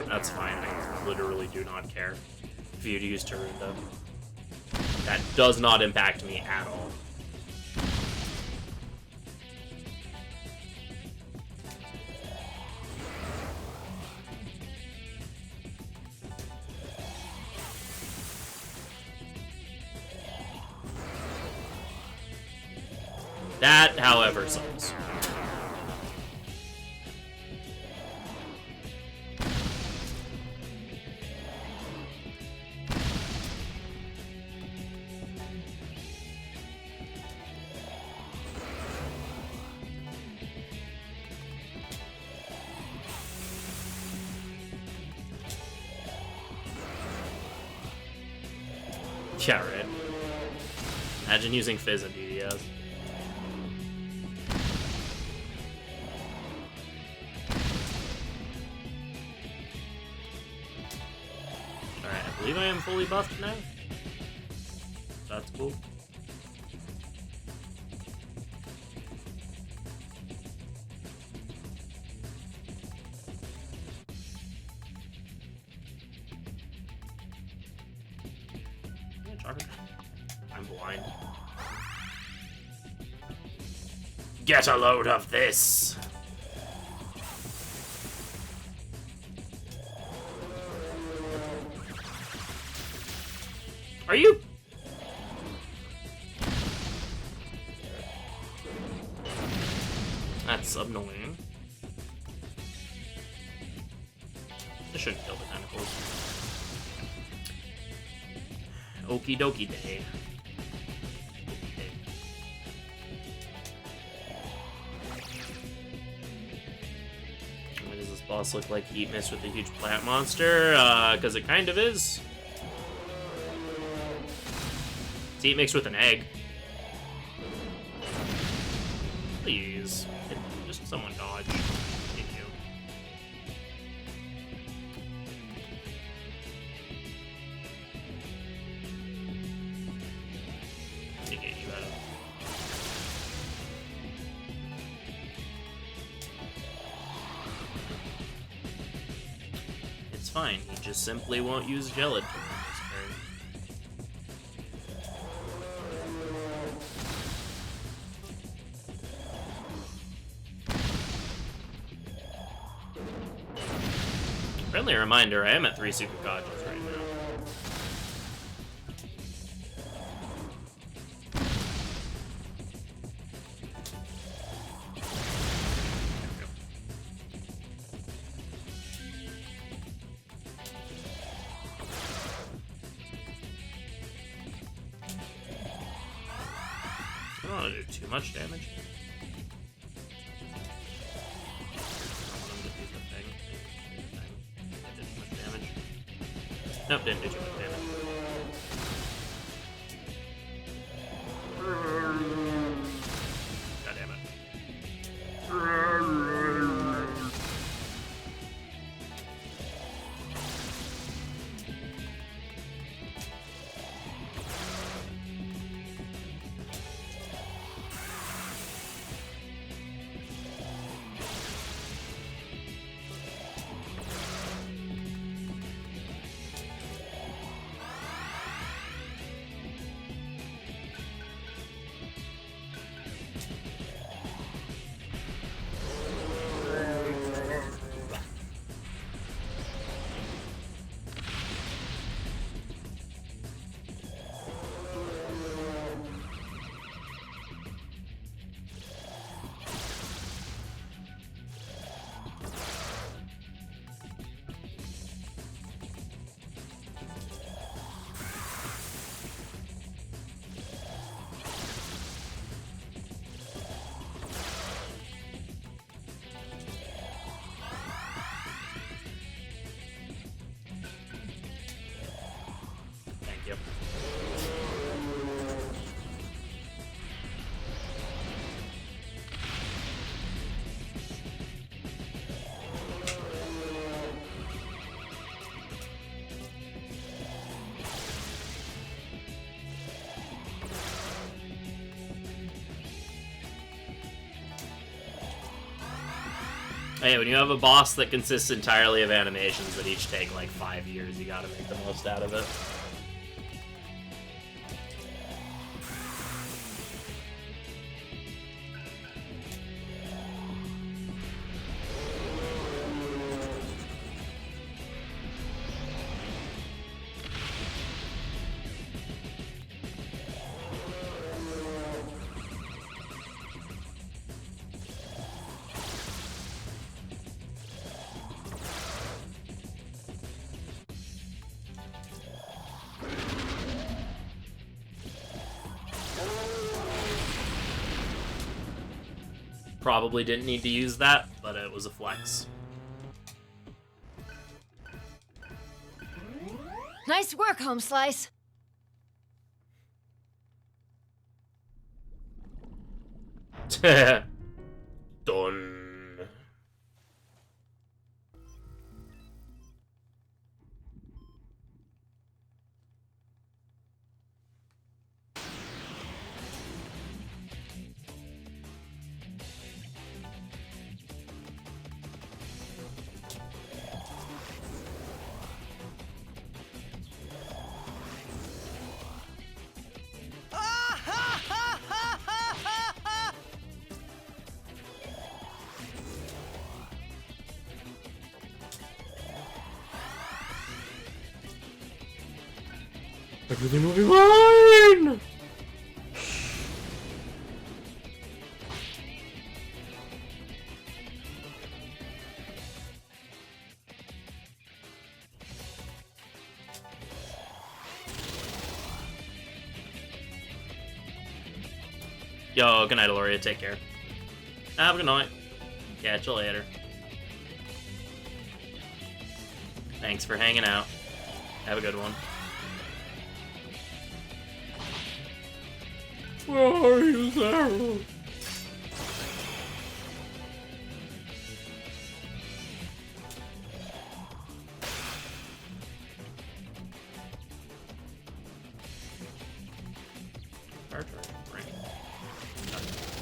That's fine, I literally do not care if you'd use Tarunda. That does not impact me at all. That, however, sucks. Yeah, right. Imagine using Fizz and DDS. Alright, I believe I am fully buffed now. That's cool. I'm blind. Get a load of this! Are you? That's annoying. I shouldn't kill the tentacles. Okie dokie day. Why does this boss look like Heat Mist with a huge plant monster? Because it kind of is. It's Heat Mix with an egg. Please. Just someone dodge. Thank you. To get you out of. It's fine, he just simply won't use Gelatin this turn. Friendly reminder, I am at 3 Sukukajas right now. I don't want to do too much damage. Nope, didn't do too much damage. God damn it. Thank you. Hey, when you have a boss that consists entirely of animations that each take like 5 years, you gotta make the most out of it. Probably didn't need to use that, but it was a flex. Nice work, Home Slice. Done. Everything will be fine! Yo, good night, Aloria. Take care. Have a good night. Catch you later. Thanks for hanging out. Have a good one. Where are you, Sarah?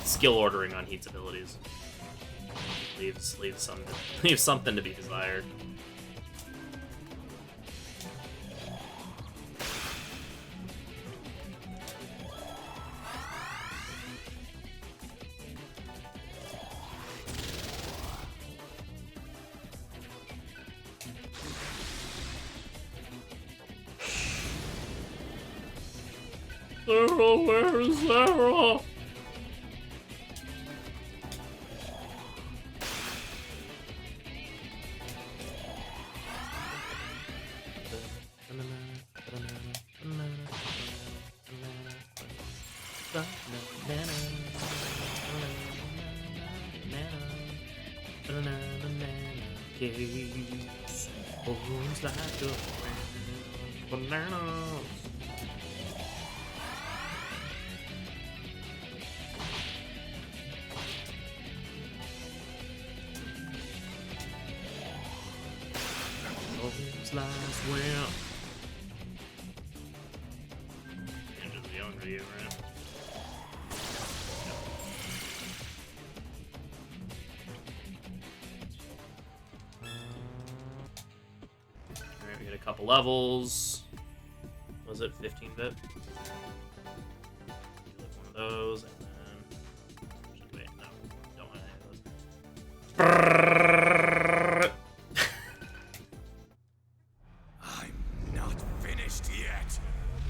Skill ordering on Heat's abilities leaves something to be desired. Sarah, where is Sarah? Bones like a bananas. Bones like well. Into the young video, right? Alright, we get a couple levels. Was it 15-bit? One of those, and then... Wait, no. Don't want any of those. I'm not finished yet.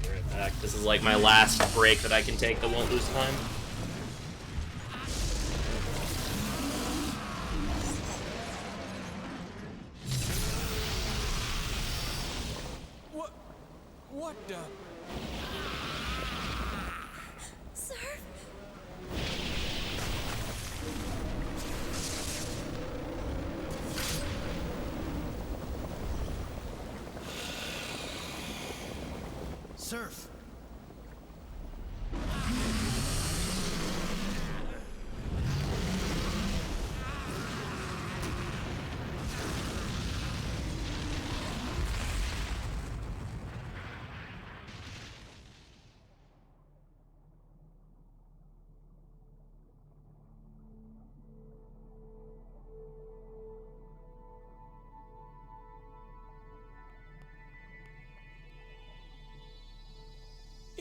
Be right back. This is like my last break that I can take that won't lose time. What the? Sir? Surf!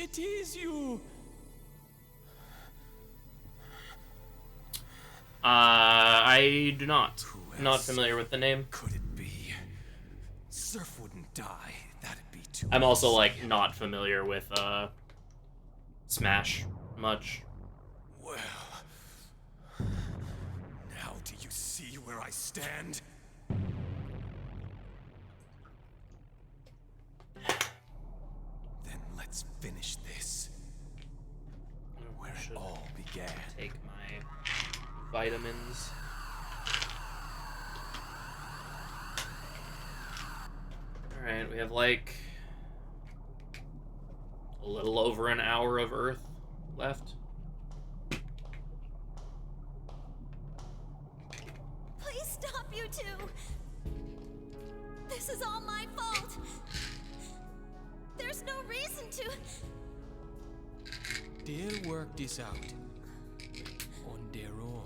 It is you! I do not. Who Not else familiar with the name. could it be? Surf wouldn't die. That'd be too I'm also, easy. like, not familiar with, Smash much. Well... Now do you see where I stand? Then let's finish this. Where it all began. Take my vitamins. Alright, we have like a little over an hour of Earth left. Please stop, you two! This is all my fault! There's no reason to... They'll work this out on their own.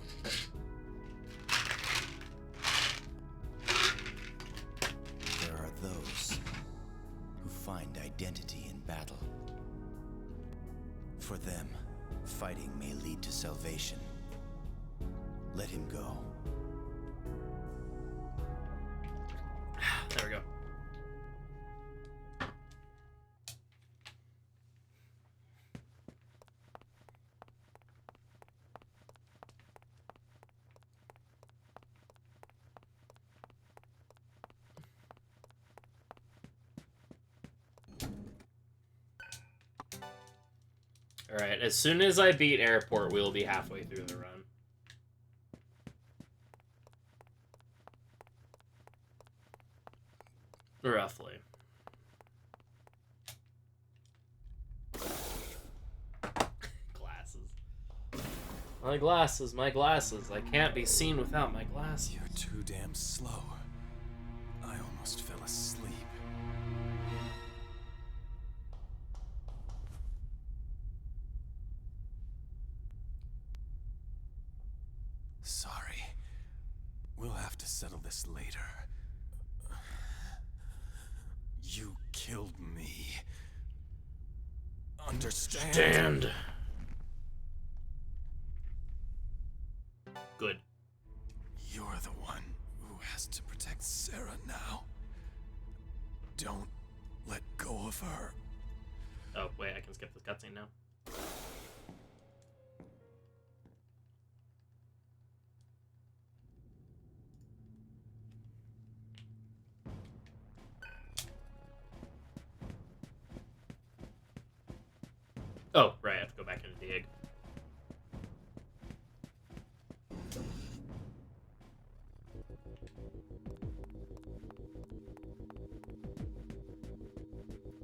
There are those who find identity in battle. For them, fighting may lead to salvation. Let him go. There we go. Alright, as soon as I beat Airport, we'll be halfway through the run. Roughly. Glasses. My glasses, my glasses. I can't be seen without my glasses. You're too damn slow. I almost fell asleep. Sorry. We'll have to settle this later. You killed me. Understand? Stand. Good. You're the one who has to protect Sarah now. Don't let go of her. Oh, wait, I can skip this cutscene now. Oh, right, I have to go back into the egg.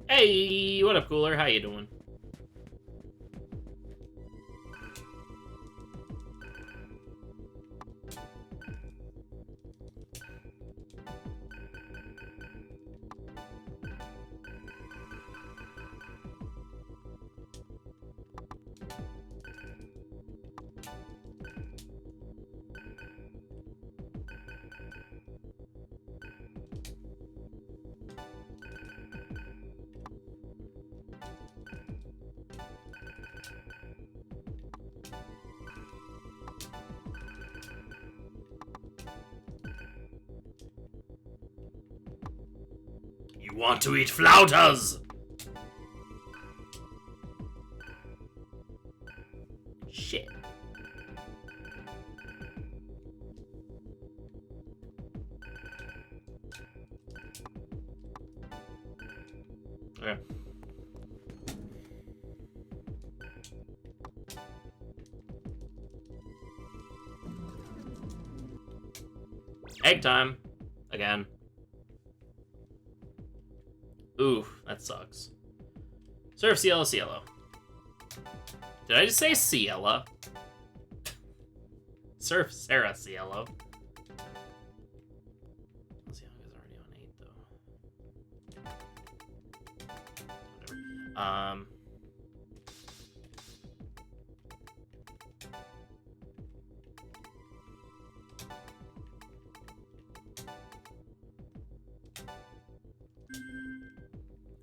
Hey, what up, Cooler? How you doing? You want to eat flautas? Shit. Okay. Egg time. Again. Ooh, that sucks. Surf Cielo Cielo. Did I just say Ciela? Surf Sarah Cielo. Cielo is already on 8 though. Whatever.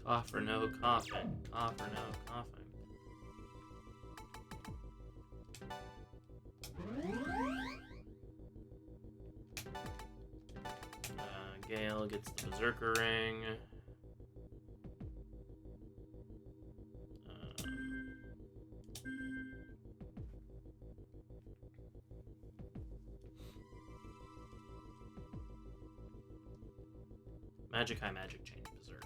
Cough or no coughing. Cough or no coughing. Gale gets the Berserker Ring. Magic, high magic, change Berserk.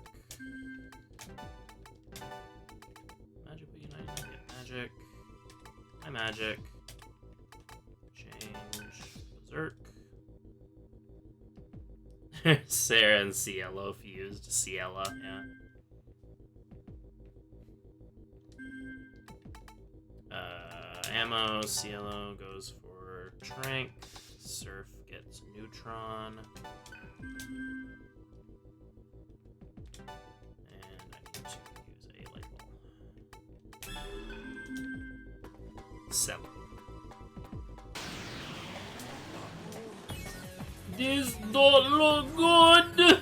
Magic, we unite, get magic. High magic. Change Berserk. Sarah and Cielo fused. Ciela, yeah. Ammo, Cielo goes for Trank. Surf gets Neutron. And I need to use a light ball. Sell. This don't look good!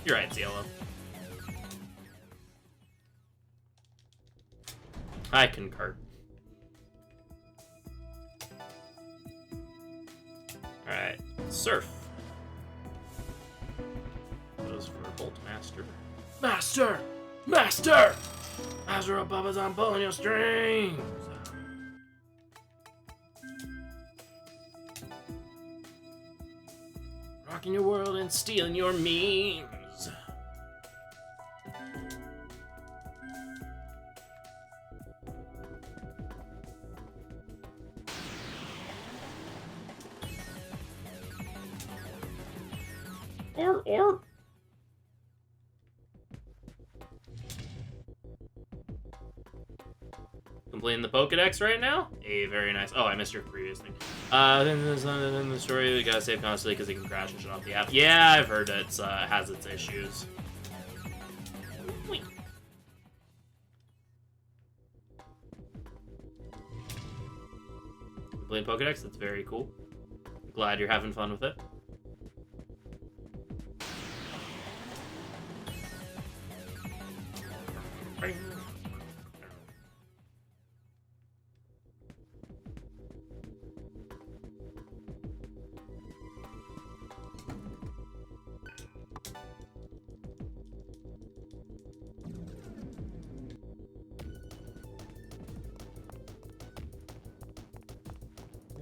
You're right, Cielo. I concur. Alright, Surf. Goes for Bolt Master. Master! Master! Master of Bubba's on pulling your strings! Rocking your world and stealing your memes. Or. Completing the Pokedex right now? Very nice. Oh, I missed your previous thing. Then the story, we gotta save constantly because it can crash and shut off the app. Yeah, I've heard it has its issues. Wait. Completing Pokedex, that's very cool. Glad you're having fun with it.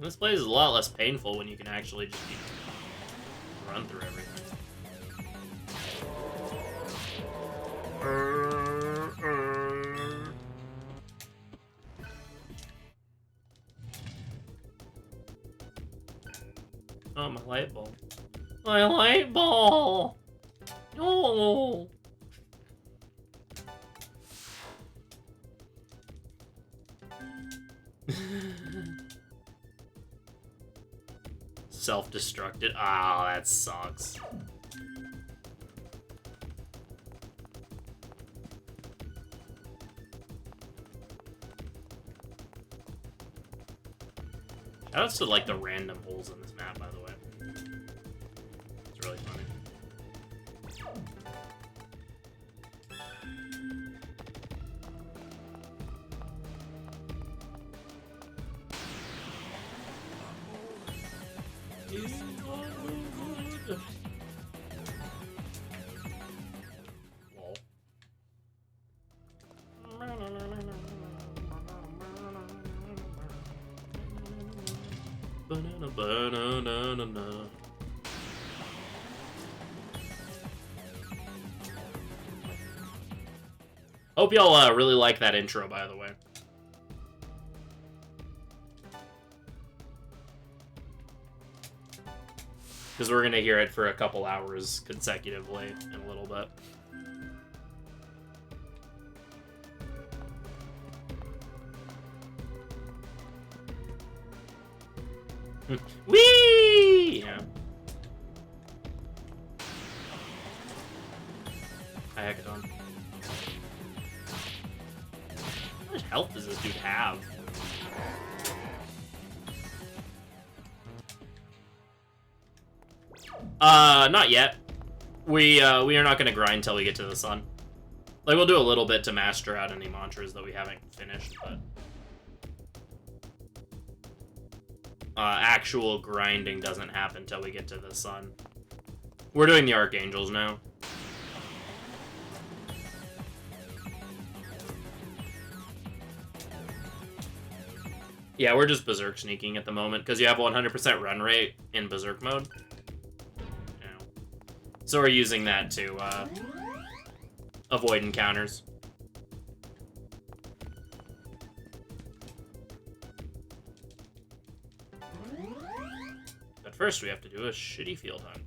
This place is a lot less painful when you can actually just, run through everything. Oh, my light bulb. My light bulb! No! Self-destructed. Ah, that sucks. Shoutouts to like the random holes in this map, by the way. It's really funny. Banana. Hope y'all really like that intro, by the way. Because we're gonna hear it for a couple hours consecutively in a little bit. Whee! Yeah. Hi, Hackathon. How much health does this dude have? Not yet. We are not gonna grind till we get to the sun. Like, we'll do a little bit to master out any mantras that we haven't finished, but... actual grinding doesn't happen till we get to the sun. We're doing the Archangels now. Yeah, we're just Berserk sneaking at the moment, because you have 100% run rate in Berserk mode. Yeah. So we're using that to, avoid encounters. But first we have to do a shitty field hunt.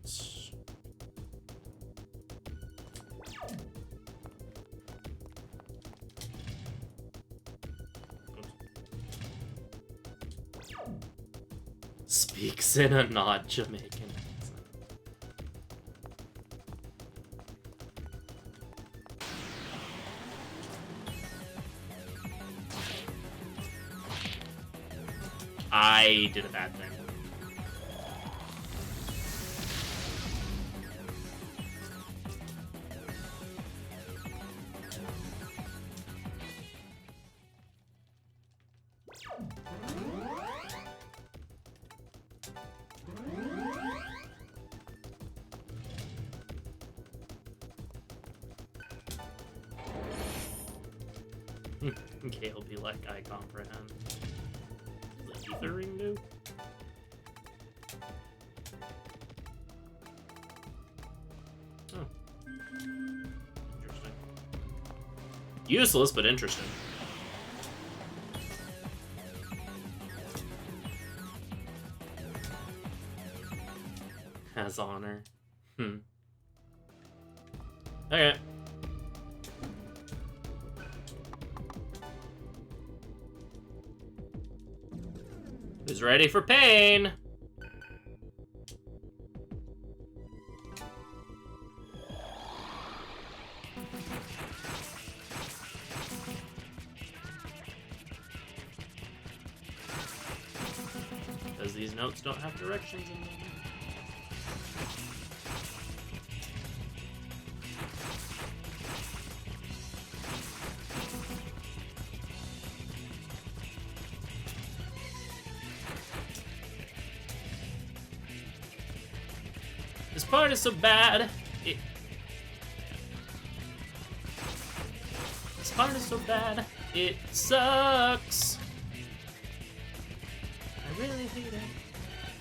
Speaks in a not Jamaican accent. I did a bad thing. Okay, will be like, I comprehend. Does the ether ring do? Oh. Interesting. Useless, but interesting. Has honor. Okay. Who's ready for pain? Because these notes don't have directions in them. This part is so bad. This part is so bad. It sucks. I really hate it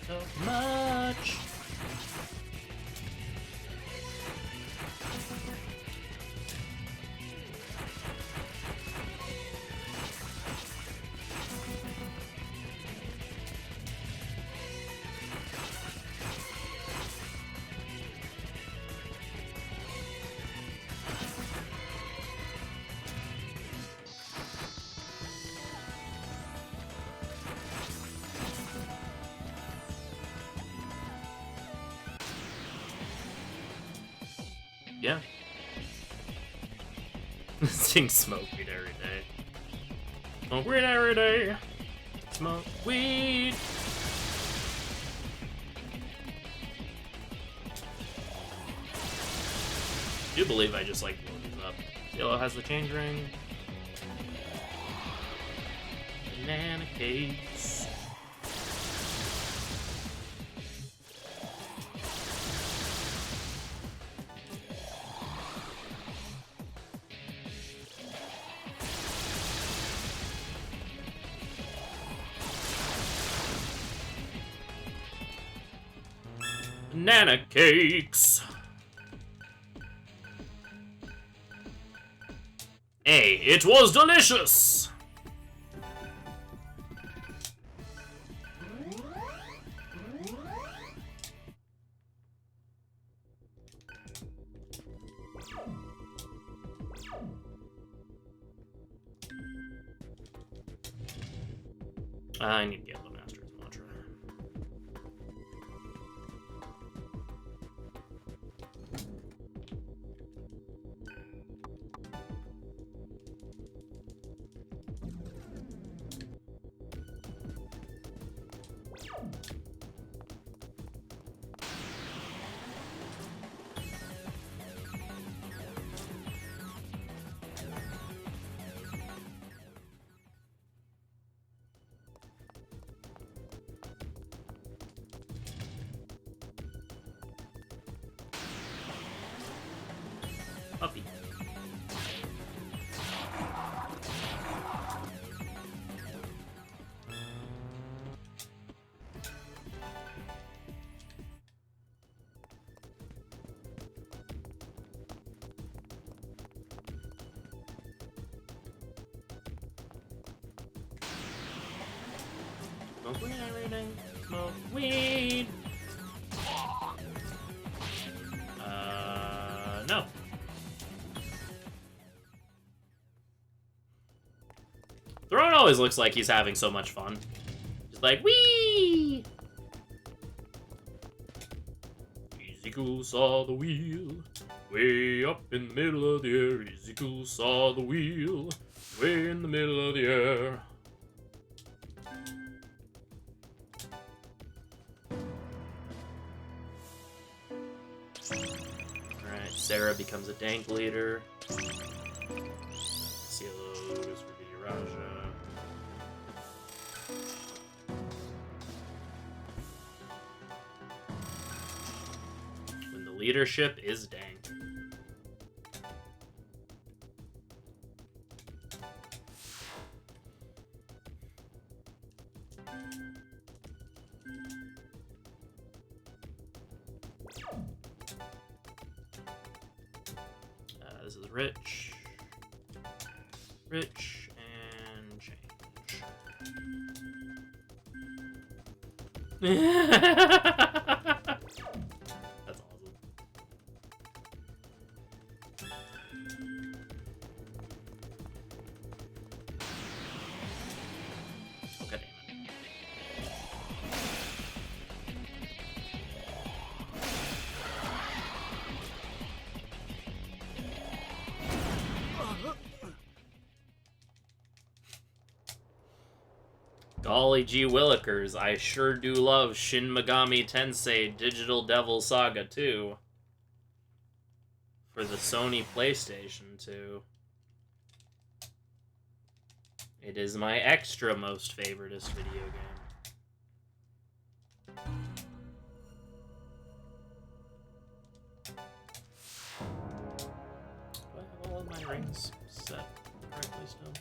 so much. Yeah. Sing smoke weed every day. Smoke weed every day. Smoke weed. I do believe I just like blow these up. Yellow has the change ring. Banana cakes. Banana cakes. Hey, it was delicious. I need to get the Master's Mantra. Puppy. Smoke weed every day. Smoke weed. No. Throne always looks like he's having so much fun. Just like, wee! Ezekiel saw the wheel, way up in the middle of the air. Ezekiel saw the wheel, way in the middle of the air. Alright, Sarah becomes a dank leader. Cielo goes for Vidiraja. When the leadership is dank. This is rich. Rich and change. That's awesome. Oh, God damn it. Golly gee willikers, I sure do love Shin Megami Tensei Digital Devil Saga 2 for the Sony PlayStation 2. It is my extra most favoritist video game. Do I have all of my rings set correctly still?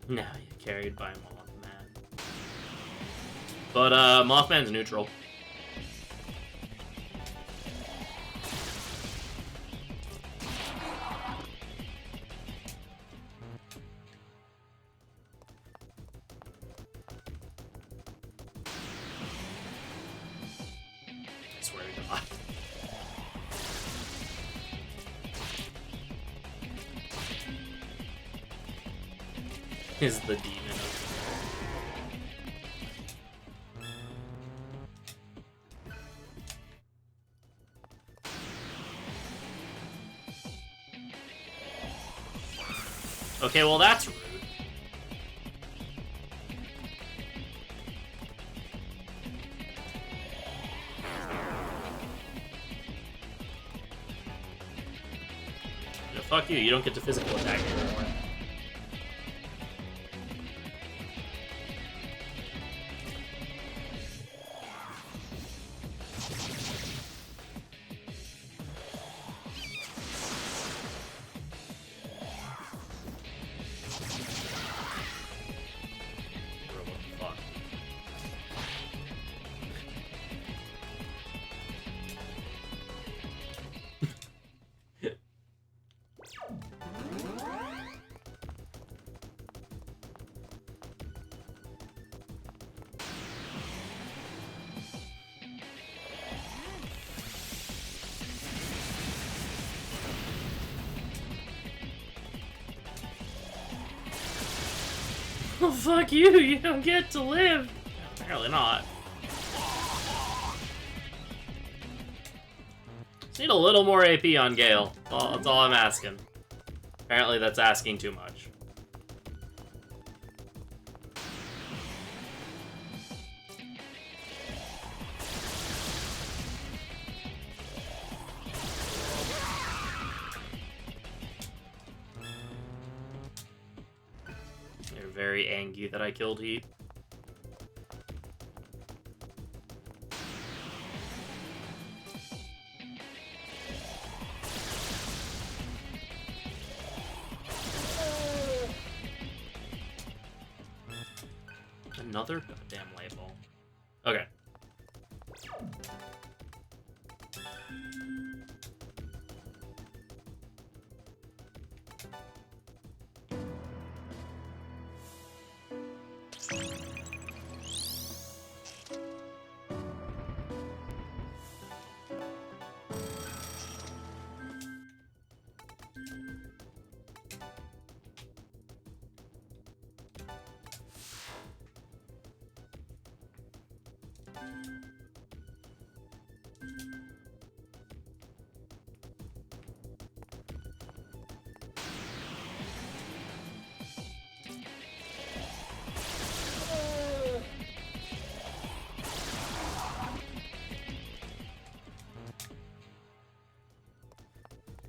No, you carried by Mothman. But, Mothman's neutral. I swear to God. Is the demon of... Okay, well that's rude. Yeah, fuck you, you don't get to physical attack me anymore. Bro, what the fuck? Oh, fuck you, you don't get to live. Apparently not. Just need a little more AP on Gale. That's all I'm asking. Apparently that's asking too much. They're very angry that I killed Heat. Another goddamn light bulb. Okay.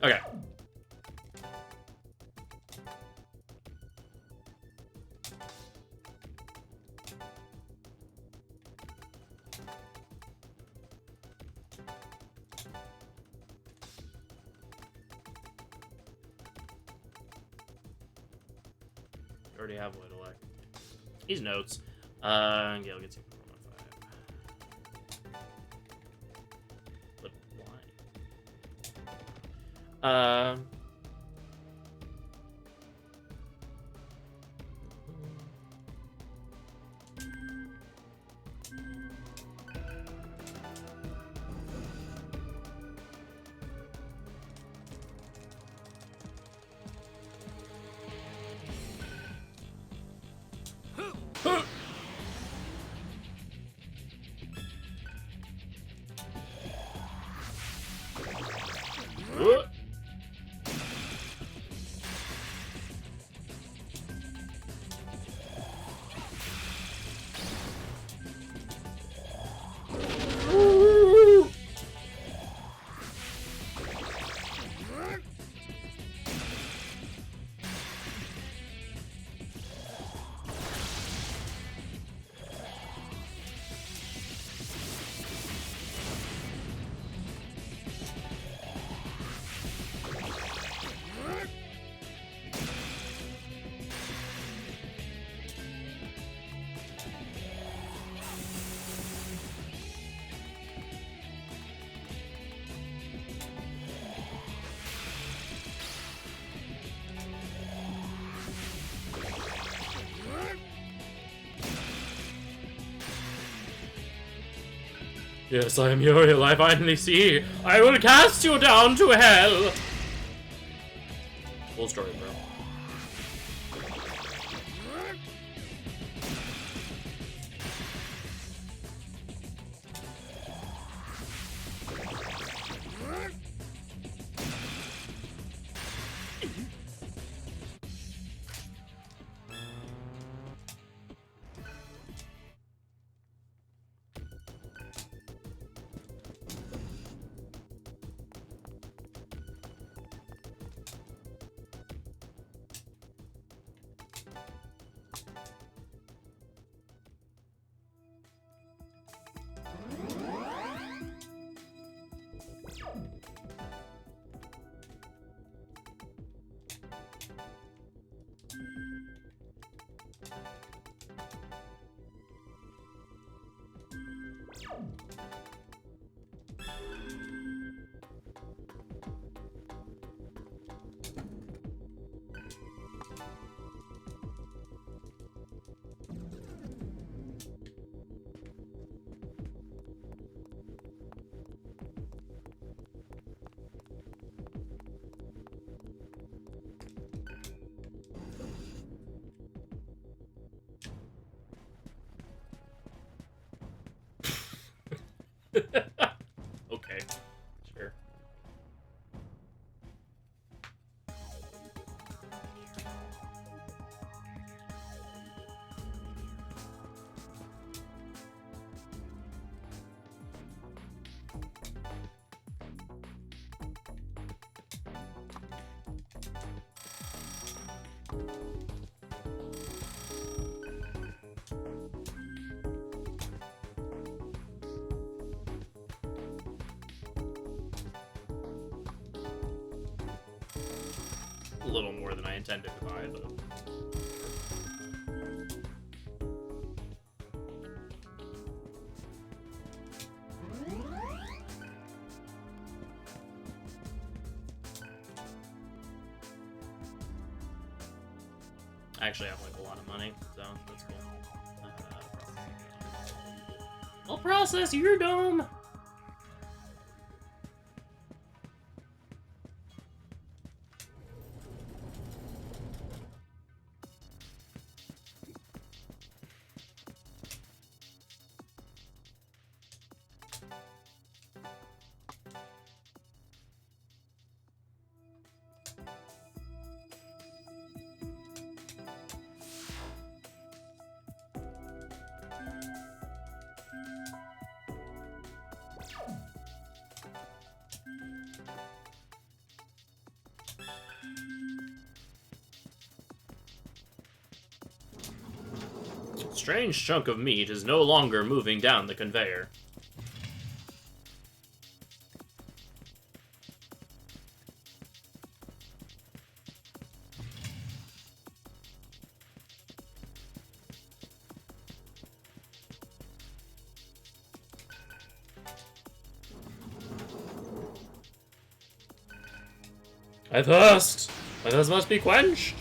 Okay. You already have White Elect. These notes. Gale gets you 115. But why? Yes, I am Uriel, I finally see. I will cast you down to hell. Full story, bro. Okay, sure. A little more than I intended to buy, but... I actually have, like, a lot of money, so that's cool. I'll process your dome! Strange chunk of meat is no longer moving down the conveyor. I thirst! My thirst must be quenched!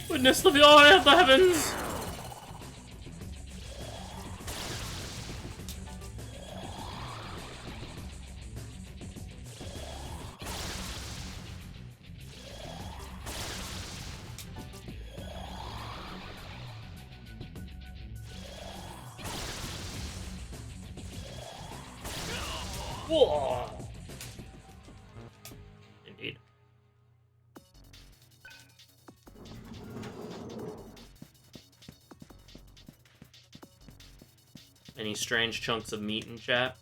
Witness the fury of the heavens! Whoa. Indeed. Any strange chunks of meat in chat?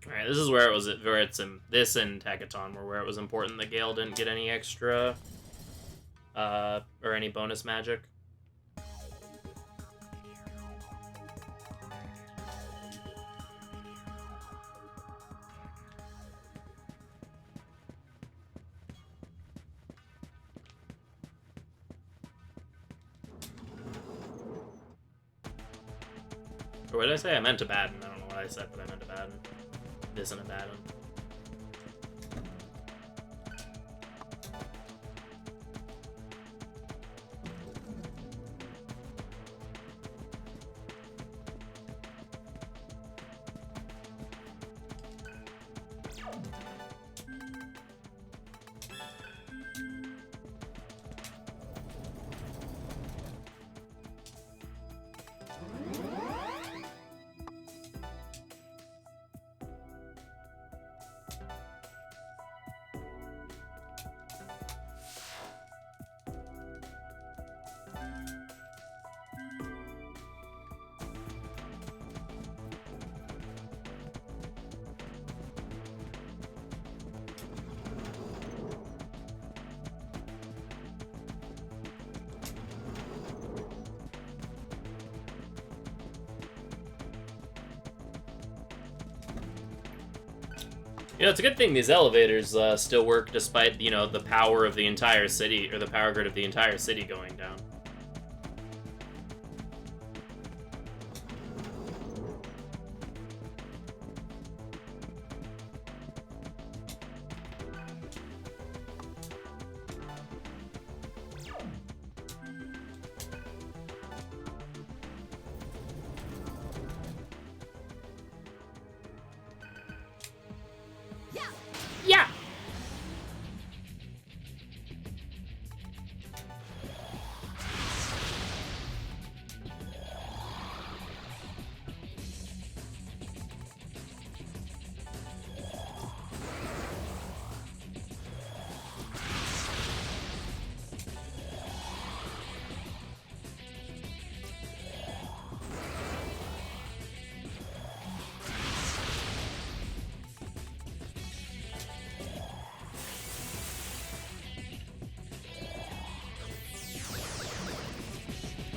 Alright, this is where it's in this and Hackathon where it was important that Gale didn't get any extra or any bonus magic. Or what did I say? I meant to Baden. I don't know what I said, but I meant to Baden. This and a Baden. You know, it's a good thing these elevators still work despite, you know, the power of the entire city, or the power grid of the entire city going down. Yeah!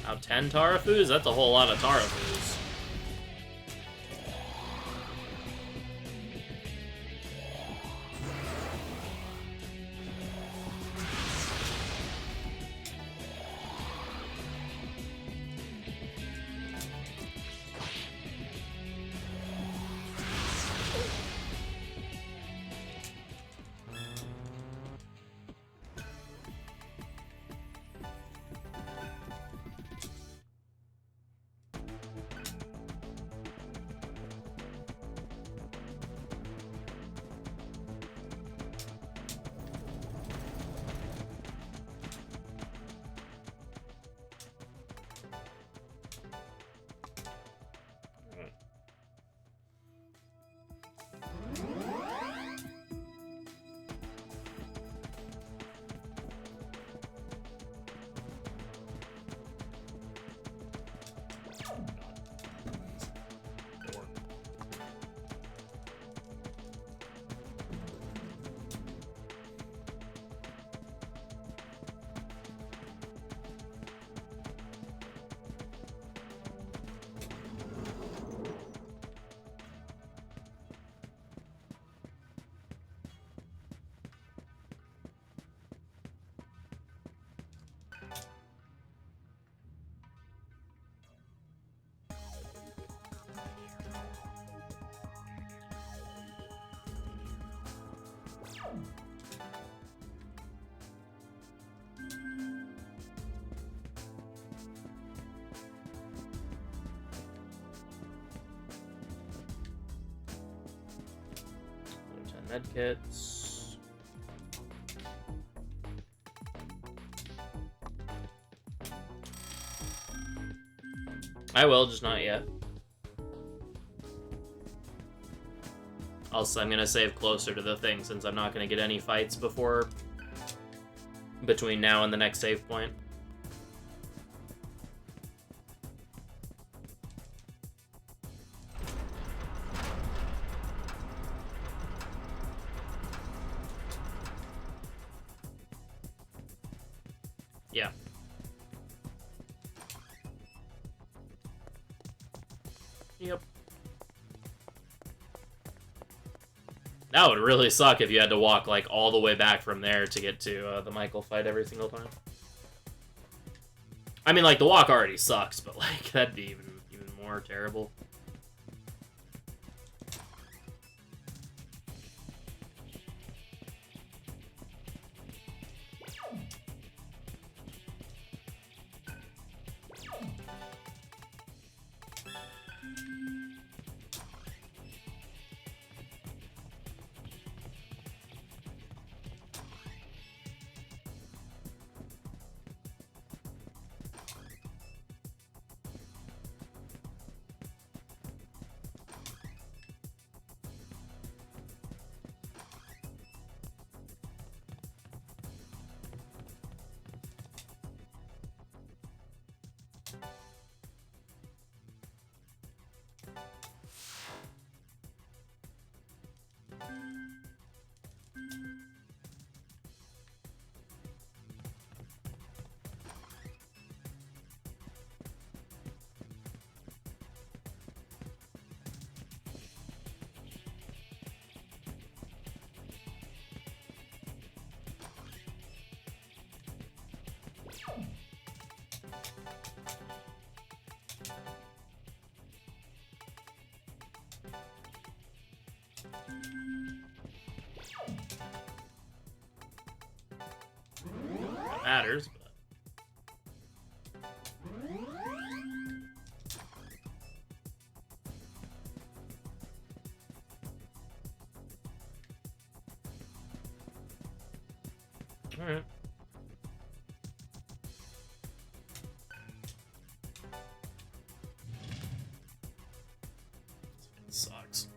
Now 10 Tarafus? That's a whole lot of Tarafus. Medkits. I will, just not yet. Also, I'm gonna save closer to the thing since I'm not gonna get any fights between now and the next save point. Yeah. Yep. That would really suck if you had to walk, like, all the way back from there to get to the Michael fight every single time. I mean, like, the walk already sucks, but, like, that'd be even more terrible. That matters, but... Alright. Sucks.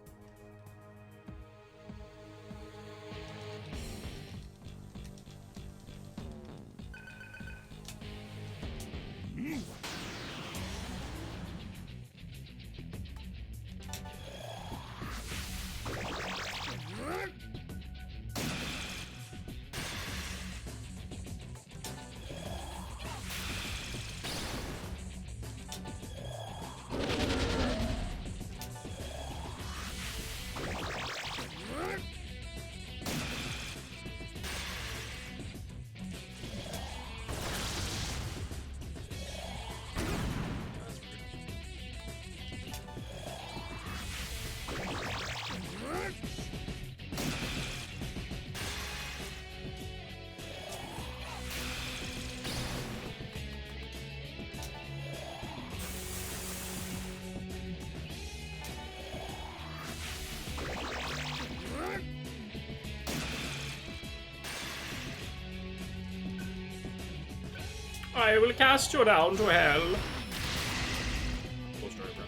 I will cast you down to hell. Cool story, bro.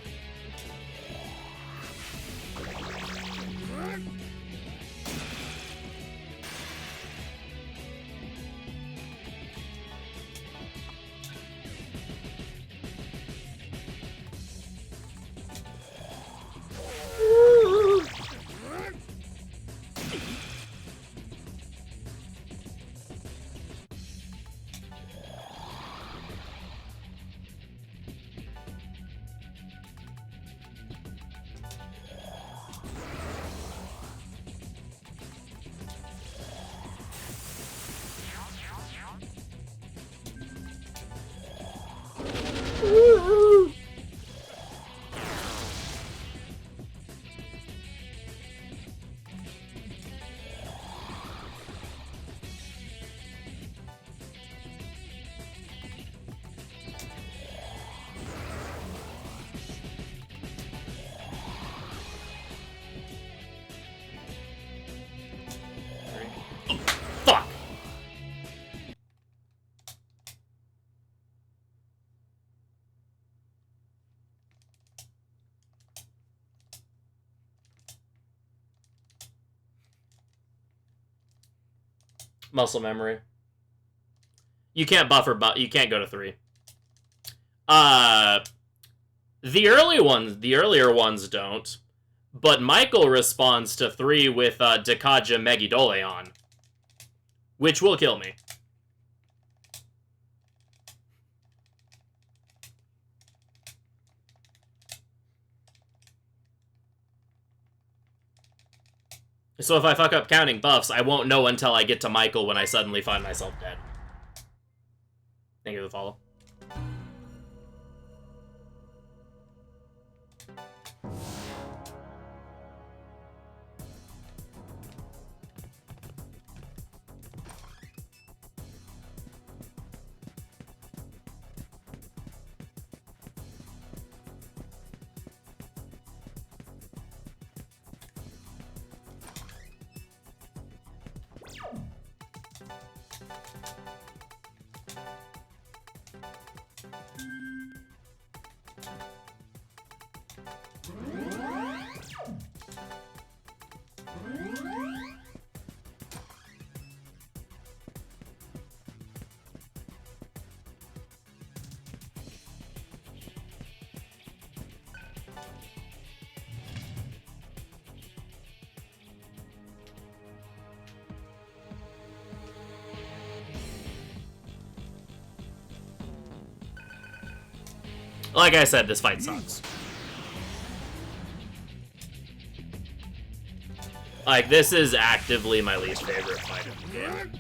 Muscle memory. You can't buffer, but you can't go to 3. The earlier ones don't, but Michael responds to 3 with Dekaja Megidoleon, which will kill me. So if I fuck up counting buffs, I won't know until I get to Michael when I suddenly find myself dead. Thank you for the follow. Like I said, this fight sucks. Like, this is actively my least favorite fight of the game.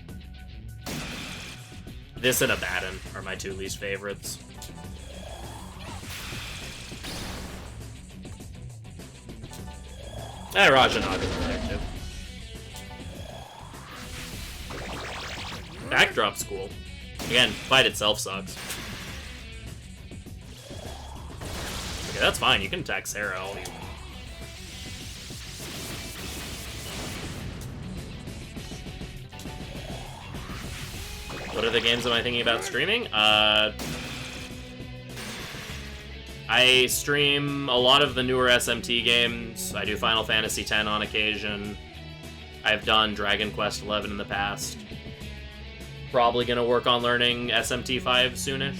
This and Abaddon are my 2 least favorites. Rajanaga's effective. Backdrop's cool. Again, fight itself sucks. Okay, that's fine. You can attack Sarah all you want. What other games am I thinking about streaming? I stream a lot of the newer SMT games. I do Final Fantasy X on occasion. I've done Dragon Quest XI in the past. Probably gonna work on learning SMT 5 soonish.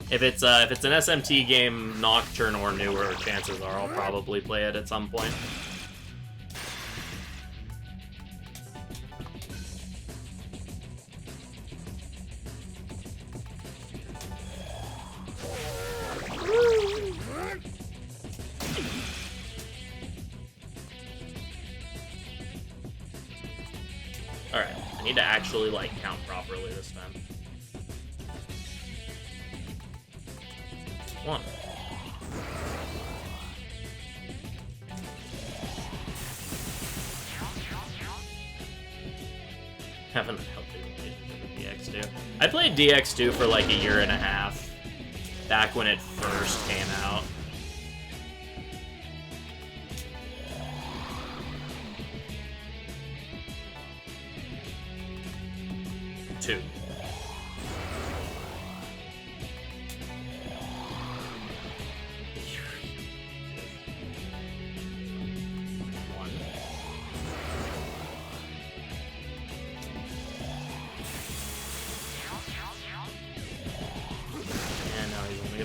If it's an SMT game, Nocturne or newer, chances are I'll probably play it at some point. Alright, I need to actually, like, count properly this time. 1. Haven't helped with DX2. I played DX2 for like a year and a half, back when it first came out. Two.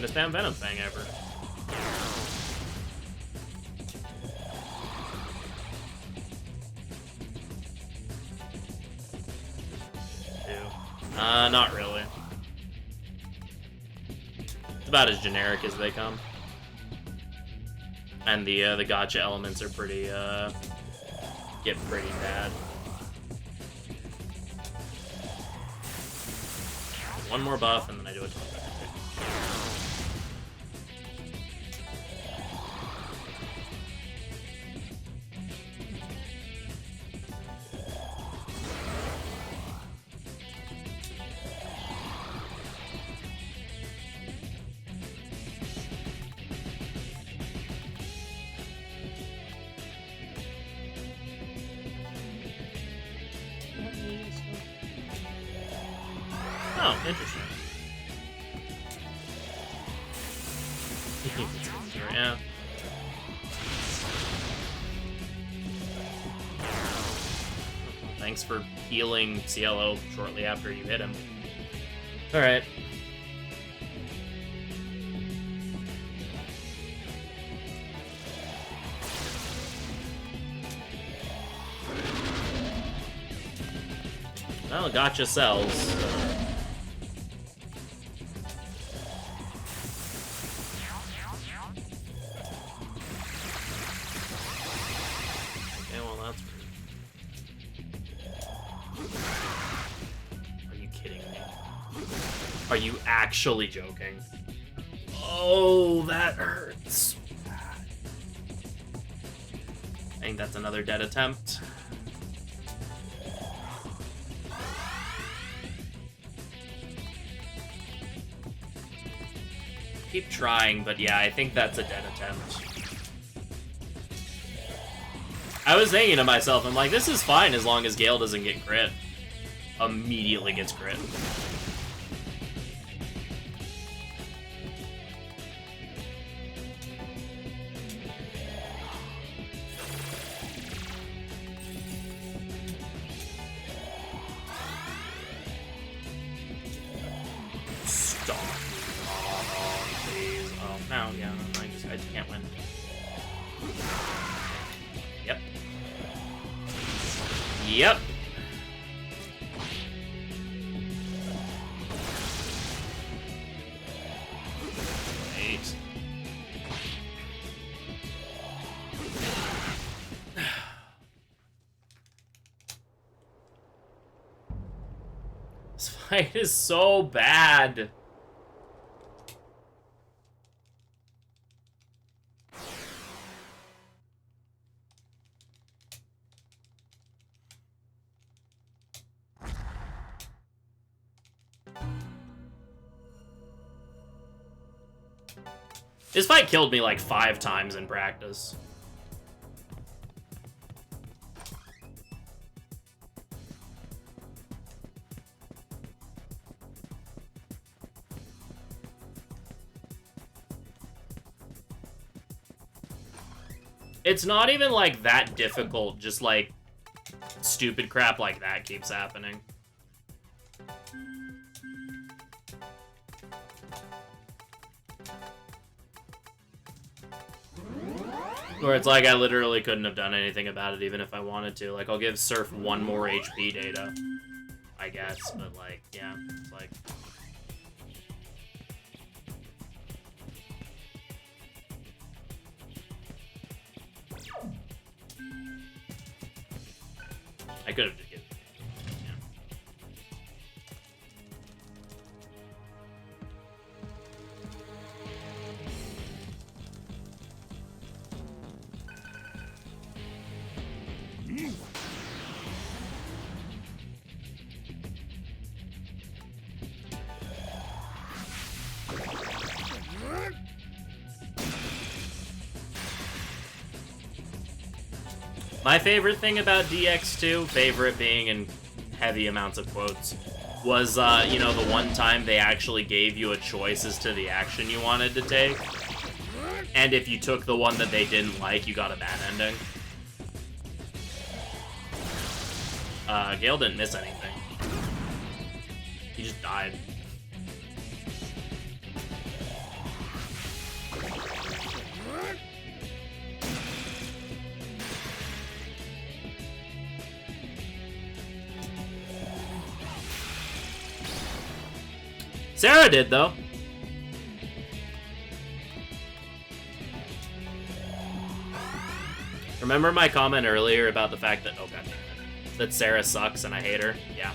Spam Venom Fang ever. Not really. It's about as generic as they come. And the gacha elements are pretty, get pretty bad. One more buff and then I do it. Oh, interesting. Yeah. Thanks for healing Cielo shortly after you hit him. Alright. Well, gotcha cells. Okay, well, that's rude. Are you kidding me? Are you actually joking? Oh, that hurts. I think that's another dead attempt. Keep trying, but yeah, I think that's a dead attempt. I was thinking to myself, I'm like, this is fine as long as Gale doesn't get crit. Immediately gets crit. Stop. Oh, please. Oh, no, yeah, I just can't win. Yep. Yep. Eight. This fight is so bad. This fight killed me like 5 times in practice. It's not even like that difficult, just like stupid crap like that keeps happening. Where it's like I literally couldn't have done anything about it even if I wanted to. Like, I'll give Surf 1 more HP data, I guess, but like, yeah, it's like... I could have just given... My favorite thing about DX2, favorite being in heavy amounts of quotes, was, you know, the one time they actually gave you a choice as to the action you wanted to take. And if you took the one that they didn't like, you got a bad ending. Gale didn't miss anything. He just died. Sarah did, though. Remember my comment earlier about the fact that, oh god damn it, that Sarah sucks and I hate her? Yeah.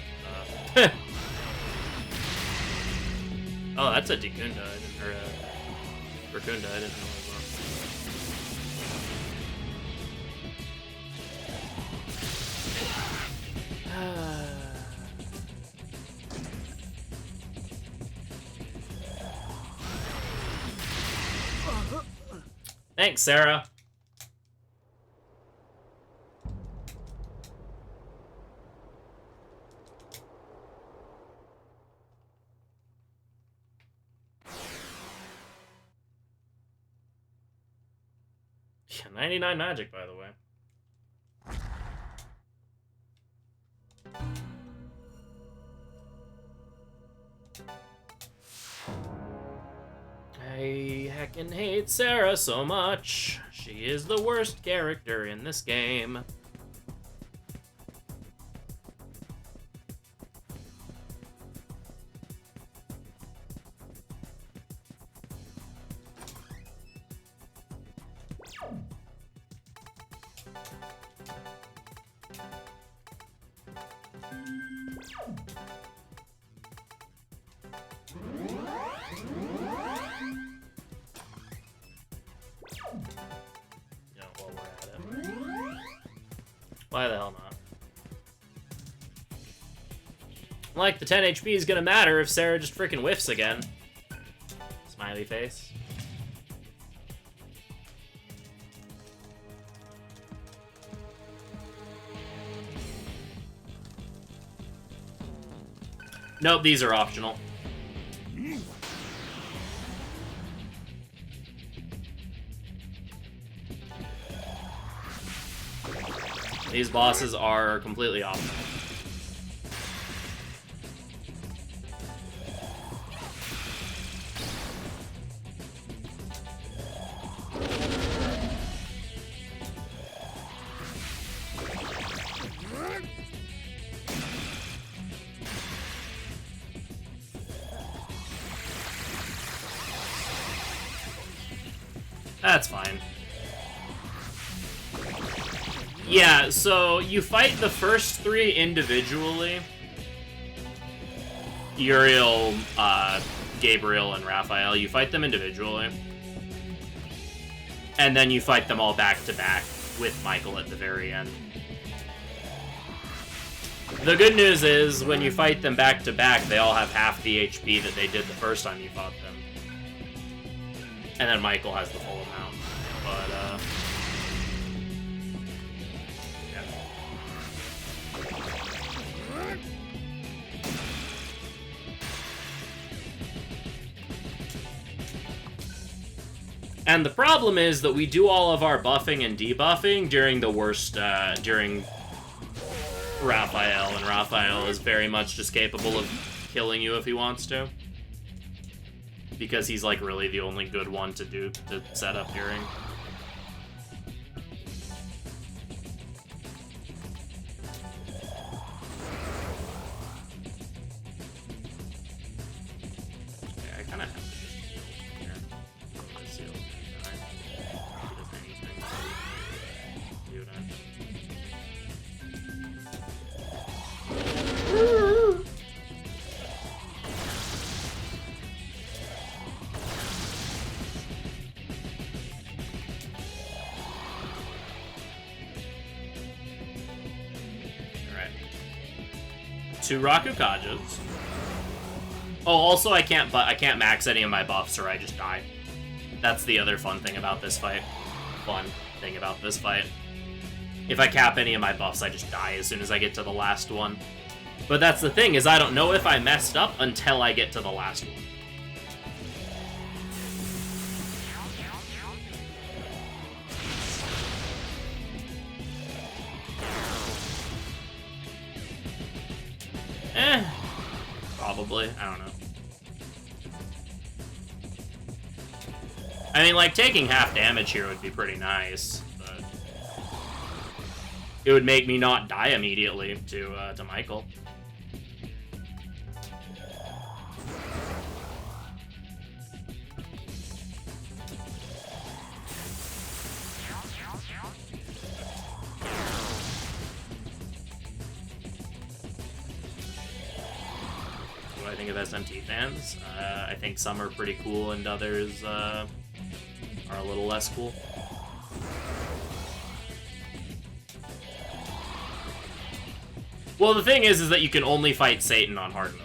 Oh, that's a Dekunda, or a Racunda, I didn't know it was. Thanks, Sarah. 99 magic, by the way. I heckin' hate Sarah so much. She is the worst character in this game. Why the hell not? Like, the 10 HP is gonna matter if Sarah just freaking whiffs again. Smiley face. Nope, these are optional. These bosses are completely optional. That's fine. Yeah, so you fight the first three individually. Uriel, Gabriel, and Raphael. You fight them individually. And then you fight them all back to back with Michael at the very end. The good news is, when you fight them back to back, they all have half the HP that they did the first time you fought them. And then Michael has the full amount. But, yeah. And the problem is that we do all of our buffing and debuffing during the worst, during Raphael, and Raphael is very much just capable of killing you if he wants to. Because he's, like, really the only good one to set up during. Okay, I kinda have to just heal here. Just heal. He doesn't anything. Dude, two Rakukajas. Oh, also I can't max any of my buffs or I just die. That's the other fun thing about this fight. If I cap any of my buffs, I just die as soon as I get to the last one. But that's the thing, is I don't know if I messed up until I get to the last one. Probably. I don't know. I mean, like, taking half damage here would be pretty nice, but it would make me not die immediately to Michael. I think of SMT fans. I think some are pretty cool and others are a little less cool. Well, the thing is that you can only fight Satan on hard mode.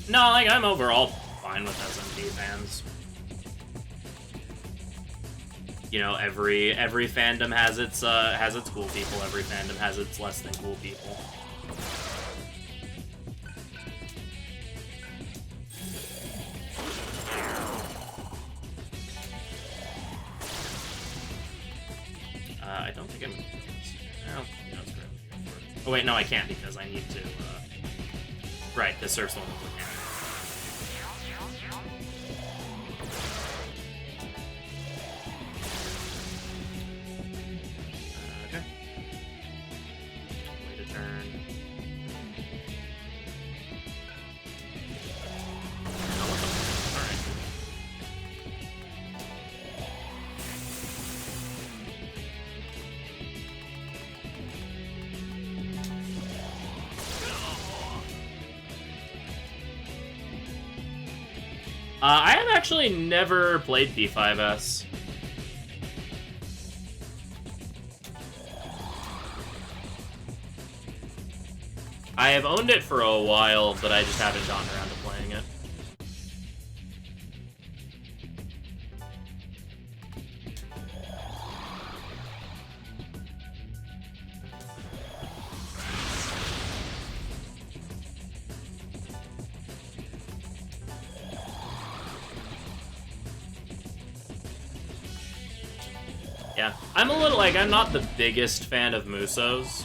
No, like, I'm overall fine with SMP fans. You know, every fandom has its cool people. Every fandom has its less than cool people. I don't think I'm gonna kill this. No, it's great. Oh wait, no, I can't because I need to. Right, this serves the one with mechanic. Okay. Wait a turn. Oh, what the? Alright. I have actually never played P5S. I have owned it for a while, but I just haven't gotten around to playing it. Yeah, I'm a little, like, I'm not the biggest fan of Musos.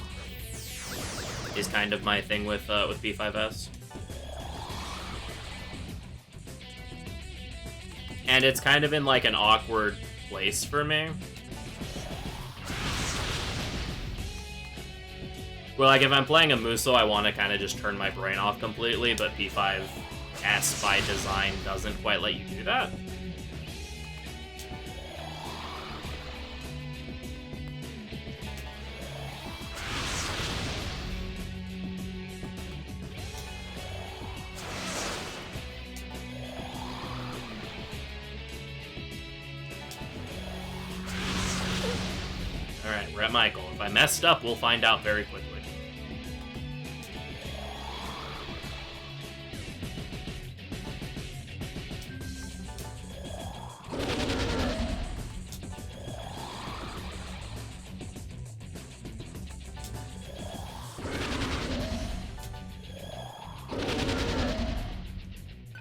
Is kind of my thing with B5S. And it's kind of in, like, an awkward place for me. Where, like, if I'm playing a Muso, I want to kind of just turn my brain off completely, but P5S by design doesn't quite let you do that. Alright, we're at Michael. If I messed up, we'll find out very quickly.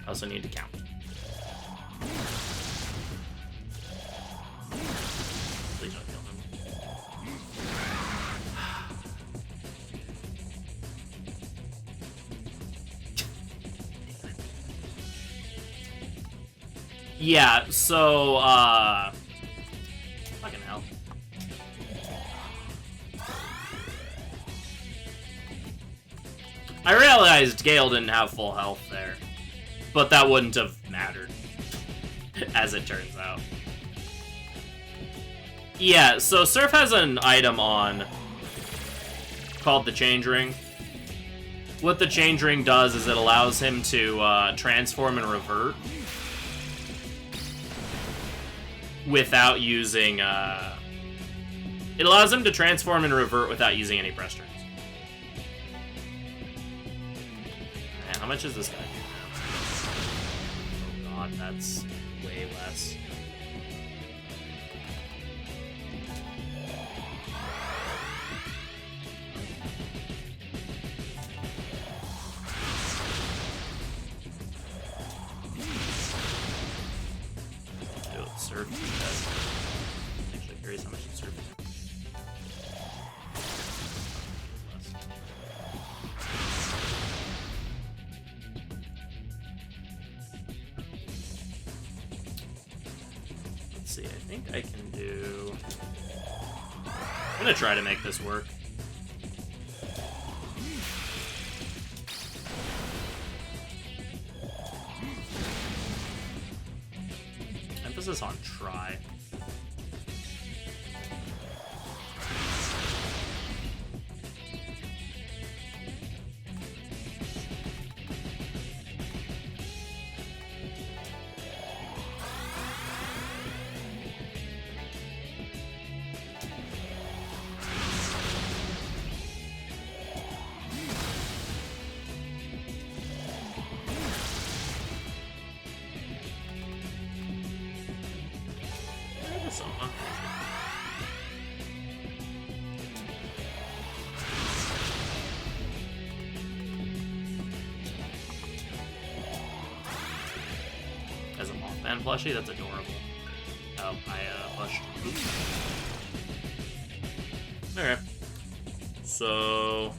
I also need to count. Please don't kill him. Yeah, so, fucking hell. I realized Gale didn't have full health there, but that wouldn't have mattered, as it turns out. Yeah, so Surf has an item on called the Change Ring. What the Change Ring does is it allows him to transform and revert without using, it allows him to transform and revert without using any press turns. Man, how much is this guy do now? Oh god, that's way less. Surf does. Actually curious how much it surf. Let's see, I think I can do... I'm gonna try to make this work. Emphasis on try. Batman plushie? That's adorable. Oh, I pushed. Oops. Okay. So...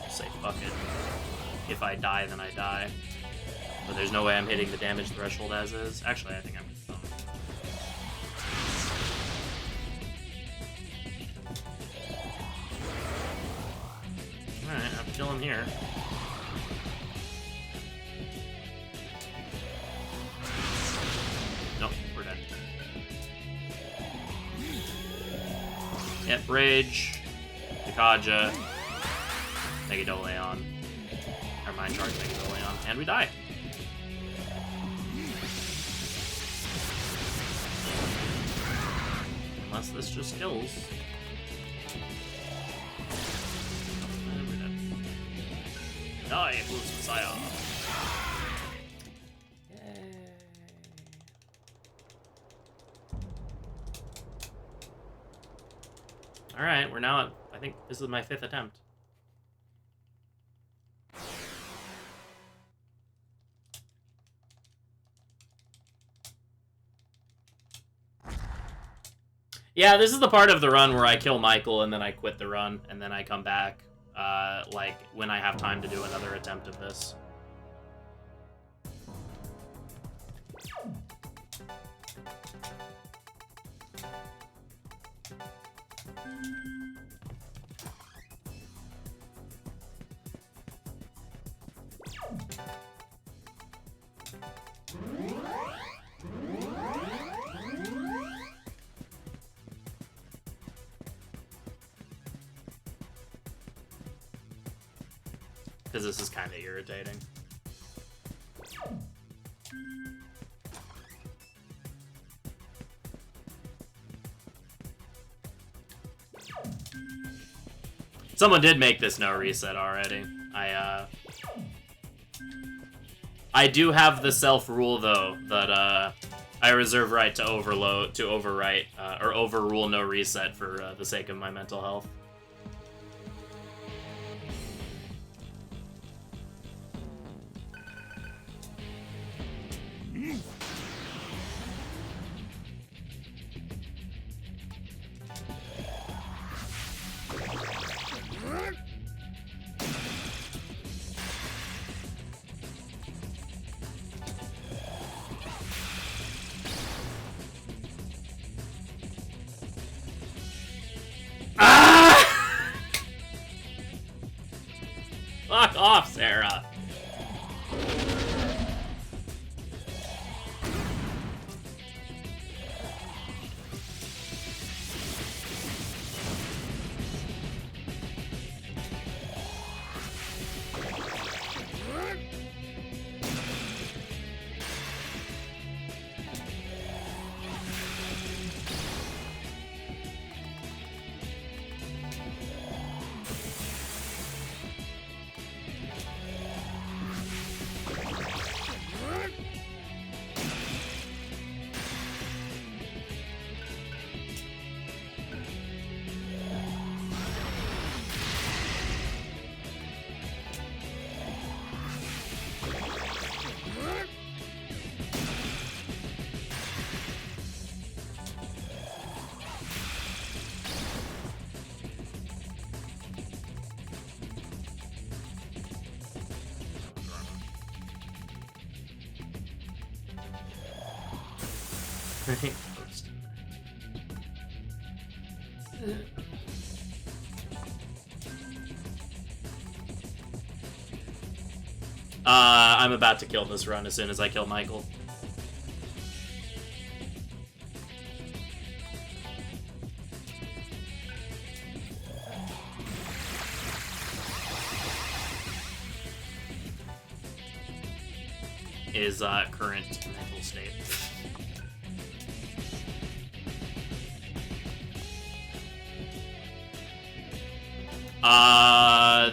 say fuck it. If I die, then I die. But there's no way I'm hitting the damage threshold as is. Actually, I think I'm just Alright, I'm killing here. Nope, we're dead. Yep, Rage, Dikaja, Megadoleon, or Mind Charge Megadoleon, and we die. Unless this just kills. And we're dead. Die, Blues Messiah. Alright, we're now at, I think this is my 5th attempt. Yeah, this is the part of the run where I kill Michael and then I quit the run and then I come back, like, when I have time to do another attempt of this. Because this is kind of irritating. Someone did make this no reset already. I do have the self rule though that I reserve right to overwrite or overrule no reset for the sake of my mental health. Fuck off, Sarah. I'm about to kill this run as soon as I kill Michael. Is current mental state.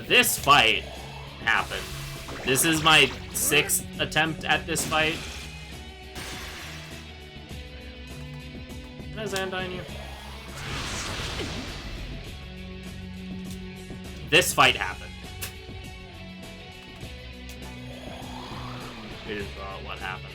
This fight happened. This is my 6th attempt at this fight. Can I Zandine you? This fight happened. Is what happened.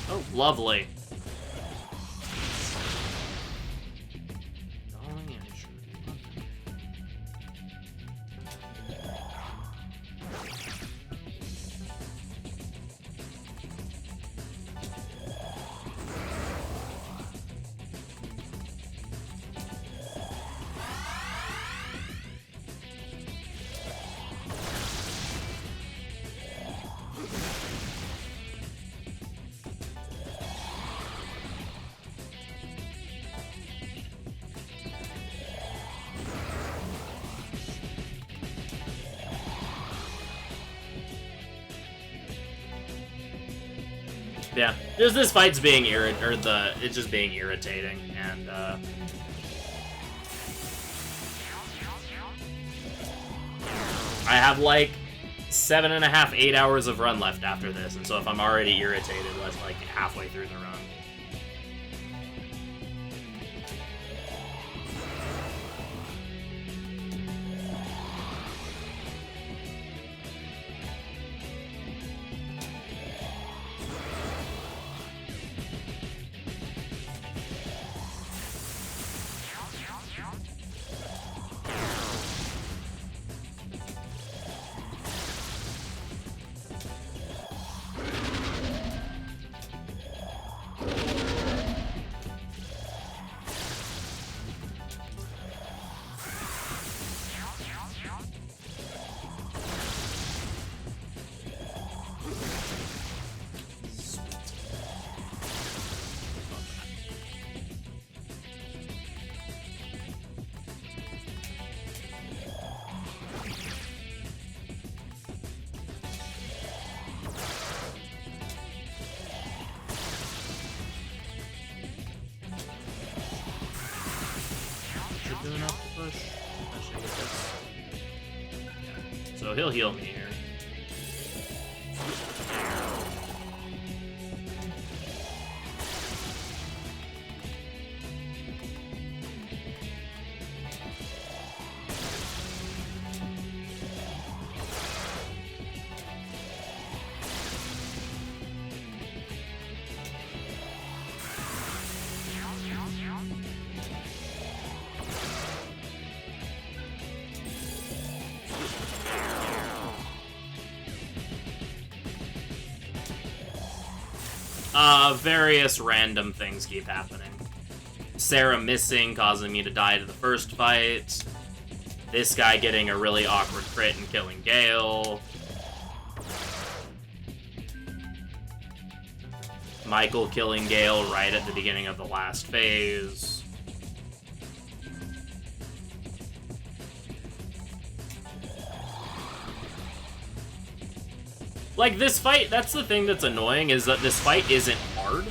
Oh, lovely. Yeah, just this fight's being it's just being irritating, and I have like 7.5, 8 hours of run left after this, and so if I'm already irritated, that's like halfway through the run. So he'll heal me here. Various random things keep happening. Sarah missing, causing me to die to the first fight. This guy getting a really awkward crit and killing Gale. Michael killing Gale right at the beginning of the last phase. Like, this fight, that's the thing that's annoying, is that this fight isn't hard.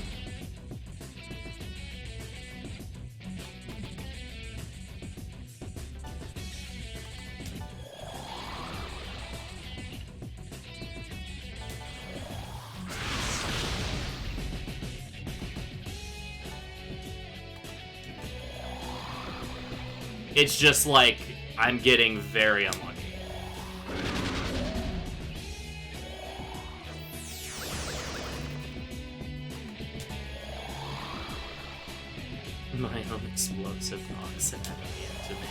It's just like, I'm getting very unlucky. My own explosive knocks an enemy into me.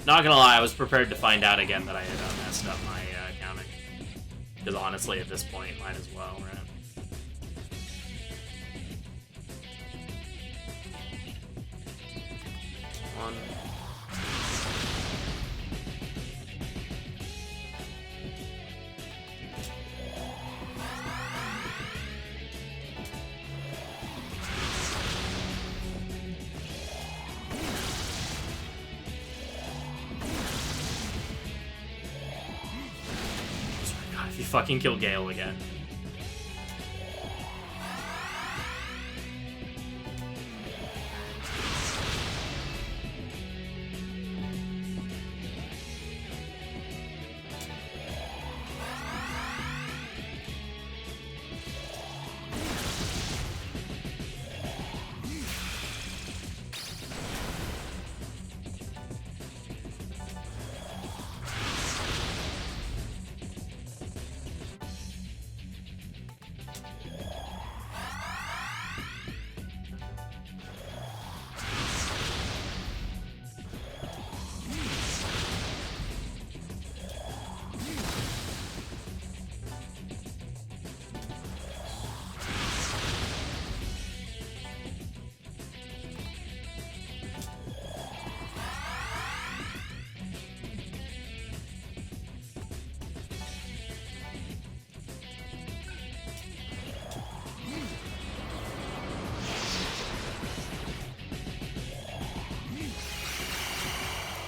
Not gonna lie, I was prepared to find out again that I had messed up my counting. Because honestly, at this point, might as well, right? One. God, if you fucking kill Gale again.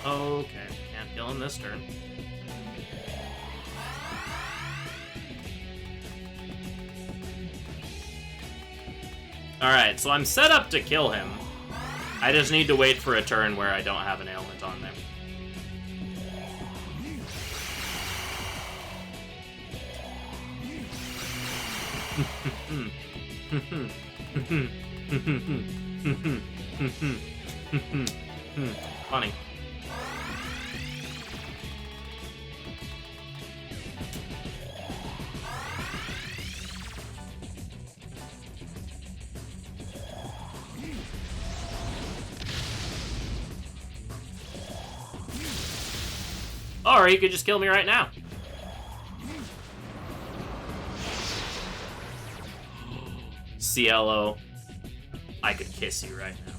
Okay, can't kill him this turn. Alright, so I'm set up to kill him. I just need to wait for a turn where I don't have an ailment on there. Funny. Or you could just kill me right now. CLO. I could kiss you right now.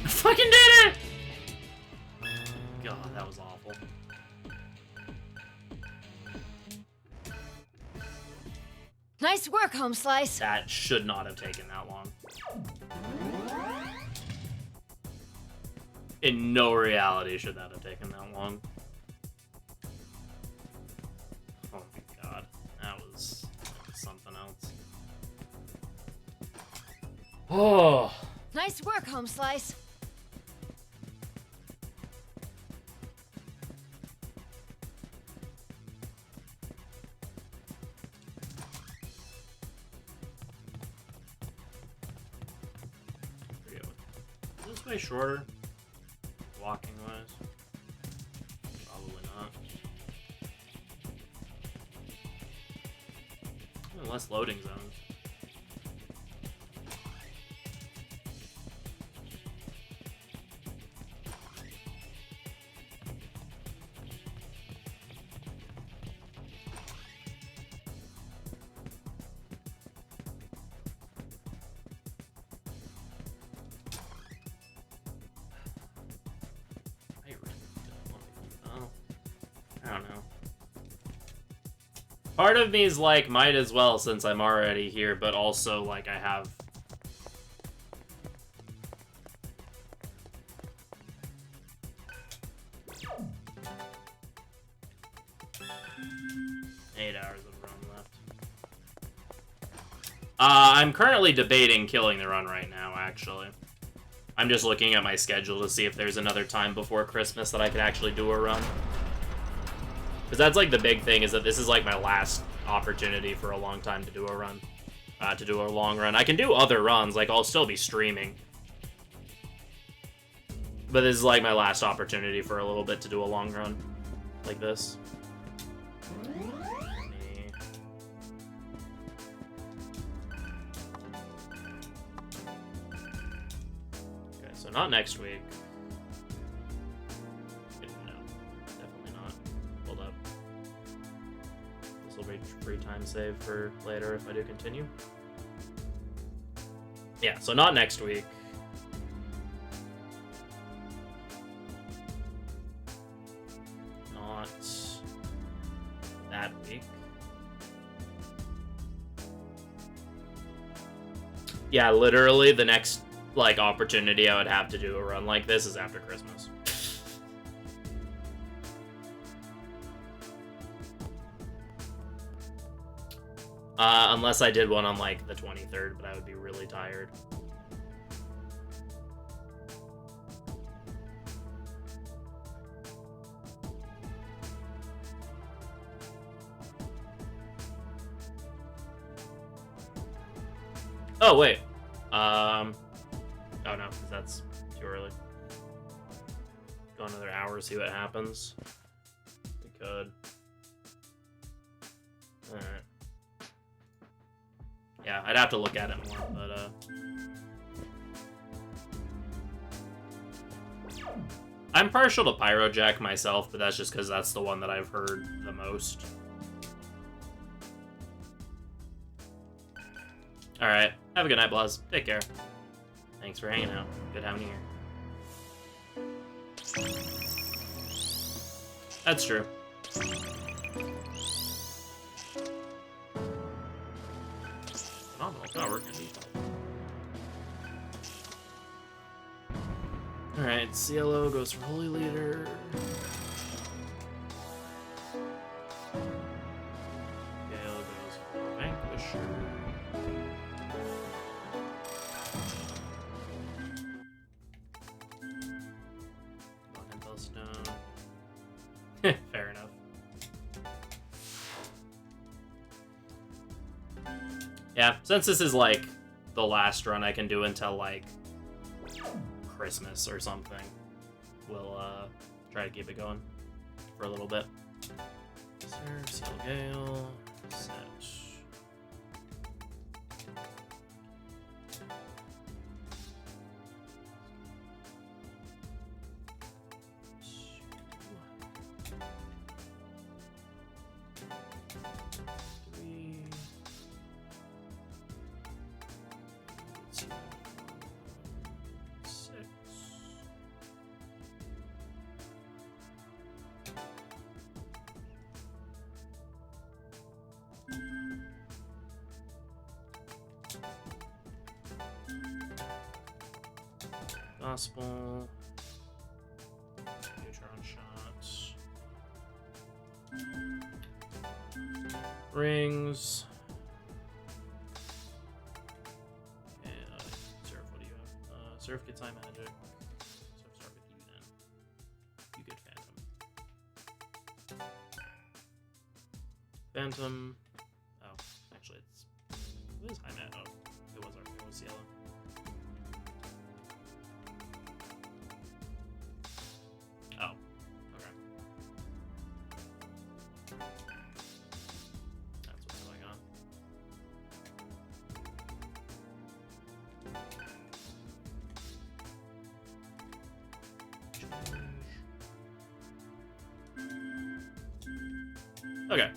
Fucking did it! God, that was awful. Nice work, Home Slice. That should not have taken that long. In no reality should that have taken that long. Oh my god, that was something else. Oh. Nice work, Home Slice. Is this way shorter? Walking wise? Probably not. Less loading zones. I don't know. Part of me is like, might as well since I'm already here, but also like I have 8 hours of run left. I'm currently debating killing the run right now, actually. I'm just looking at my schedule to see if there's another time before Christmas that I could actually do a run. Because that's, like, the big thing, is that this is, like, my last opportunity for a long time to do a run. To do a long run. I can do other runs, like, I'll still be streaming. But this is, like, my last opportunity for a little bit to do a long run. Like this. Okay, so not next week. No, definitely not. Hold up. This will be free time save for later if I do continue. Yeah, so not next week. Not that week. Yeah, literally the next, like, opportunity I would have to do a run like this is after Christmas. Unless I did one on, like, the 23rd, but I would be really tired. Oh, wait. Oh, no, because that's too early. Go another hour, see what happens. We could. Alright. Yeah, I'd have to look at it more, but, I'm partial to Pyrojack myself, but that's just because that's the one that I've heard the most. Alright, have a good night, Blaz. Take care. Thanks for hanging out. Good having you here. That's true. Phenomenal. Not working. Alright, Cielo goes for Holy Leader. Gale goes for Vanquisher. Come on, Impel Stone. Fair enough. Yeah, since this is, like, the last run I can do until, like, Christmas or something, we'll, try to keep it going for a little bit. Serve, Seal Gale, set. Gospel. Neutron shots. Rings. And Surf, what do you have? Surf gets high magic. So start with you then. You get Phantom. Phantom. Oh, actually it is high magic. Oh, it was Cielo. Oh, okay. That's what's going on. Okay.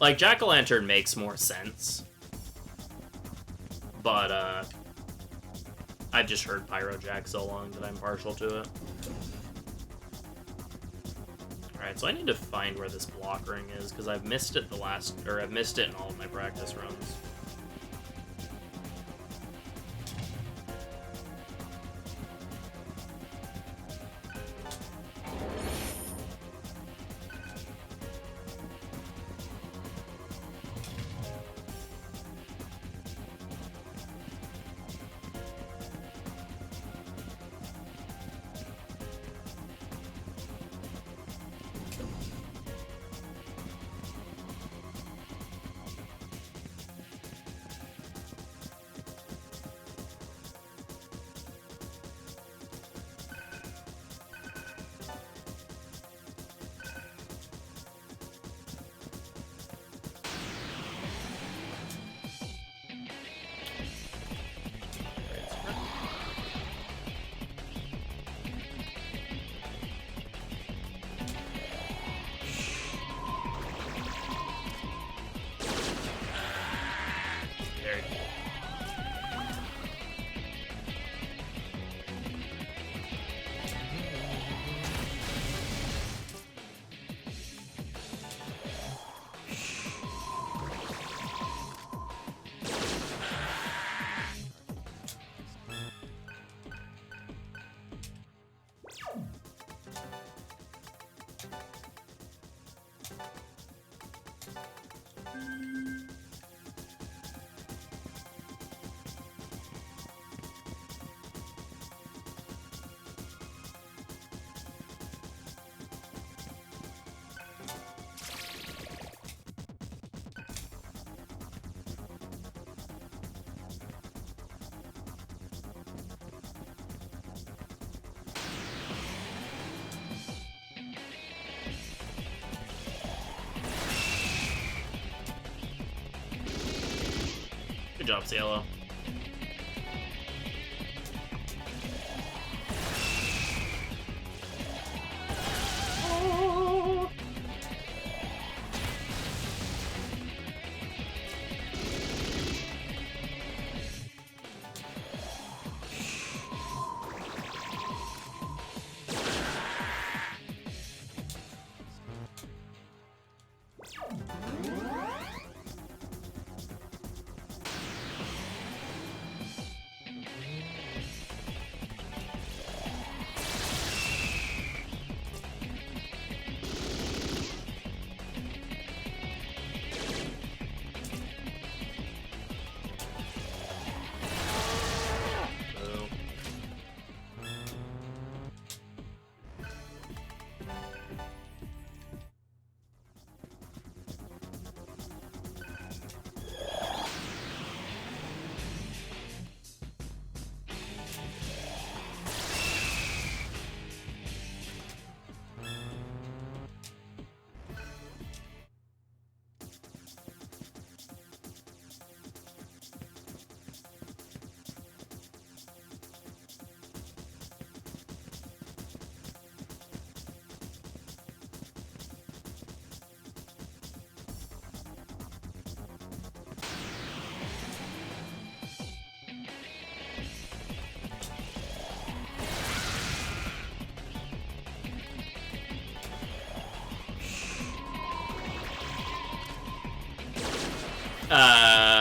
Like, Jack-o'-lantern makes more sense. But, I've just heard Pyrojack so long that I'm partial to it. Alright, so I need to find where this block ring is, because I've missed it I've missed it in all of my practice runs. Good job, Cielo.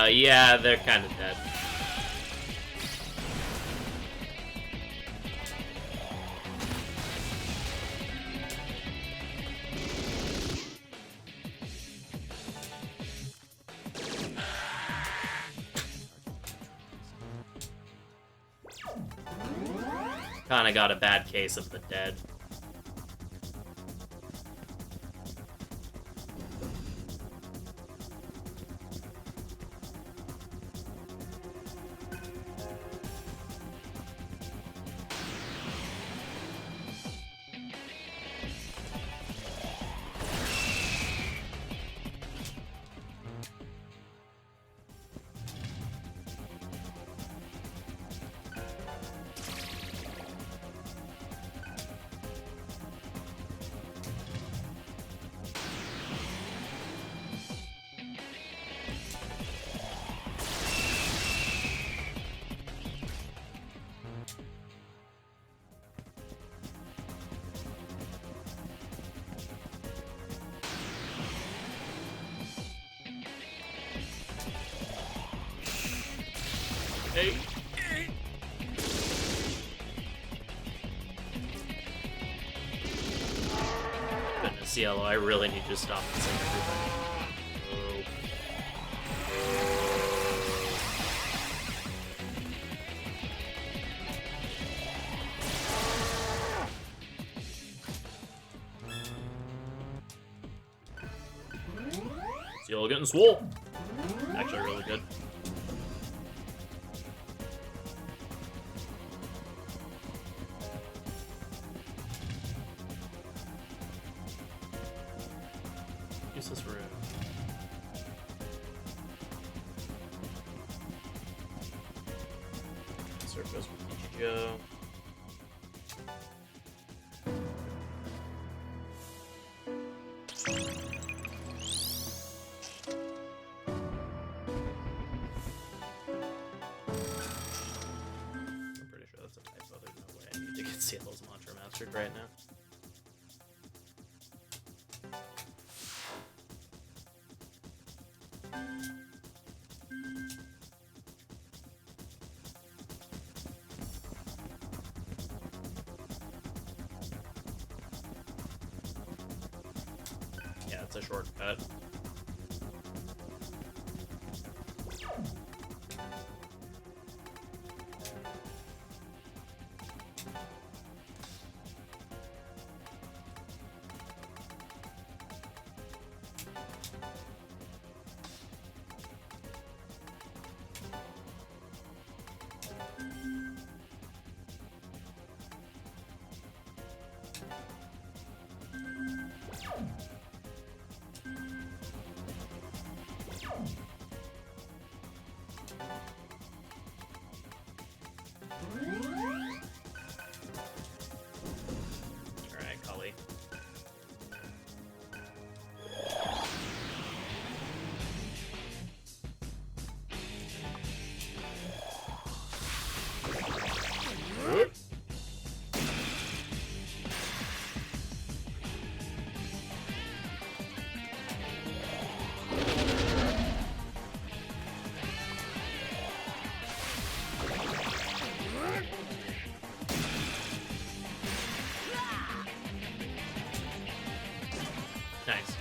Yeah, they're kind of dead. Kinda got a bad case of the dead. Hey. Goodness, Cielo, I really need you to stop missing everything. Cielo getting swole. Actually, really good. Useless rune. Surface with Ichijo. I'm pretty sure that's a typo. There's no way I need to get Cielo's mantra mastered right now. Yeah, it's a shortcut. Alright, Cully. Nice.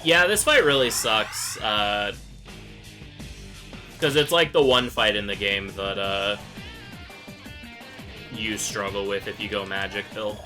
Yeah, this fight really sucks, because it's like the one fight in the game that, you struggle with if you go magic build.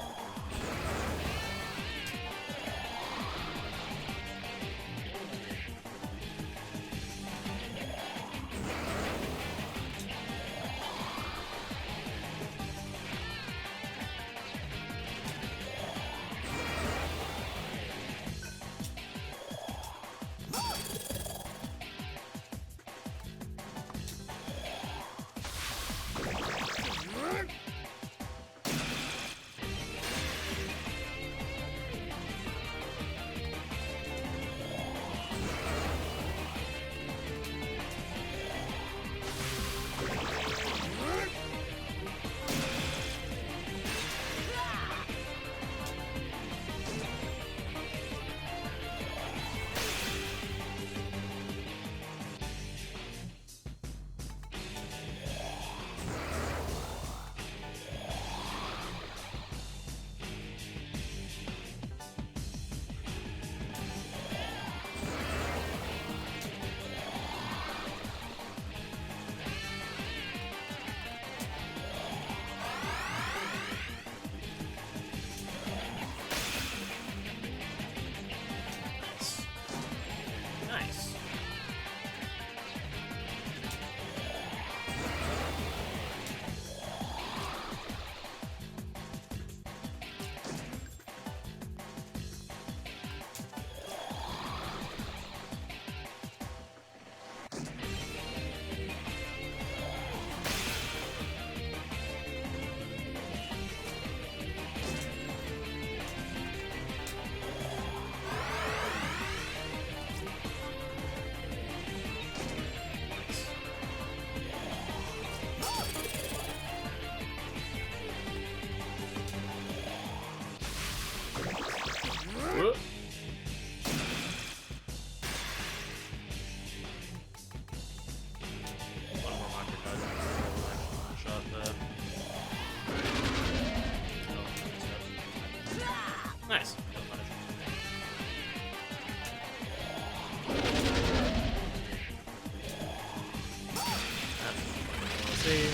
Nice. Let's see.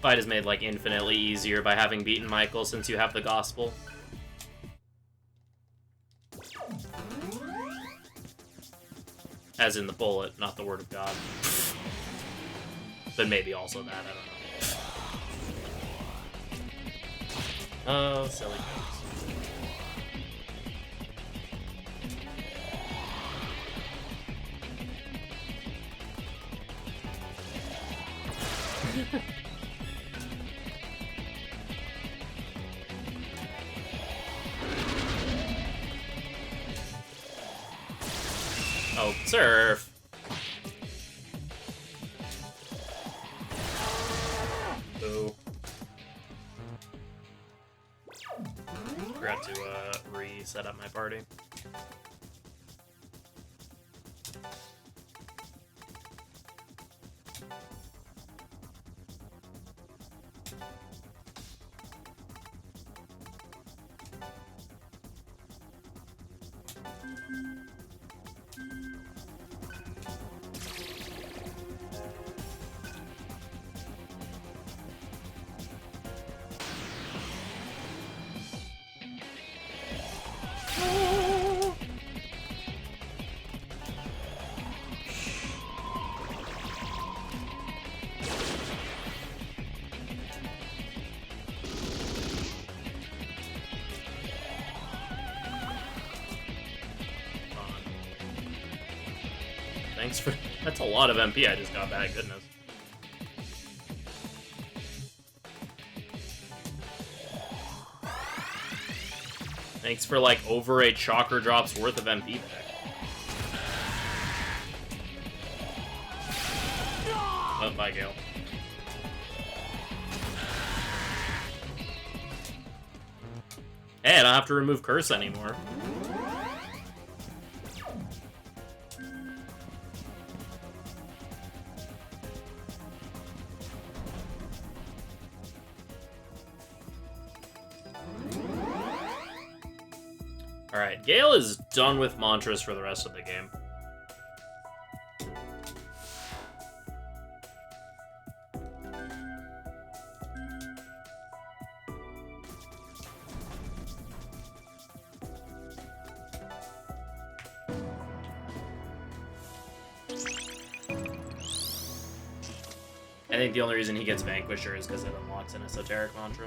Fight is made like infinitely easier by having beaten Michael since you have the gospel. As in the bullet, not the word of God. But maybe also that, I don't know. Oh, silly goats. Oh, surf. Boo. Forgot to reset up my party. Thanks for... That's a lot of MP I just got back, goodness. Thanks for like over a chakra drop's worth of MP back. Oh, bye, Gale. Hey, I don't have to remove curse anymore. Alright, Gale is done with mantras for the rest of the game. I think the only reason he gets Vanquisher is because it unlocks an esoteric mantra.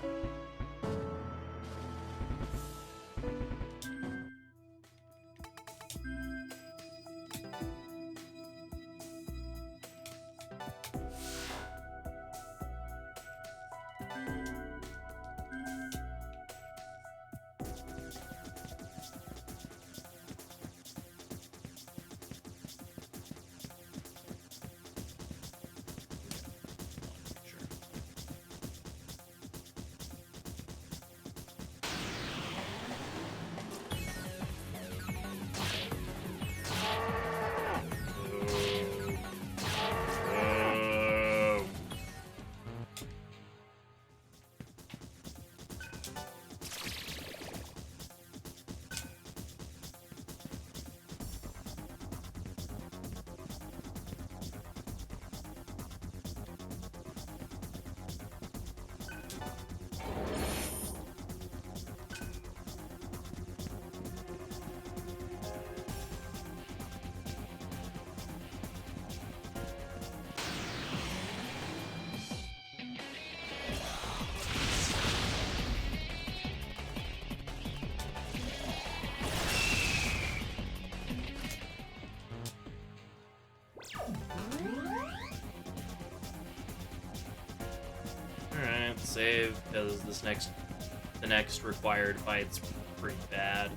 Alright, save, because the next required fight's pretty bad.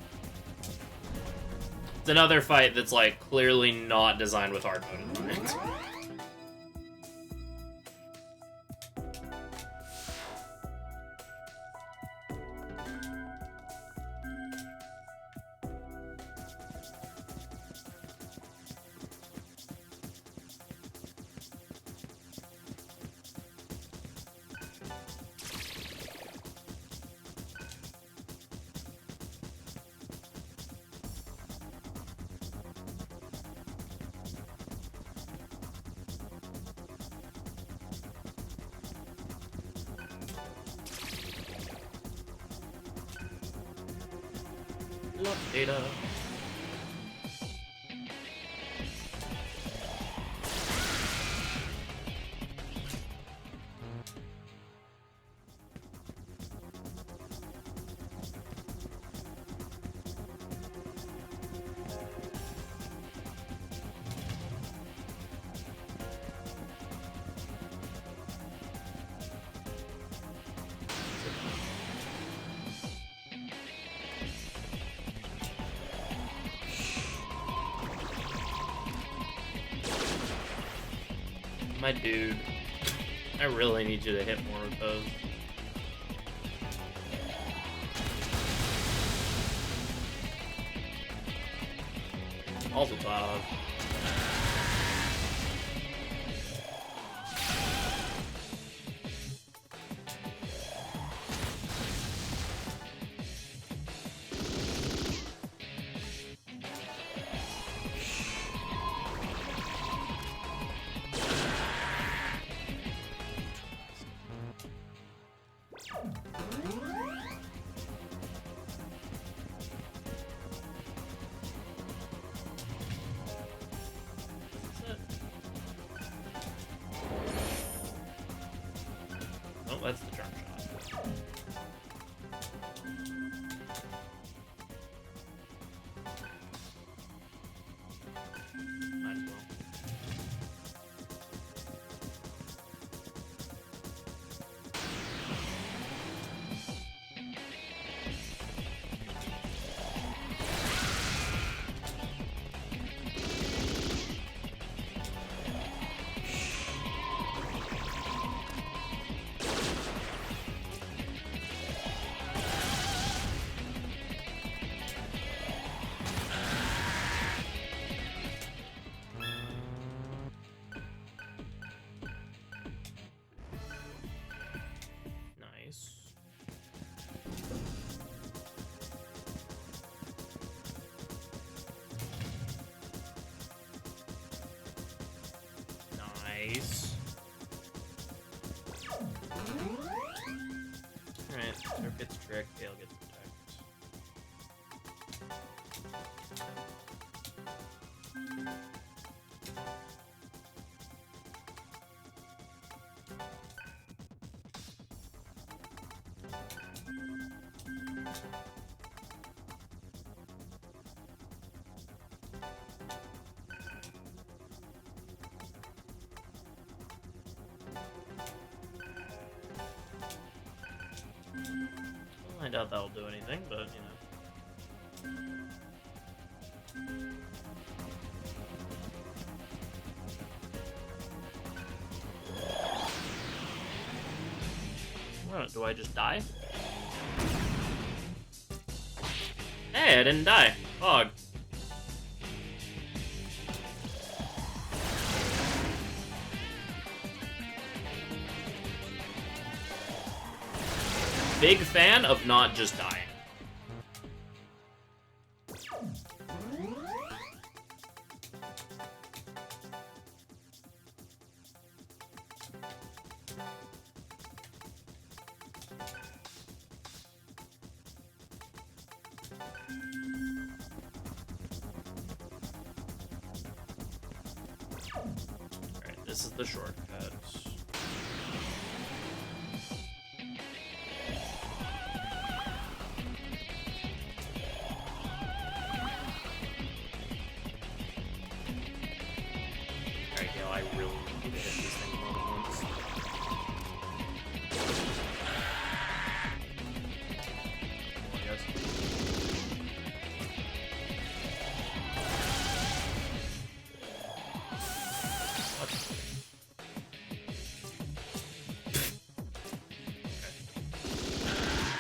It's another fight that's, like, clearly not designed with hard mode in mind. Love data. My dude, I really need you to hit more of those. Also top. Oh, that's the jump shot. Might as well. Nice. Alright, Surf gets trick, Gale gets protect. I doubt that'll do anything, but, you know. What, do I just die? Hey, I didn't die. Fog. Big fan of not just dying. Alright, this is the shortcut. I really need to hit these things all at once. I guess.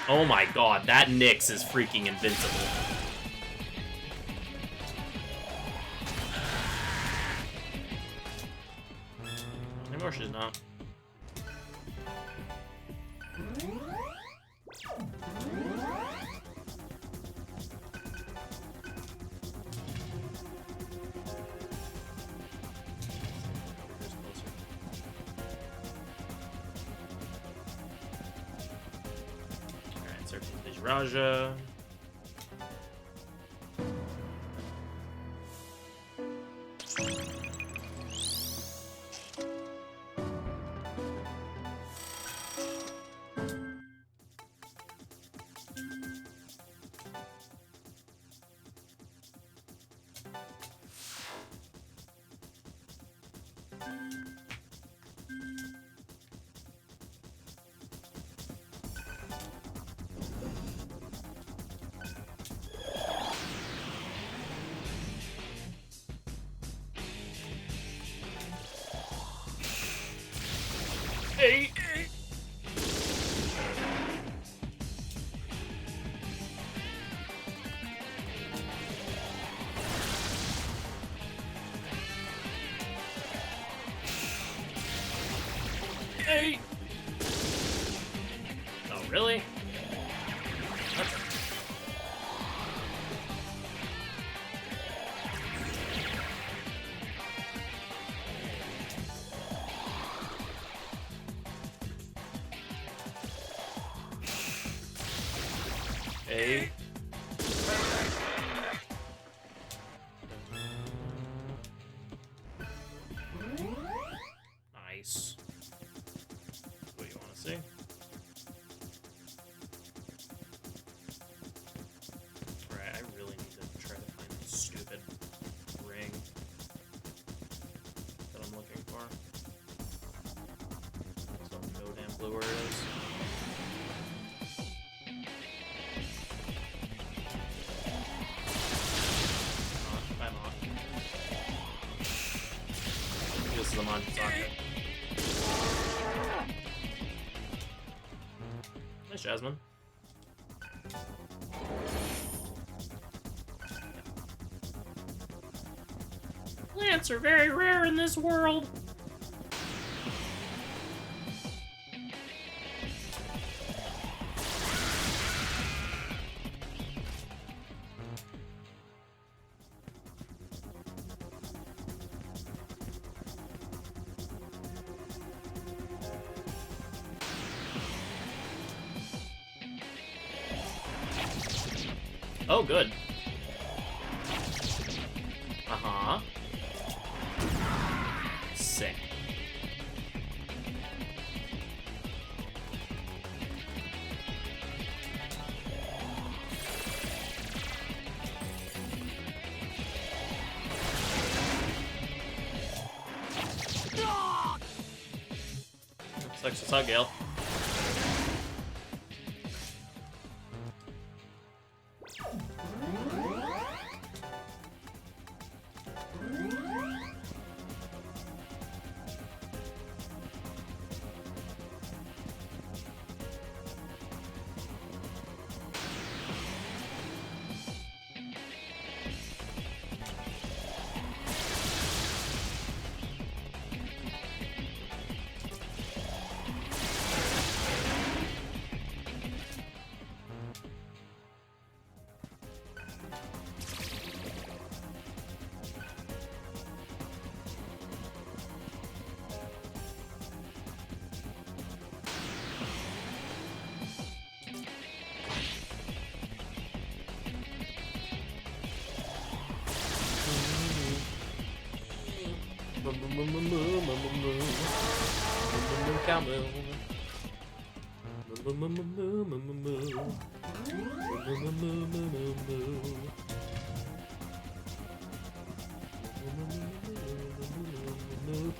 Oh my god, that Nyx is freaking invincible. Anymore she's not. Alright, search Raja. Hey. Hey. Oh, really? What? Hey. Nice. What do you want to see? Alright, I really need to try to find this stupid ring that I'm looking for. I still have no damn clue where it is. This is a Saga. Nice, Jasmine. Plants are very rare in this world. Oh, good. Uh-huh. Sick. Sucks to suck, Gale.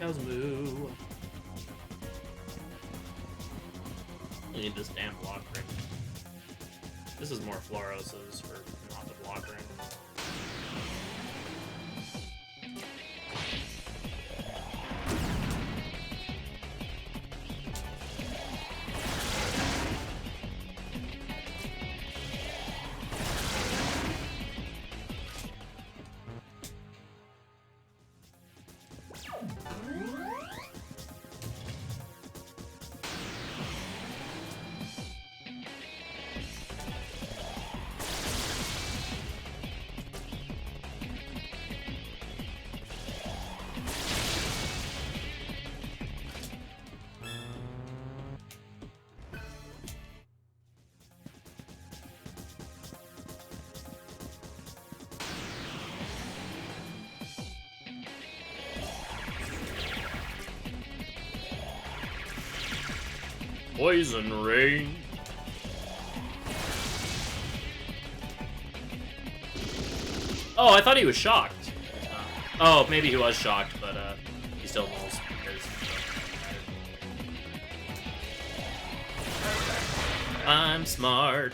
Cows moo. I need this damn block ring. This is more Floros's for not the block ring. Poison rain. Oh, I thought he was shocked. Oh, maybe he was shocked, but he still knows because I'm smart.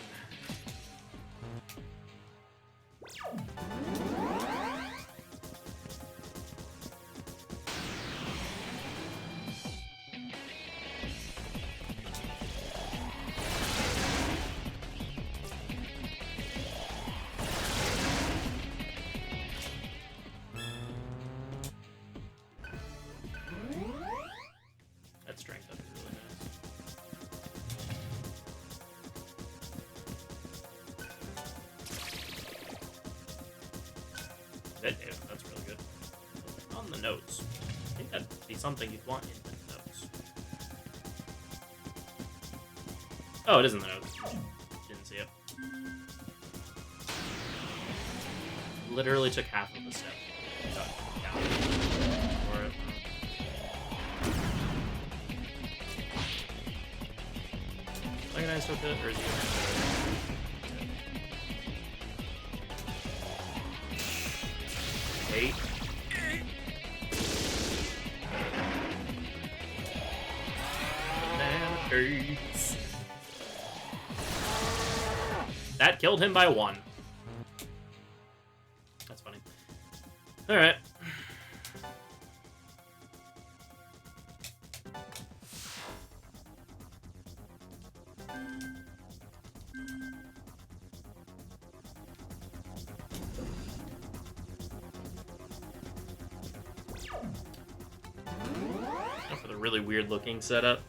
That strength up is really nice. That, yeah, that's really good. On the notes. I think that'd be something you'd want in the notes. Oh, it is in the notes. Didn't see it. Literally took half of the step. For it. Like I still hit, or is he gonna... 8. That killed him by 1. That's funny. Alright. For the really weird looking setup.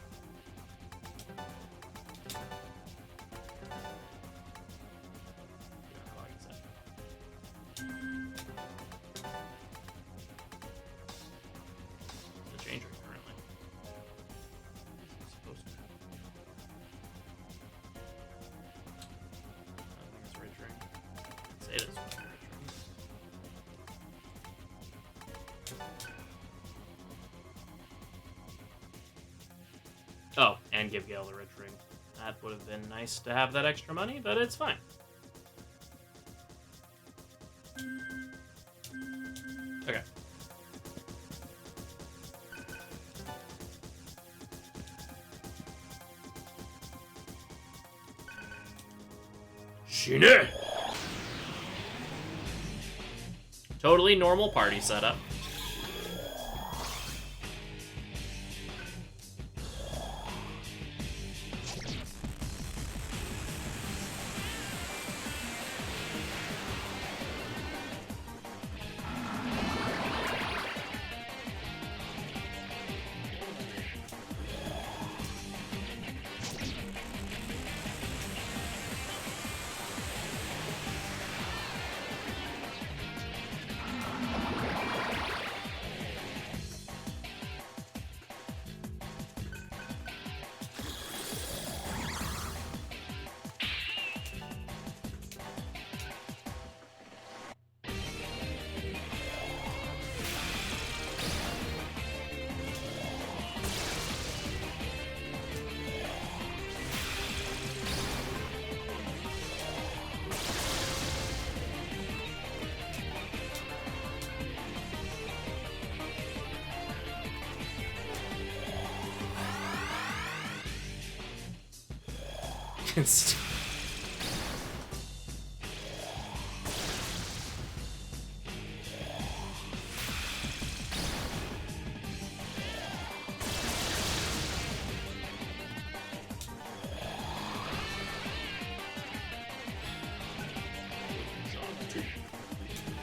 The change room currently. Supposed to. I think it's Ridge Ring. Say it is Ridge Ring. Oh, and give Gale the Ridge Ring. That would have been nice to have that extra money, but it's fine. Okay. Shin! Totally normal party setup.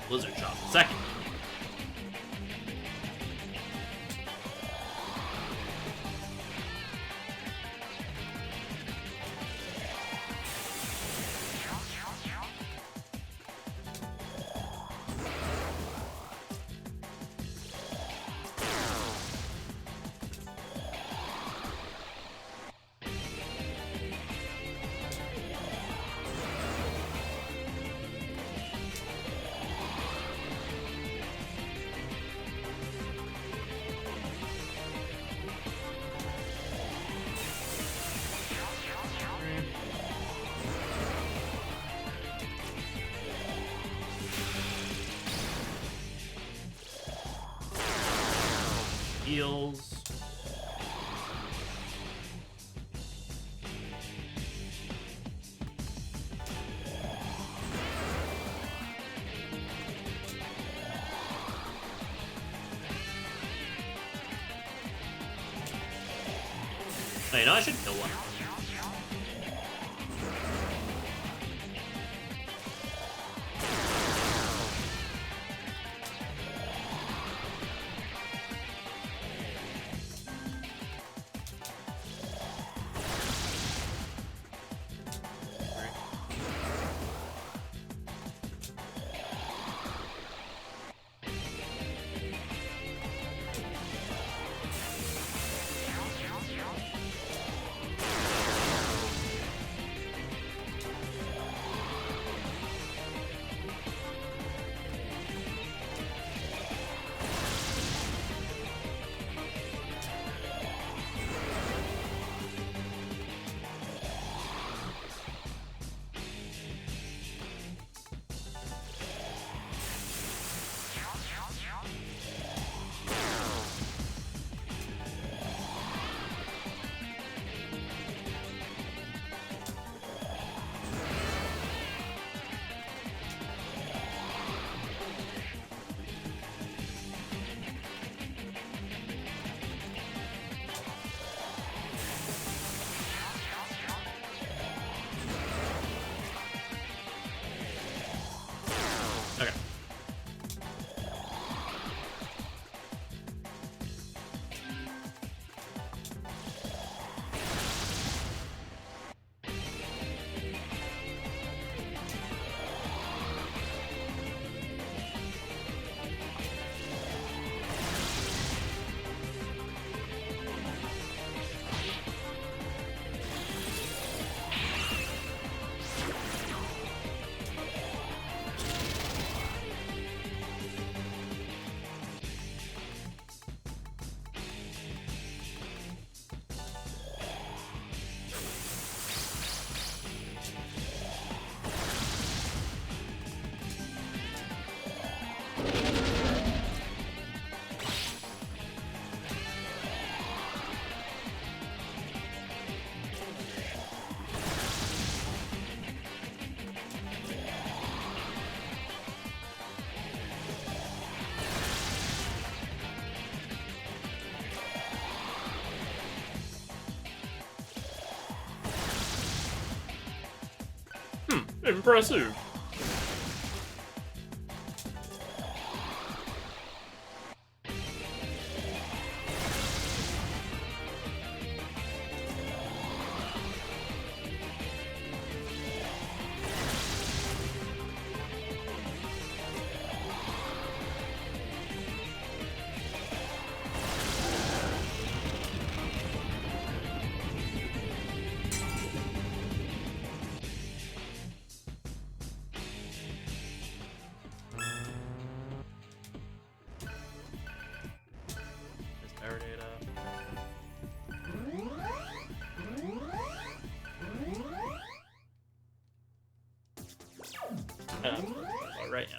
Blizzard Shot second. heals. Oh, you know, I should kill one. Okay. Impressive. Right now.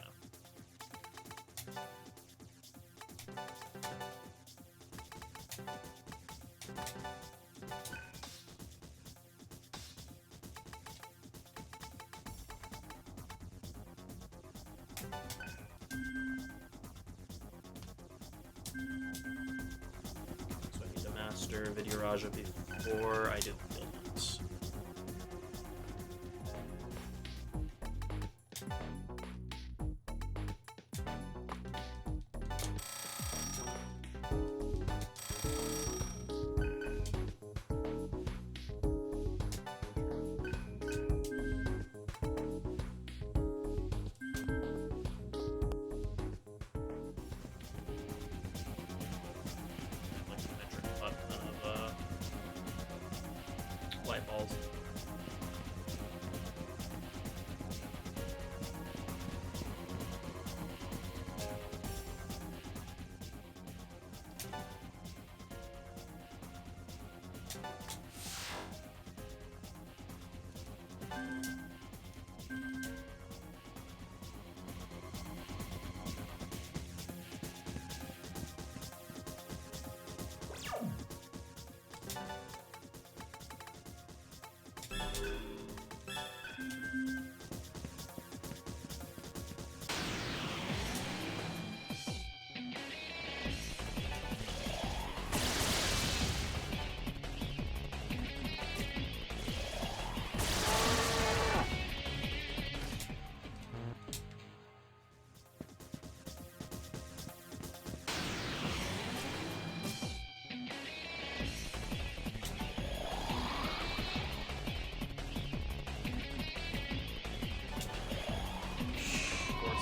So I need to master Video Raja before I do the field notes. Light balls.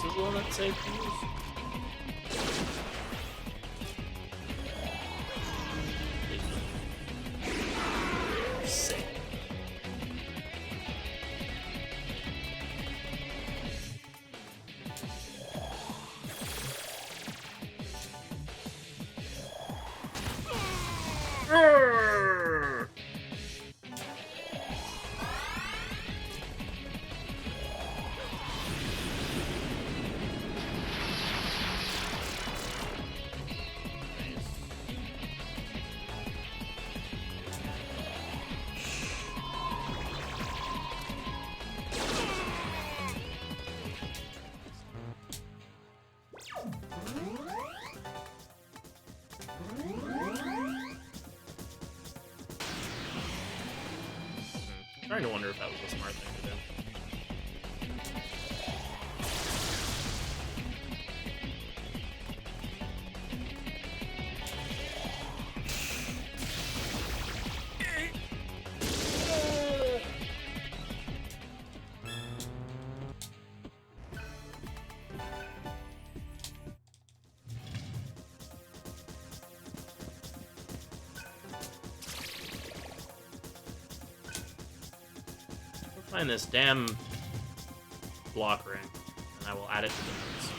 This is the one that saved you. Sick. Trying to wonder if that was a smart thing to do. Find this damn block ring, and I will add it to the notes.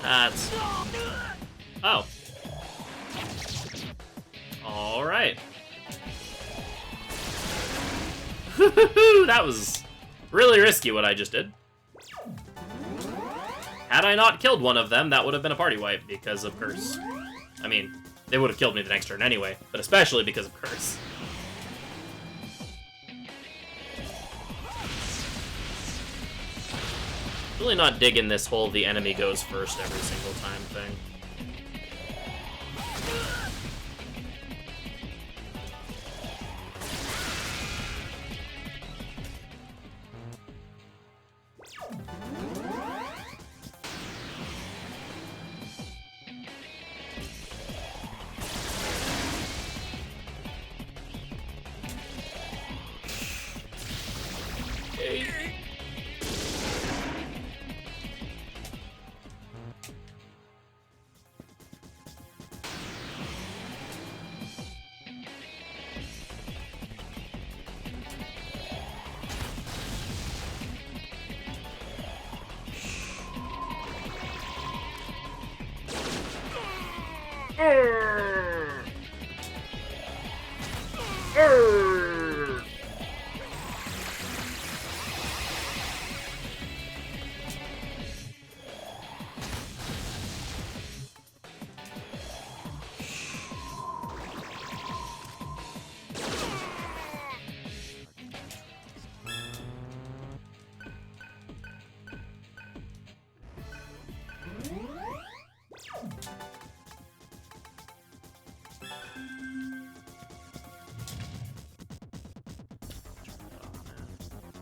That's... Oh. Alright. That was really risky what I just did. Had I not killed one of them, that would have been a party wipe because of Curse. I mean, they would have killed me the next turn anyway, but especially because of Curse. Really not digging this whole the enemy goes first every single time thing.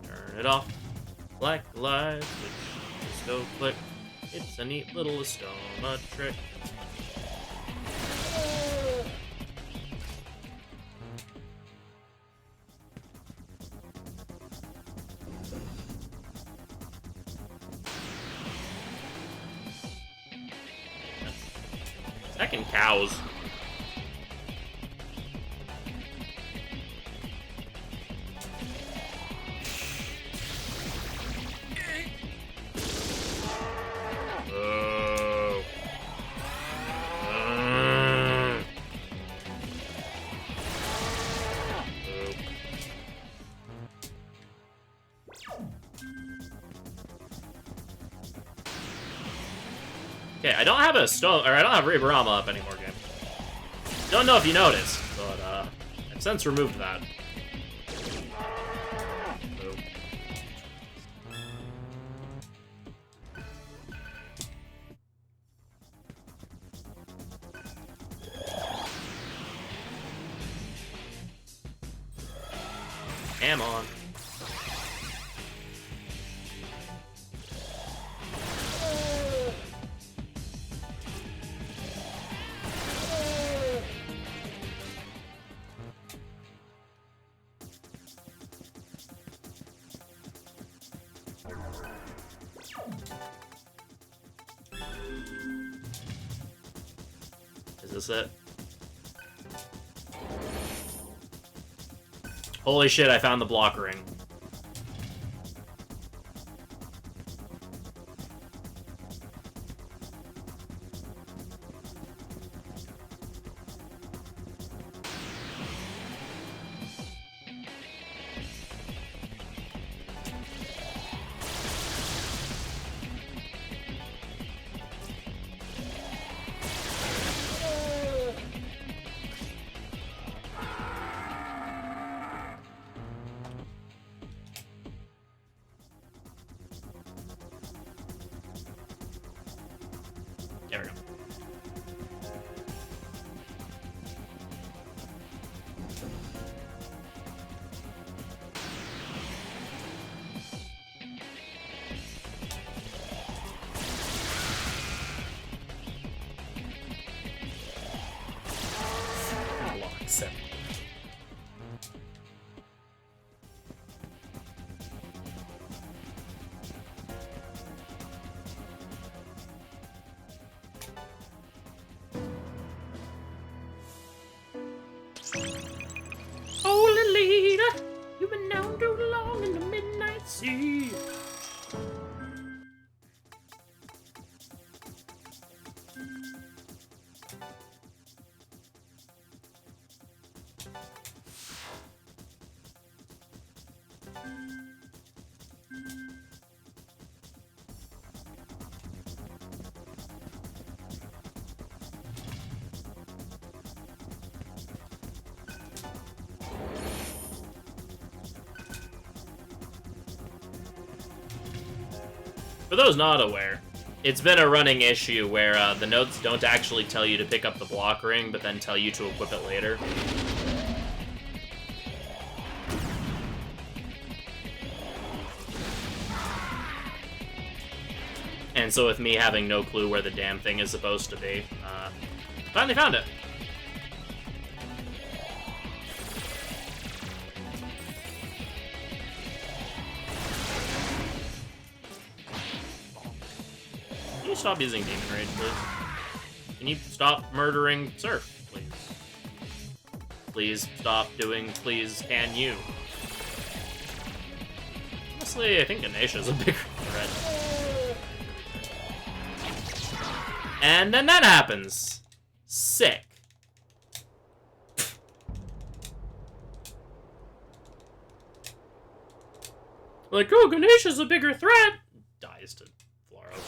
Turn it off. Black light, switch, just go click. It's a neat little Estoma trick. Second cows. Okay, I don't have a stone, or I don't have Rebarama up anymore, game. Don't know if you noticed, but I've since removed that. Boom. Am on. Is this it? Holy shit, I found the block ring. There we go. Block 7. Holy leader, you've been down too long in the midnight sea. For those not aware, it's been a running issue where the notes don't actually tell you to pick up the block ring, but then tell you to equip it later. And so with me having no clue where the damn thing is supposed to be, finally found it. Can you stop using Demon Rage, please? Can you stop murdering Surf, please? Please stop doing please can you? Honestly, I think Ganesh's a bigger threat. And then that happens. Sick. Like, oh, Ganesh's a bigger threat! Dies to Floro.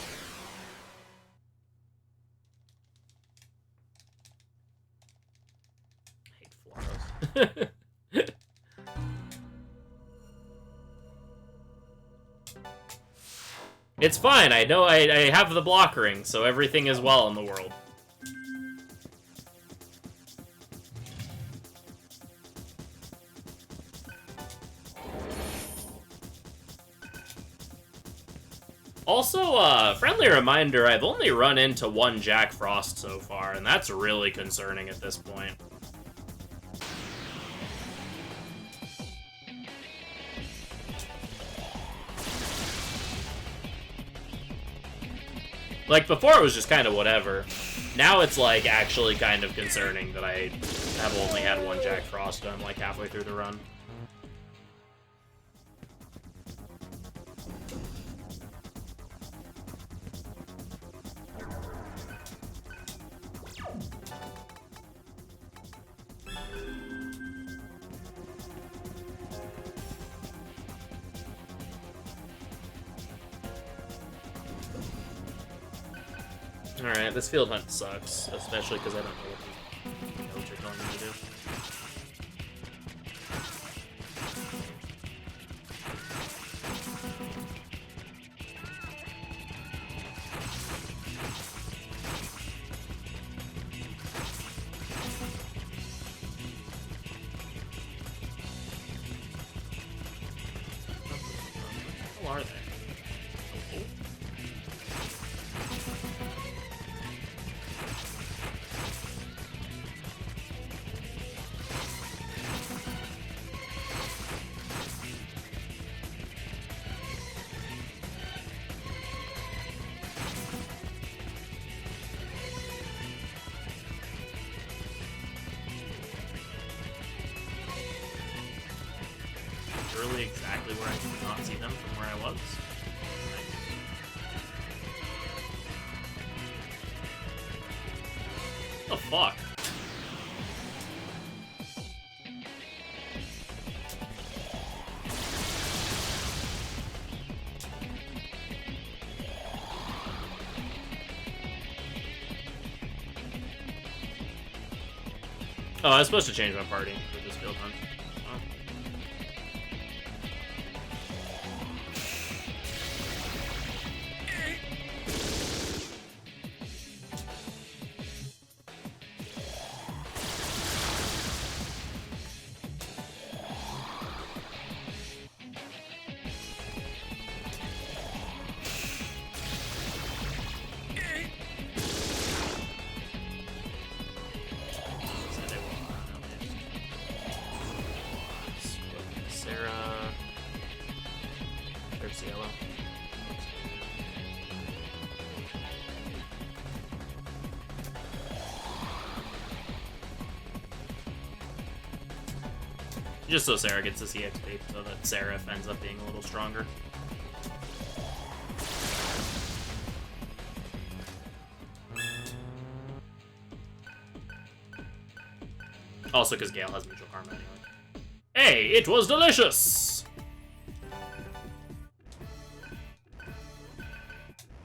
I hate Floros. It's fine, I know I have the block ring, so everything is well in the world. Also, friendly reminder, I've only run into one Jack Frost so far, and that's really concerning at this point. Like, before it was just kind of whatever. Now it's, like, actually kind of concerning that I have only had one Jack Frost done, like, halfway through the run. Alright, this field hunt sucks, especially because I don't know what these notes are telling me to do. What are they? Really exactly where I did not see them from where I was. What the fuck? Oh, I was supposed to change my party for this field hunt. Just so Sarah gets this EXP, so that Seraph ends up being a little stronger. Also, because Gale has mutual karma anyway. Hey, it was delicious!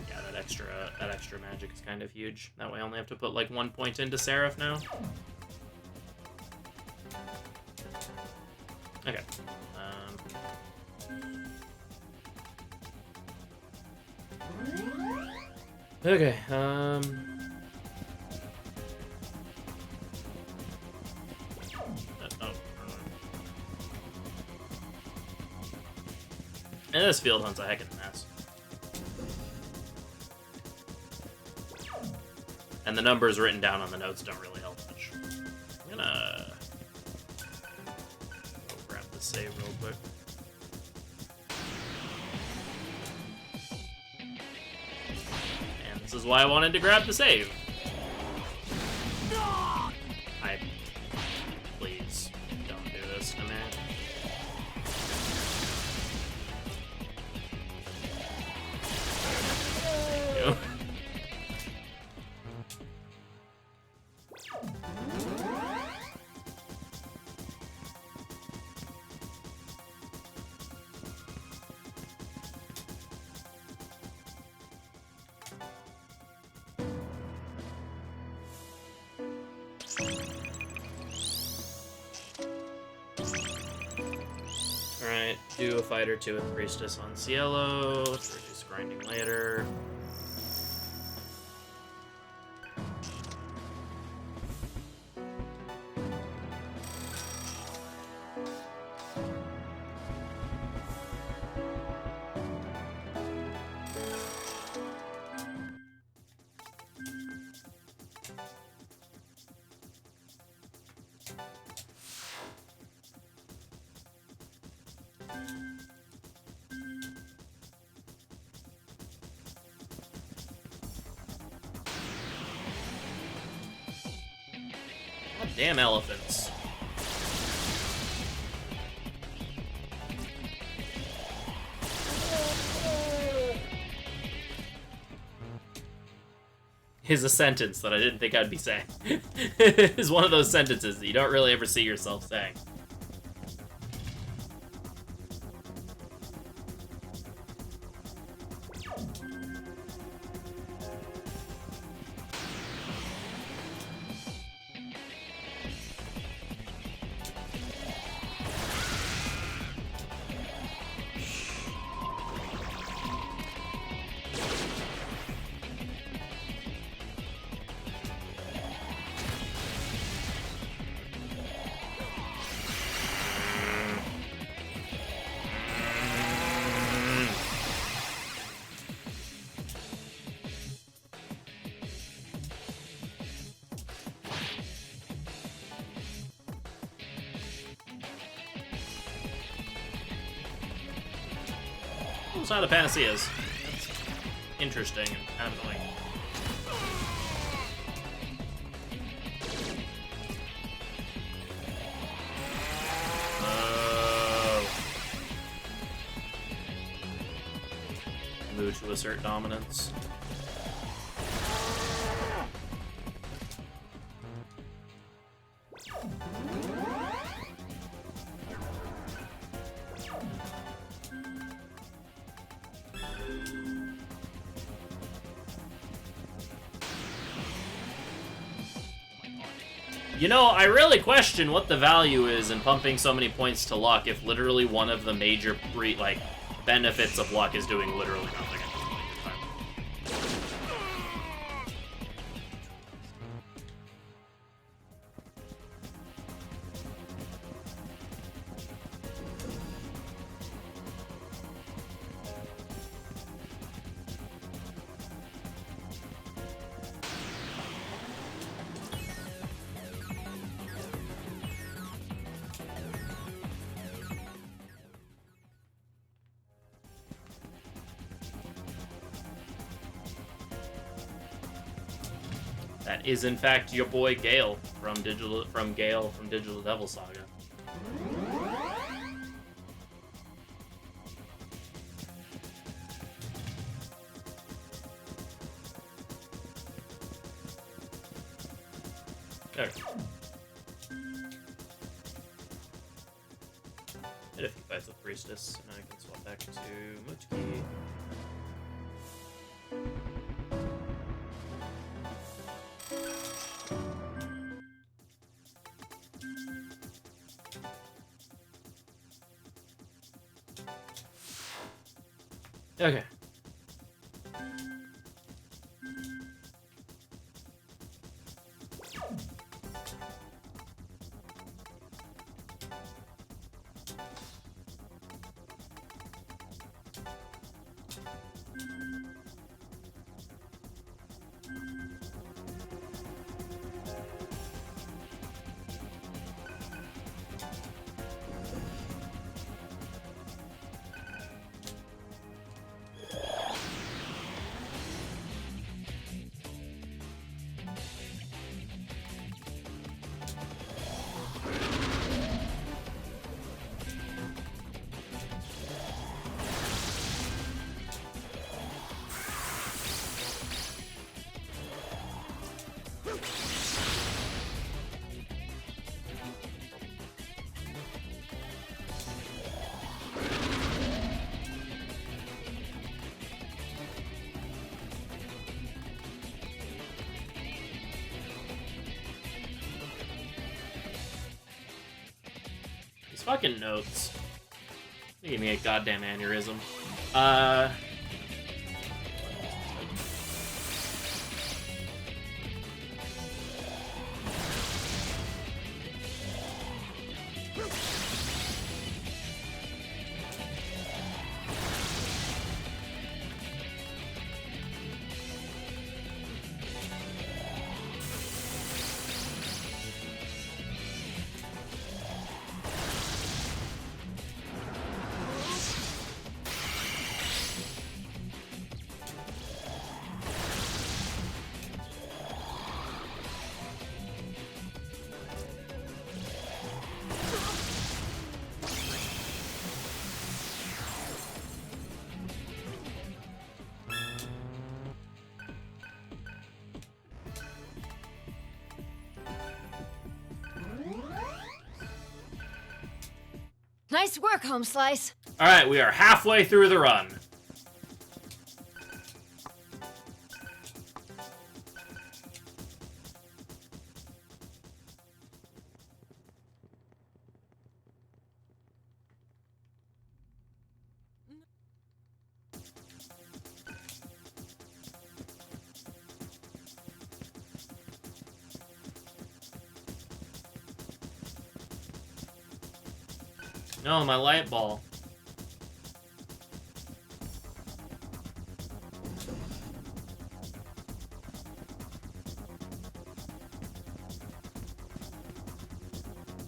Yeah, that extra magic is kind of huge. That way I only have to put like 1 point into Seraph now. Okay. Okay, oh. And this field hunt's a heckin' mess. And the numbers written down on the notes don't really help much. I'm gonna go grab the save real quick. And this is why I wanted to grab the save. Please don't do this to me. Alright, do a fight or two with Priestess on Cielo to reduce grinding later. Damn elephants. Is a sentence that I didn't think I'd be saying. Is one of those sentences that you don't really ever see yourself saying. Devil Side of the Panaceas. That's interesting and kind of annoying. Move to assert dominance. You know, I really question what the value is in pumping so many points to luck if literally one of the major benefits of luck is doing literally nothing at this point in time. That is in fact your boy Gale from Digital Devil Saga. Okay. Hit a few fights with Priestess, and I can swap back to Mutsuki. Okay. Fucking notes. They gave me a goddamn aneurysm. Nice work, Home Slice. All right, we are halfway through the run. No, my light ball.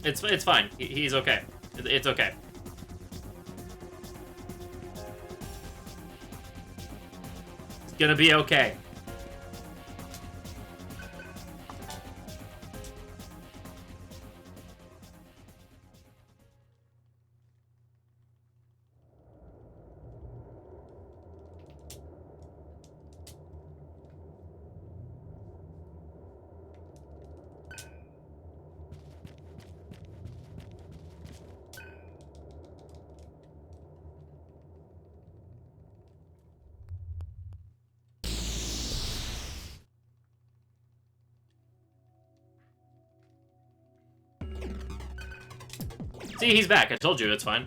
It's fine. He's okay. It's okay. gonna be okay. See, he's back. I told you, it's fine.